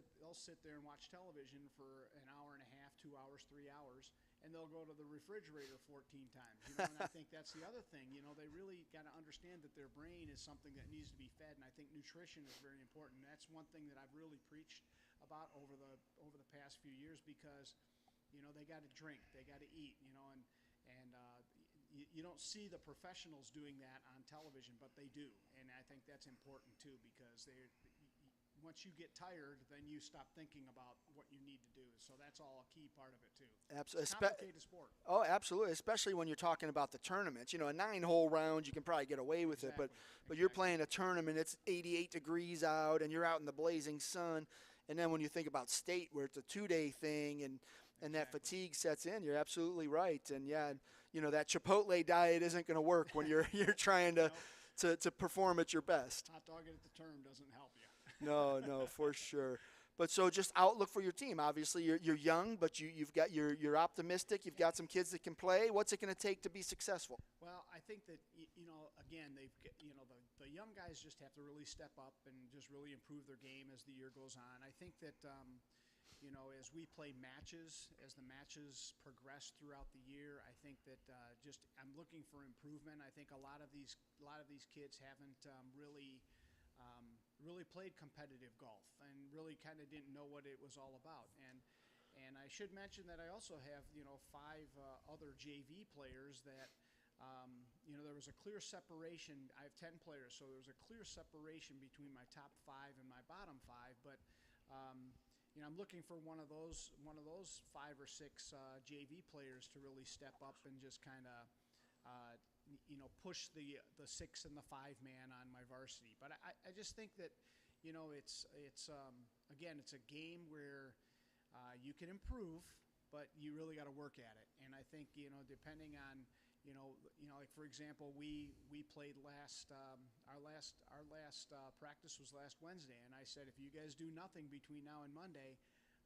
there and watch television for an hour and a half, 2 hours, 3 hours, and they'll go to the refrigerator 14 times. And I think that's the other thing. They really got to understand that their brain is something that needs to be fed, and I think nutrition is very important. That's one thing that I've really preached about over the past few years, because they got to drink, they got to eat, and you don't see the professionals doing that on television, but they do, and I think that's important too, because once you get tired, then you stop thinking about what you need to do. So that's all a key part of it too. Absolutely. It's a complicated sport. Oh, absolutely. Especially when you're talking about the tournaments. A 9-hole round, you can probably get away with it, but you're playing a tournament, it's 88 degrees out, and you're out in the blazing sun. And then when you think about state, where it's a 2-day thing, and that fatigue sets in, you're absolutely right. And yeah, that Chipotle diet isn't going to work when you're trying to perform at your best. Hot dog at the term doesn't help you. No, for sure. But so just outlook for your team. Obviously, you're young, but you're optimistic. You've got some kids that can play. What's it going to take to be successful? Well, I think that again, the young guys just have to really step up and just really improve their game as the year goes on. I think that as we play matches, as the matches progress throughout the year, I think that I'm looking for improvement. I think a lot of these kids haven't really played competitive golf and really kind of didn't know what it was all about. And I should mention that I also have 5 other JV players that there was a clear separation. I have 10 players, so there was a clear separation between my top 5 and my bottom 5. But I'm looking for one of those 5 or 6 JV players to really step up and just kind of push the 6 and the 5 man on my varsity. But I just think that again, it's a game where you can improve, but you really got to work at it. And I think depending on like for example, we played our last practice was last Wednesday, and I said, if you guys do nothing between now and Monday,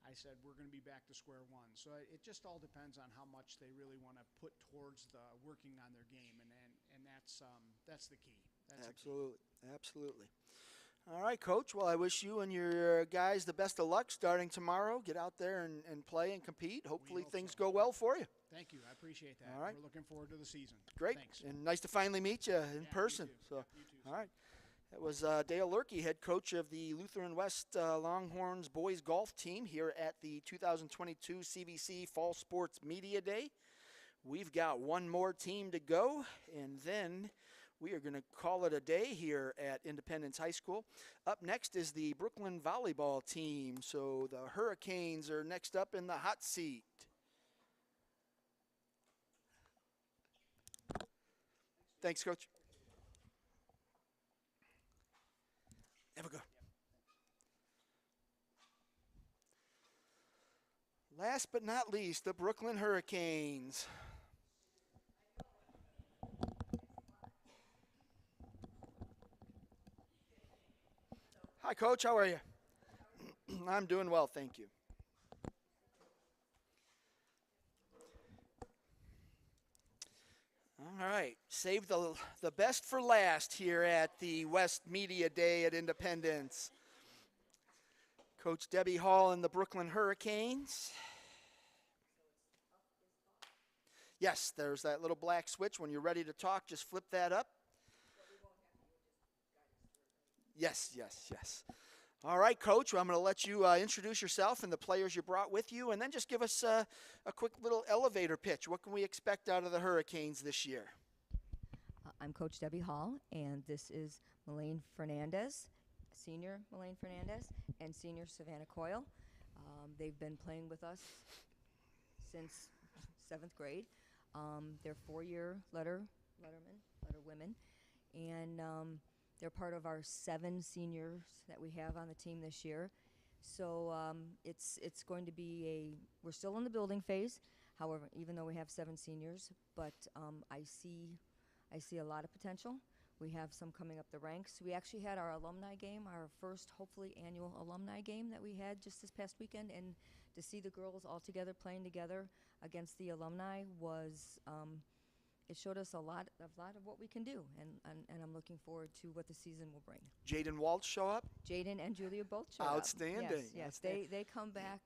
I said we're going to be back to square one. So it just all depends on how much they really want to put towards the working on their game, and that's the key. Absolutely. All right, Coach. Well, I wish you and your guys the best of luck starting tomorrow. Get out there and play and compete. Hopefully things go well for you. Thank you. I appreciate that. All right. We're looking forward to the season. Great. Thanks. And nice to finally meet you in person. You too. So, you too. all right. That was Dale Lurkey, head coach of the Lutheran West Longhorns boys golf team here at the 2022 CVC Fall Sports Media Day. We've got one more team to go, and then we are going to call it a day here at Independence High School. Up next is the Brooklyn volleyball team. So the Hurricanes are next up in the hot seat. Thanks, Coach. Have a go. Last but not least, the Brooklyn Hurricanes. Hi, Coach. How are you? I'm doing well, thank you. All right. Save the best for last here at the West Media Day at Independence. Coach Debbie Hall and the Brooklyn Hurricanes. Yes, there's that little black switch. When you're ready to talk, just flip that up. Yes. All right, Coach, well, I'm going to let you introduce yourself and the players you brought with you, and then just give us a quick little elevator pitch. What can we expect out of the Hurricanes this year? I'm Coach Debbie Hall, and this is Melaine Fernandez, senior Melaine Fernandez, and senior Savannah Coyle. They've been playing with us since 7th grade. They're 4-year letterwomen, and they're part of our 7 seniors that we have on the team this year. So it's going to be we're still in the building phase, however, even though we have 7 seniors, but I see a lot of potential We have some coming up the ranks. We actually had our alumni game, our first, hopefully, annual alumni game that we had just this past weekend, and to see the girls all together playing together against the alumni was, it showed us a lot of what we can do, and I'm looking forward to what the season will bring. Jaden Waltz show up? Jaden and Julia both show up. Outstanding. Yes, Outstanding. they come back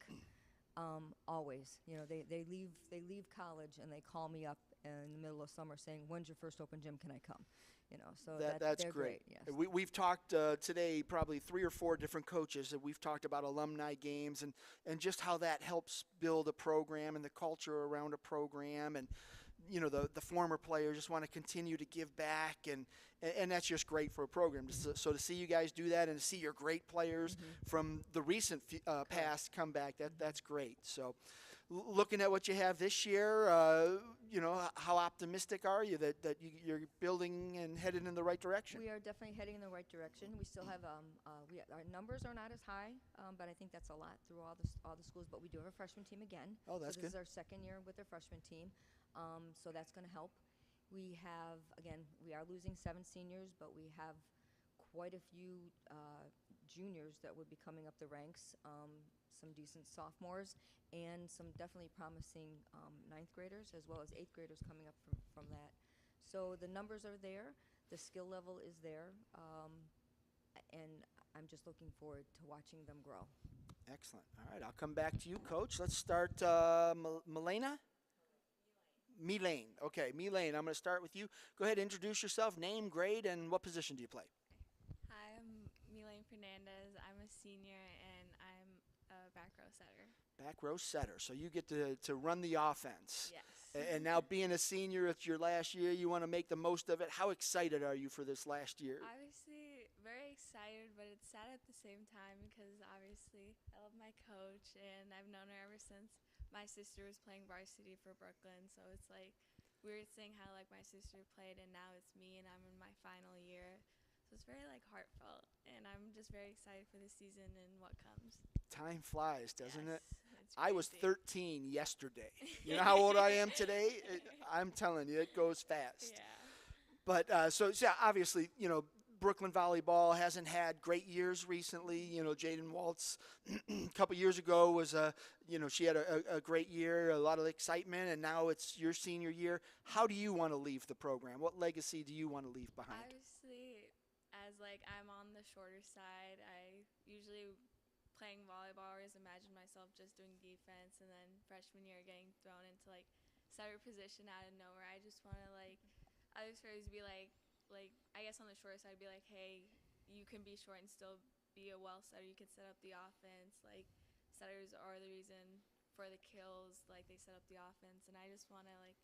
always. You know, they leave college and they call me up in the middle of summer saying, "When's your first open gym? Can I come?" You know, so That's they're great. Yes. We've talked today, probably 3 or 4 different coaches, and we've talked about alumni games and just how that helps build a program and the culture around a program. And, you know, the former players just want to continue to give back, and that's just great for a program. So to see you guys do that and to see your great players from the recent past come back, that's great. So looking at what you have this year, you know, how optimistic are you that you're building and headed in the right direction? We are definitely heading in the right direction. We still have our numbers are not as high, but I think that's a lot through all the schools. But we do have a freshman team again. Oh, that's so good. This is our second year with our freshman team, so that's going to help. We have, again, we are losing 7 seniors, but we have quite a few juniors that would be coming up the ranks. Some decent sophomores, and some definitely promising 9th graders as well as 8th graders coming up from that. So the numbers are there, the skill level is there, and I'm just looking forward to watching them grow. Excellent. All right, I'll come back to you, Coach. Let's start Milena? Milane. Okay, Milane, I'm going to start with you. Go ahead, introduce yourself, name, grade, and what position do you play? Hi, I'm Milane Fernandez. I'm a senior, and I'm a back row setter. Back row setter. So you get to run the offense. Yes. And now being a senior, it's your last year. You want to make the most of it. How excited are you for this last year? Obviously, very excited, but it's sad at the same time because obviously I love my coach, and I've known her ever since my sister was playing varsity for Brooklyn. So it's like weird seeing how like my sister played, and now it's me, and I'm in my final year. So it's very like heartfelt, and I'm just very excited for the season and what comes. Time flies, doesn't it? It's I was crazy. 13 yesterday. You know how old I am today? I'm telling you, it goes fast. Yeah. But so yeah, obviously, you know, Brooklyn volleyball hasn't had great years recently. You know, Jaden Waltz a couple years ago was you know, she had a great year, a lot of excitement, and now it's your senior year. How do you want to leave the program? What legacy do you want to leave behind? Obviously, as like I'm on the shorter side, I usually playing volleyball, I always imagine myself just doing defense, and then freshman year getting thrown into like setter position out of nowhere. I just want to like, I just always be like I guess on the shorter side, be like, hey, you can be short and still be a well setter. You can set up the offense. Like setters are the reason for the kills. Like they set up the offense, and I just want to like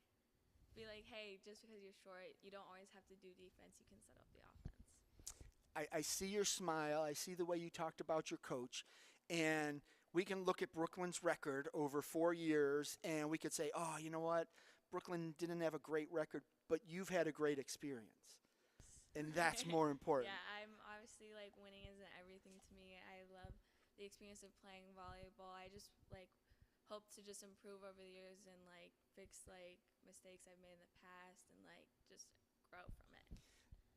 be like, hey, just because you're short, you don't always have to do defense. You can set up the offense. I see your smile. I see the way you talked about your coach. And we can look at Brooklyn's record over 4 years, and we could say, oh, you know what? Brooklyn didn't have a great record, but you've had a great experience. And that's more important. Yeah, I'm obviously, like, winning isn't everything to me. I love the experience of playing volleyball. I just, like, hope to just improve over the years and, like, fix, like, mistakes I've made in the past and, like, just grow from it.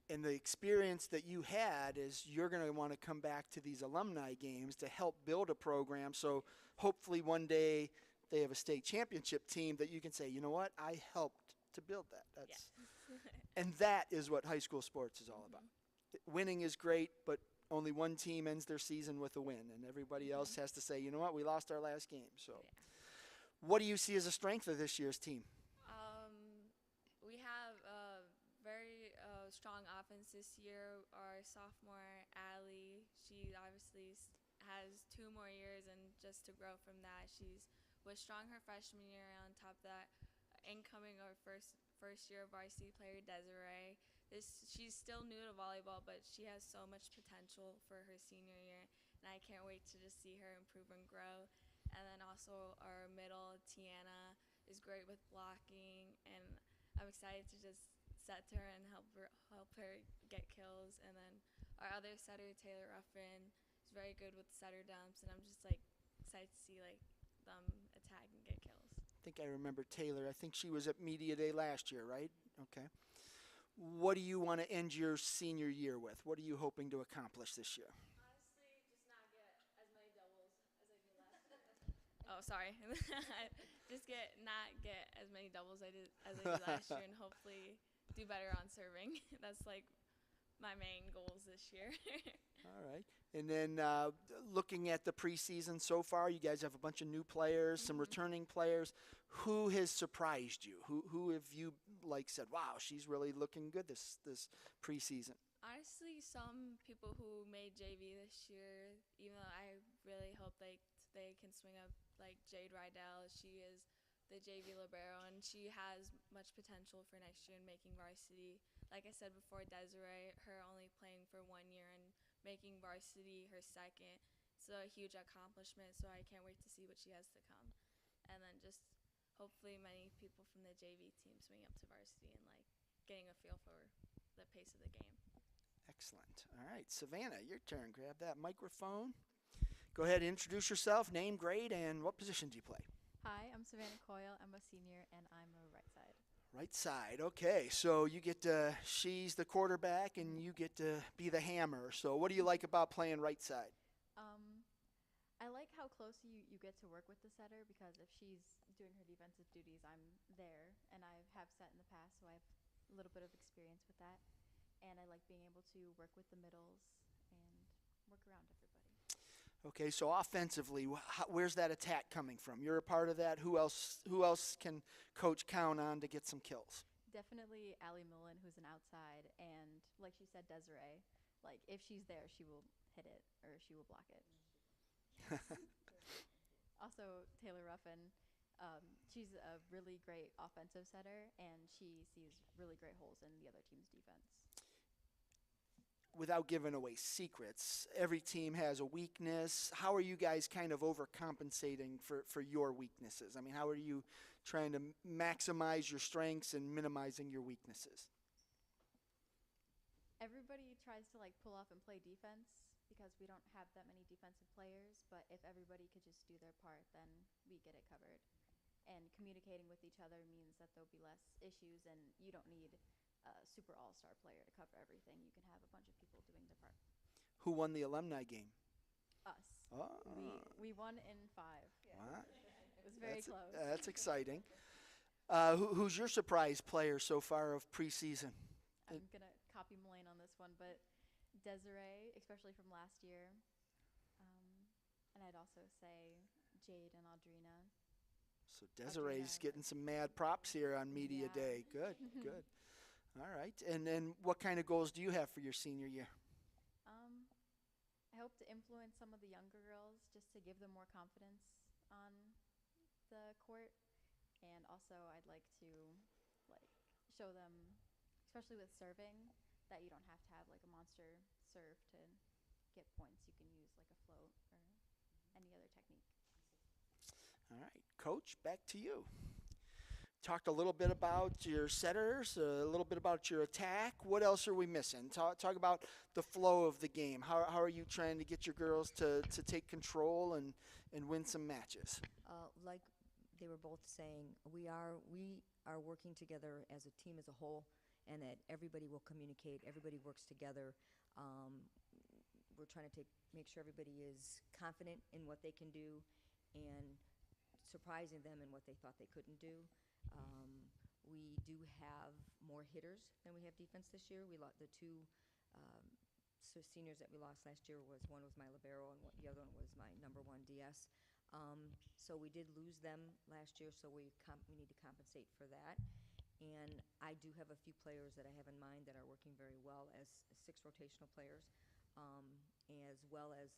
And the experience that you had is you're going to want to come back to these alumni games to help build a program. So hopefully one day they have a state championship team that you can say, you know what, I helped to build that. That's and that is what high school sports is all about. Winning is great, but only one team ends their season with a win, and everybody else has to say, you know what, we lost our last game. So what do you see as a strength of this year's team? We have a very strong offense this year. Our sophomore, Allie, she obviously has 2 more years, and just to grow from that, was strong her freshman year. On top of that, incoming our first year varsity player, Desiree. She's still new to volleyball, but she has so much potential for her senior year, and I can't wait to just see her improve and grow. And then also our middle, Tiana, is great with blocking, and I'm excited to just set to her and help her get kills. And then our other setter, Taylor Ruffin, is very good with setter dumps, and I'm just like excited to see like them attack and get kills. I think I remember Taylor. I think she was at Media Day last year, right? Okay. what do you want to end your senior year with? What are you hoping to accomplish this year? Honestly, just not get as many doubles as I did last year. Oh, sorry. Just not get as many doubles as I did last year, and hopefully do better on serving. That's like my main goals this year. All right. And then looking at the preseason so far, you guys have a bunch of new players, some returning players. Who has surprised you? Who have you said, wow, she's really looking good this preseason? Honestly, some people who made JV this year, even though I really hope they can swing up, like Jade Rydell. She is the JV libero, and she has much potential for next year in making varsity. Like I said before, Desiree, her only playing for 1 year and making varsity her second. It's a huge accomplishment, so I can't wait to see what she has to come. And then just hopefully many people from the JV team swing up to varsity and getting a feel for the pace of the game. Excellent. All right, Savannah, your turn. Grab that microphone. Go ahead and introduce yourself, name, grade, and what position do you play? Hi, I'm Savannah Coyle. I'm a senior, and I'm a right side. Right side. Okay, so you get to, she's the quarterback, and you get to be the hammer. So what do you like about playing right side? I like how close you get to work with the setter, because if she's doing her defensive duties, I'm there, and I have set in the past, so I have a little bit of experience with that. And I like being able to work with the middles and work around everybody. Okay, so offensively, where's that attack coming from? You're a part of that. Who else can Coach count on to get some kills? Definitely Allie Millen, who's an outside, and like she said, Desiree. Like if she's there, she will hit it or she will block it. Also, Taylor Ruffin. She's a really great offensive setter, and she sees really great holes in the other team's defense. Without giving away secrets, every team has a weakness. How are you guys kind of overcompensating for your weaknesses? I mean, how are you trying to maximize your strengths and minimizing your weaknesses? Everybody tries to pull off and play defense because we don't have that many defensive players, but if everybody could just do their part, then we get it covered. And communicating with each other means that there'll be less issues, and you don't need a super all-star player to cover everything. You can have a bunch of people doing their part. Who won the alumni game? Us. Oh. We won in 5. Yeah. Wow. It was very close. That's exciting. Who's your surprise player so far of preseason? I'm going to copy Melaine on this one, but Desiree, especially from last year. And I'd also say Jade and Audrina. So Desiree's getting some mad props here on Media Day. Good, good. All right. And then what kind of goals do you have for your senior year? I hope to influence some of the younger girls just to give them more confidence on the court. And also I'd like to show them, especially with serving, that you don't have to have a monster serve to get points. You can use a float or any other technique. All right. Coach, back to you. Talked a little bit about your setters, a little bit about your attack. What else are we missing? Talk about the flow of the game. How are you trying to get your girls to take control and win some matches? Like they were both saying, we are working together as a team as a whole, and that everybody will communicate, everybody works together. We're trying to make sure everybody is confident in what they can do and surprising them in what they thought they couldn't do. We do have more hitters than we have defense this year. The two seniors that we lost last year one was my libero and the other one was my number 1 DS. So we did lose them last year, so we need to compensate for that. And I do have a few players that I have in mind that are working very well as 6 rotational players, as well as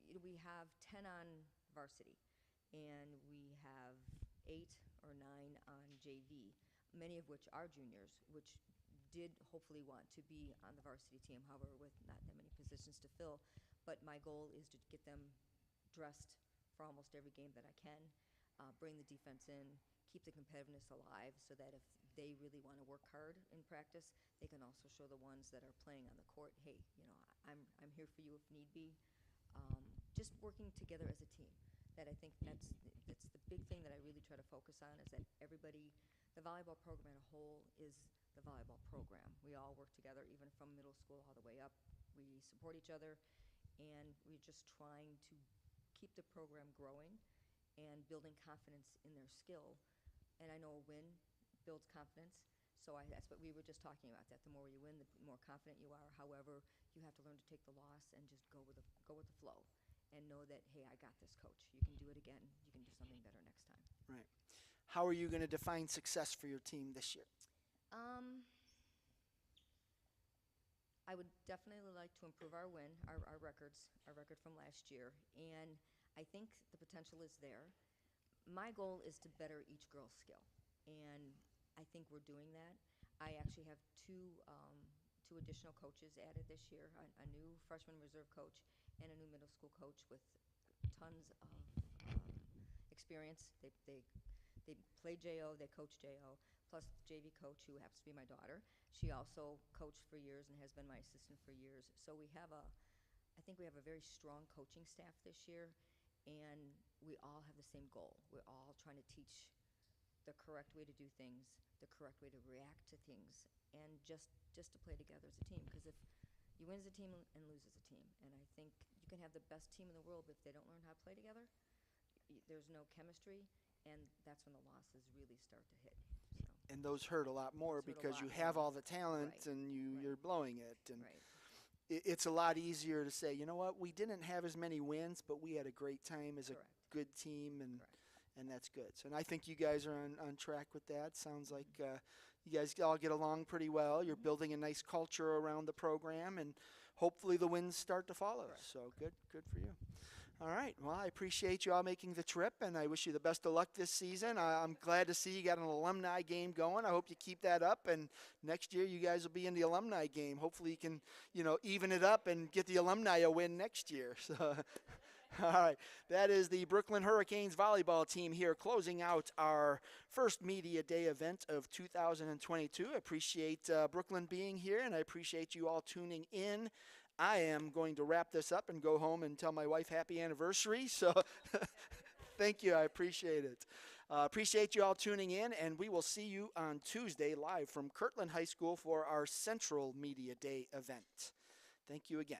we have 10 on varsity, and we have 8 or 9 on JV, many of which are juniors, which did hopefully want to be on the varsity team, however, with not that many positions to fill. But my goal is to get them dressed for almost every game that I can, bring the defense in, keep the competitiveness alive, so that if they really want to work hard in practice, they can also show the ones that are playing on the court, hey, I'm here for you if need be. Just working together as a team. That I think that's the big thing that I really try to focus on, is that everybody the volleyball program as a whole is the volleyball program. We all work together, even from middle school all the way up. We support each other, and we're just trying to keep the program growing and building confidence in their skill. And I know a win builds confidence, so that's what we were just talking about, that the more you win, the more confident you are. However, you have to learn to take the loss and just go with the flow and know that, hey, I got this, coach. You can do it again. You can do something better next time. Right. How are you going to define success for your team this year? I would definitely like to improve our win, our record from last year, and I think the potential is there. My goal is to better each girl's skill, and I think we're doing that. I actually have two additional coaches added this year, a new freshman reserve coach and a new middle school coach with tons of experience. They play JO, they coach JO, plus JV coach who happens to be my daughter. She also coached for years and has been my assistant for years. So I think we have a very strong coaching staff this year, and we all have the same goal. We're all trying to teach the correct way to do things, the correct way to react to things, and just to play together as a team. Because if you win as a team and lose as a team, and I think you can have the best team in the world, but if they don't learn how to play together, there's no chemistry, and that's when the losses really start to hit. So. And those hurt a lot more because you have all the talent and you're blowing it. And it's a lot easier to say, you know what, we didn't have as many wins, but we had a great time as a good team, and that's good. So, and I think you guys are on track with that. Sounds like you guys all get along pretty well. You're building a nice culture around the program, and hopefully the wins start to follow. So good for you. All right. Well, I appreciate you all making the trip, and I wish you the best of luck this season. I'm glad to see you got an alumni game going. I hope you keep that up, and next year you guys will be in the alumni game. Hopefully you can, even it up and get the alumni a win next year. So, all right. That is the Brooklyn Hurricanes volleyball team here closing out our first Media Day event of 2022. I appreciate Brooklyn being here, and I appreciate you all tuning in. I am going to wrap this up and go home and tell my wife happy anniversary. So thank you. I appreciate it. Appreciate you all tuning in, and we will see you on Tuesday live from Kirtland High School for our Central Media Day event. Thank you again.